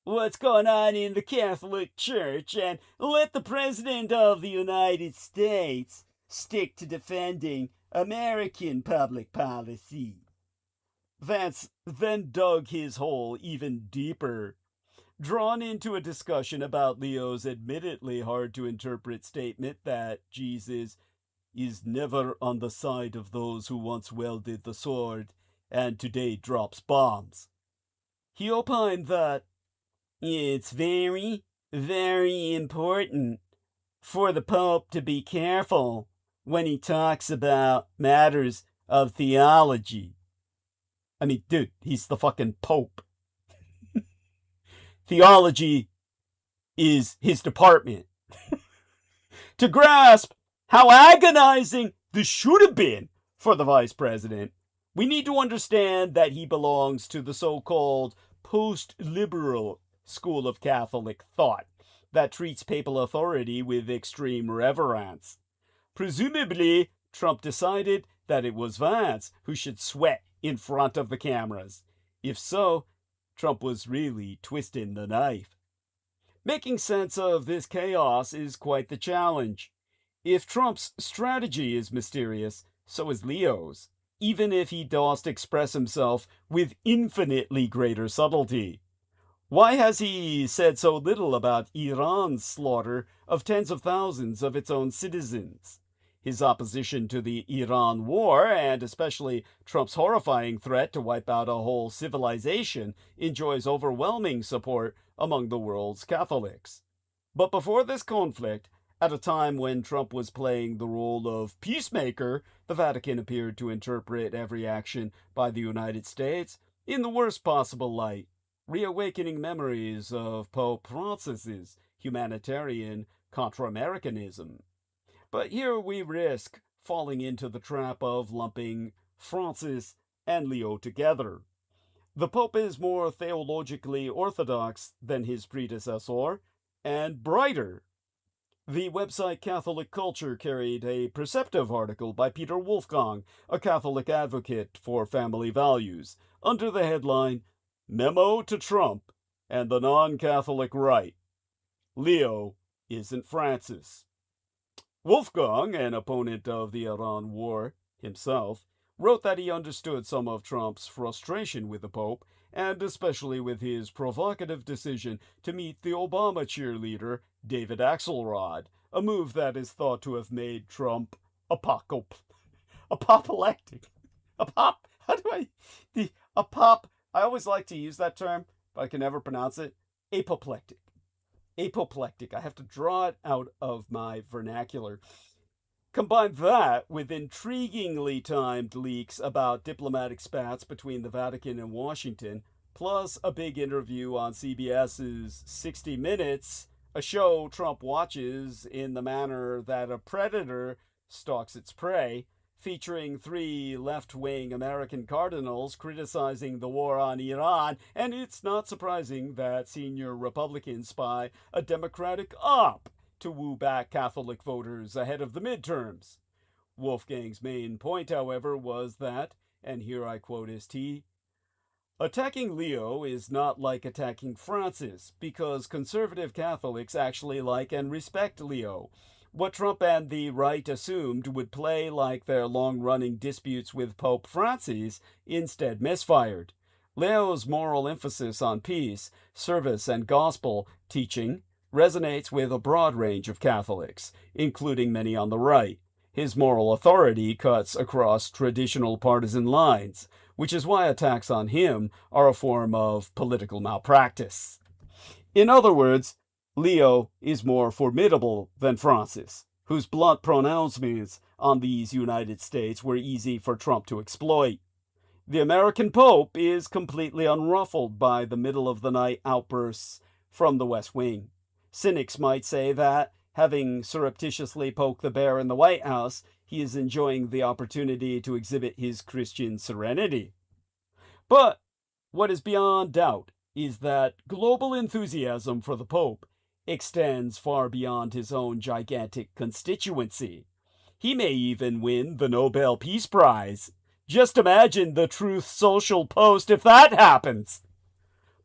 what's going on in the Catholic Church, and let the President of the United States stick to defending American public policy. Vance then dug his hole even deeper. drawn into a discussion about Leo's admittedly hard-to-interpret statement that Jesus is never on the side of those who once wielded the sword and today drops bombs. He opined that it's very, very important for the Pope to be careful when he talks about matters of theology. I mean, dude, he's the fucking Pope. Theology is his department. To grasp how agonizing this should have been for the vice president, we need to understand that he belongs to the so-called post-liberal school of Catholic thought that treats papal authority with extreme reverence. Presumably, Trump decided that it was Vance who should sweat in front of the cameras. If so, Trump was really twisting the knife. Making sense of this chaos is quite the challenge. If Trump's strategy is mysterious, so is Leo's, even if he does express himself with infinitely greater subtlety. Why has he said so little about Iran's slaughter of tens of thousands of its own citizens? His opposition to the Iran war, and especially Trump's horrifying threat to wipe out a whole civilization, enjoys overwhelming support among the world's Catholics. But before this conflict, at a time when Trump was playing the role of peacemaker, the Vatican appeared to interpret every action by the United States in the worst possible light, reawakening memories of Pope Francis's humanitarian contra-Americanism. But here we risk falling into the trap of lumping Francis and Leo together. The Pope is more theologically orthodox than his predecessor, and brighter. The website Catholic Culture carried a perceptive article by Peter Wolfgang, a Catholic advocate for family values, under the headline, Memo to Trump and the Non-Catholic Right. Leo isn't Francis. Wolfgang, an opponent of the Iran war himself, wrote that he understood some of Trump's frustration with the Pope, and especially with his provocative decision to meet the Obama cheerleader, David Axelrod, a move that is thought to have made Trump apoplectic. I always like to use that term, but I can never pronounce it. Apoplectic. I have to draw it out of my vernacular. Combine that with intriguingly timed leaks about diplomatic spats between the Vatican and Washington, plus a big interview on CBS's 60 Minutes, a show Trump watches in the manner that a predator stalks its prey, featuring 3 left-wing American cardinals criticizing the war on Iran, and it's not surprising that senior Republicans spy a Democratic op to woo back Catholic voters ahead of the midterms. Wolfgang's main point, however, was that, and here I quote St., attacking Leo is not like attacking Francis, because conservative Catholics actually like and respect Leo. What Trump and the right assumed would play like their long-running disputes with Pope Francis instead misfired. Leo's moral emphasis on peace, service, and gospel teaching resonates with a broad range of Catholics, including many on the right. His moral authority cuts across traditional partisan lines, which is why attacks on him are a form of political malpractice. In other words, Leo is more formidable than Francis, whose blunt pronouncements on these United States were easy for Trump to exploit. The American Pope is completely unruffled by the middle-of-the-night outbursts from the West Wing. Cynics might say that, having surreptitiously poked the bear in the White House, he is enjoying the opportunity to exhibit his Christian serenity. But what is beyond doubt is that global enthusiasm for the Pope extends far beyond his own gigantic constituency. He may even win the Nobel Peace Prize. Just imagine the Truth Social post if that happens.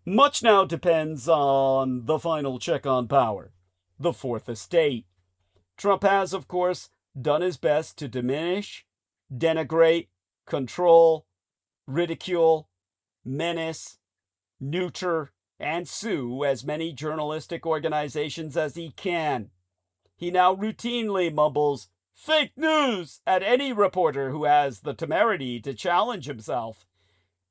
Much now depends on the final check on power, the Fourth Estate. Trump has, of course, done his best to diminish, denigrate, control, ridicule, menace, neuter, and sue as many journalistic organizations as he can. He now routinely mumbles fake news at any reporter who has the temerity to challenge himself.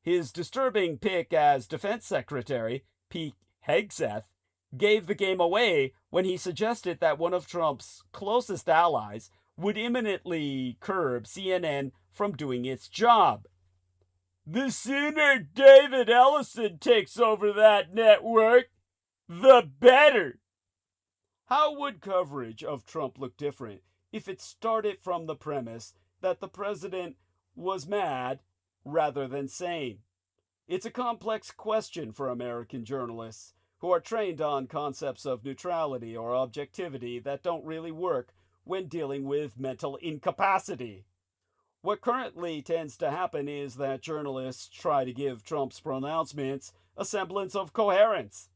His disturbing pick as defense secretary, Pete Hegseth, gave the game away when he suggested that one of Trump's closest allies would imminently curb CNN from doing its job. The sooner David Ellison takes over that network, the better. How would coverage of Trump look different if it started from the premise that the president was mad rather than sane? It's a complex question for American journalists who are trained on concepts of neutrality or objectivity that don't really work when dealing with mental incapacity. What currently tends to happen is that journalists try to give Trump's pronouncements a semblance of coherence.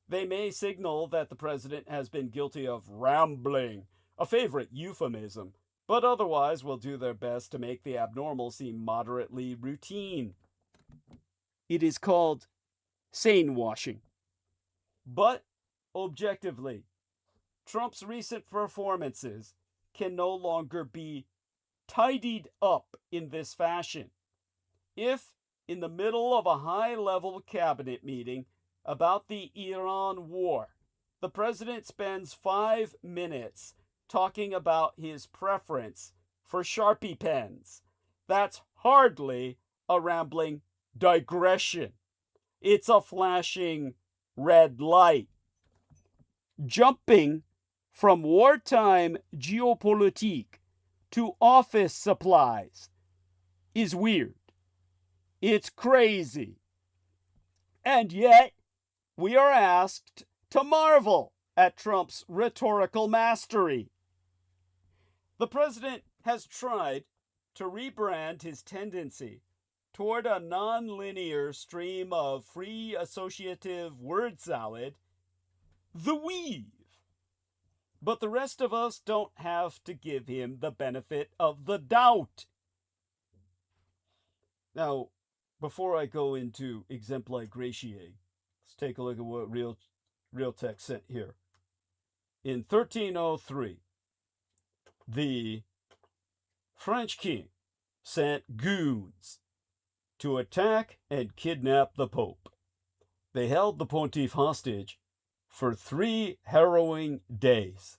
They may signal that the president has been guilty of rambling, a favorite euphemism, but otherwise will do their best to make the abnormal seem moderately routine. It is called sane washing. But, objectively, Trump's recent performances can no longer be tidied up in this fashion. If, in the middle of a high-level cabinet meeting about the Iran war, the president spends 5 minutes talking about his preference for Sharpie pens, that's hardly a rambling digression. It's a flashing red light. Jumping from wartime geopolitique to office supplies is weird. It's crazy. And yet, we are asked to marvel at Trump's rhetorical mastery. The president has tried to rebrand his tendency toward a non-linear stream of free associative word salad, the weave. But the rest of us don't have to give him the benefit of the doubt. Now, before I go into exempli gratiae, let's take a look at what real text sent here. In 1303, the French king sent goons to attack and kidnap the Pope. They held the pontiff hostage for 3 harrowing days.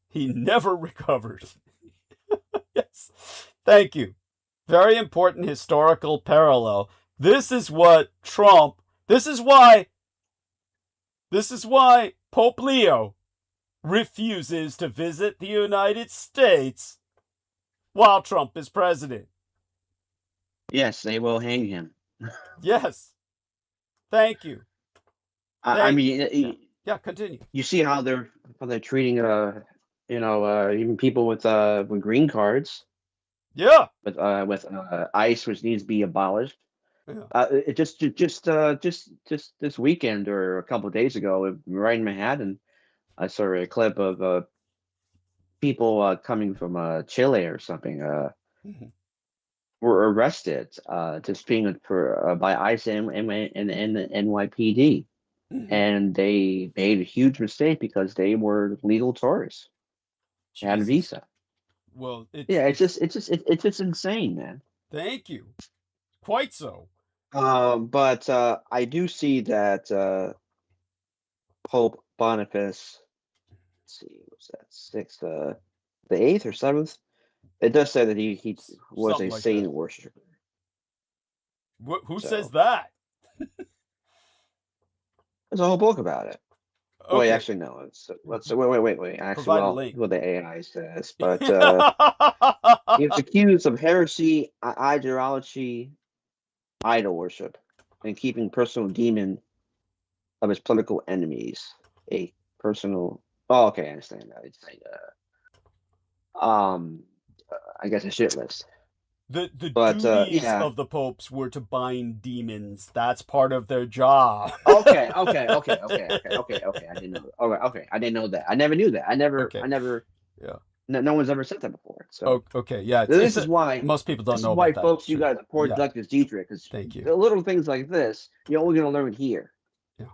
He never recovered. Yes, thank you. Very important historical parallel. This is why Pope Leo refuses to visit the United States while Trump is president. Yes, they will hang him. Yes. Thank you. I mean, yeah, continue. You see how they're treating even people with green cards. Yeah. With ICE, which needs to be abolished. Yeah. It just this weekend or a couple of days ago, right in Manhattan, I saw a clip of people coming from Chile or something were arrested just being by ICE and the NYPD. Mm-hmm. And they made a huge mistake because they were legal tourists. They had a visa. Well, it's just insane, man. Thank you. Quite so. But I do see that Pope Boniface, let's see, what's that, 6th, the 8th or 7th? It does say that he was Something a like saint that. worshiper. Who says that? There's a whole book about it. Okay. Wait, actually, no. Wait. Actually, Provide a link. the AI says, but he was accused of heresy, ideology, idol worship, and keeping personal demon of his political enemies. A personal. Oh, okay, I understand that. It's like I guess a shit list. The duties of the popes were to bind demons. That's part of their job. Okay. I didn't know. Okay, I didn't know that. I never knew that. I never. Yeah. No one's ever said that before. So. Okay. Yeah. This is why most people don't know about about that. that. Folks, you got to support Douglas Dietrich because thank you. The little things like this, you're only going to learn here. Yeah.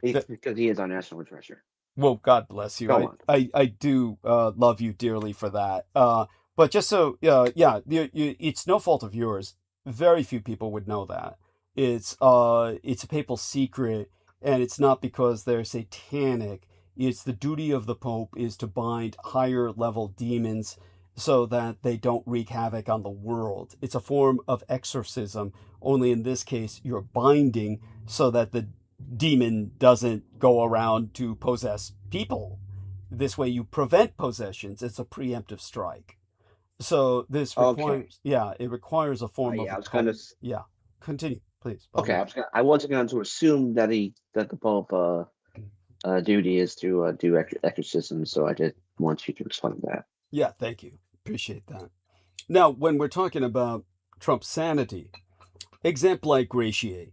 Because he is our national treasure. Well, God bless you. Go on. I do love you dearly for that. But just so, it's no fault of yours. Very few people would know that. It's a papal secret, and it's not because they're satanic. It's the duty of the Pope is to bind higher level demons so that they don't wreak havoc on the world. It's a form of exorcism, only in this case, you're binding so that the demon doesn't go around to possess people. This way you prevent possessions. It's a preemptive strike. So this requires, it requires a form of. Yeah, I was going to. Yeah, continue, please. Okay, I wasn't going to assume that the Pope duty is to do exorcism, so I did want you to explain that. Yeah, thank you. Appreciate that. Now, when we're talking about Trump's sanity, exemplae gratiae,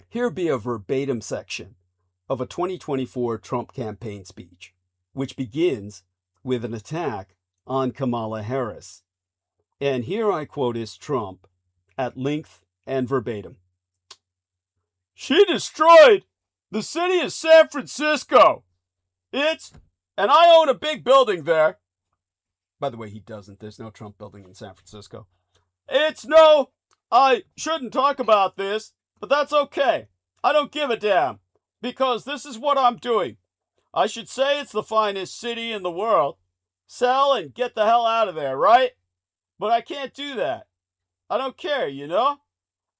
here be a verbatim section of a 2024 Trump campaign speech, which begins with an attack on Kamala Harris. And here I quote his Trump at length and verbatim. She destroyed the city of San Francisco. And I own a big building there. By the way, he doesn't. There's no Trump building in San Francisco. I shouldn't talk about this, but that's okay. I don't give a damn, because this is what I'm doing. I should say it's the finest city in the world. Sell and get the hell out of there, right? But I can't do that. I don't care, you know?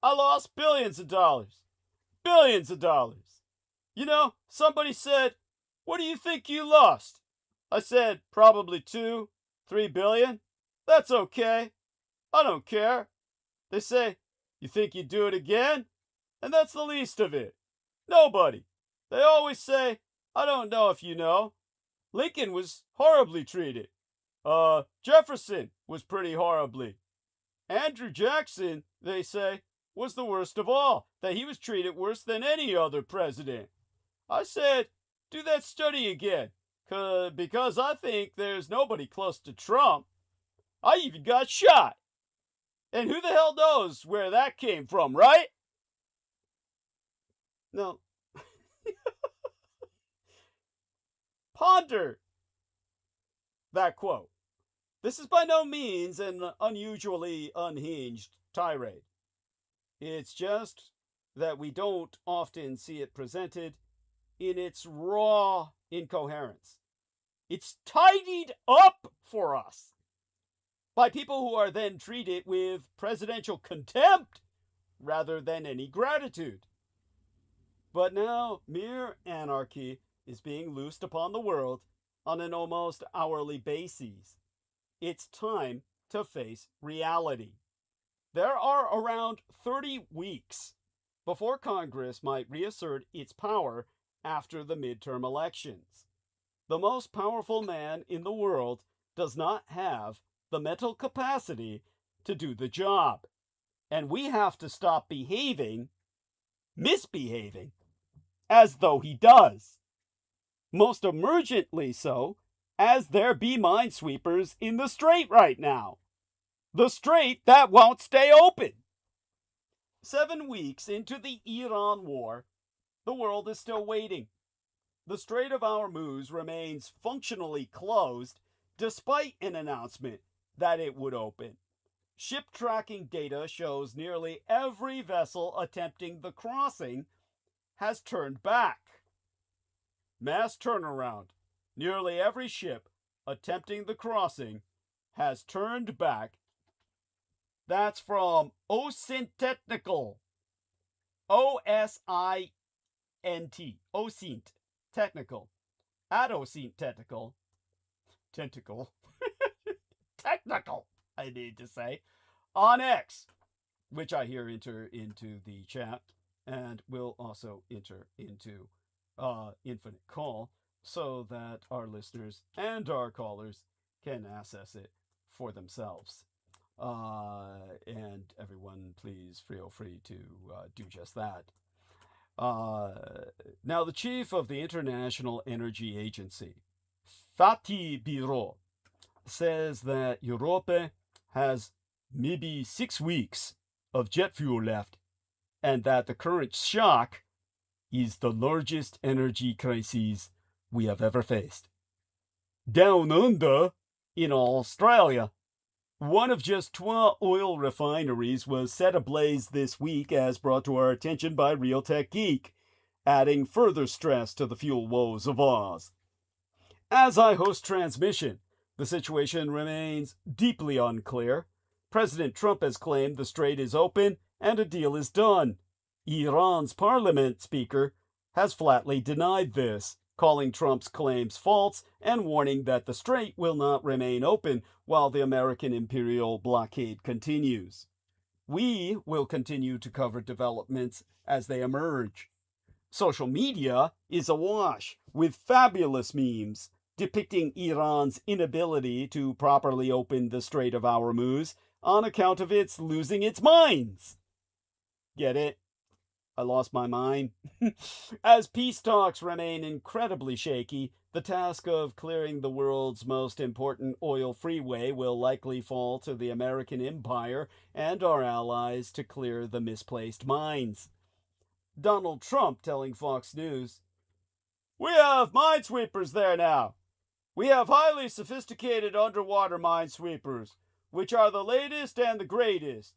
I lost billions of dollars. Billions of dollars. You know, somebody said, what do you think you lost? I said, probably 2-3 billion. That's okay. I don't care. They say, you think you'd do it again? And that's the least of it. Nobody. They always say, I don't know if you know. Lincoln was horribly treated. Jefferson was pretty horribly. Andrew Jackson, they say, was the worst of all, that he was treated worse than any other president. I said, do that study again, because I think there's nobody close to Trump. I even got shot. And who the hell knows where that came from, right? No. Ponder that quote. This is by no means an unusually unhinged tirade. It's just that we don't often see it presented in its raw incoherence. It's tidied up for us by people who are then treated with presidential contempt rather than any gratitude. But now mere anarchy is being loosed upon the world on an almost hourly basis. It's time to face reality. There are around 30 weeks before Congress might reassert its power after the midterm elections. The most powerful man in the world does not have the mental capacity to do the job. And we have to stop misbehaving, as though he does. Most emergently so, as there be minesweepers in the strait right now. The strait that won't stay open. 7 weeks into the Iran war, the world is still waiting. The Strait of Hormuz remains functionally closed despite an announcement that it would open. Ship tracking data shows nearly every vessel attempting the crossing has turned back. Mass turnaround. Nearly every ship attempting the crossing has turned back. That's from OSINT Technical. OSINT. OSINT Technical. At OSINT Technical. Technical, I need to say. On X, which I here enter into the chat and will also enter into Infinite Call so that our listeners and our callers can access it for themselves. And everyone, please feel free to do just that. Now, the chief of the International Energy Agency, Fatih Birol, says that Europe has maybe 6 weeks of jet fuel left, and that the current shock is the largest energy crisis we have ever faced. Down under, in Australia, one of just 12 oil refineries was set ablaze this week, as brought to our attention by Real Tech Geek, adding further stress to the fuel woes of Oz. As I host transmission, the situation remains deeply unclear. President Trump has claimed the strait is open and a deal is done. Iran's parliament speaker has flatly denied this, calling Trump's claims false and warning that the strait will not remain open while the American imperial blockade continues. We will continue to cover developments as they emerge. Social media is awash with fabulous memes depicting Iran's inability to properly open the Strait of Hormuz on account of its losing its mines. Get it? I lost my mind. As peace talks remain incredibly shaky, the task of clearing the world's most important oil freeway will likely fall to the American empire and our allies to clear the misplaced mines. Donald Trump telling Fox News, "We have minesweepers there now. We have highly sophisticated underwater minesweepers, which are the latest and the greatest.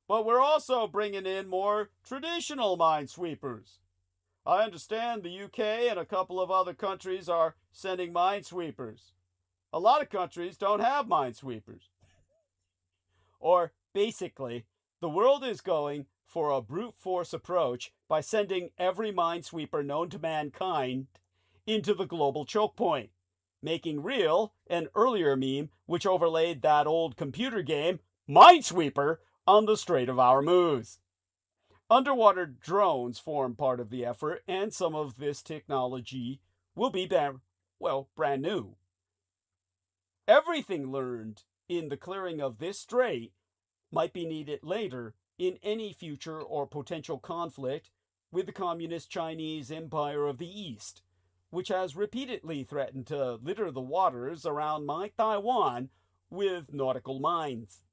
But we're also bringing in more traditional minesweepers. I understand the UK and a couple of other countries are sending minesweepers. A lot of countries don't have minesweepers." Or, basically, the world is going for a brute force approach by sending every minesweeper known to mankind into the global choke point, making real an earlier meme which overlaid that old computer game, Minesweeper, on the Strait of Hormuz. Underwater drones form part of the effort, and some of this technology will be brand new. Everything learned in the clearing of this strait might be needed later in any future or potential conflict with the Communist Chinese Empire of the East, which has repeatedly threatened to litter the waters around my Taiwan with nautical mines.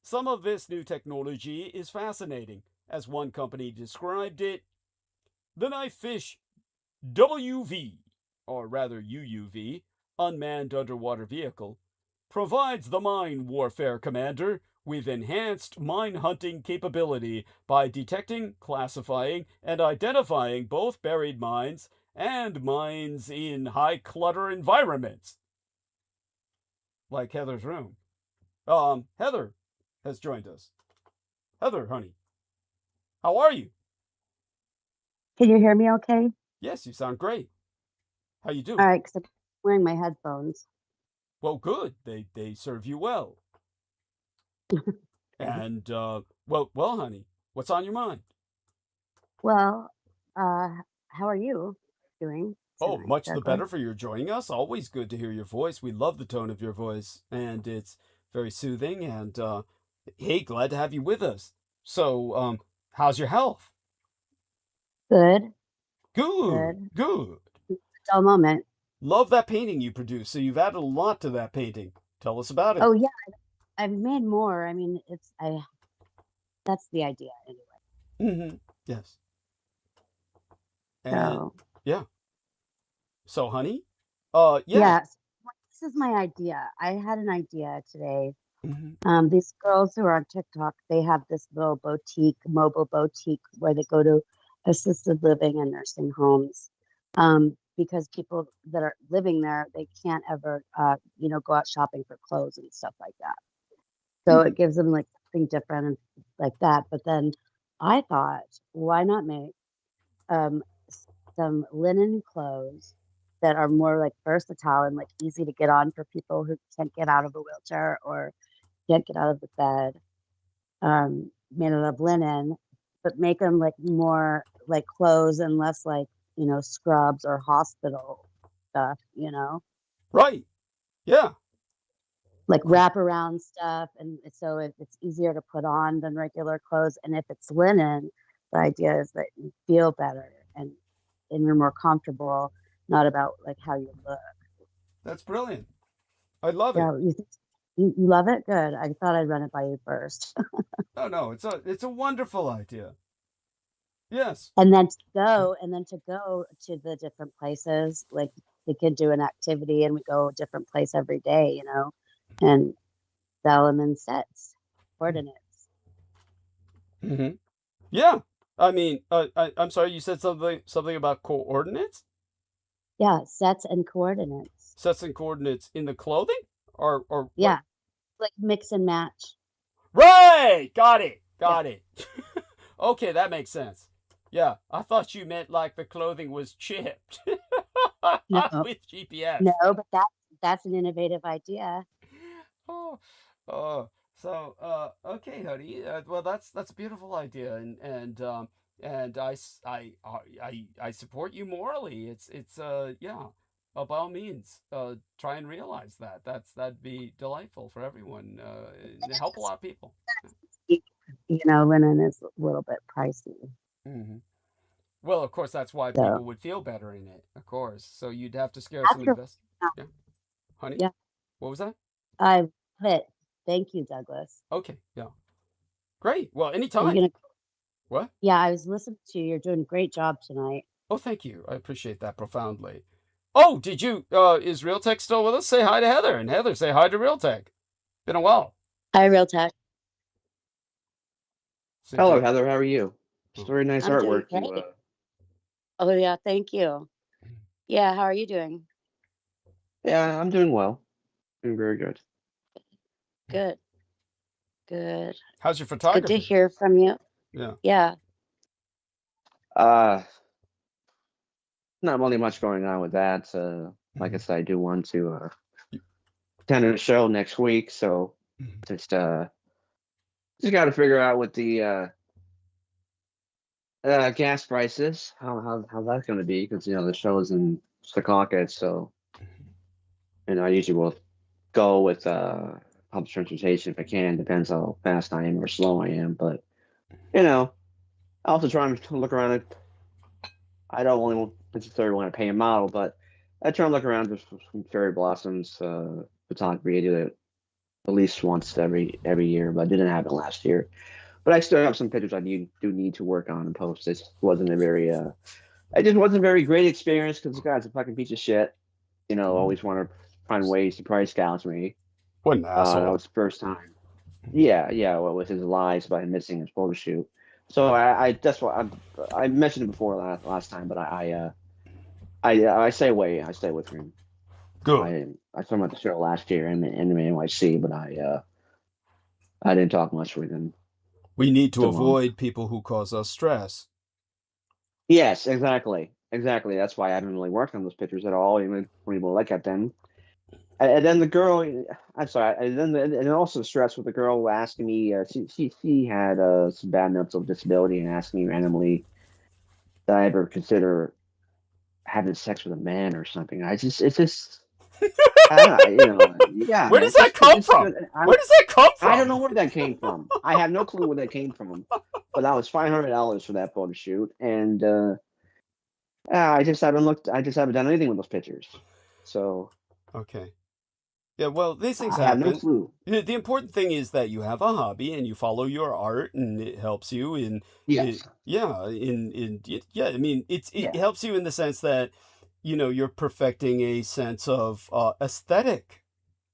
Some of this new technology is fascinating. As one company described it, the knife fish WV, or rather UUV, unmanned underwater vehicle, provides the mine warfare commander with enhanced mine hunting capability by detecting, classifying, and identifying both buried mines and mines in high clutter environments. Like Heather's room. Heather has joined us. Heather, honey, how are you? Can you hear me okay? Yes, you sound great. How you doing? All right, because I'm wearing my headphones. Well, good. They serve you well. And, well, honey, what's on your mind? Well, how are you doing Oh, tonight, much the Douglas? better for your joining us. Always good to hear your voice. We love the tone of your voice, and it's very soothing. And hey, glad to have you with us. So, how's your health? Good, Good, good. good. Dull moment. Love that painting you produced. So you've added a lot to that painting. Tell us about it. Oh yeah, I've made more. I mean, that's the idea anyway. Yes. And So yeah. So, honey, yeah. yeah, this is my idea. I had an idea today. These girls who are on TikTok, they have this little boutique, mobile boutique, where they go to assisted living and nursing homes. Because people that are living there, they can't ever, go out shopping for clothes and stuff like that. So it gives them like something different and like that. But then I thought, why not make some linen clothes that are more like versatile and like easy to get on for people who can't get out of a wheelchair or can't get out of the bed, made out of linen, but make them like more like clothes and less like, scrubs or hospital stuff, Right. Yeah. like wraparound stuff. And so it's easier to put on than regular clothes. And if it's linen, the idea is that you feel better and you're more comfortable, not about like how you look. That's brilliant. I love it. Yeah, you love it? Good. I thought I'd run it by you first. No, it's a wonderful idea. Yes. And then to go to the different places, like they could do an activity and we go a different place every day, you know, and sell them in sets, coordinates. Mm-hmm. Yeah. I mean, I'm sorry, you said something about coordinates? Yeah, sets and coordinates. Sets and coordinates in the clothing? Or what? Yeah, like mix and match. Right! Got it. Yeah. Okay, that makes sense. Yeah, I thought you meant like the clothing was chipped No, with GPS. no, but that's an innovative idea. Oh, so okay, honey. Well, that's a beautiful idea, and I support you morally. It's yeah. By all means, try and realize that. That'd be delightful for everyone. Help a lot of people. You know, linen is a little bit pricey. Hmm. Well, of course, that's why So people would feel better in it. Of course, so you'd have to scare some after, invest. Yeah, honey. yeah, What was that? I love it. Thank you, Douglas. Okay, yeah, great. Well, Are you anytime. gonna? What? Yeah, I was listening to you. You're doing a great job tonight. Oh, thank you. I appreciate that profoundly. Oh, did you? Is Realtek still with us? Say hi to Heather, and Heather, say hi to Realtek. Been a while. Hi, Realtek. Seems Hello, like. Heather. How are you? It's Oh. very nice I'm doing artwork. great. Oh yeah, thank you. Yeah, how are you doing? Yeah, I'm doing well. Doing very good. Good, good. How's your It's good to photography? hear from you. Yeah. Yeah. Uh, not really much going on with that. Like I Mhm. said, I do want to Y- attend a show next week, so Mhm. just got to figure out what the gas prices, how that's going to be, because the show is in SAKURA, so I usually will go with public transportation if I can. Depends how fast I am or slow I am, but I also try and look around it. I don't only necessarily want to pay a model, but I try and look around just for some cherry blossoms photography. I do it at least once every year, but it didn't happen last year. But I still have some pictures I do need to work on and post. It wasn't a very it just wasn't a very great experience because the guy's a fucking piece of shit. Always want to find ways to price gouge me. What an That asshole. was the first time. Yeah. Well, with his lies about him missing his photo shoot. So that's what I mentioned it before last time, but I stay away. I stay with him. Good. I saw him at the show last year in NYC, but I didn't talk much with him. We need to Too long. avoid people who cause us stress. Yes, exactly. That's why I haven't really worked on those pictures at all, even when people look at them. And then the girl, I'm sorry, and also stress with the girl asking me, she had some bad mental disability and asking me randomly did I ever consider having sex with a man or something. It's just, yeah, Where man. does that come from? Where does that come from? I don't know where that came from. I have no clue where that came from. But that was $500 for that photo shoot, and I just haven't done anything with those pictures. So Okay. Yeah, well, these things I have no happen. clue. The important thing is that you have a hobby and you follow your art, and it helps you in Yes. I mean, it Yeah. helps you in the sense that you're perfecting a sense of aesthetic,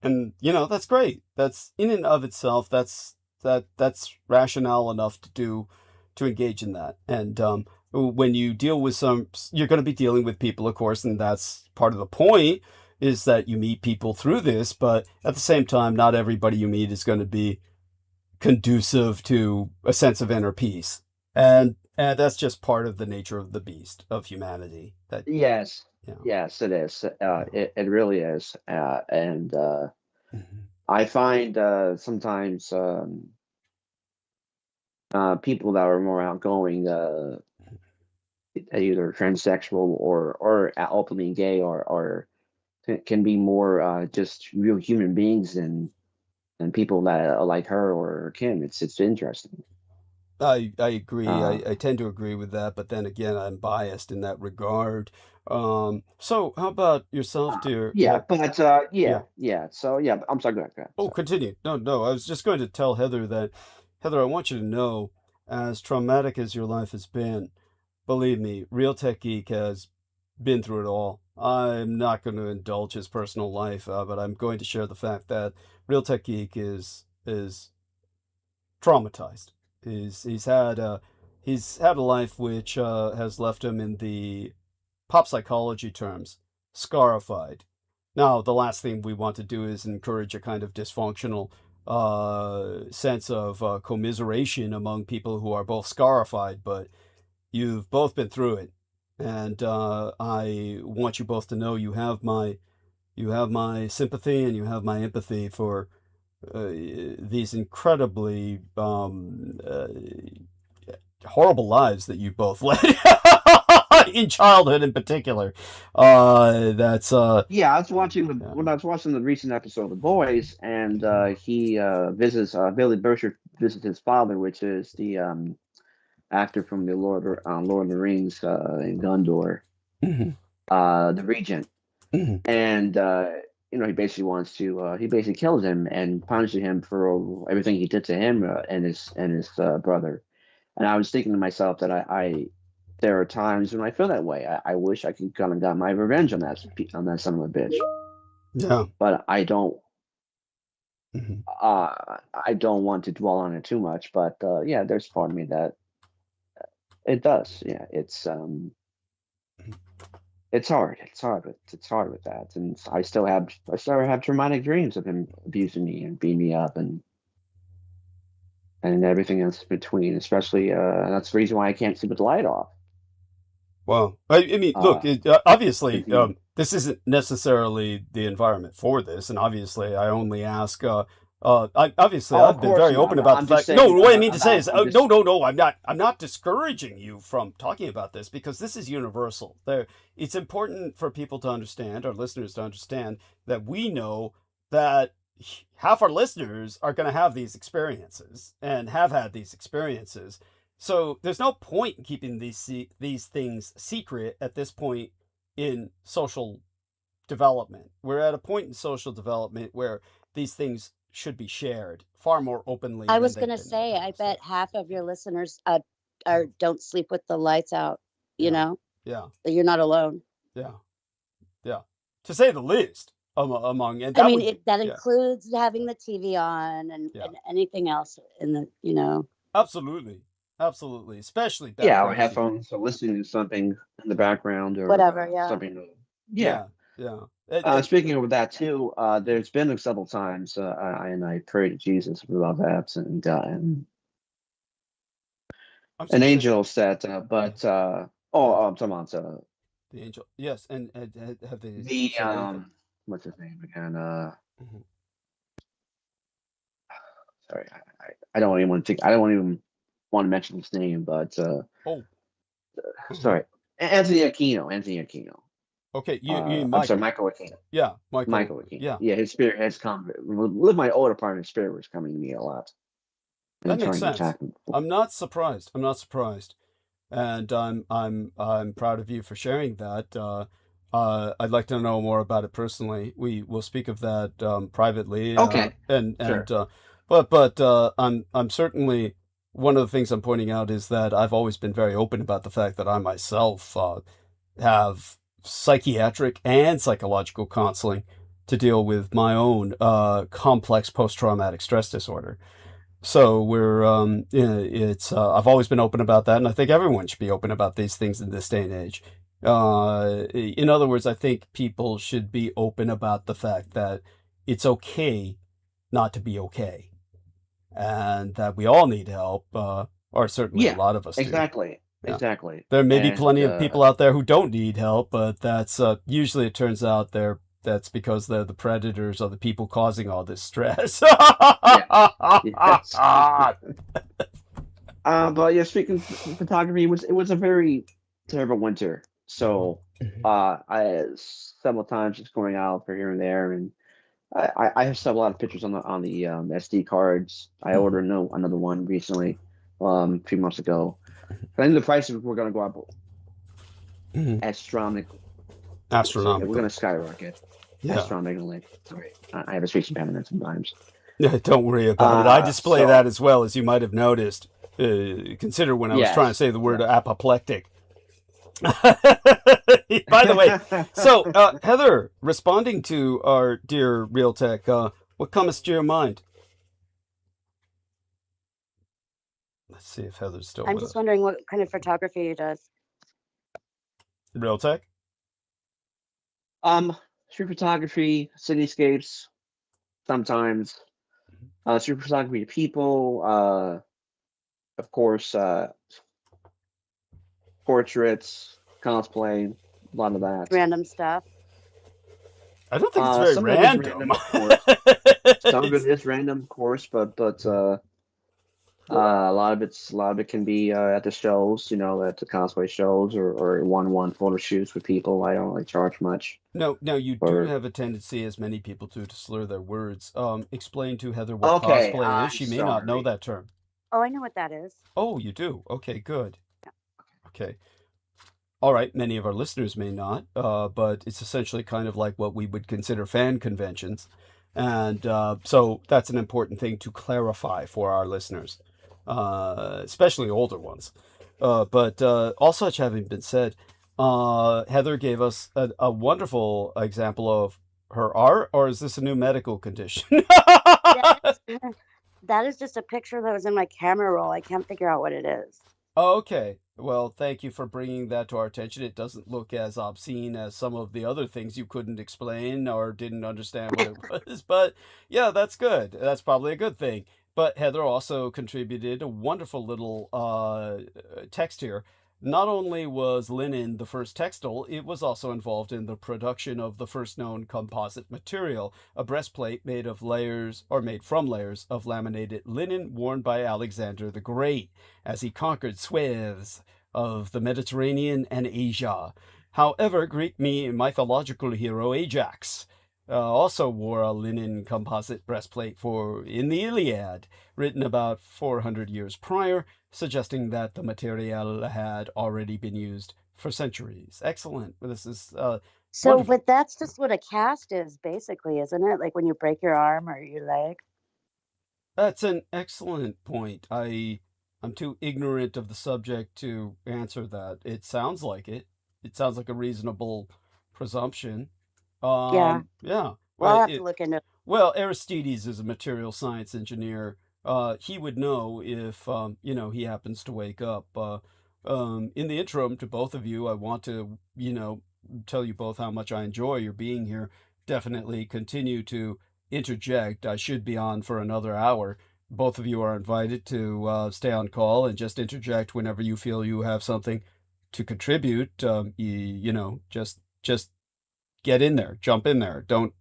and that's great. That's in and of itself, that's rationale enough to engage in that. And when you deal with you're going to be dealing with people, of course, and that's part of the point, is that you meet people through this, but at the same time, not everybody you meet is going to be conducive to a sense of inner peace. And that's just part of the nature of the beast of humanity. That Yes. Yeah. Yes, it is. It really is. And Mhm. I find sometimes people that are more outgoing, either transsexual or openly gay, or can be more just real human beings than people that are like her or Kim. It's interesting. I agree. Uh, I tend to agree with that, but then again, I'm biased in that regard. So how about yourself, dear? yeah, but Yeah. yeah. So yeah, I'm sorry. Go ahead. Oh, Sorry. continue. No. I was just going to tell Heather that, Heather, I want you to know, as traumatic as your life has been, believe me, Real Tech Geek has been through it all. I'm not going to indulge his personal life, but I'm going to share the fact that Real Tech Geek is traumatized. He's had a life which has left him, in the pop psychology terms, scarified. Now, the last thing we want to do is encourage a kind of dysfunctional sense of commiseration among people who are both scarified, but you've both been through it, and I want you both to know you have my sympathy and you have my empathy for these incredibly horrible lives that you both led in childhood, in particular. That's Yeah, I was watching when I was watching the recent episode of The Boys, and he visits Billy Burchard visits his father, which is the actor from the Lord of the Rings in Gondor, the Regent, and he basically kills him and punishes him for everything he did to him and his brother. And I was thinking to myself that there are times when I feel that way. I wish I could kind of got my revenge on that son of a bitch. Yeah. But I don't. I don't want to dwell on it too much. But yeah, there's part of me that it does. Yeah, it's hard. It's hard with that, and I still have traumatic dreams of him abusing me and beating me up and everything else in between. Especially that's the reason why I can't sleep with the light off. Well, I mean, look, obviously, this isn't necessarily the environment for this, and obviously, I only ask. I've been very open about the fact. No, what I mean to say is, no. I'm not discouraging you from talking about this, because this is universal. It's important for people to understand, our listeners to understand, that we know that half our listeners are going to have these experiences and have had these experiences. So there's no point in keeping these things secret at this point in social development. We're at a point in social development where these things should be shared far more openly. I was going to say, I bet half of your listeners don't sleep with the lights out, you know? Yeah. You're not alone. Yeah. Yeah. To say the least, among, and that includes having the TV on and anything else in the, Absolutely. Absolutely. Especially or headphones, or listening to something in the background or whatever. Something. Yeah. Speaking of that too, there's been several times I pray to Jesus about that, and an angel said, I'm talking about the angel. Yes, and have they what's his name again? Sorry, I don't even want to mention his name, but sorry, Anthony Aquino. Okay, you mean Michael. I'm sorry, Michael Aquino. Yeah, Michael Aquino. Yeah, his spirit has come. With my old apartment, spirit was coming to me a lot. That makes sense. I'm not surprised. And I'm proud of you for sharing that. I'd like to know more about it personally. We will speak of that privately. Okay. Sure. But I'm certainly, one of the things I'm pointing out is that I've always been very open about the fact that I myself have psychiatric and psychological counseling to deal with my own complex post-traumatic stress disorder. So I've always been open about that, and I think everyone should be open about these things in this day and age. In other words, I think people should be open about the fact that it's okay not to be okay, and that we all need help, or certainly a lot of us do. Exactly. There may be plenty of people out there who don't need help, but that's usually, it turns out, that's because they're the predators or the people causing all this stress. But yeah, speaking of photography, it was a very terrible winter. So I several times just going out for here and there, and I have still a lot of pictures on the SD cards. I ordered another one recently, a few months ago. I think the prices were going to go up astronomically. We're going to skyrocket. Yeah. Astronomically. Sorry, I have a speech impediment sometimes. Don't worry about it. I display that as well, as you might have noticed. Consider when I was trying to say the word apoplectic. By the way, so Heather, responding to our dear Real Tech, what comes to your mind? Let's see if Heather's still I'm with just us. wondering what kind of photography he does. Real Tech? Street photography, cityscapes, sometimes. Street photography of people, of course, portraits, cosplay, a lot of that. Random stuff. I don't think it's very Some of it is random. random, of course. Some of it is random, of course, but a lot of it can be at the shows, you know, at the cosplay shows or one-on-one photo shoots with people. I don't really charge much. No, you do Or have a tendency, as many people do, to slur their words. Explain to Heather what okay, cosplay is. I'm She may not know sorry. that term. Oh, I know what that is. Oh, you do? Okay, good. Okay. All right, many of our listeners may not, but it's essentially kind of like what we would consider fan conventions. And so that's an important thing to clarify for our listeners, especially older ones. But all such having been said, Heather gave us a wonderful example of her art, or is this a new medical condition? That is just a picture that was in my camera roll. I can't figure out what it is. Okay. Well, thank you for bringing that to our attention. It doesn't look as obscene as some of the other things you couldn't explain or didn't understand what it was. But yeah, that's good. That's probably a good thing. But Heather also contributed a wonderful little text here. Not only was linen the first textile, it was also involved in the production of the first known composite material, a breastplate made from layers of laminated linen worn by Alexander the Great as he conquered swathes of the Mediterranean and Asia. However, Greek mythological hero Ajax also wore a linen composite breastplate in the Iliad, written about 400 years prior, suggesting that the material had already been used for centuries. Excellent. This is So, wonderful. but that's just what a cast is, basically, isn't it? Like when you break your arm or your leg. That's an excellent point. I'm too ignorant of the subject to answer that. It sounds like it. It sounds like a reasonable presumption. Yeah. Yeah. Well, I'll Well, have to look into it. well, Aristides is a material science engineer. He would know if he happens to wake up. In the interim, to both of you, I want to tell you both how much I enjoy your being here. Definitely continue to interject. I should be on for another hour. Both of you are invited to stay on call and just interject whenever you feel you have something to contribute. Just get in there, jump in there. Don't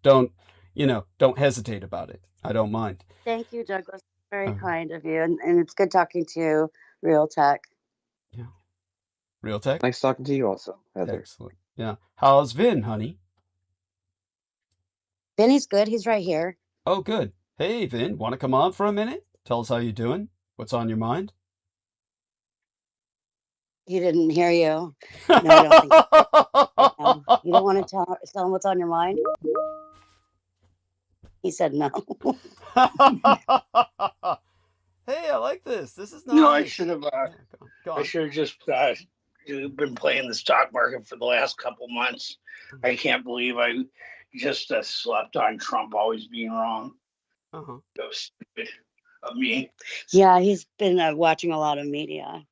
hesitate about it. I don't mind. Thank you, Douglas. Very kind of you. And it's good talking to you, Real Tech. Yeah. Real Tech? Nice talking to you also, Heather. Excellent. Yeah. How's Vin, honey? Vinny's good. He's right here. Oh, good. Hey, Vin, want to come on for a minute? Tell us how you're doing. What's on your mind? He didn't hear you. No, I don't think you don't want to tell him what's on your mind? He said no. Hey, I like this. This is nice. No, I should have. Go I on. should have just been playing the stock market for the last couple months. I can't believe I just slept on Trump always being wrong. Uh-huh. That was stupid of me. Yeah, he's been watching a lot of media.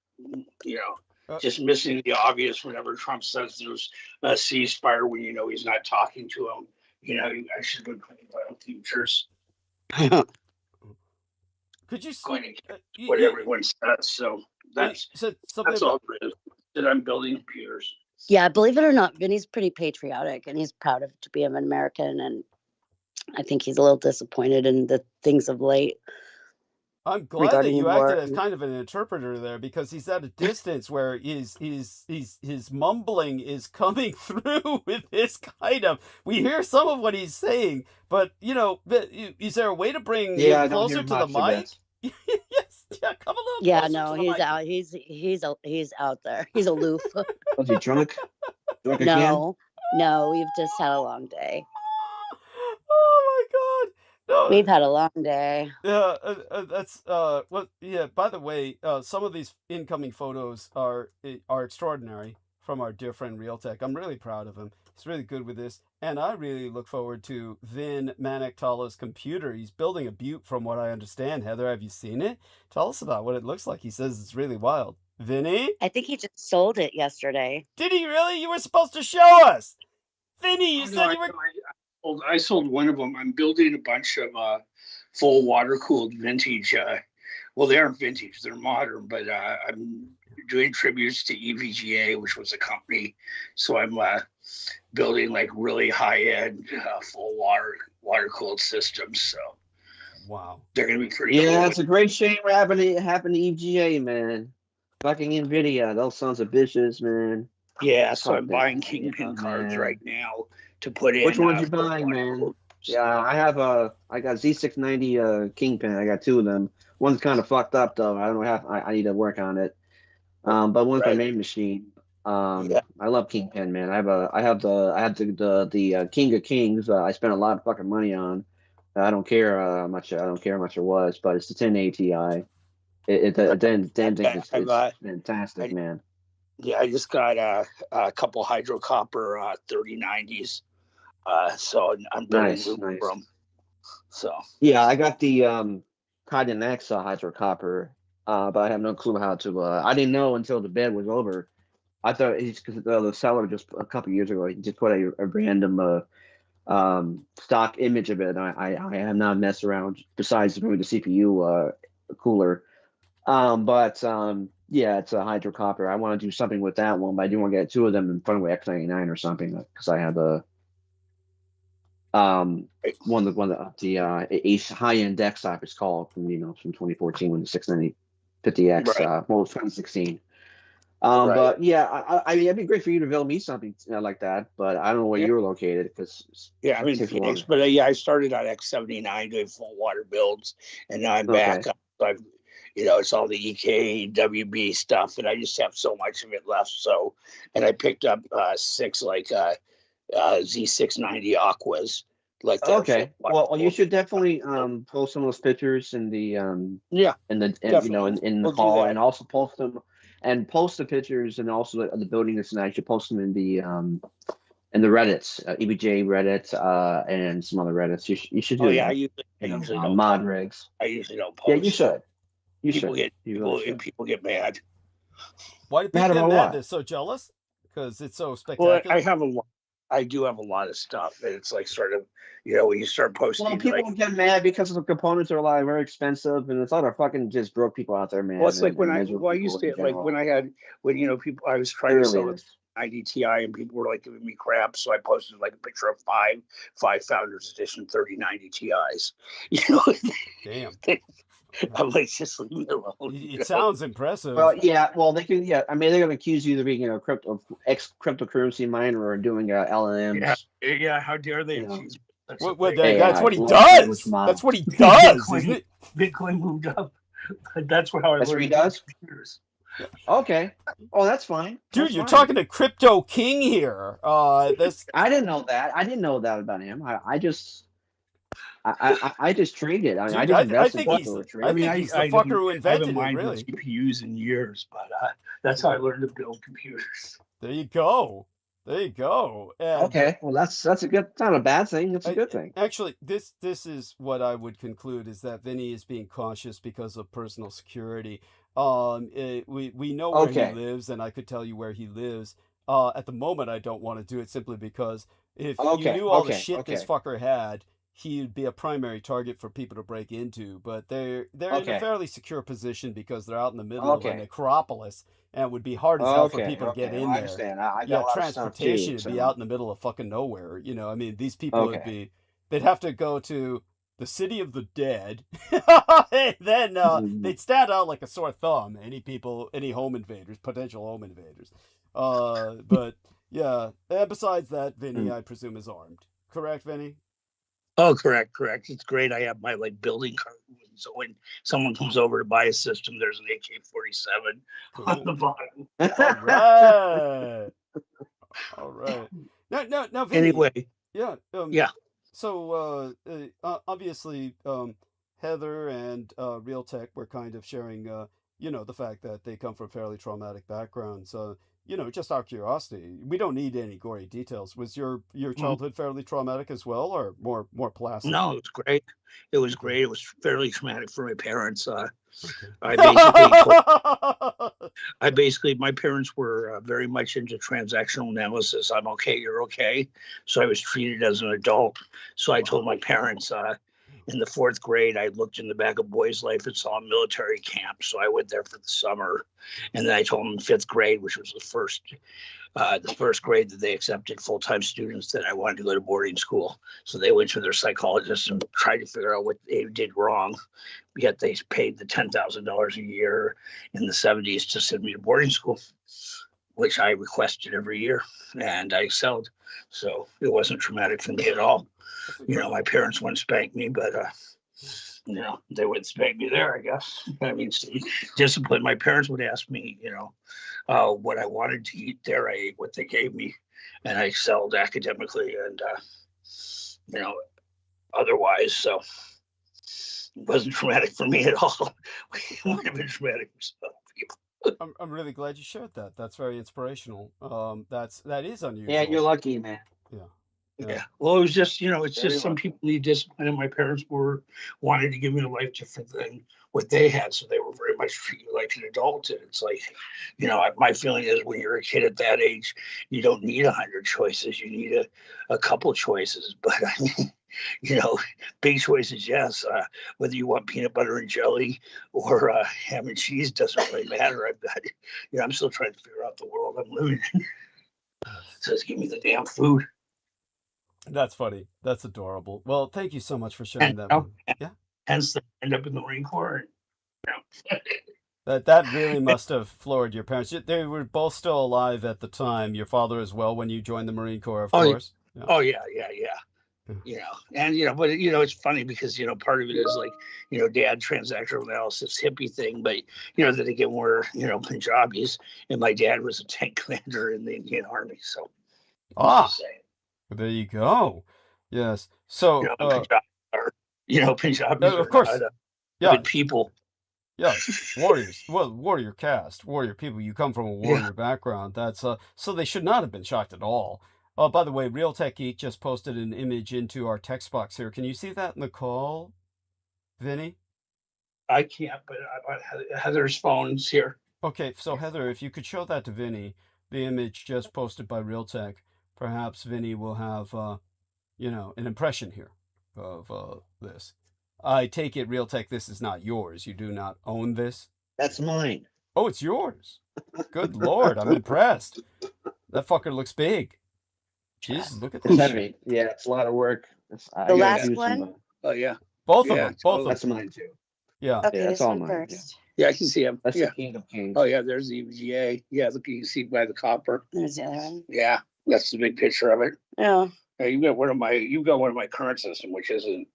You know, just missing the obvious whenever Trump says there's a ceasefire when you know he's not talking to him. You know, I should have been playing my futures. Could you Going to what everyone says. So that's all it is. That I'm building computers. Yeah, believe it or not, Vinny's pretty patriotic and he's proud to be an American. And I think he's a little disappointed in the things of late. I'm glad that you acted as kind of an interpreter there, because he's at a distance where his mumbling is coming through with this kind of. We hear some of what he's saying, but is there a way to bring him closer to the mic? Yes, yeah, come a little. Yeah, no, he's out. He's out there. He's aloof. Was he drunk? Drunk No, we've just had a long day. Oh my God. No, we've had a long day. Yeah, that's yeah. By the way, some of these incoming photos are extraordinary. from our dear friend Realtek. I'm really proud of him. He's really good with this. And I really look forward to Vin Maniktala's computer. He's building a butte from what I understand. Heather, have you seen it? Tell us about what it looks like. He says it's really wild. Vinny? I think he just sold it yesterday. Did he really? You were supposed to show us. Vinny, you said you were... I sold one of them. I'm building a bunch of full water-cooled vintage. Well, they aren't vintage. They're modern, but I'm doing tributes to EVGA, which was a company. So I'm building like really high-end full water-cooled systems. So wow, they're going to be pretty cool. Yeah, it's a great shame what happened to EVGA, man. Fucking NVIDIA, those sons of bitches, man. Yeah, so I'm buying Kingpin cards right now to put in. Which ones you buying, man? Yeah, I got Z690 Kingpin. I got two of them. One's kind of fucked up though. I don't know how I need to work on it. But one's my main machine. I love Kingpin, man. I have the King of Kings. I spent a lot of fucking money on. I don't care how much it was, but it's the 1080 Ti. The damn thing is fantastic, man. Yeah, I just got a couple hydrocopper 3090s. So I'm building nice. From. So yeah, I got the Kaidan X hydrocopper, but I have no clue how to. I didn't know until the bed was over. I thought because the seller just a couple years ago he just put a random stock image of it. I have not messed around besides moving the CPU cooler. Yeah, it's a hydrocopper. I want to do something with that one, but I do want to get two of them in front of X99 or something because I have the high-end desktop is called from 2014 when the 69050X well 2016. But yeah, I mean it'd be great for you to build me something like that, but I don't know where you're located because I'm in Phoenix, but I started on X79 doing full water builds, and now I'm back. I've it's all the EK, WB stuff, and I just have so much of it left. So, and I picked up 6 Z690 Aquas. Well, you should definitely post some of those pictures in the in the call, and also post them and post the pictures and also the building this night. You should post them in the Reddits, EBJ Reddit, and some other Reddits. You should do. I usually don't mod rigs. I usually don't post. Yeah, you should. People get mad. Why do people get mad? They're so jealous because it's so spectacular. Well, I do have a lot of stuff, and it's like sort of when you start posting. Well, people get mad because the components are very expensive, and it's a lot of fucking just broke people out there, man. Well, it's like when I used to people. I was trying to sell it 90 Ti, and people were like giving me crap, so I posted like a picture of five Founders Edition 3090 Ti's. Damn. I'm like, just leave me alone. It sounds impressive. Well, yeah. Well, they can. Yeah, I mean, they're going to accuse you of being cryptocurrency miner or doing LLMs. Yeah. How dare they accuse me? That's what he does. That's what he does, isn't it? Bitcoin moved up. That's how I learned. That's what he does. Okay. Oh, that's fine. Dude, you're talking to Crypto King here. I didn't know that. I didn't know that about him. I just traded. I just invested. I think he's the fucker who invented it, really. GPUs in years, but that's how I learned to build computers. There you go. And, okay, well that's a good. It's not a bad thing. It's a good thing. Actually, this is what I would conclude is that Vinny is being cautious because of personal security. We know where he lives, and I could tell you where he lives. At the moment, I don't want to do it simply because if you knew all the shit this fucker had, he'd be a primary target for people to break into. But they're in a fairly secure position because they're out in the middle of a necropolis, and it would be hard as hell for people to get in there. I understand. Transportation would be out in the middle of fucking nowhere. I mean, these people they'd have to go to the city of the dead, and then they'd stand out like a sore thumb. Any home invaders, potential home invaders. But yeah, and besides that, Vinny, I presume, is armed. Correct, Vinny? Oh, correct. It's great. I have my building card. So when someone comes over to buy a system, there's an AK-47 on the bottom. All right. Now, Vinny, anyway. Yeah. Yeah. So obviously, Heather and Realtek were kind of sharing, the fact that they come from fairly traumatic backgrounds. just out of curiosity, we don't need any gory details. Was your childhood fairly traumatic as well, or more placid? No, it was great. It was Okay. great. It was fairly traumatic for my parents. Okay. I basically, my parents were very much into transactional analysis. I'm okay, you're okay. So I was treated as an adult. So I told my parents in the 4th grade, I looked in the back of Boys Life and saw a military camp. So I went there for the summer. And then I told them in 5th grade, which was the first grade that they accepted full-time students, that I wanted to go to boarding school. So they went to their psychologist and tried to figure out what they did wrong. Yet they paid the $10,000 a year in the 70s to send me to boarding school, which I requested every year, and I excelled. So it wasn't traumatic for me at all. My parents wouldn't spank me, but they wouldn't spank me there, I guess. I mean, discipline. My parents would ask me, what I wanted to eat. There, I ate what they gave me, and I excelled academically and otherwise. So it wasn't traumatic for me at all. It would have been traumatic for some people. I'm really glad you shared that. That's very inspirational. That is unusual. Yeah, you're lucky, man. Yeah. Well, it was just, it's just some people need discipline, and my parents wanted to give me a life different than what they had. So they were very much treat you like an adult. And it's like, my feeling is when you're a kid at that age, you don't need 100 choices. You need a couple choices. But I mean, big choices, yes. Whether you want peanut butter and jelly or ham and cheese doesn't really matter. I'm still trying to figure out the world I'm living in. So just give me the damn food. That's funny. That's adorable. Well, thank you so much for sharing that. Yeah. Hence, they end up in the Marine Corps. That really must have floored your parents. They were both still alive at the time. Your father as well when you joined the Marine Corps, of course. Yeah. Oh yeah. And but it's funny because part of it is like dad transactional analysis hippie thing, but then again we're Punjabis, and my dad was a tank commander in the Indian Army. So there you go. Yes. So Punjabis of course, good people. Yeah, warriors. Well, warrior caste, warrior people. You come from a warrior background. That's so they should not have been shocked at all. Oh, by the way, Real Tech Geek just posted an image into our text box here. Can you see that in the call, Vinny? I can't, but Heather's phone's here. Okay, so Heather, if you could show that to Vinny, the image just posted by Real Tech, perhaps Vinny will have, an impression here of this. I take it, Real Tech, this is not yours. You do not own this? That's mine. Oh, it's yours. Good Lord, I'm impressed. That fucker looks big. Jeez, look at this shit. Yeah, it's a lot of work. The last one? Oh, yeah. Both of them. Both of them. That's mine, too. Yeah. Okay, that's this all one mine. first. Yeah, I can see him. That's the King of Kings. Oh, yeah, there's the EVGA. Yeah, look, you can see by the copper. There's the other one. Yeah, that's the big picture of it. Yeah. You got one of my current system, which isn't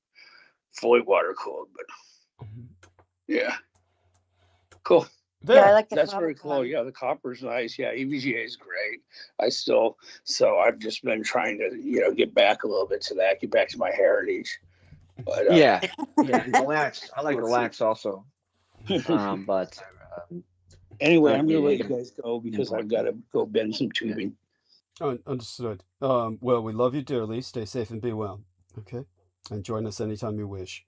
fully water cooled, but yeah, cool. Yeah, I like the That's copper very cool. one. Yeah, the copper's nice. Yeah, EVGA is great. So I've just been trying to get back a little bit to that, get back to my heritage. But yeah, and the wax. I like the wax also. But anyway, I'm gonna let you guys go because I've got to go bend some tubing. Understood. Well, we love you dearly. Stay safe and be well. Okay, and join us anytime you wish.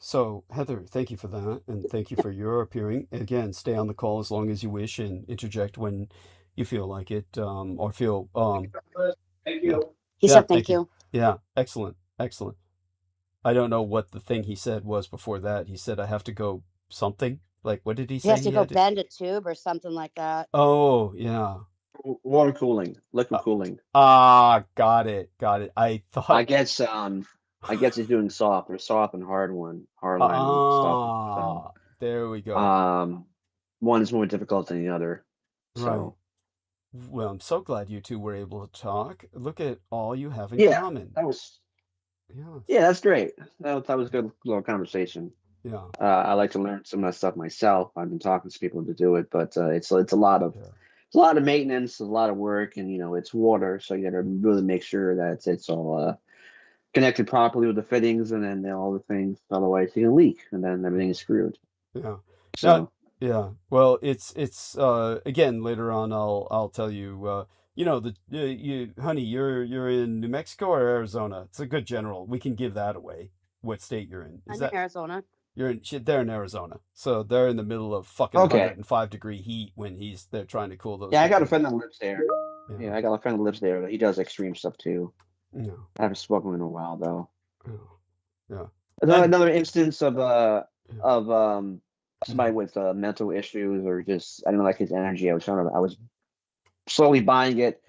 So, Heather, thank you for that, and thank you for your appearing. Again, stay on the call as long as you wish, and interject when you feel like it, or feel. Thank you. He said thank you. Yeah, excellent. I don't know what the thing he said was before that. He said I have to go something. Like, what did he say? He has to go bend a tube or something like that. Oh, yeah. Water cooling, liquid cooling. Got it. I thought. I guess he's doing soft and hard line stuff. There we go. One is more difficult than the other. So. Right. Well, I'm so glad you two were able to talk. Look at all you have in common. Yeah, that's great. That was a good little conversation. Yeah. I like to learn some of that stuff myself. I've been talking to people to do it, but it's a lot of maintenance, a lot of work, and it's water, so you got to really make sure that it's all connected properly with the fittings and then all the things. Otherwise, you can leak, and then everything is screwed. Yeah. So Yeah. Well, it's again later on. I'll tell you. You know honey, you're in New Mexico or Arizona. It's a good general. We can give that away. What state you're in? Is I'm in that Arizona. you're in? They're in Arizona, so they're in the middle of fucking Okay. 105-degree heat when they're trying to cool those. Yeah, I got a computers. friend that lives there. Yeah, I got a friend that lives there. He does extreme stuff too. Yeah. I haven't spoken in a while though. Yeah. Another instance of somebody with mental issues or just I don't like his energy. I was slowly buying it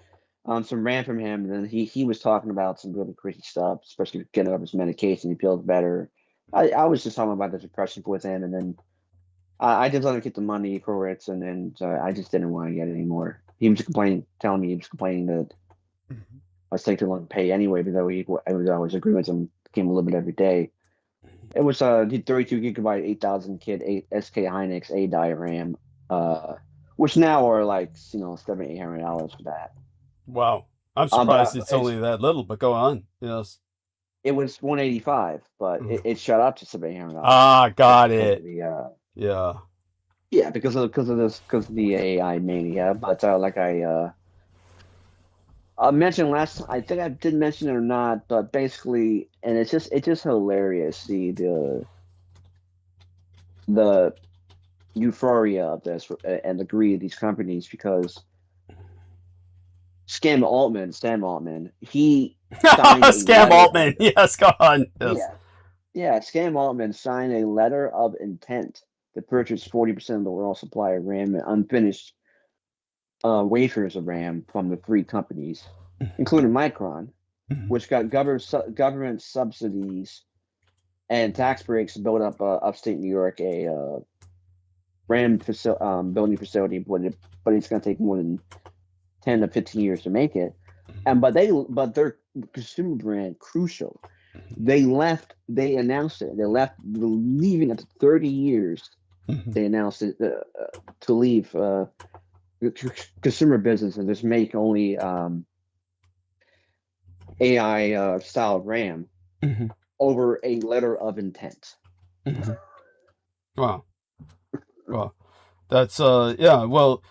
on some rant from him, and then he was talking about some really crazy stuff, especially getting off his medication. He feels better. I was just talking about the depression with him, and then I just let him get the money for it, and I just didn't want to get it anymore. He was telling me he was complaining that I was taking too long to pay anyway, but I was agreeing with him, became a little bit every day. It was 32 gigabyte 8000 kit SK Hynix A die RAM, which now are like $700-800 for that. Wow. I'm surprised it's only that little, but go on. Yes. It was 185, but it shot up to $700. Ah, got it. Yeah. Yeah, because of the AI mania. But like I mentioned last, I think I did mention it or not, but basically, and it's just hilarious. See the euphoria of this and the greed of these companies, because Sam Altman, he signed Scam Altman. Yes, go on. Yes. Yeah, Sam Altman signed a letter of intent to purchase 40% of the world supply of RAM and unfinished wafers of RAM from the three companies, including Micron, which got government subsidies and tax breaks to build up upstate New York a RAM building facility, but it's going to take more than 10 to 15 years to make it. But their consumer brand, Crucial, they announced it. They're leaving after 30 years. They announced it to leave the consumer business and just make only AI style RAM over a letter of intent. Wow. Well, that's yeah. Well,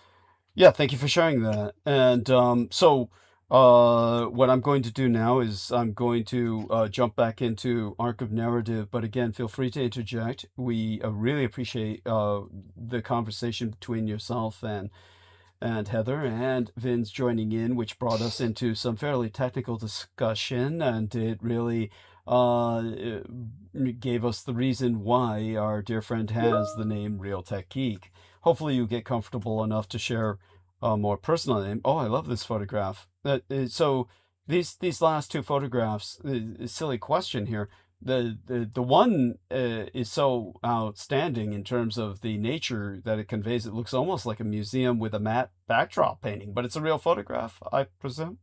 yeah. Thank you for sharing that. And so what I'm going to do now is I'm going to jump back into arc of narrative, but again, feel free to interject. We really appreciate the conversation between yourself and Heather and Vince joining in, which brought us into some fairly technical discussion, and it really gave us the reason why our dear friend has the name Real Tech Geek. Hopefully you get comfortable enough to share a more personal name. Oh, I love this photograph. So these last two photographs, silly question here. The one is so outstanding in terms of the nature that it conveys. It looks almost like a museum with a matte backdrop painting, but it's a real photograph, I presume.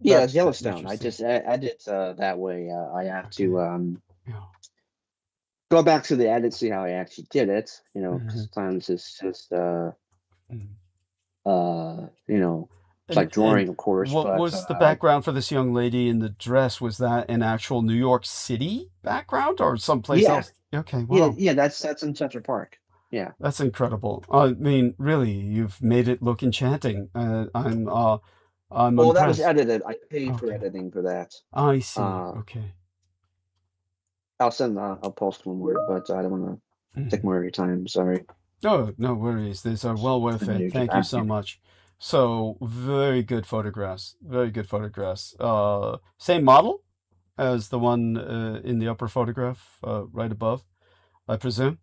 Yeah, it's Yellowstone. I did that way. I have to go back to the edit, see how I actually did it. Sometimes it's just it's like drawing, of course. What was the background for this young lady in the dress? Was that an actual New York City background or someplace else? Okay, wow. Yeah, that's in Central Park. Yeah, that's incredible. I mean, really, you've made it look enchanting. I'm well, impressed. that was edited. I paid for editing for that. I see. Okay. I'll post one more, but I don't want to take more of your time. Sorry. Oh, no worries. These are well worth it. Thank you so much. So, very good photographs. Very good photographs. Same model as the one in the upper photograph right above, I presume.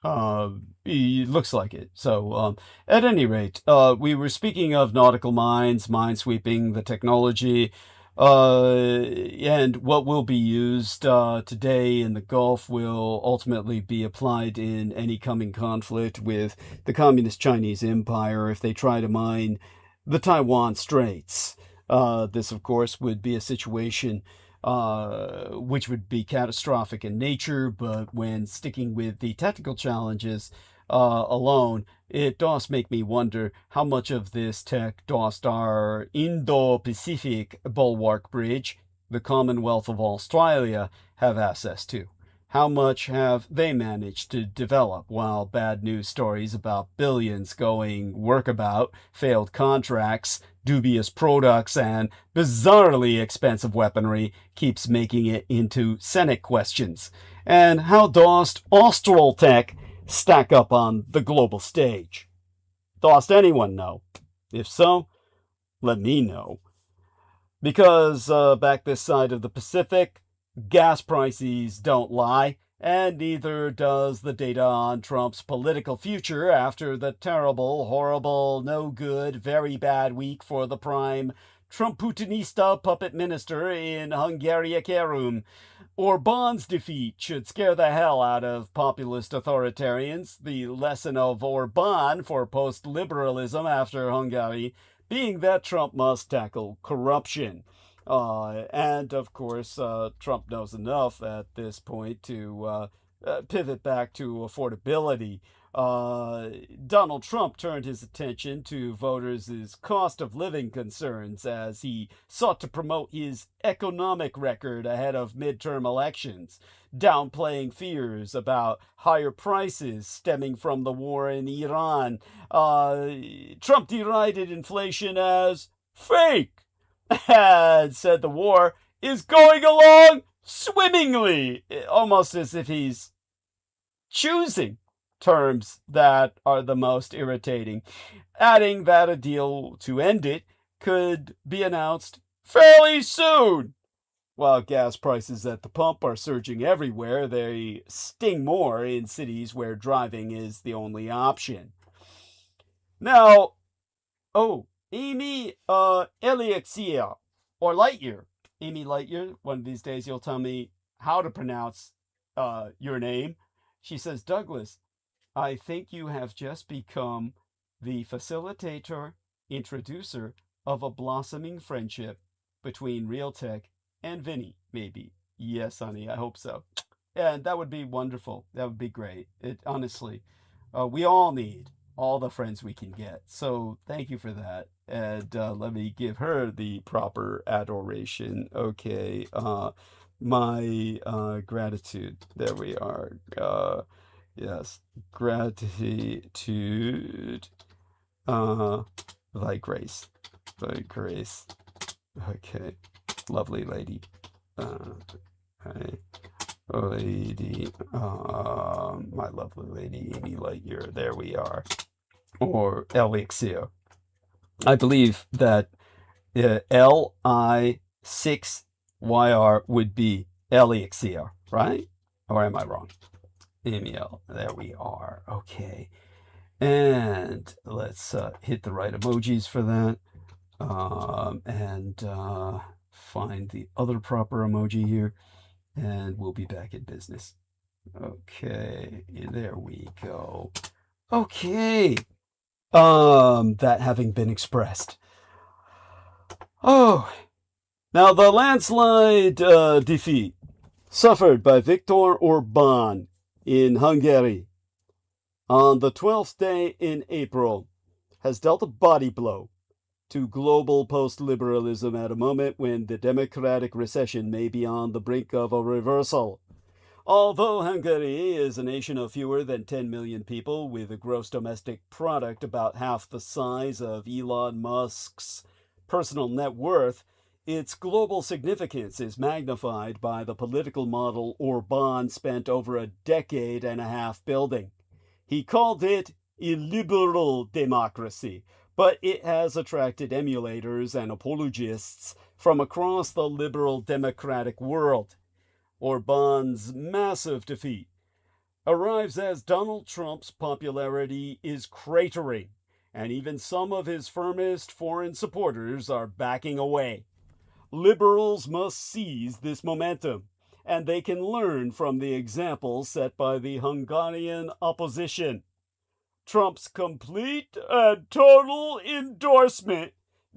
It looks like it. So, at any rate, we were speaking of nautical mines, minesweeping, the technology, and what will be used today in the Gulf will ultimately be applied in any coming conflict with the Communist Chinese Empire if they try to mine the Taiwan Straits. This, of course, would be a situation which would be catastrophic in nature, but when sticking with the technical challenges alone, it does make me wonder how much of this tech does our Indo-Pacific bulwark bridge, the Commonwealth of Australia, have access to. How much have they managed to develop, while bad news stories about billions going workabout, failed contracts, dubious products, and bizarrely expensive weaponry keeps making it into Senate questions? And how does Austral tech stack up on the global stage? Does anyone know? If so, let me know. Because back this side of the Pacific, gas prices don't lie, and neither does the data on Trump's political future after the terrible, horrible, no good, very bad week for the prime Trump-Putinista puppet minister in Hungary-Equilibriüm. Orbán's defeat should scare the hell out of populist authoritarians. The lesson of Orbán for post-liberalism after Hungary being that Trump must tackle corruption. And of course, Trump knows enough at this point to pivot back to affordability. Donald Trump turned his attention to voters' cost of living concerns as he sought to promote his economic record ahead of midterm elections, downplaying fears about higher prices stemming from the war in Iran. Trump derided inflation as fake and said the war is going along swimmingly, almost as if he's choosing terms that are the most irritating, adding that a deal to end it could be announced fairly soon. While gas prices at the pump are surging everywhere, they sting more in cities where driving is the only option. Now, Amy Elixir, or Lightyear. Amy Lightyear, one of these days you'll tell me how to pronounce your name. She says, Douglas, I think you have just become the facilitator, introducer of a blossoming friendship between Realtek and Vinny, maybe. Yes, honey, I hope so. And that would be wonderful. That would be great. Honestly, we all need all the friends we can get. So thank you for that. And let me give her the proper adoration. Okay, my gratitude. There we are. Yes, gratitude, thy grace, okay, lovely lady, lady, my lovely lady, Amy Lightyear, there we are, or Elixir. I believe that Li6YR would be Elixir, right? Or am I wrong? Email. There we are. Okay. And let's hit the right emojis for that. And find the other proper emoji here. And we'll be back in business. Okay. There we go. Okay. That having been expressed. Oh. Now the landslide defeat suffered by Viktor Orbán in Hungary on the 12th day in April has dealt a body blow to global post-liberalism at a moment when the democratic recession may be on the brink of a reversal. Although Hungary is a nation of fewer than 10 million people with a gross domestic product about half the size of Elon Musk's personal net worth, its global significance is magnified by the political model Orbán spent over a decade and a half building. He called it illiberal democracy, but it has attracted emulators and apologists from across the liberal democratic world. Orbán's massive defeat arrives as Donald Trump's popularity is cratering, and even some of his firmest foreign supporters are backing away. Liberals must seize this momentum, and they can learn from the example set by the Hungarian opposition. Trump's complete and total endorsement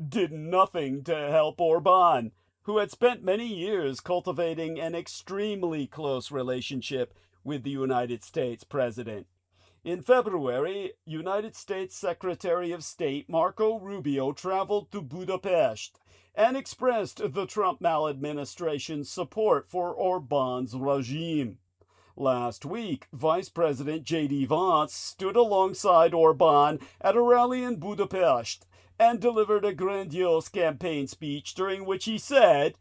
did nothing to help Orbán, who had spent many years cultivating an extremely close relationship with the United States president. In February, United States Secretary of State Marco Rubio traveled to Budapest and expressed the Trump maladministration's support for Orbán's regime. Last week, Vice President J.D. Vance stood alongside Orbán at a rally in Budapest and delivered a grandiose campaign speech during which he said,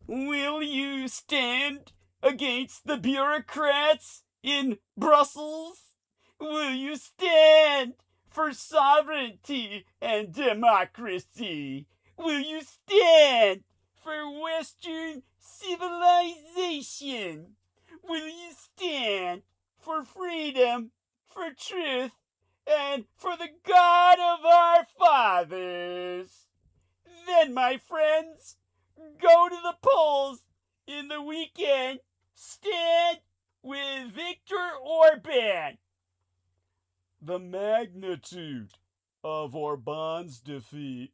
"Will you stand against the bureaucrats in Brussels? Will you stand for sovereignty and democracy? Will you stand for Western civilization? Will you stand for freedom, for truth, and for the God of our fathers? Then, my friends, go to the polls in the weekend. Stand with Viktor Orbán." The magnitude of Orbán's defeat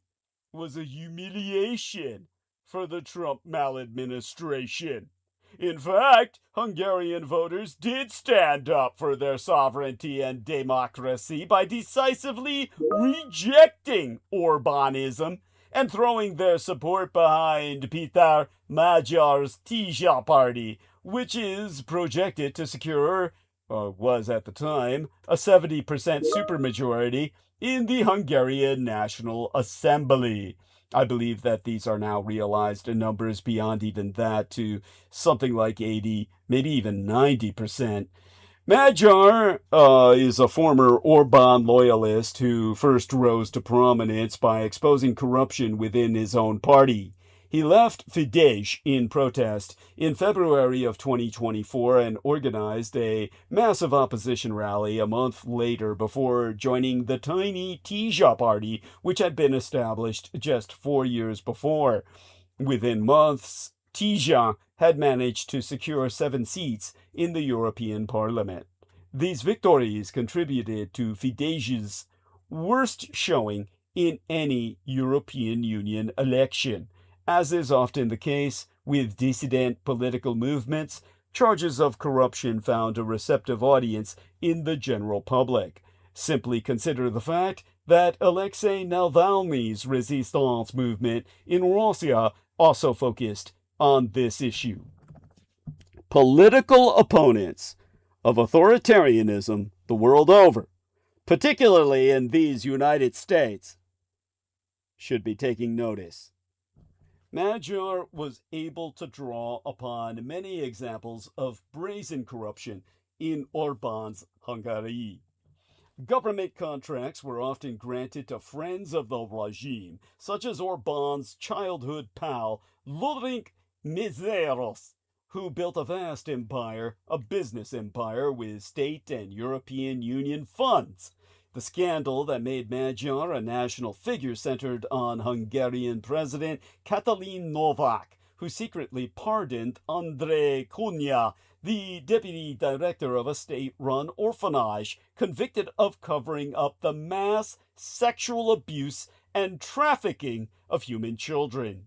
was a humiliation for the Trump maladministration. In fact, Hungarian voters did stand up for their sovereignty and democracy by decisively rejecting Orbánism and throwing their support behind Péter Magyar's TISA party, which is projected to secure, or was at the time, a 70% supermajority in the Hungarian National Assembly. I believe that these are now realized in numbers beyond even that to something like 80, maybe even 90%. Magyar is a former Orbán loyalist who first rose to prominence by exposing corruption within his own party. He left Fidesz in protest in February of 2024 and organized a massive opposition rally a month later before joining the tiny TISA party, which had been established just 4 years before. Within months, TISA had managed to secure 7 seats in the European Parliament. These victories contributed to Fidesz's worst showing in any European Union election. As is often the case with dissident political movements, charges of corruption found a receptive audience in the general public. Simply consider the fact that Alexei Navalny's resistance movement in Russia also focused on this issue. Political opponents of authoritarianism the world over, particularly in these United States, should be taking notice. Magyar was able to draw upon many examples of brazen corruption in Orbán's Hungary. Government contracts were often granted to friends of the regime, such as Orbán's childhood pal, Ludwig Mészáros, who built a vast empire, a business empire with state and European Union funds. The scandal that made Magyar a national figure centered on Hungarian President Katalin Novak, who secretly pardoned Andrei Cunha, the deputy director of a state-run orphanage, convicted of covering up the mass sexual abuse and trafficking of human children.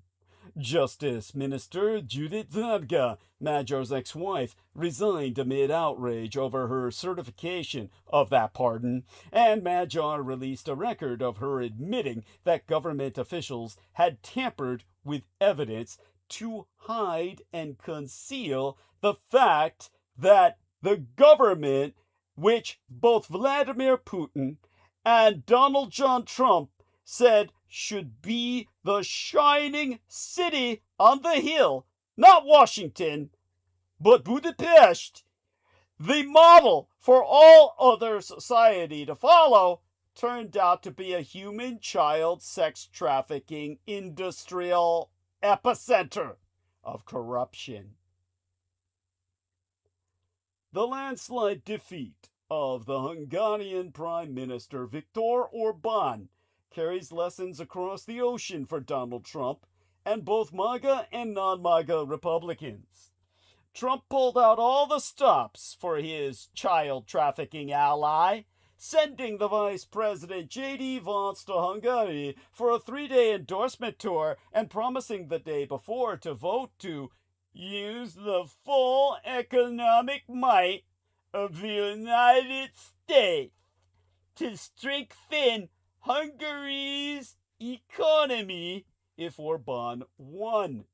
Justice Minister Judith Varga, Magyar's ex-wife, resigned amid outrage over her certification of that pardon, and Magyar released a record of her admitting that government officials had tampered with evidence to hide and conceal the fact that the government, which both Vladimir Putin and Donald John Trump said should be the shining city on the hill, not Washington, but Budapest, the model for all other society to follow, turned out to be a human child sex trafficking industrial epicenter of corruption. The landslide defeat of the Hungarian Prime Minister Viktor Orbán carries lessons across the ocean for Donald Trump and both MAGA and non-MAGA Republicans. Trump pulled out all the stops for his child trafficking ally, sending the Vice President J.D. Vance to Hungary for a 3-day endorsement tour and promising the day before to vote to use the full economic might of the United States to strengthen Hungary's economy if Orbán won,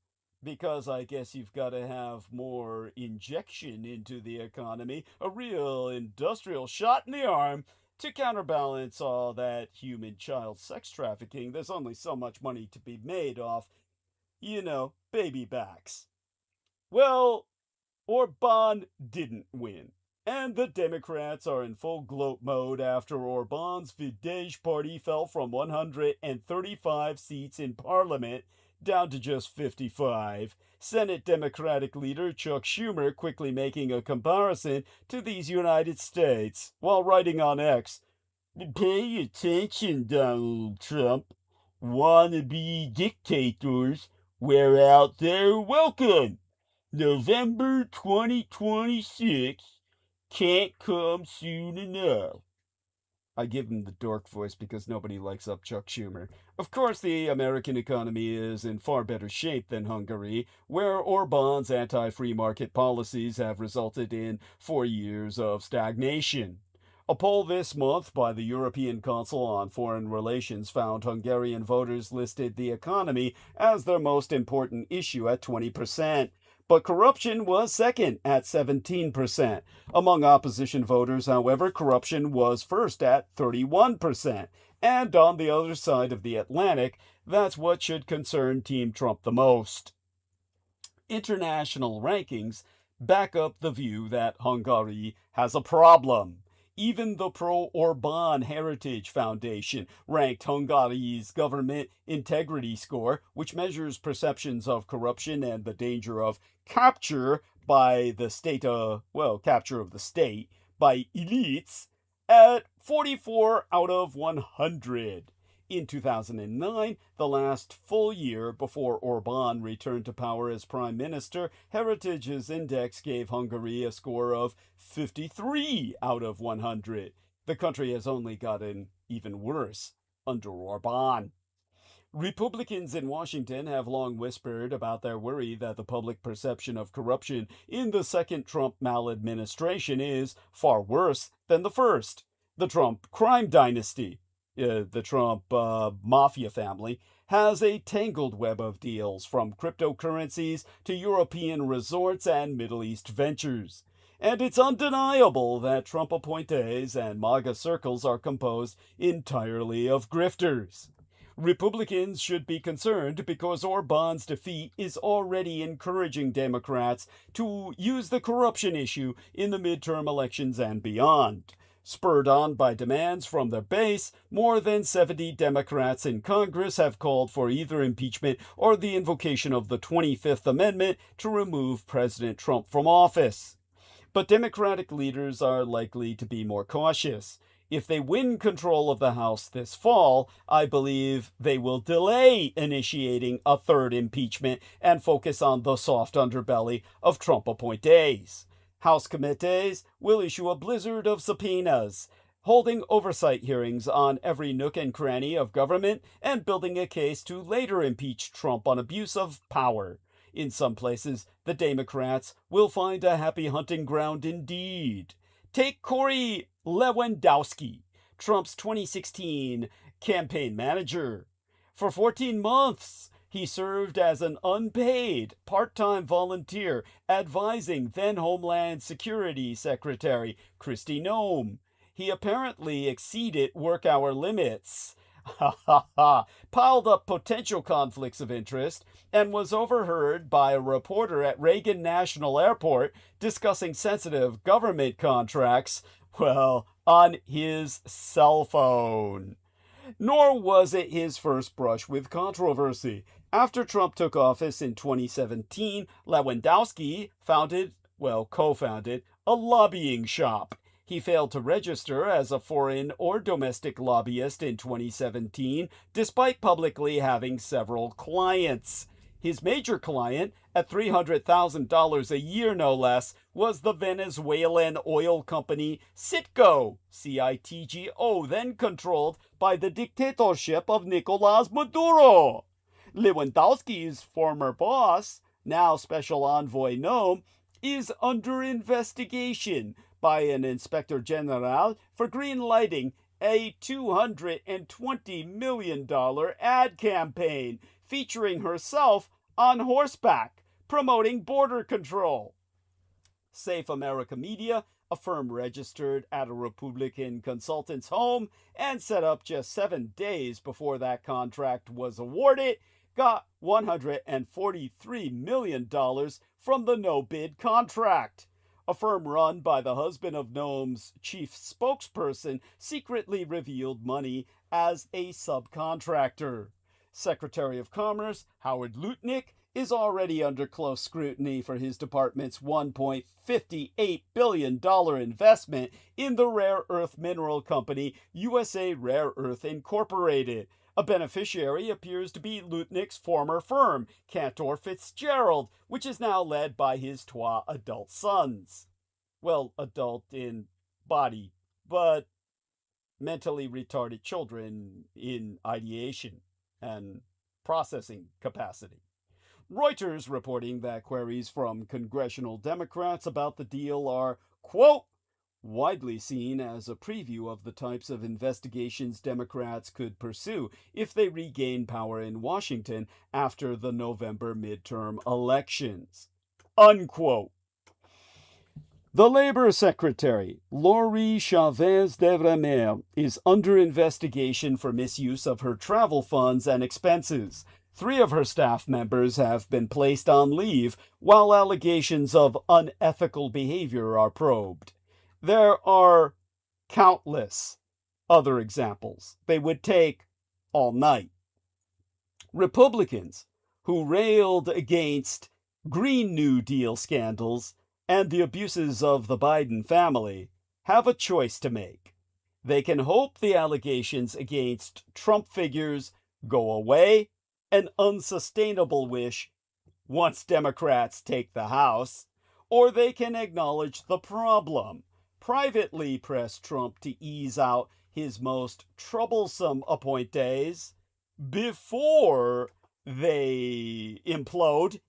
because I guess you've got to have more injection into the economy, a real industrial shot in the arm to counterbalance all that human child sex trafficking. There's only so much money to be made off, baby backs. Well, Orbán didn't win, and the Democrats are in full gloat mode after Orbán's Fidesz party fell from 135 seats in parliament down to just 55. Senate Democratic leader Chuck Schumer quickly making a comparison to these United States while writing on X, "Pay attention, Donald Trump. Wannabe dictators, we're out there welcome. November 2026 can't come soon enough." I give him the dork voice because nobody likes up Chuck Schumer. Of course, the American economy is in far better shape than Hungary, where Orbán's anti-free market policies have resulted in 4 years of stagnation. A poll this month by the European Council on Foreign Relations found Hungarian voters listed the economy as their most important issue at 20%. But corruption was second at 17%. Among opposition voters, however, corruption was first at 31%. And on the other side of the Atlantic, that's what should concern Team Trump the most. International rankings back up the view that Hungary has a problem. Even the pro-Orbán Heritage Foundation ranked Hungary's government integrity score, which measures perceptions of corruption and the danger of capture by the state, capture of the state by elites, at 44 out of 100. In 2009, the last full year before Orbán returned to power as prime minister, Heritage's index gave Hungary a score of 53 out of 100. The country has only gotten even worse under Orbán. Republicans in Washington have long whispered about their worry that the public perception of corruption in the second Trump maladministration is far worse than the first. The Trump crime dynasty, the Trump mafia family, has a tangled web of deals from cryptocurrencies to European resorts and Middle East ventures. And it's undeniable that Trump appointees and MAGA circles are composed entirely of grifters. Republicans should be concerned because Orbán's defeat is already encouraging Democrats to use the corruption issue in the midterm elections and beyond. Spurred on by demands from their base, more than 70 Democrats in Congress have called for either impeachment or the invocation of the 25th Amendment to remove President Trump from office. But Democratic leaders are likely to be more cautious. If they win control of the House this fall, I believe they will delay initiating a third impeachment and focus on the soft underbelly of Trump appointees. House committees will issue a blizzard of subpoenas, holding oversight hearings on every nook and cranny of government and building a case to later impeach Trump on abuse of power. In some places, the Democrats will find a happy hunting ground indeed. Take Corey Lewandowski, Trump's 2016 campaign manager. For 14 months, he served as an unpaid part-time volunteer advising then Homeland Security Secretary Kristi Noem. He apparently exceeded work hour limits, piled up potential conflicts of interest, and was overheard by a reporter at Reagan National Airport discussing sensitive government contracts, on his cell phone. Nor was it his first brush with controversy. After Trump took office in 2017, Lewandowski co-founded a lobbying shop. He failed to register as a foreign or domestic lobbyist in 2017, despite publicly having several clients. His major client, at $300,000 a year no less, was the Venezuelan oil company Citgo, C-I-T-G-O, then controlled by the dictatorship of Nicolás Maduro. Lewandowski's former boss, now Special Envoy Noem, is under investigation by an Inspector General for greenlighting a $220 million ad campaign featuring herself on horseback promoting border control. Safe America Media, a firm registered at a Republican consultant's home and set up just 7 days before that contract was awarded, got $143 million from the no-bid contract. A firm run by the husband of Noam's chief spokesperson secretly revealed money as a subcontractor. Secretary of Commerce Howard Lutnick is already under close scrutiny for his department's $1.58 billion investment in the rare earth mineral company USA Rare Earth Incorporated. A beneficiary appears to be Lutnick's former firm, Cantor Fitzgerald, which is now led by his 2 adult sons. Well, adult in body, but mentally retarded children in ideation and processing capacity. Reuters reporting that queries from congressional Democrats about the deal are, quote, widely seen as a preview of the types of investigations Democrats could pursue if they regain power in Washington after the November midterm elections, unquote. The Labor Secretary, Laurie Chavez-DeVremer, is under investigation for misuse of her travel funds and expenses. 3 of her staff members have been placed on leave, while allegations of unethical behavior are probed. There are countless other examples. They would take all night. Republicans who railed against Green New Deal scandals and the abuses of the Biden family have a choice to make. They can hope the allegations against Trump figures go away, an unsustainable wish once Democrats take the House, or they can acknowledge the problem, privately press Trump to ease out his most troublesome appointees before they implode,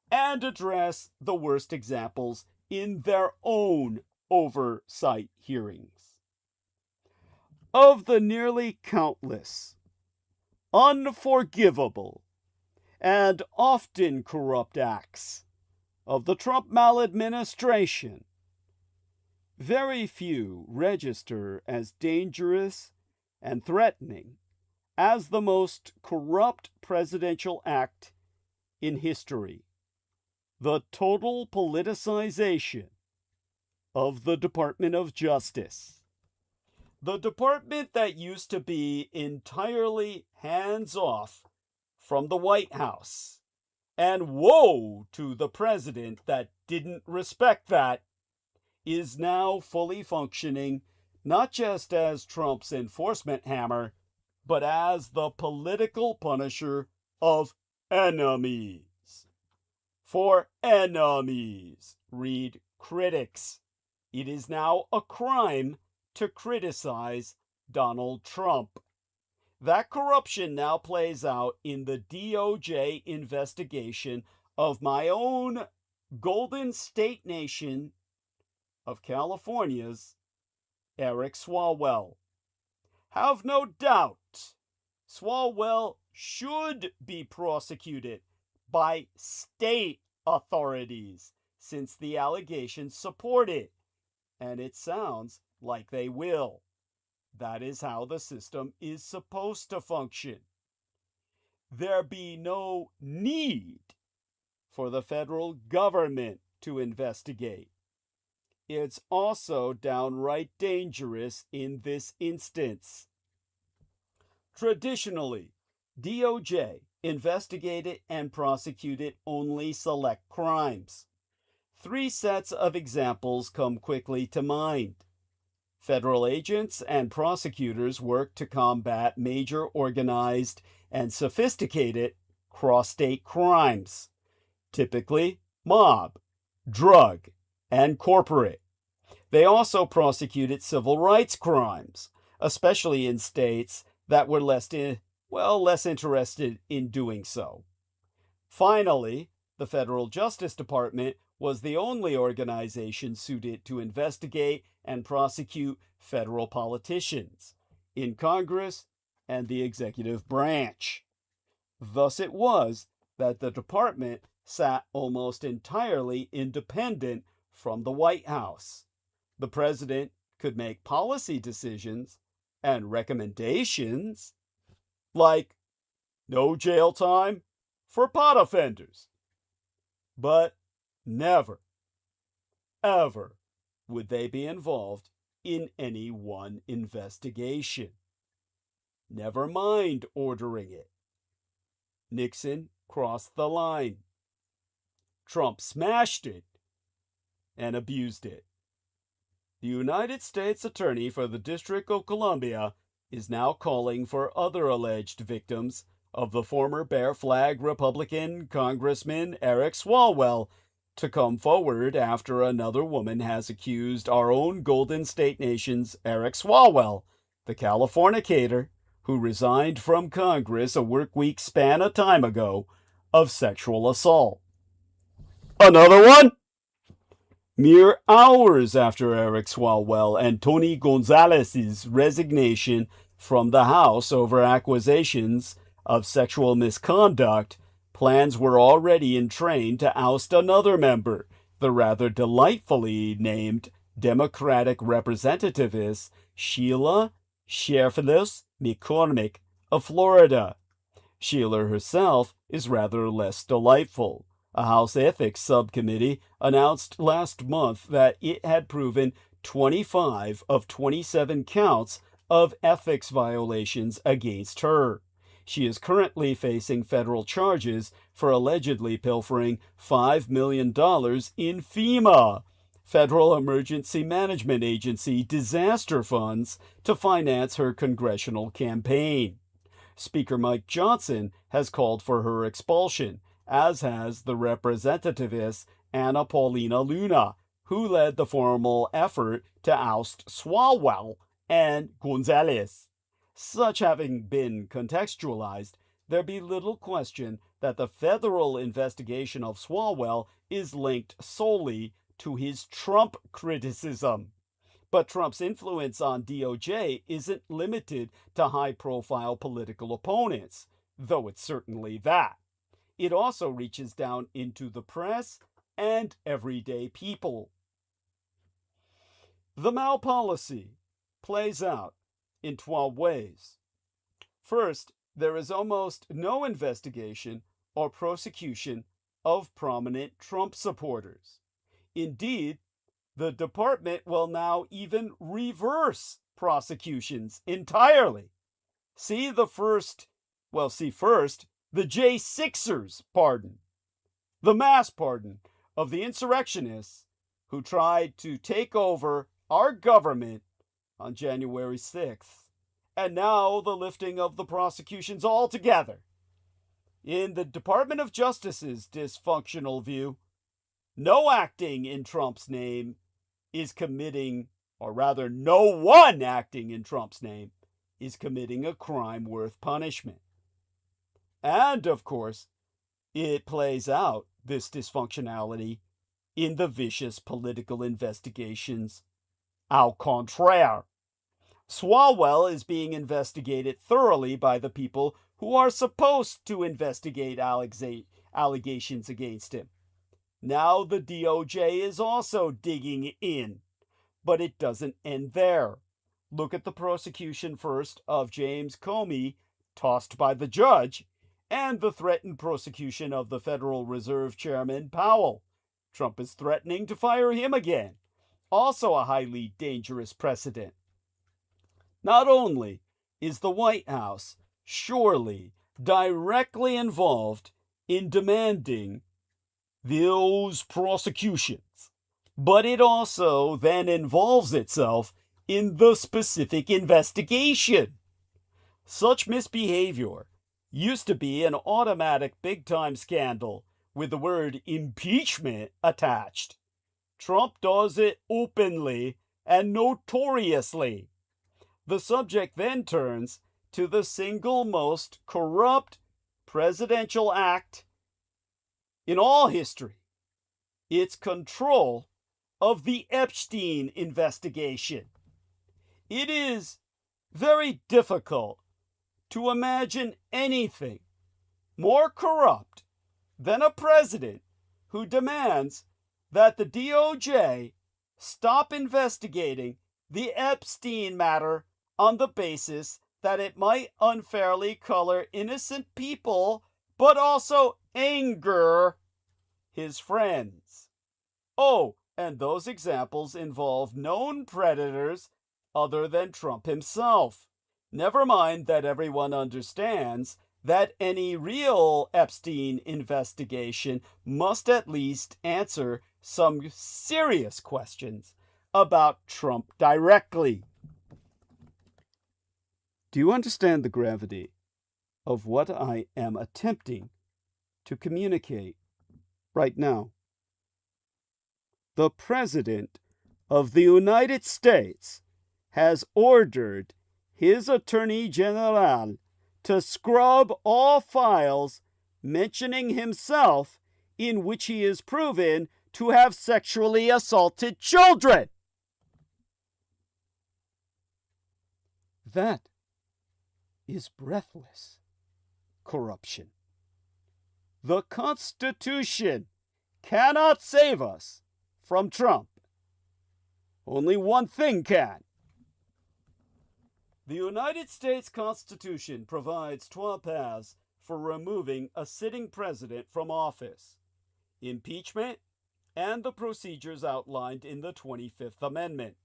and address the worst examples in their own oversight hearings. Of the nearly countless, unforgivable, and often corrupt acts of the Trump maladministration, very few register as dangerous and threatening as the most corrupt presidential act in history: the total politicization of the Department of Justice. The department that used to be entirely hands-off from the White House. And woe to the president that didn't respect that, is now fully functioning not just as Trump's enforcement hammer, but as the political punisher of enemies. For enemies, read critics. It is now a crime to criticize Donald Trump. That corruption now plays out in the DOJ investigation of my own Golden State Nation of California's Eric Swalwell. Have no doubt, Swalwell should be prosecuted by state authorities since the allegations support it, and it sounds like they will. That is how the system is supposed to function. There be no need for the federal government to investigate. It's also downright dangerous in this instance. Traditionally, DOJ investigated and prosecuted only select crimes. 3 sets of examples come quickly to mind. Federal agents and prosecutors work to combat major organized and sophisticated cross-state crimes, typically mob, drug, and corporate. They also prosecuted civil rights crimes, especially in states that were less interested in doing so. Finally, the Federal Justice Department was the only organization suited to investigate and prosecute federal politicians in Congress and the executive branch. Thus it was that the department sat almost entirely independent from the White House. The president could make policy decisions and recommendations like no jail time for pot offenders. But never, ever would they be involved in any one investigation. Never mind ordering it. Nixon crossed the line. Trump smashed it and abused it. The United States Attorney for the District of Columbia is now calling for other alleged victims of the former Bear Flag Republican Congressman Eric Swalwell to come forward after another woman has accused our own Golden State Nation's Eric Swalwell, the Californicator, who resigned from Congress a workweek span of time ago, of sexual assault. Another one? Mere hours after Eric Swalwell and Tony Gonzalez's resignation from the House over accusations of sexual misconduct, plans were already in train to oust another member, the rather delightfully named Democratic Representativess Sheila Sheriffless McCormick of Florida. Sheila herself is rather less delightful. A House Ethics Subcommittee announced last month that it had proven 25 of 27 counts of ethics violations against her. She is currently facing federal charges for allegedly pilfering $5 million in FEMA, Federal Emergency Management Agency, disaster funds to finance her congressional campaign. Speaker Mike Johnson has called for her expulsion, as has the Representativess Anna Paulina Luna, who led the formal effort to oust Swalwell and Gonzalez. Such having been contextualized, there be little question that the federal investigation of Swalwell is linked solely to his Trump criticism. But Trump's influence on DOJ isn't limited to high-profile political opponents, though it's certainly that. It also reaches down into the press and everyday people. The Mao policy plays out in 12 ways. First, there is almost no investigation or prosecution of prominent Trump supporters. Indeed, the department will now even reverse prosecutions entirely. First, the J6ers pardon, the mass pardon of the insurrectionists who tried to take over our government on January 6th, and now the lifting of the prosecutions altogether. In the Department of Justice's dysfunctional view, no acting in Trump's name is committing, or rather, no one acting in Trump's name is committing a crime worth punishment. And, of course, it plays out, this dysfunctionality, in the vicious political investigations au contraire. Swalwell is being investigated thoroughly by the people who are supposed to investigate allegations against him. Now the DOJ is also digging in, but it doesn't end there. Look at the prosecution first of James Comey, tossed by the judge, and the threatened prosecution of the Federal Reserve Chairman Powell. Trump is threatening to fire him again. Also a highly dangerous precedent. Not only is the White House surely directly involved in demanding those prosecutions, but it also then involves itself in the specific investigation. Such misbehavior used to be an automatic big-time scandal with the word impeachment attached. Trump does it openly and notoriously. The subject then turns to the single most corrupt presidential act in all history, its control of the Epstein investigation. It is very difficult to imagine anything more corrupt than a president who demands that the DOJ stop investigating the Epstein matter on the basis that it might unfairly color innocent people, but also anger his friends. Oh, and those examples involve known predators other than Trump himself. Never mind that everyone understands that any real Epstein investigation must at least answer some serious questions about Trump directly. Do you understand the gravity of what I am attempting to communicate right now? The President of the United States has ordered his Attorney General to scrub all files mentioning himself in which he is proven to have sexually assaulted children. That is breathless corruption. The Constitution cannot save us from Trump. Only one thing can. The United States Constitution provides 12 paths for removing a sitting president from office: impeachment and the procedures outlined in the 25th Amendment.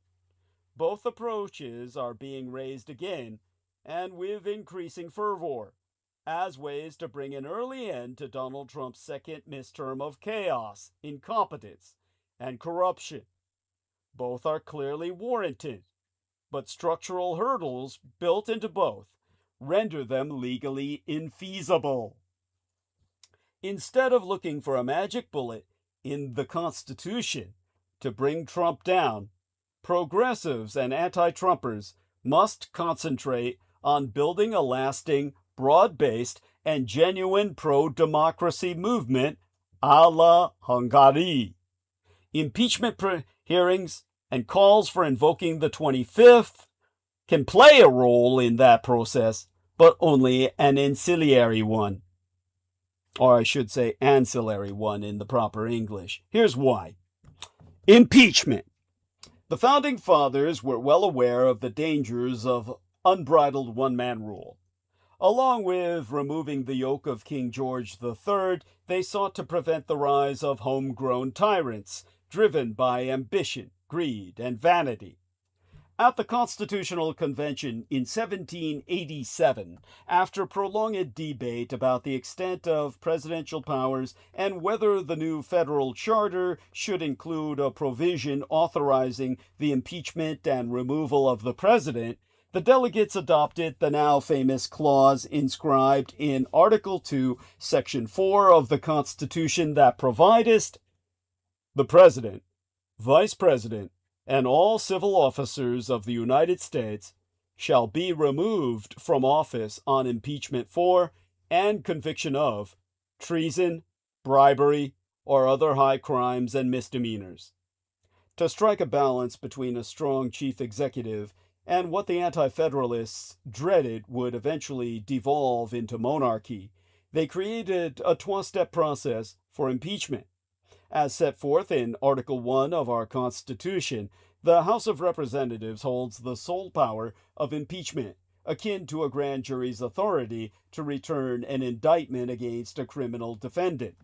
Both approaches are being raised again, and with increasing fervor, as ways to bring an early end to Donald Trump's second midterm of chaos, incompetence, and corruption. Both are clearly warranted, but structural hurdles built into both render them legally infeasible. Instead of looking for a magic bullet in the Constitution to bring Trump down, progressives and anti-Trumpers must concentrate on building a lasting, broad-based, and genuine pro-democracy movement a la Hungary. Impeachment hearings and calls for invoking the 25th can play a role in that process, but only an ancillary one. Or I should say ancillary one in the proper English. Here's why. Impeachment. The Founding Fathers were well aware of the dangers of unbridled one-man rule. Along with removing the yoke of King George III, they sought to prevent the rise of homegrown tyrants driven by ambition, greed, and vanity. At the Constitutional Convention in 1787, after prolonged debate about the extent of presidential powers and whether the new federal charter should include a provision authorizing the impeachment and removal of the president, the delegates adopted the now famous clause inscribed in Article 2, Section 4 of the Constitution that provided, "The President, Vice President, and all civil officers of the United States shall be removed from office on impeachment for and conviction of treason, bribery, or other high crimes and misdemeanors." To strike a balance between a strong chief executive and what the anti-federalists dreaded would eventually devolve into monarchy, they created a 12-step process for impeachment. As set forth in Article 1 of our Constitution, the House of Representatives holds the sole power of impeachment, akin to a grand jury's authority to return an indictment against a criminal defendant.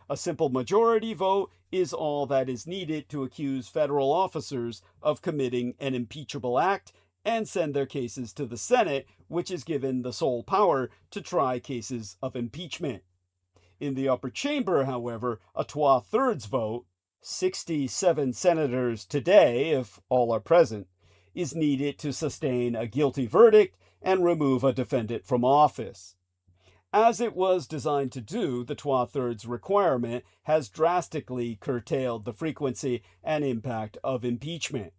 A simple majority vote is all that is needed to accuse federal officers of committing an impeachable act and send their cases to the Senate, which is given the sole power to try cases of impeachment. In the upper chamber, however, a 2/3 vote, 67 senators today, if all are present, is needed to sustain a guilty verdict and remove a defendant from office. As it was designed to do, the 2/3 requirement has drastically curtailed the frequency and impact of impeachment.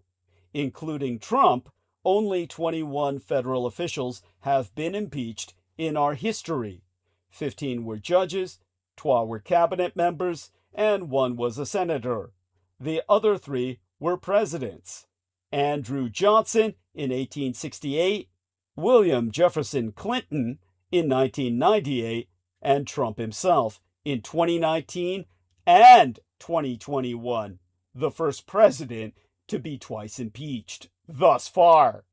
Including Trump, only 21 federal officials have been impeached in our history. 15 were judges, 12 were cabinet members, and 1 was a senator. The other 3 were presidents: Andrew Johnson in 1868, William Jefferson Clinton in 1998, and Trump himself in 2019 and 2021, the first president to be twice impeached thus far.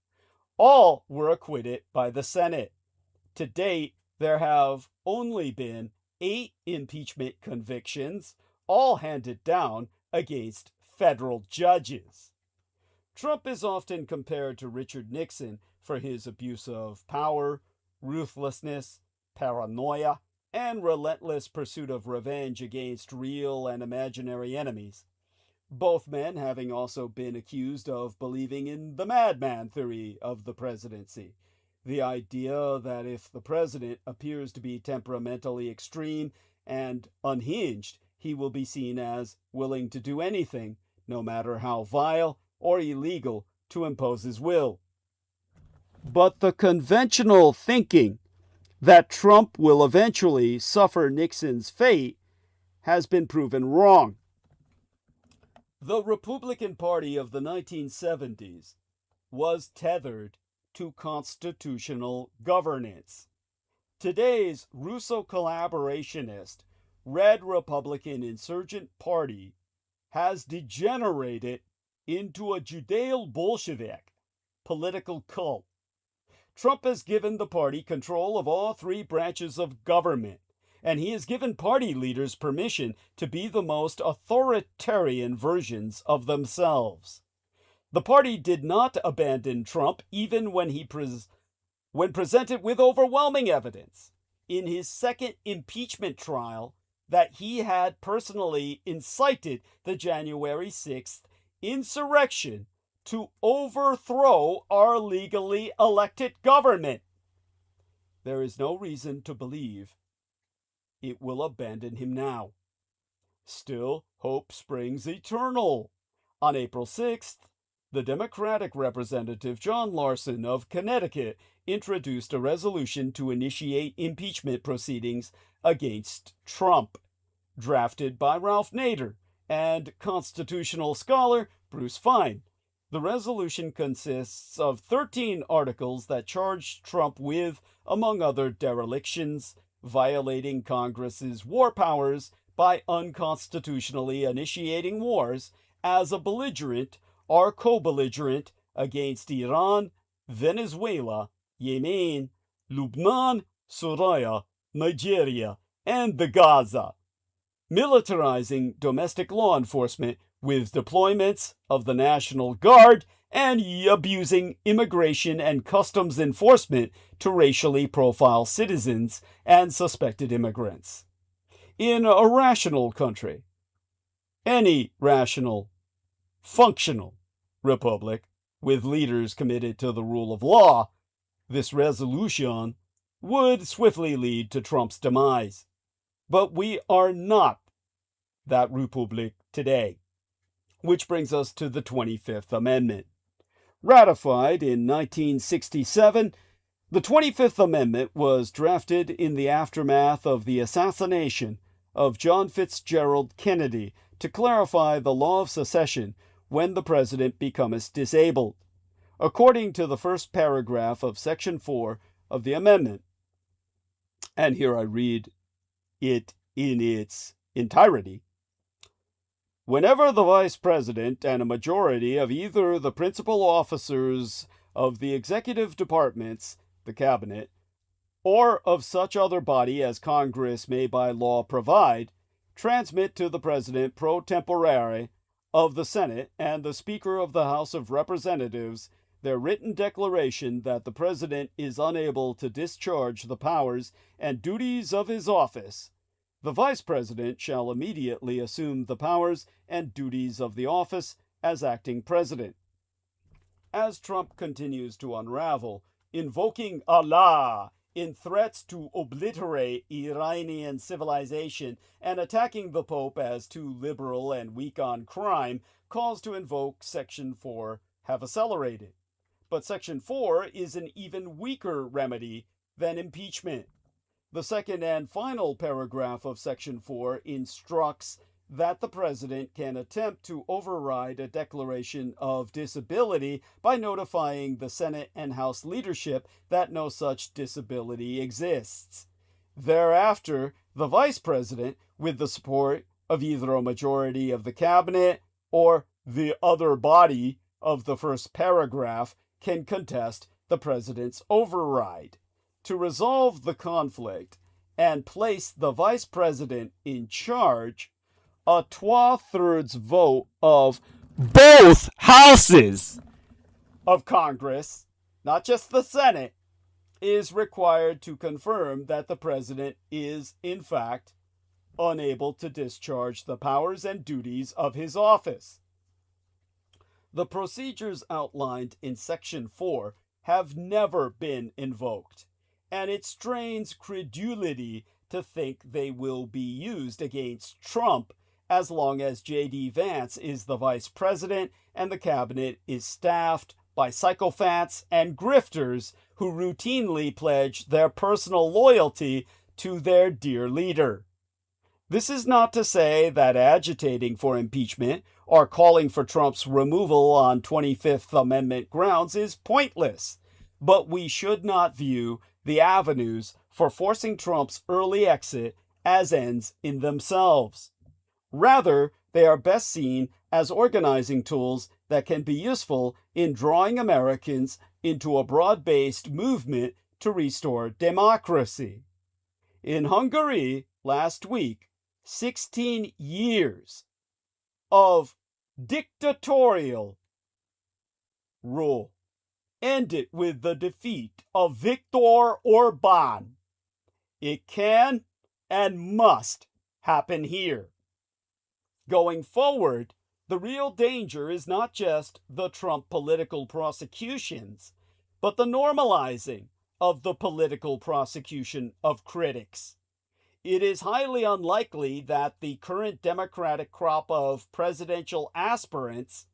All were acquitted by the Senate. To date, there have only been 8 impeachment convictions, all handed down against federal judges. Trump is often compared to Richard Nixon for his abuse of power, ruthlessness, paranoia, and relentless pursuit of revenge against real and imaginary enemies. Both men having also been accused of believing in the madman theory of the presidency, the idea that if the president appears to be temperamentally extreme and unhinged, he will be seen as willing to do anything, no matter how vile or illegal, to impose his will. But the conventional thinking that Trump will eventually suffer Nixon's fate has been proven wrong. The Republican Party of the 1970s was tethered to constitutional governance. Today's Russo-collaborationist, red Republican insurgent party has degenerated into a Judeo-Bolshevik political cult. Trump has given the party control of all 3 branches of government, and he has given party leaders permission to be the most authoritarian versions of themselves. The party did not abandon Trump even when presented with overwhelming evidence in his second impeachment trial that he had personally incited the January 6th insurrection to overthrow our legally elected government. There is no reason to believe it will abandon him now. Still, hope springs eternal. On April 6th, the Democratic Representative John Larson of Connecticut introduced a resolution to initiate impeachment proceedings against Trump, drafted by Ralph Nader and constitutional scholar Bruce Fein. The resolution consists of 13 articles that charge Trump with, among other derelictions, violating Congress's war powers by unconstitutionally initiating wars as a belligerent or co-belligerent against Iran, Venezuela, Yemen, Lebanon, Syria, Nigeria, and the Gaza, militarizing domestic law enforcement with deployments of the National Guard, and abusing immigration and customs enforcement to racially profile citizens and suspected immigrants. In a rational country, any rational, functional republic with leaders committed to the rule of law, this resolution would swiftly lead to Trump's demise. But we are not that republic today. Which brings us to the 25th Amendment. Ratified in 1967, the 25th Amendment was drafted in the aftermath of the assassination of John Fitzgerald Kennedy to clarify the law of secession when the president becomes disabled. According to the first paragraph of Section 4 of the amendment, and here I read it in its entirety, whenever the vice president and a majority of either the principal officers of the executive departments, the cabinet, or of such other body as Congress may by law provide, transmit to the president pro tempore of the Senate and the Speaker of the House of Representatives their written declaration that the president is unable to discharge the powers and duties of his office, the vice president shall immediately assume the powers and duties of the office as acting president. As Trump continues to unravel, invoking Allah in threats to obliterate Iranian civilization and attacking the Pope as too liberal and weak on crime, calls to invoke Section 4 have accelerated. But Section 4 is an even weaker remedy than impeachment. The second and final paragraph of Section 4 instructs that the president can attempt to override a declaration of disability by notifying the Senate and House leadership that no such disability exists. Thereafter, the vice president, with the support of either a majority of the cabinet or the other body of the first paragraph, can contest the president's override. To resolve the conflict and place the vice president in charge, a 2/3 vote of both houses of Congress, not just the Senate, is required to confirm that the president is, in fact, unable to discharge the powers and duties of his office. The procedures outlined in Section 4 have never been invoked, and it strains credulity to think they will be used against Trump as long as J.D. Vance is the vice president and the cabinet is staffed by sycophants and grifters who routinely pledge their personal loyalty to their dear leader. This is not to say that agitating for impeachment or calling for Trump's removal on 25th Amendment grounds is pointless, but we should not view the avenues for forcing Trump's early exit as ends in themselves. Rather, they are best seen as organizing tools that can be useful in drawing Americans into a broad-based movement to restore democracy. In Hungary last week, 16 years of dictatorial rule ended with the defeat of Viktor Orbán. It can and must happen here. Going forward, the real danger is not just the Trump political prosecutions, but the normalizing of the political prosecution of critics. It is highly unlikely that the current Democratic crop of presidential aspirants,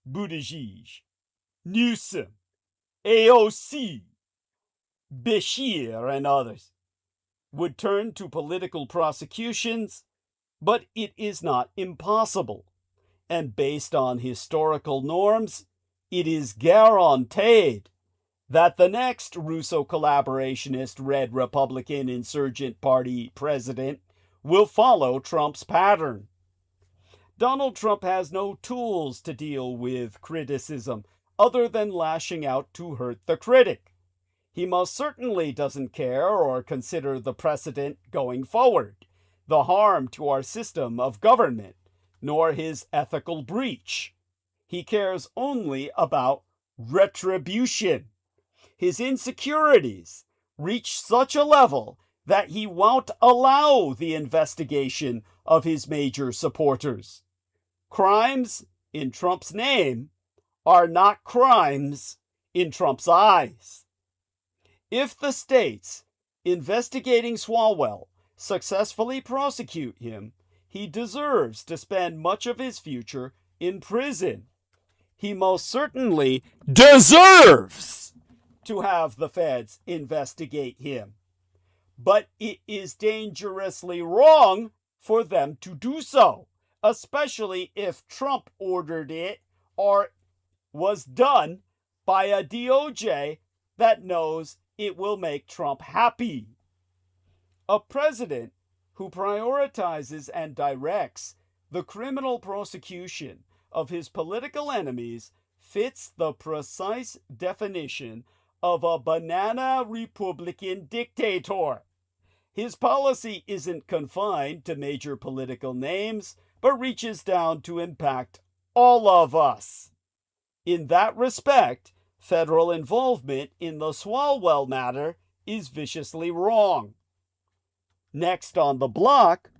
Buttigieg, Newsom, AOC, Beshear, and others, would turn to political prosecutions, but it is not impossible. And based on historical norms, it is guaranteed that the next Russo-collaborationist Red Republican Insurgent Party president will follow Trump's pattern. Donald Trump has no tools to deal with criticism other than lashing out to hurt the critic. He most certainly doesn't care or consider the precedent going forward, the harm to our system of government, nor his ethical breach. He cares only about retribution. His insecurities reach such a level that he won't allow the investigation of his major supporters. Crimes in Trump's name are not crimes in Trump's eyes. If the states investigating Swalwell successfully prosecute him, he deserves to spend much of his future in prison. He most certainly deserves to have the feds investigate him. But it is dangerously wrong for them to do so, especially if Trump ordered it or was done by a DOJ that knows it will make Trump happy. A president who prioritizes and directs the criminal prosecution of his political enemies fits the precise definition of a banana Republican dictator. His policy isn't confined to major political names, but reaches down to impact all of us. In that respect, federal involvement in the Swalwell matter is viciously wrong. Next on the block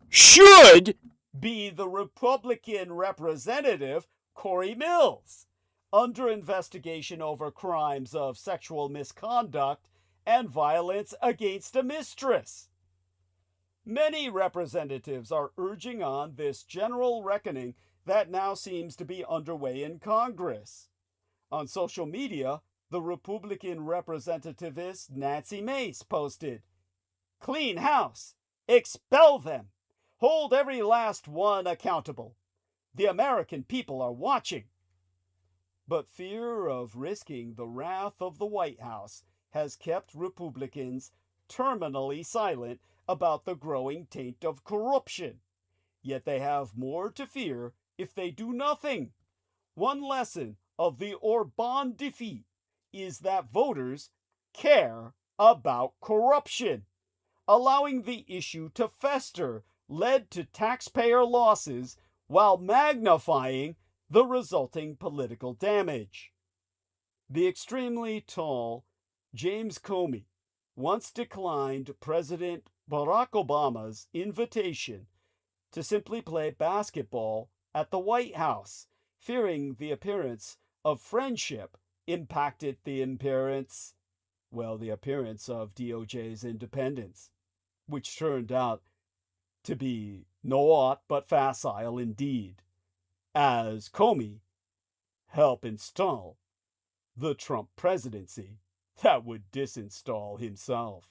should be the Republican representative Corey Mills, under investigation over crimes of sexual misconduct and violence against a mistress. Many representatives are urging on this general reckoning that now seems to be underway in Congress. On social media, the Republican representativist Nancy Mace posted, "Clean house, expel them, hold every last one accountable. The American people are watching." But fear of risking the wrath of the White House has kept Republicans terminally silent about the growing taint of corruption. Yet they have more to fear if they do nothing. One lesson of the Orbán defeat is that voters care about corruption. Allowing the issue to fester led to taxpayer losses while magnifying the resulting political damage. The extremely tall James Comey once declined President Barack Obama's invitation to simply play basketball at the White House, fearing the appearance of friendship impacted the appearance of DOJ's independence, which turned out to be naught but facile indeed, as Comey helped install the Trump presidency that would disinstall himself.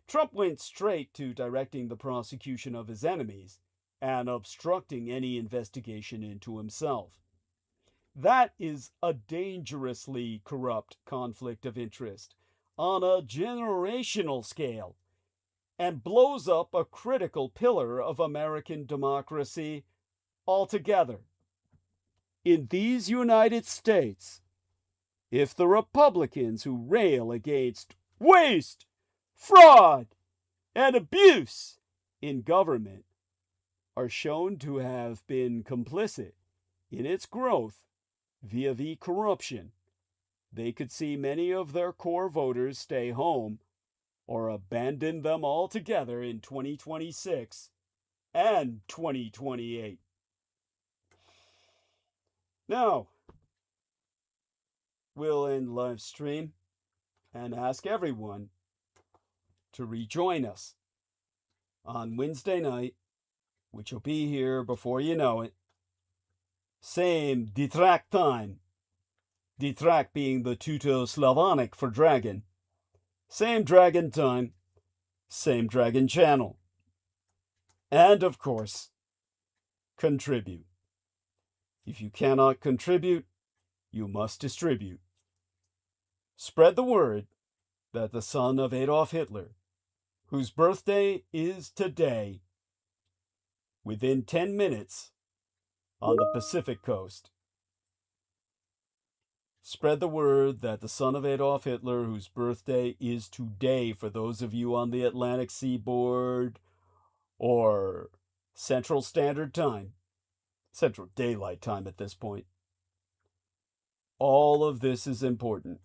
Trump went straight to directing the prosecution of his enemies and obstructing any investigation into himself. That is a dangerously corrupt conflict of interest on a generational scale, and blows up a critical pillar of American democracy altogether. In these United States, if the Republicans who rail against waste, fraud, and abuse in government are shown to have been complicit in its growth via the corruption, they could see many of their core voters stay home or abandon them altogether in 2026 and 2028. Now, we'll end live stream and ask everyone to rejoin us on Wednesday night, which will be here before you know it. Same Ditrak time. Ditrak being the Teuto-Slavonic for dragon. Same dragon time, same dragon channel. And of course, contribute. If you cannot contribute, you must distribute. Spread the word that the son of Adolf Hitler, whose birthday is today, within 10 minutes on the Pacific coast. Spread the word that the son of Adolf Hitler, whose birthday is today for those of you on the Atlantic seaboard or Central Standard Time, Central Daylight Time at this point. All of this is important.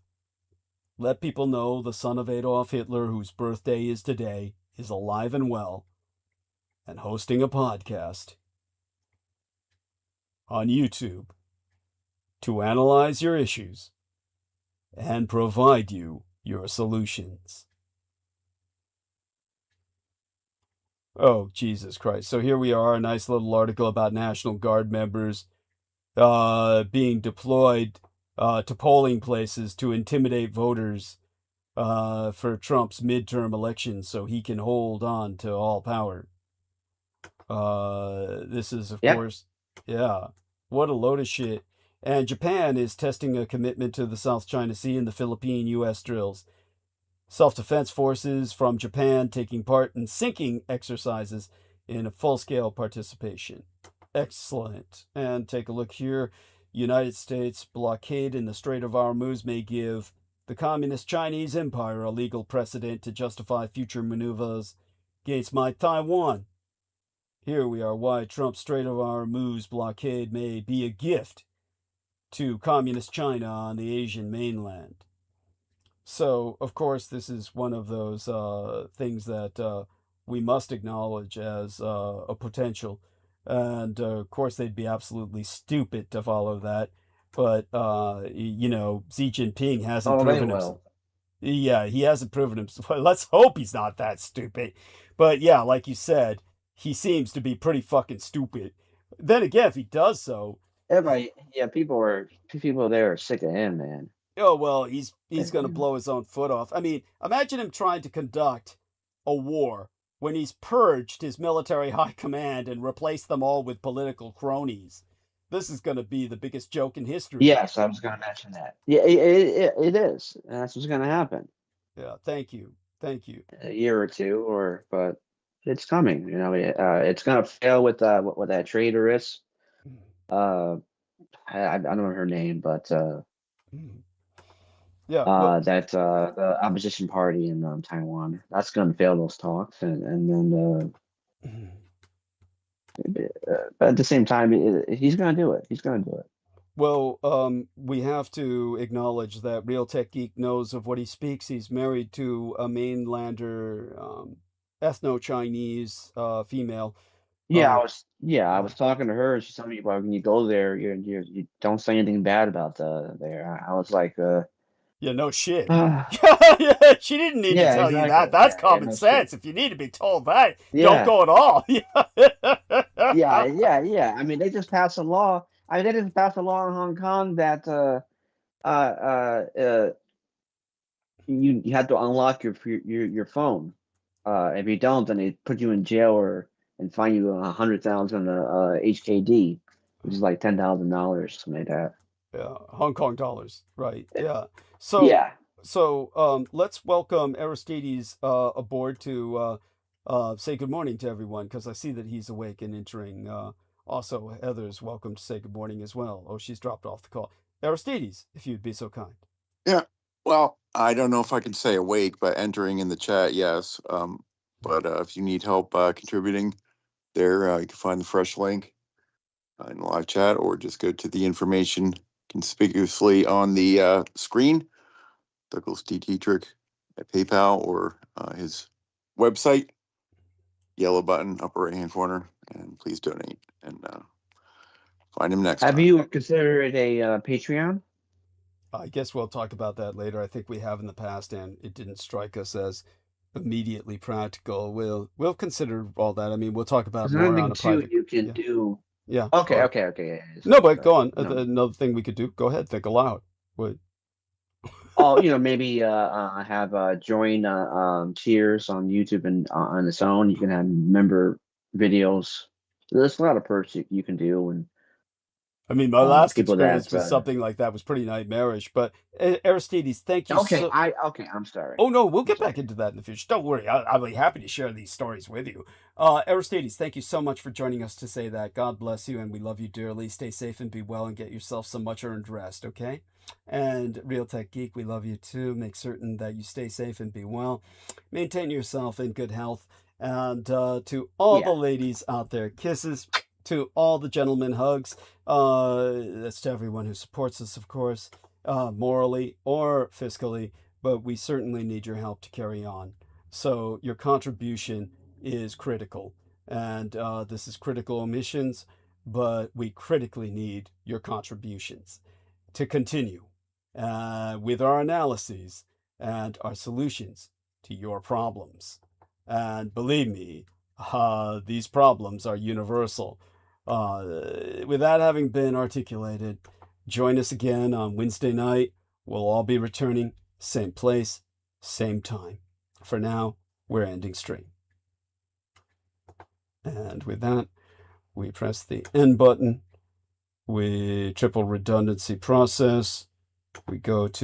Let people know the son of Adolf Hitler, whose birthday is today, is alive and well and hosting a podcast on YouTube to analyze your issues and provide you your solutions. Oh, Jesus Christ. So here we are, a nice little article about National Guard members being deployed to polling places to intimidate voters for Trump's midterm elections so he can hold on to all power. This is, of course, what a load of shit. And Japan is testing a commitment to the South China Sea in the Philippine-U.S. drills. Self-defense forces from Japan taking part in sinking exercises in a full-scale participation. Excellent. And take a look here. United States blockade in the Strait of Hormuz may give the Communist Chinese Empire a legal precedent to justify future maneuvers against my Taiwan. Here we are, why Trump's Strait of Hormuz blockade may be a gift to Communist China on the Asian mainland. So, of course, this is one of those things that we must acknowledge as a potential. And, of course, they'd be absolutely stupid to follow that. But, you know, Xi Jinping hasn't proven himself. Yeah, he hasn't proven himself. Well, let's hope he's not that stupid. But, yeah, like you said, he seems to be pretty fucking stupid. Then again, if he does so... Everybody, people there are sick of him, man. Oh, well, he's going to blow his own foot off. I mean, imagine him trying to conduct a war when he's purged his military high command and replaced them all with political cronies. This is going to be the biggest joke in history. Yes, I was going to mention that. Yeah, it is. That's what's going to happen. Yeah, thank you. Thank you. A year or two, but it's coming. It's gonna fail with what that trader is. I don't know her name, but Yeah. Well, that the opposition party in Taiwan, that's gonna fail those talks, and then but at the same time, he's gonna do it. He's gonna do it. well, we have to acknowledge that Real Tech Geek knows of what he speaks. He's married to a mainlander, ethno-Chinese female. Yeah, I was talking to her, and she told me, well, when you go there, you don't say anything bad about there. I was like, Yeah, no shit. yeah, Yeah, she didn't need to tell you that. That's common no sense. shit. If you need to be told that, don't Yeah, go at all. yeah. I mean, they just passed a law. They just passed a law in Hong Kong that you have to unlock your phone. If you don't, then they put you in jail and fine you 100,000 HKD, which is like $10,000, something like that. Yeah, Hong Kong dollars, right? Yeah. So, Yeah. let's welcome Aristides aboard to say good morning to everyone, because I see that he's awake and entering. Also, Heather's welcome to say good morning as well. Oh, she's dropped off the call. Aristides, if you'd be so kind. Yeah. Well, I don't know if I can say awake, but entering in the chat, yes. But if you need help contributing there, you can find the fresh link in the live chat, or just go to the information conspicuously on the screen. Douglas D. Dietrich at PayPal, or his website, yellow button, upper right-hand corner, and please donate and find him next time. Have you considered a Patreon? I guess we'll talk about that later. I think we have in the past, and it didn't strike us as immediately practical. We'll consider all that. I mean, we'll talk about There's more another on thing a too private. you can Yeah. do. Yeah. Okay. No, Sorry, but go on. No. Another thing we could do. Go ahead. Think aloud. What? Oh, maybe have join tiers on YouTube and on its own. You can have member videos. There's a lot of perks you can do, and I mean, my last people experience that with something like that was pretty nightmarish. But Aristides, thank you okay, so. I'm sorry. Oh no, we'll get back into that in the future. Don't worry, I'll be happy to share these stories with you. Aristides, thank you so much for joining us to say that. God bless you, and we love you dearly. Stay safe and be well, and get yourself some much earned rest. Okay. And Real Tech Geek, we love you too. Make certain that you stay safe and be well. Maintain yourself in good health. And to all the ladies out there, kisses. To all the gentlemen, hugs. That's to everyone who supports us, of course, morally or fiscally, but we certainly need your help to carry on. So your contribution is critical, and this is critical omissions, but we critically need your contributions to continue with our analyses and our solutions to your problems. And believe me, these problems are universal. With that having been articulated, join us again on Wednesday night. We'll all be returning, same place, same time. For now, we're ending stream. And with that, we press the end button. We triple redundancy process. We go to